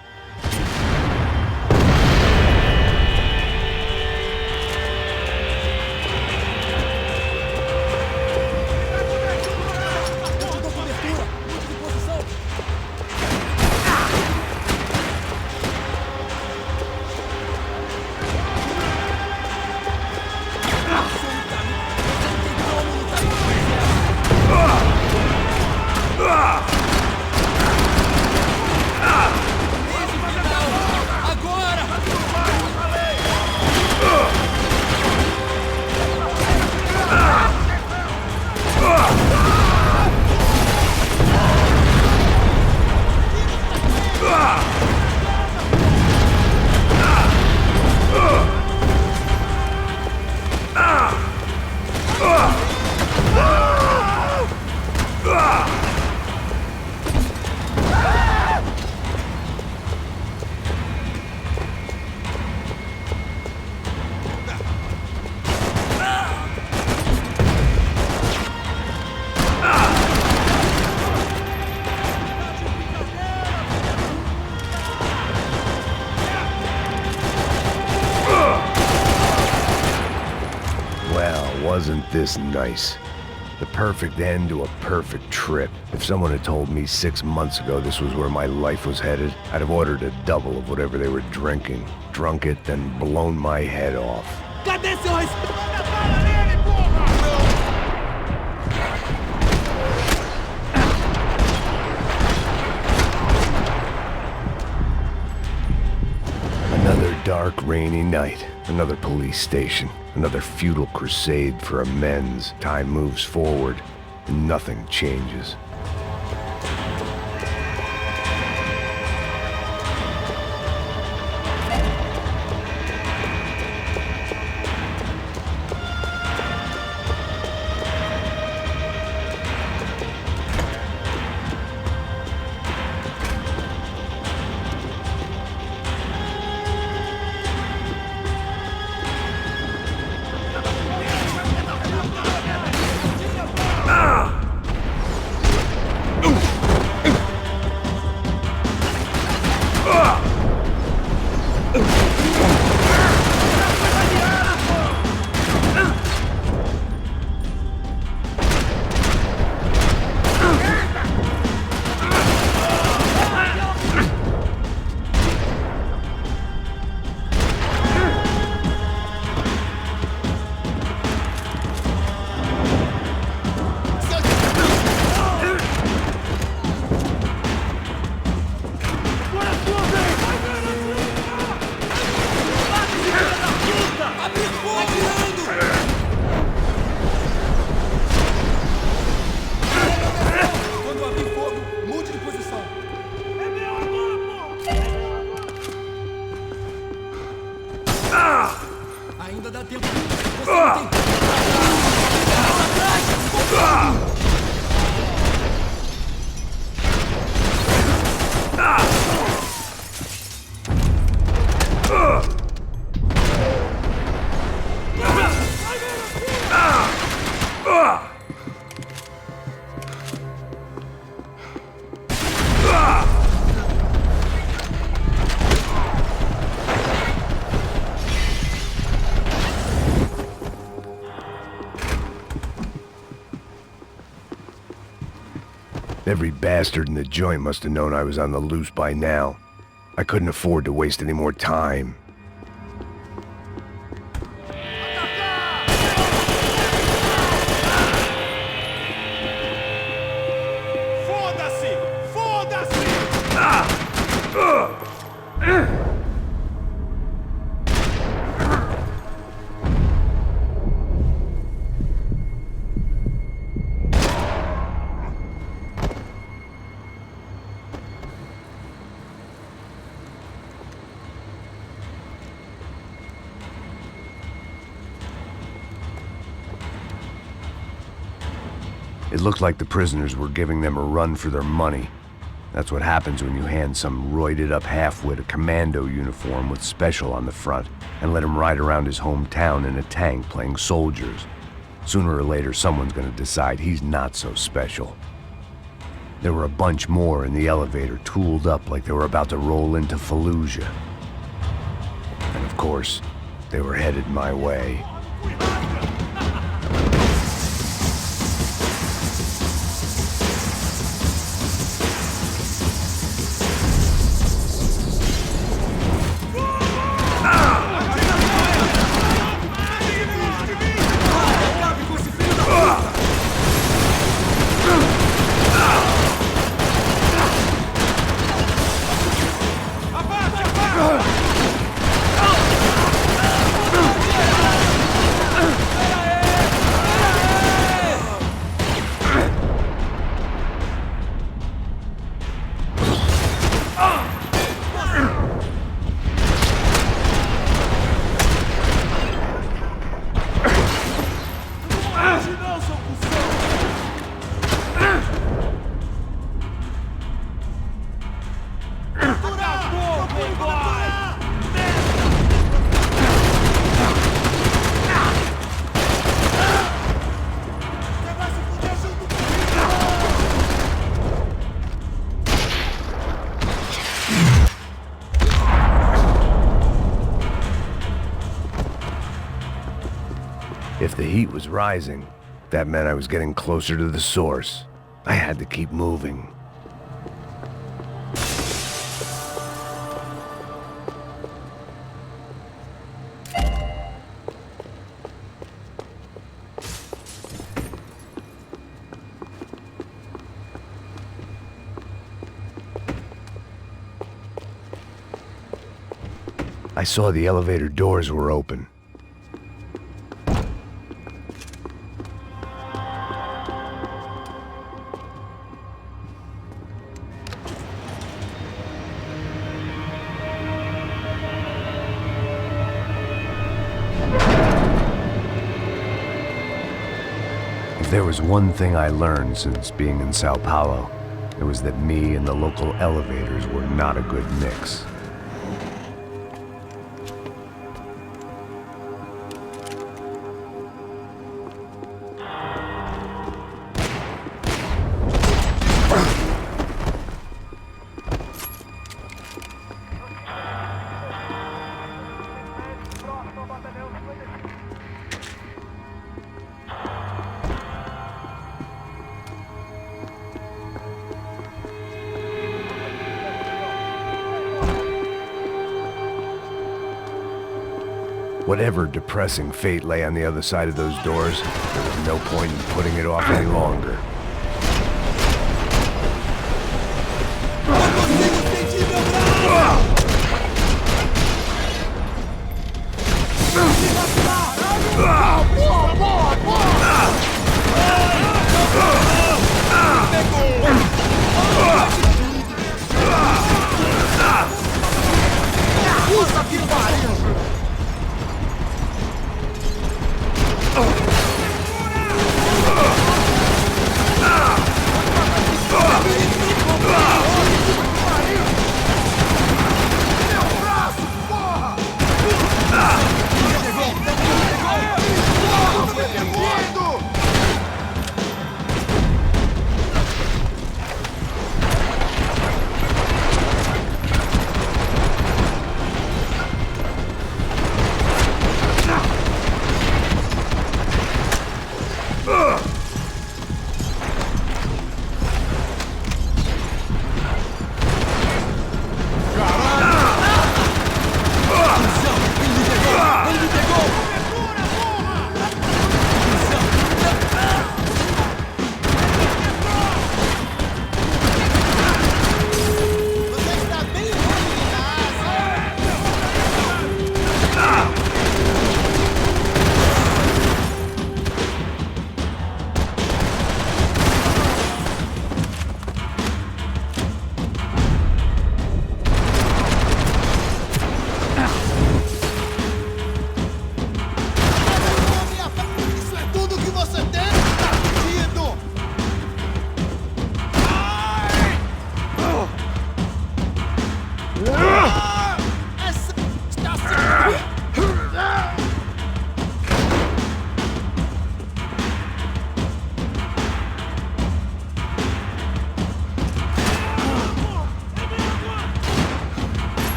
Speaker 3: Wasn't this nice? The perfect end to a perfect trip. If someone had told me 6 months ago this was where my life was headed, I'd have ordered a double of whatever they were drinking, drunk it, then blown my head off.
Speaker 5: Cadê seu respeito?
Speaker 3: Another dark, rainy night. Another police station. Another futile crusade for amends. Time moves forward, and nothing changes. Every bastard in the joint must have known I was on the loose by now. I couldn't afford to waste any more time. It looked like the prisoners were giving them a run for their money. That's what happens when you hand some roided-up halfwit a commando uniform with special on the front and let him ride around his hometown in a tank playing soldiers. Sooner or later, someone's gonna decide he's not so special. There were a bunch more in the elevator, tooled up like they were about to roll into Fallujah. And of course, they were headed my way. If the heat was rising, that meant I was getting closer to the source. I had to keep moving. I saw the elevator doors were open. If there was one thing I learned since being in São Paulo, it was that me and the local elevators were not a good mix. Whatever depressing fate lay on the other side of those doors, there was no point in putting it off any longer.
Speaker 5: Puta que pariu!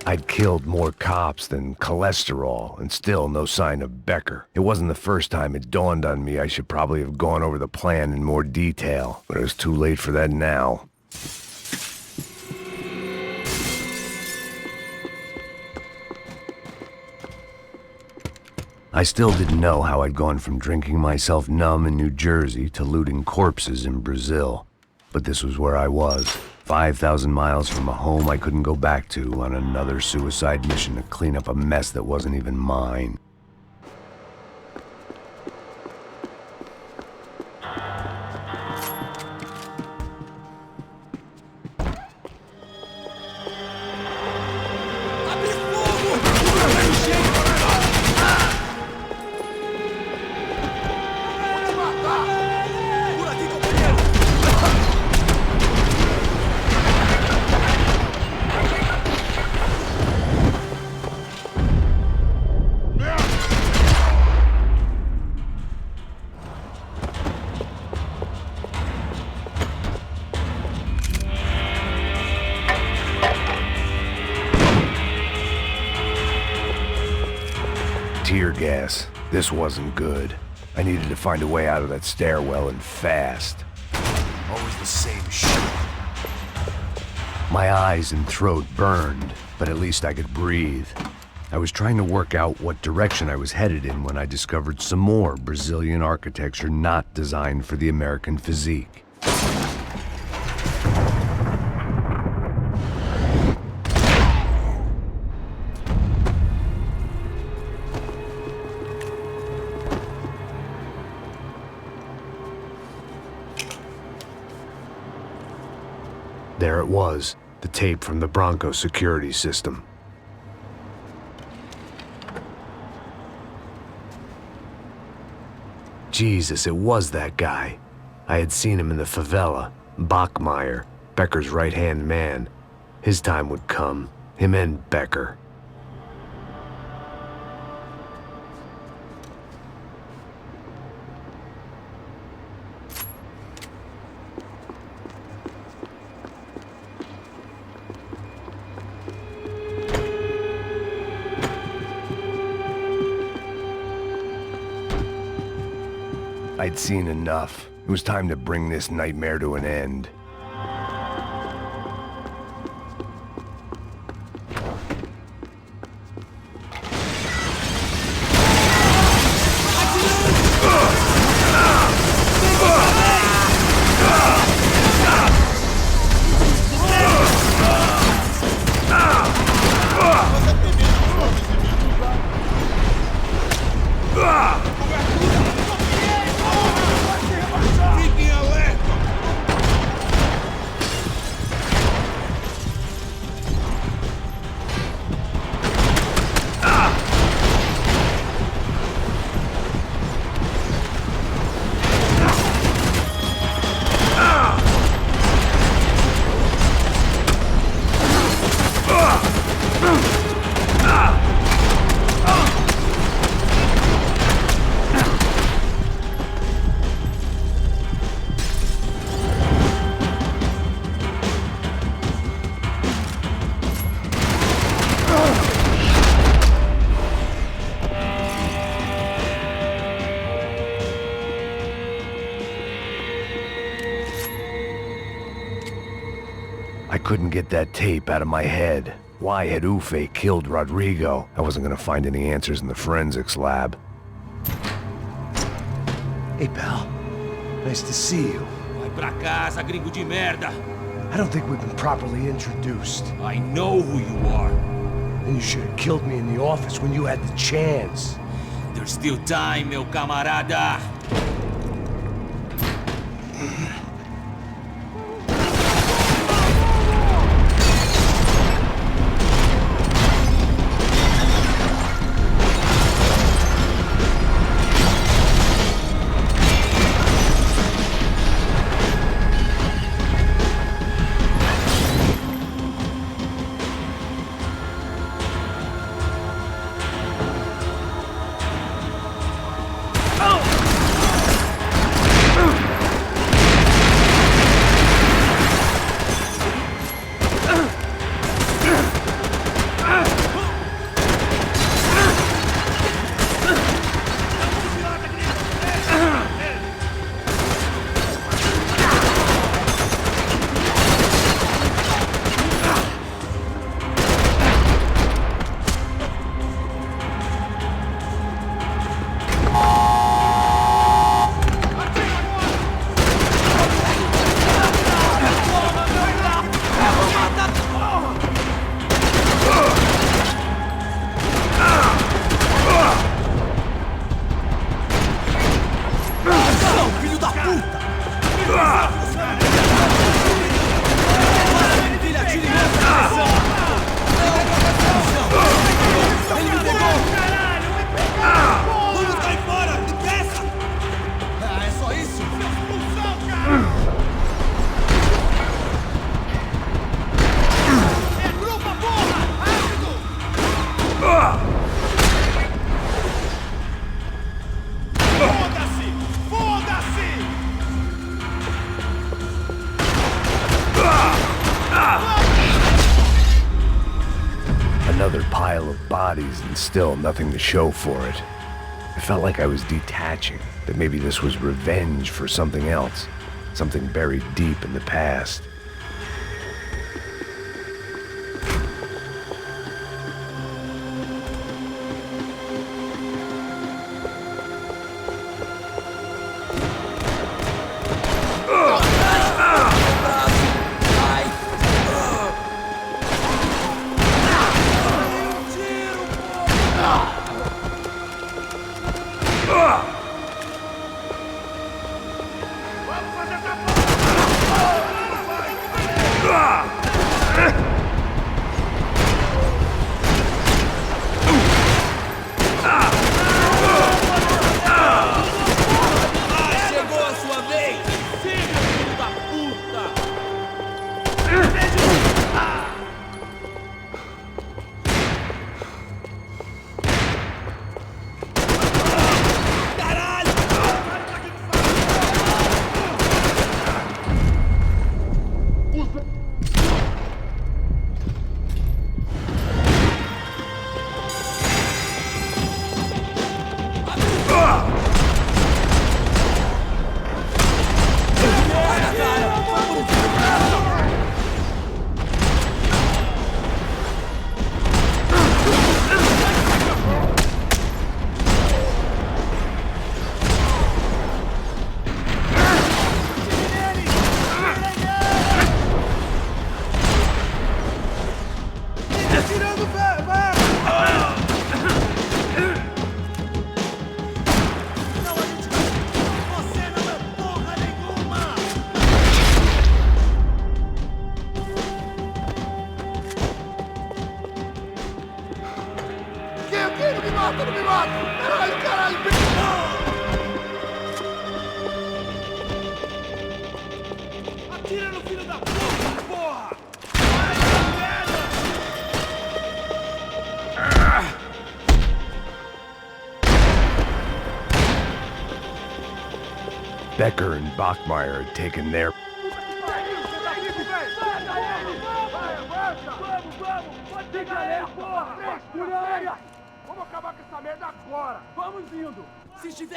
Speaker 3: I'd killed more cops than cholesterol, and still no sign of Becker. It wasn't the first time it dawned on me I should probably have gone over the plan in more detail, but it was too late for that now. I still didn't know how I'd gone from drinking myself numb in New Jersey to looting corpses in Brazil. But this was where I was, 5,000 miles from a home I couldn't go back to, on another suicide mission to clean up a mess that wasn't even mine. Tear gas. This wasn't good. I needed to find a way out of that stairwell, and fast.
Speaker 21: Always the same shit.
Speaker 3: My eyes and throat burned, but at least I could breathe. I was trying to work out what direction I was headed in when I discovered some more Brazilian architecture not designed for the American physique. There it was, the tape from the Bronco security system. Jesus, it was that guy. I had seen him in the favela, Bachmeyer, Becker's right-hand man. His time would come, him and Becker. I'd seen enough. It was time to bring this nightmare to an end. I couldn't get that tape out of my head. Why had Ufe killed Rodrigo? I wasn't gonna find any answers in the forensics lab.
Speaker 21: Hey, pal. Nice to see you.
Speaker 9: Vai pra casa, gringo de merda.
Speaker 21: I don't think we've been properly introduced.
Speaker 9: I know who you are.
Speaker 21: And you should have killed me in the office when you had the chance.
Speaker 9: There's still time, meu camarada.
Speaker 3: another pile of bodies and still nothing to show for it. I felt like I was detaching, that maybe this was revenge for something else, something buried deep in the past. Becker and Bachmeyer had taken their...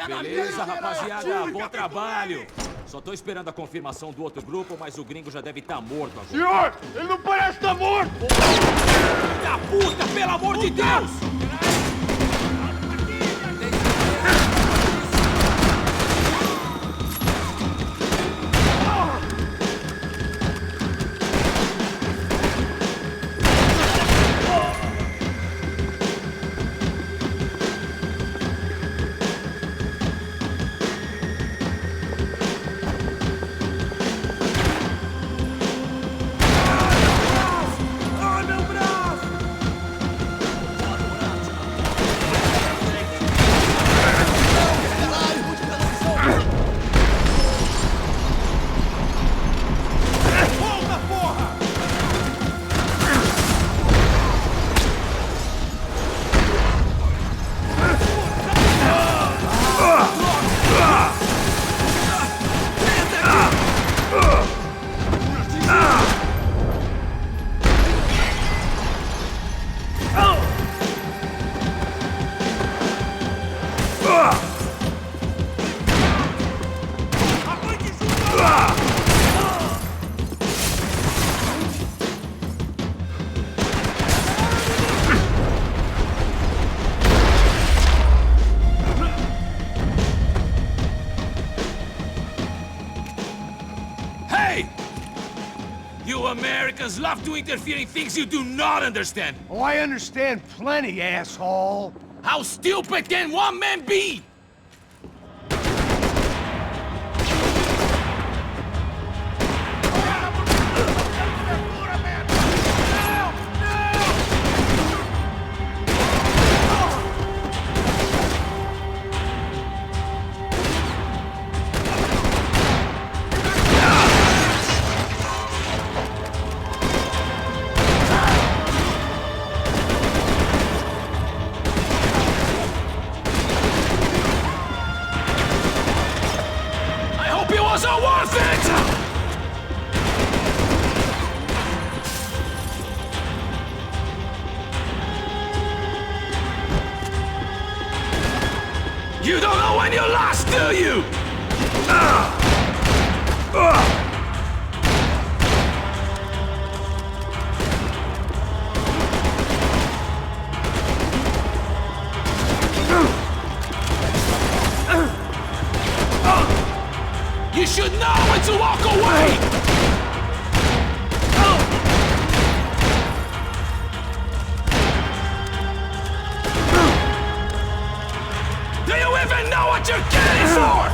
Speaker 15: Beleza, rapaziada, bom trabalho. Só tô esperando a confirmação do outro grupo, mas o gringo já deve estar morto agora.
Speaker 10: Senhor, ele não parece estar morto!
Speaker 15: Filho da puta, pelo amor de Deus!
Speaker 14: Americans love to interfere in things you do not understand.
Speaker 21: Oh, I understand plenty, asshole.
Speaker 14: How stupid can one man be? You don't know when you're lost, do you? You should know when to walk away! Do you even know what you're getting for?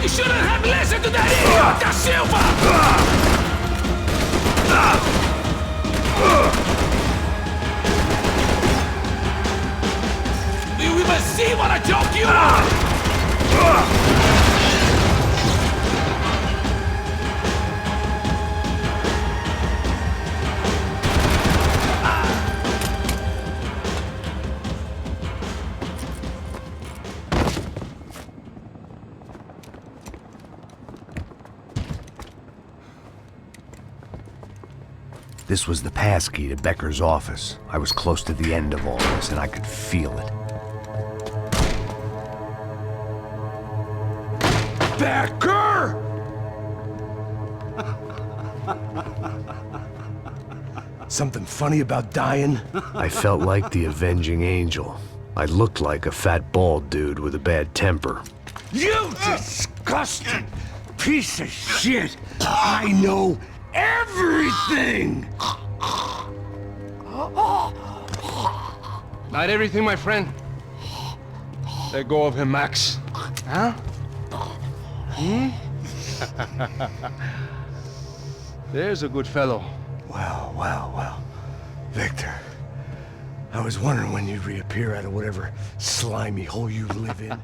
Speaker 14: You shouldn't have listened to that idiot, Da Silva! Do you even see what a joke you are?
Speaker 3: This was the passkey to Becker's office. I was close to the end of all this, and I could feel it.
Speaker 14: Becker!
Speaker 3: Something funny about dying? I felt like the avenging angel. I looked like a fat bald dude with a bad temper.
Speaker 14: You disgusting piece of shit! I know everything!
Speaker 20: Not everything, my friend. Let go of him, Max. Huh? Hmm? There's a good fellow.
Speaker 3: Well. Victor, I was wondering when you'd reappear out of whatever slimy hole you live in.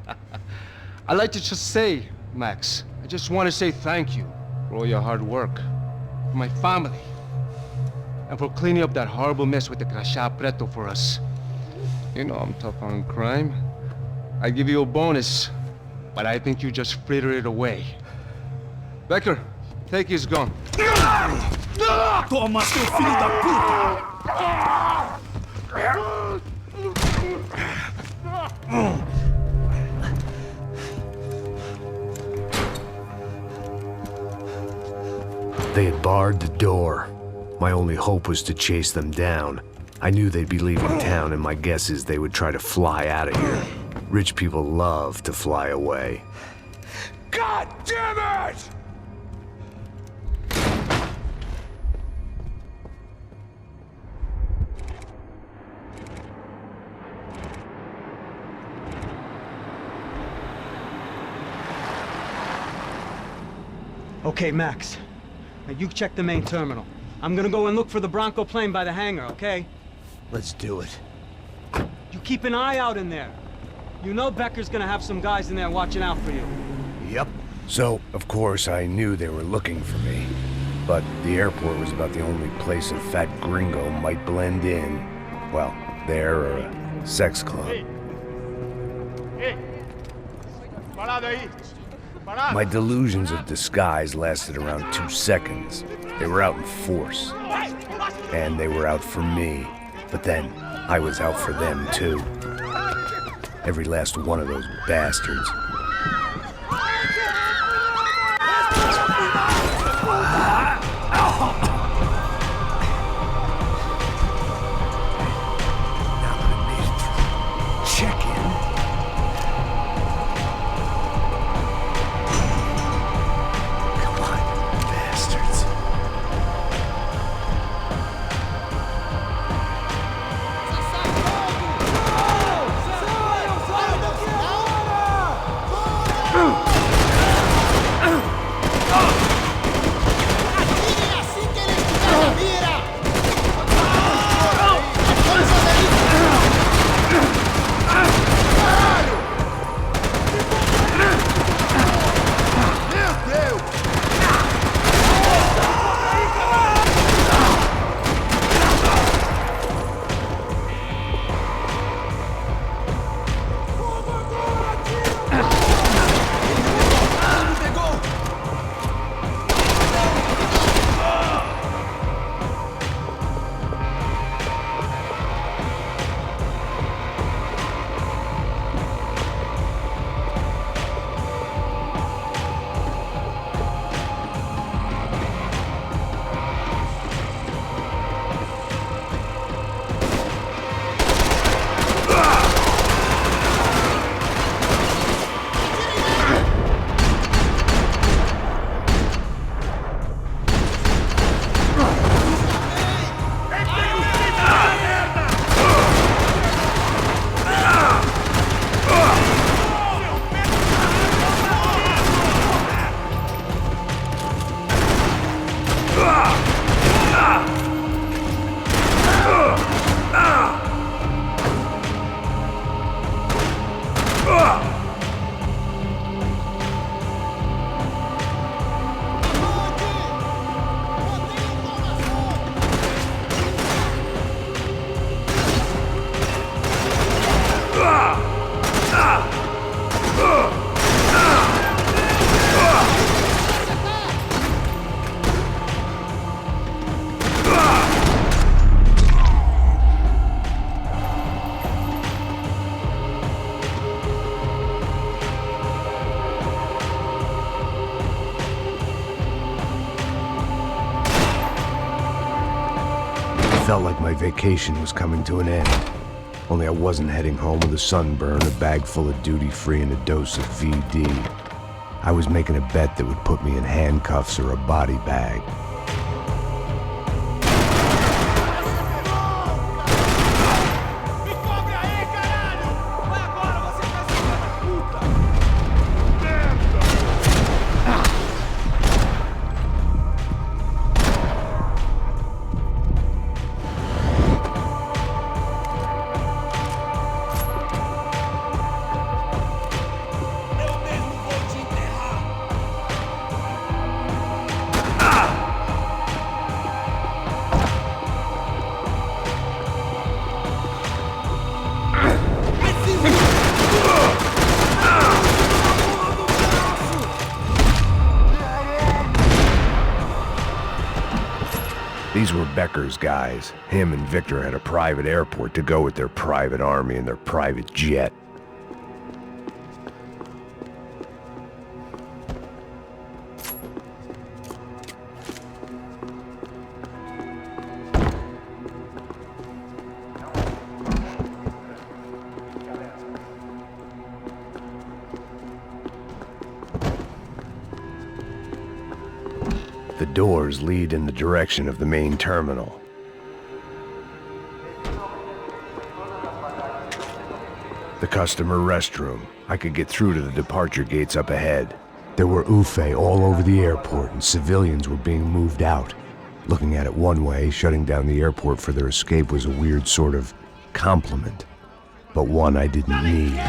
Speaker 20: I'd like to just say, Max, I just want to say thank you for all your hard work, for my family, and for cleaning up that horrible mess with the Crachá Preto for us. You know I'm tough on crime. I give you a bonus, but I think you just fritter it away. Becker, take his gun.
Speaker 14: Toma, seu filho da puta!
Speaker 3: They had barred the door. My only hope was to chase them down. I knew they'd be leaving town, and my guess is they would try to fly out of here. Rich people love to fly away.
Speaker 14: God damn it!
Speaker 13: Okay, Max. Now you check the main terminal. I'm gonna go and look for the Bronco plane by the hangar, okay?
Speaker 3: Let's do it.
Speaker 13: You keep an eye out in there. You know Becker's gonna have some guys in there watching out for you.
Speaker 3: Yep. So, of course, I knew they were looking for me. But the airport was about the only place a fat gringo might blend in. Well, there or a sex club. My delusions of disguise lasted around 2 seconds. They were out in force. And they were out for me. But then, I was out for them too. Every last one of those bastards. felt like my vacation was coming to an end. Only I wasn't heading home with a sunburn, a bag full of duty-free, and a dose of VD. I was making a bet that would put me in handcuffs or a body bag. These were Becker's guys. Him and Victor had a private airport to go with their private army and their private jet. The doors lead in the direction of the main terminal. The customer restroom. I could get through to the departure gates up ahead. There were UFE all over the airport, and civilians were being moved out. Looking at it one way, shutting down the airport for their escape was a weird sort of compliment, but one I didn't need.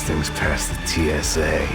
Speaker 3: Things past the TSA.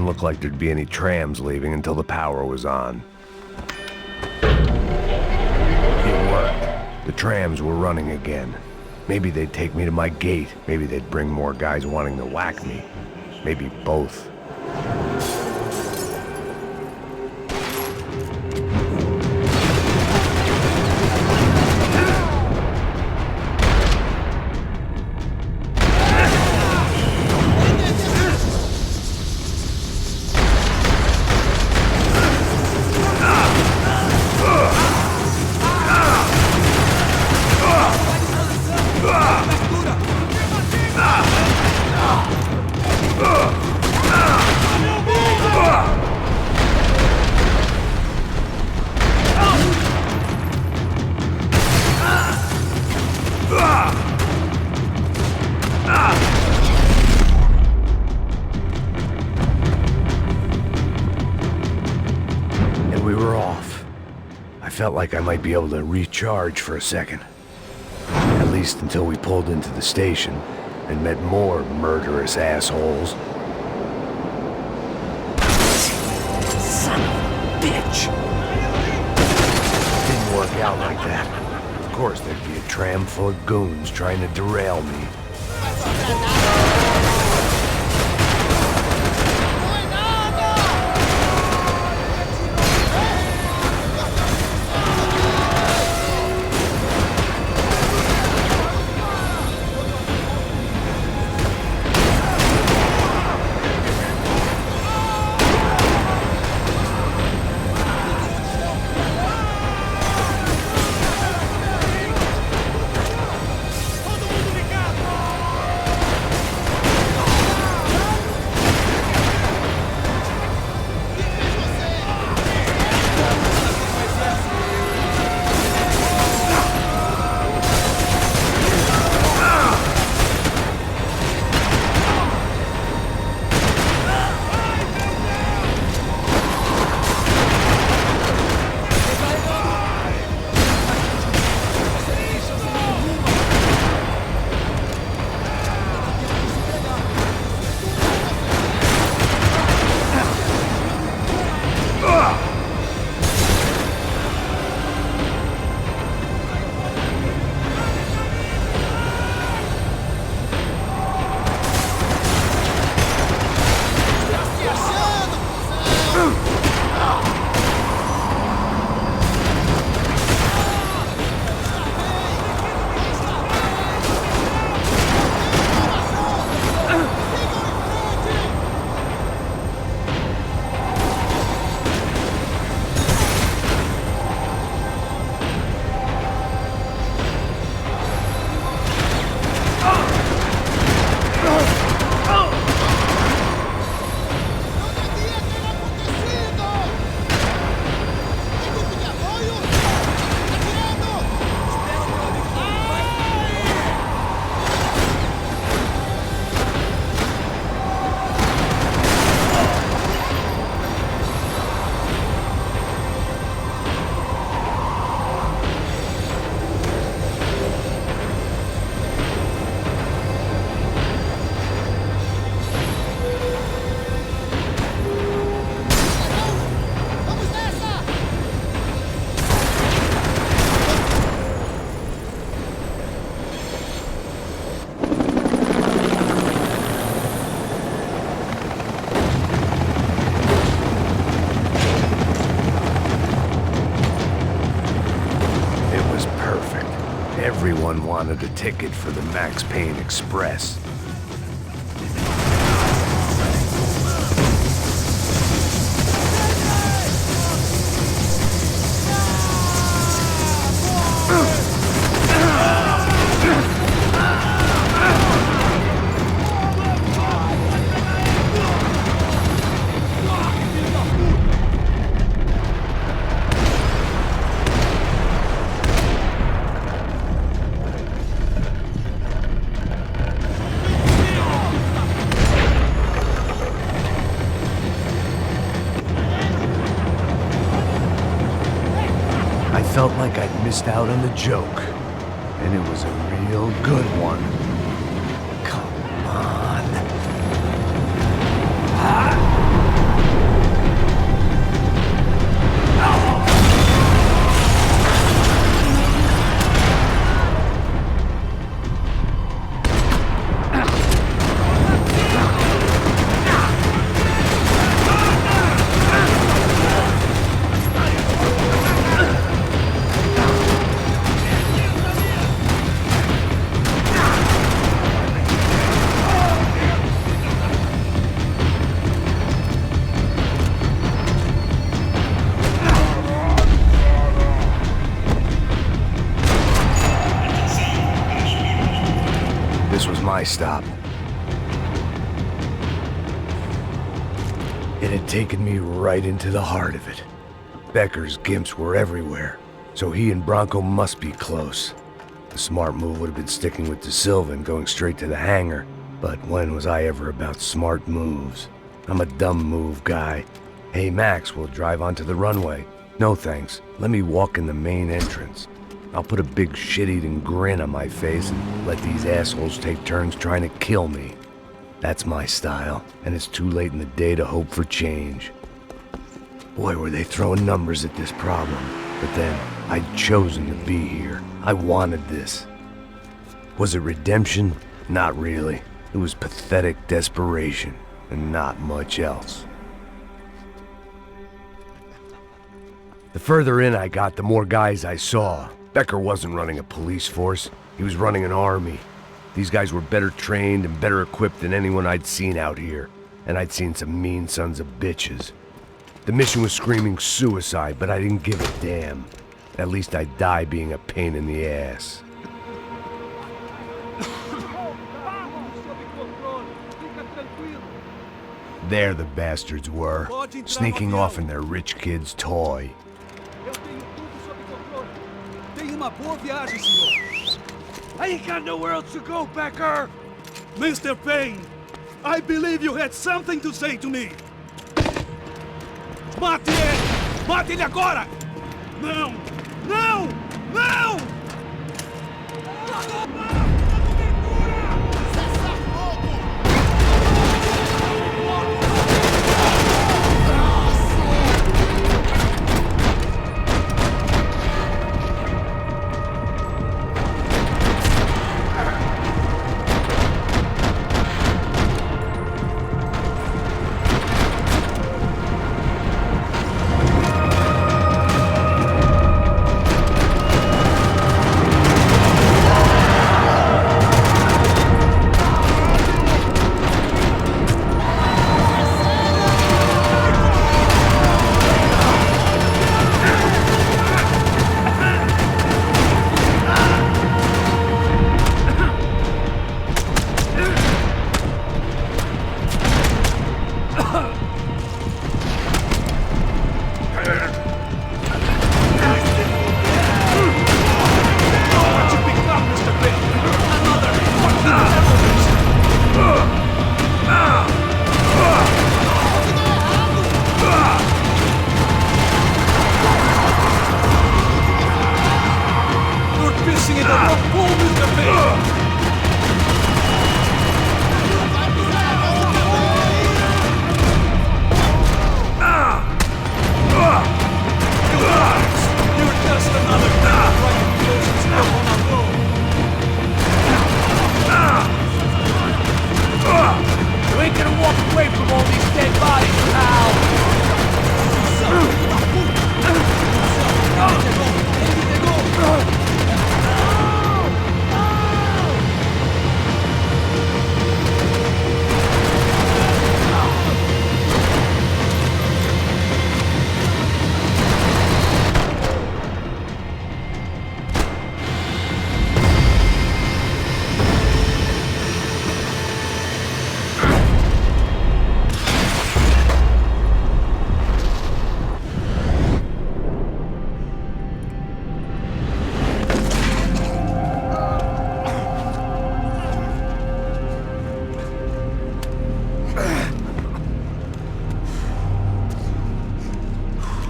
Speaker 3: Didn't look like there'd be any trams leaving until the power was on. It worked. The trams were running again. Maybe they'd take me to my gate. Maybe they'd bring more guys wanting to whack me. Maybe both. Felt like I might be able to recharge for a second. At least until we pulled into the station and met more murderous assholes.
Speaker 14: Son of a bitch!
Speaker 3: Didn't work out like that. Of course there'd be a tram full of goons trying to derail me. Everyone wanted a ticket for the Max Payne Express. I felt like I'd missed out on a joke, and it was a real good one. Come on. Ah! my stop. It had taken me right into the heart of it. Becker's gimps were everywhere, so he and Bronco must be close. The smart move would have been sticking with De Silva and going straight to the hangar, but when was I ever about smart moves? I'm a dumb move guy. Hey Max, we'll drive onto the runway. No thanks, let me walk in the main entrance. I'll put a big shit-eating grin on my face and let these assholes take turns trying to kill me. That's my style, and it's too late in the day to hope for change. Boy, were they throwing numbers at this problem. But then, I'd chosen to be here. I wanted this. Was it redemption? Not really. It was pathetic desperation, and not much else. The further in I got, the more guys I saw. Becker wasn't running a police force. He was running an army. These guys were better trained and better equipped than anyone I'd seen out here. And I'd seen some mean sons of bitches. The mission was screaming suicide, but I didn't give a damn. At least I'd die being a pain in the ass. There the bastards were, sneaking off in their rich kid's toy.
Speaker 10: I ain't got nowhere else to go, Becker! Mr. Payne, I believe you had something to say to me. Mate ele! Mate ele agora! Não! Não! Não!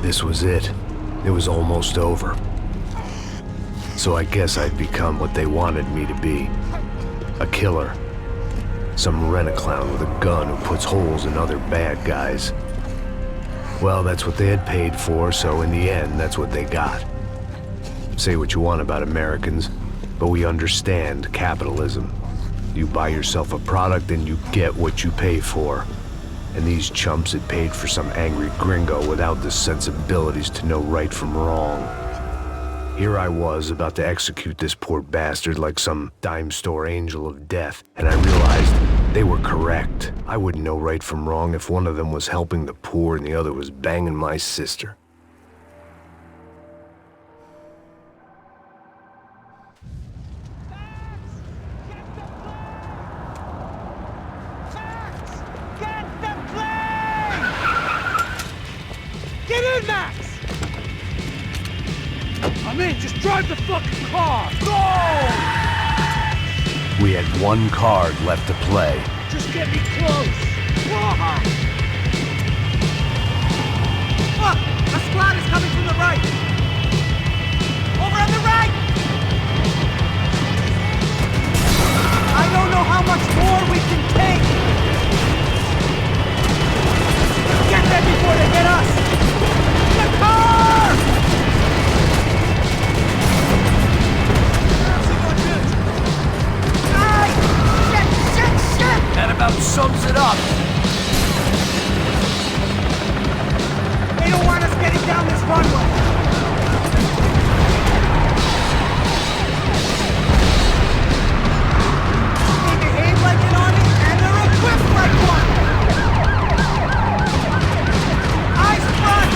Speaker 3: This was it. It was almost over. So I guess I'd become what they wanted me to be. A killer. Some rent-a-clown with a gun who puts holes in other bad guys. Well, that's what they had paid for, so in the end, that's what they got. Say what you want about Americans, but we understand capitalism. You buy yourself a product and you get what you pay for. And these chumps had paid for some angry gringo without the sensibilities to know right from wrong. Here I was about to execute this poor bastard like some dime store angel of death, and I realized they were correct. I wouldn't know right from wrong if one of them was helping the poor and the other was banging my sister.
Speaker 5: Get in, Max! I'm in. Just drive the fucking car. Go!
Speaker 3: We had one card left to play.
Speaker 5: Just get me close. Look! A squad is coming from the right. Over on the right! I don't know how much more we can take. Get them before they get us! The car! Hey! Shit!
Speaker 21: That about sums it up.
Speaker 5: They don't want us getting down this runway. They behave like an army and they're equipped like one. Eyes front.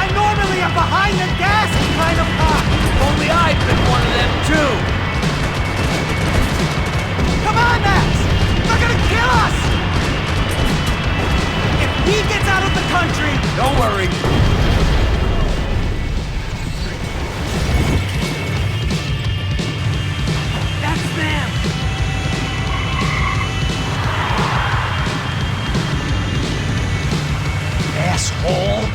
Speaker 5: I'm normally a behind the gas kind of cop.
Speaker 21: Only I've been one of them too.
Speaker 5: Come on, Max! They're gonna kill us! If he gets out of the country...
Speaker 21: Don't worry.
Speaker 5: That's them!
Speaker 21: Asshole!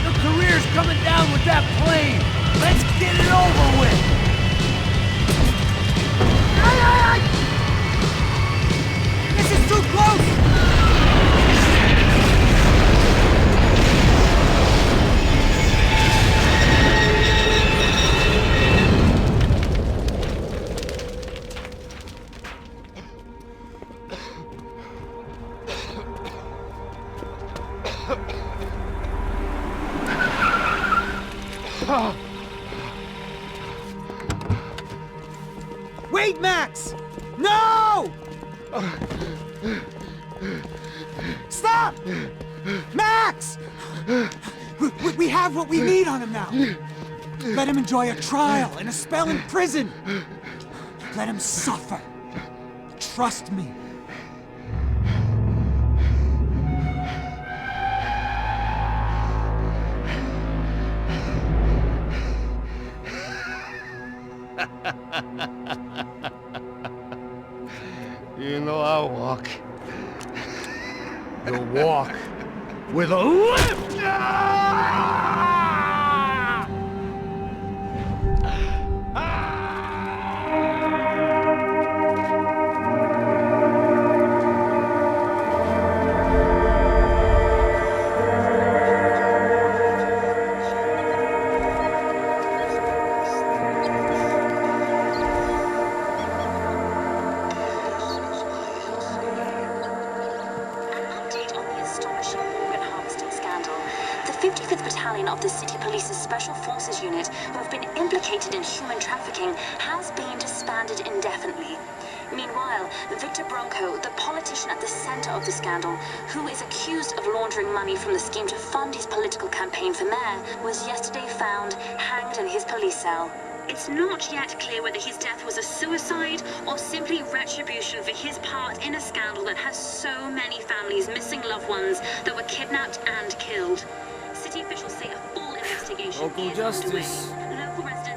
Speaker 21: Your career's coming down with that plane. Let's get it over with.
Speaker 5: This is too close! Wait, Max! No! Stop! Max! We have what we need on him now. Let him enjoy a trial and a spell in prison. Let him suffer. Trust me.
Speaker 20: You know I'll walk. You'll walk with a lift!
Speaker 7: Of the City Police's Special Forces unit who have been implicated in human trafficking has been disbanded indefinitely. Meanwhile, Victor Bronco, the politician at the center of the scandal, who is accused of laundering money from the scheme to fund his political campaign for mayor, was yesterday found hanged in his police cell. It's not yet clear whether his death was a suicide or simply retribution for his part in a scandal that has so many families missing loved ones that were kidnapped and killed. City officials say a full investigation is underway. Local residents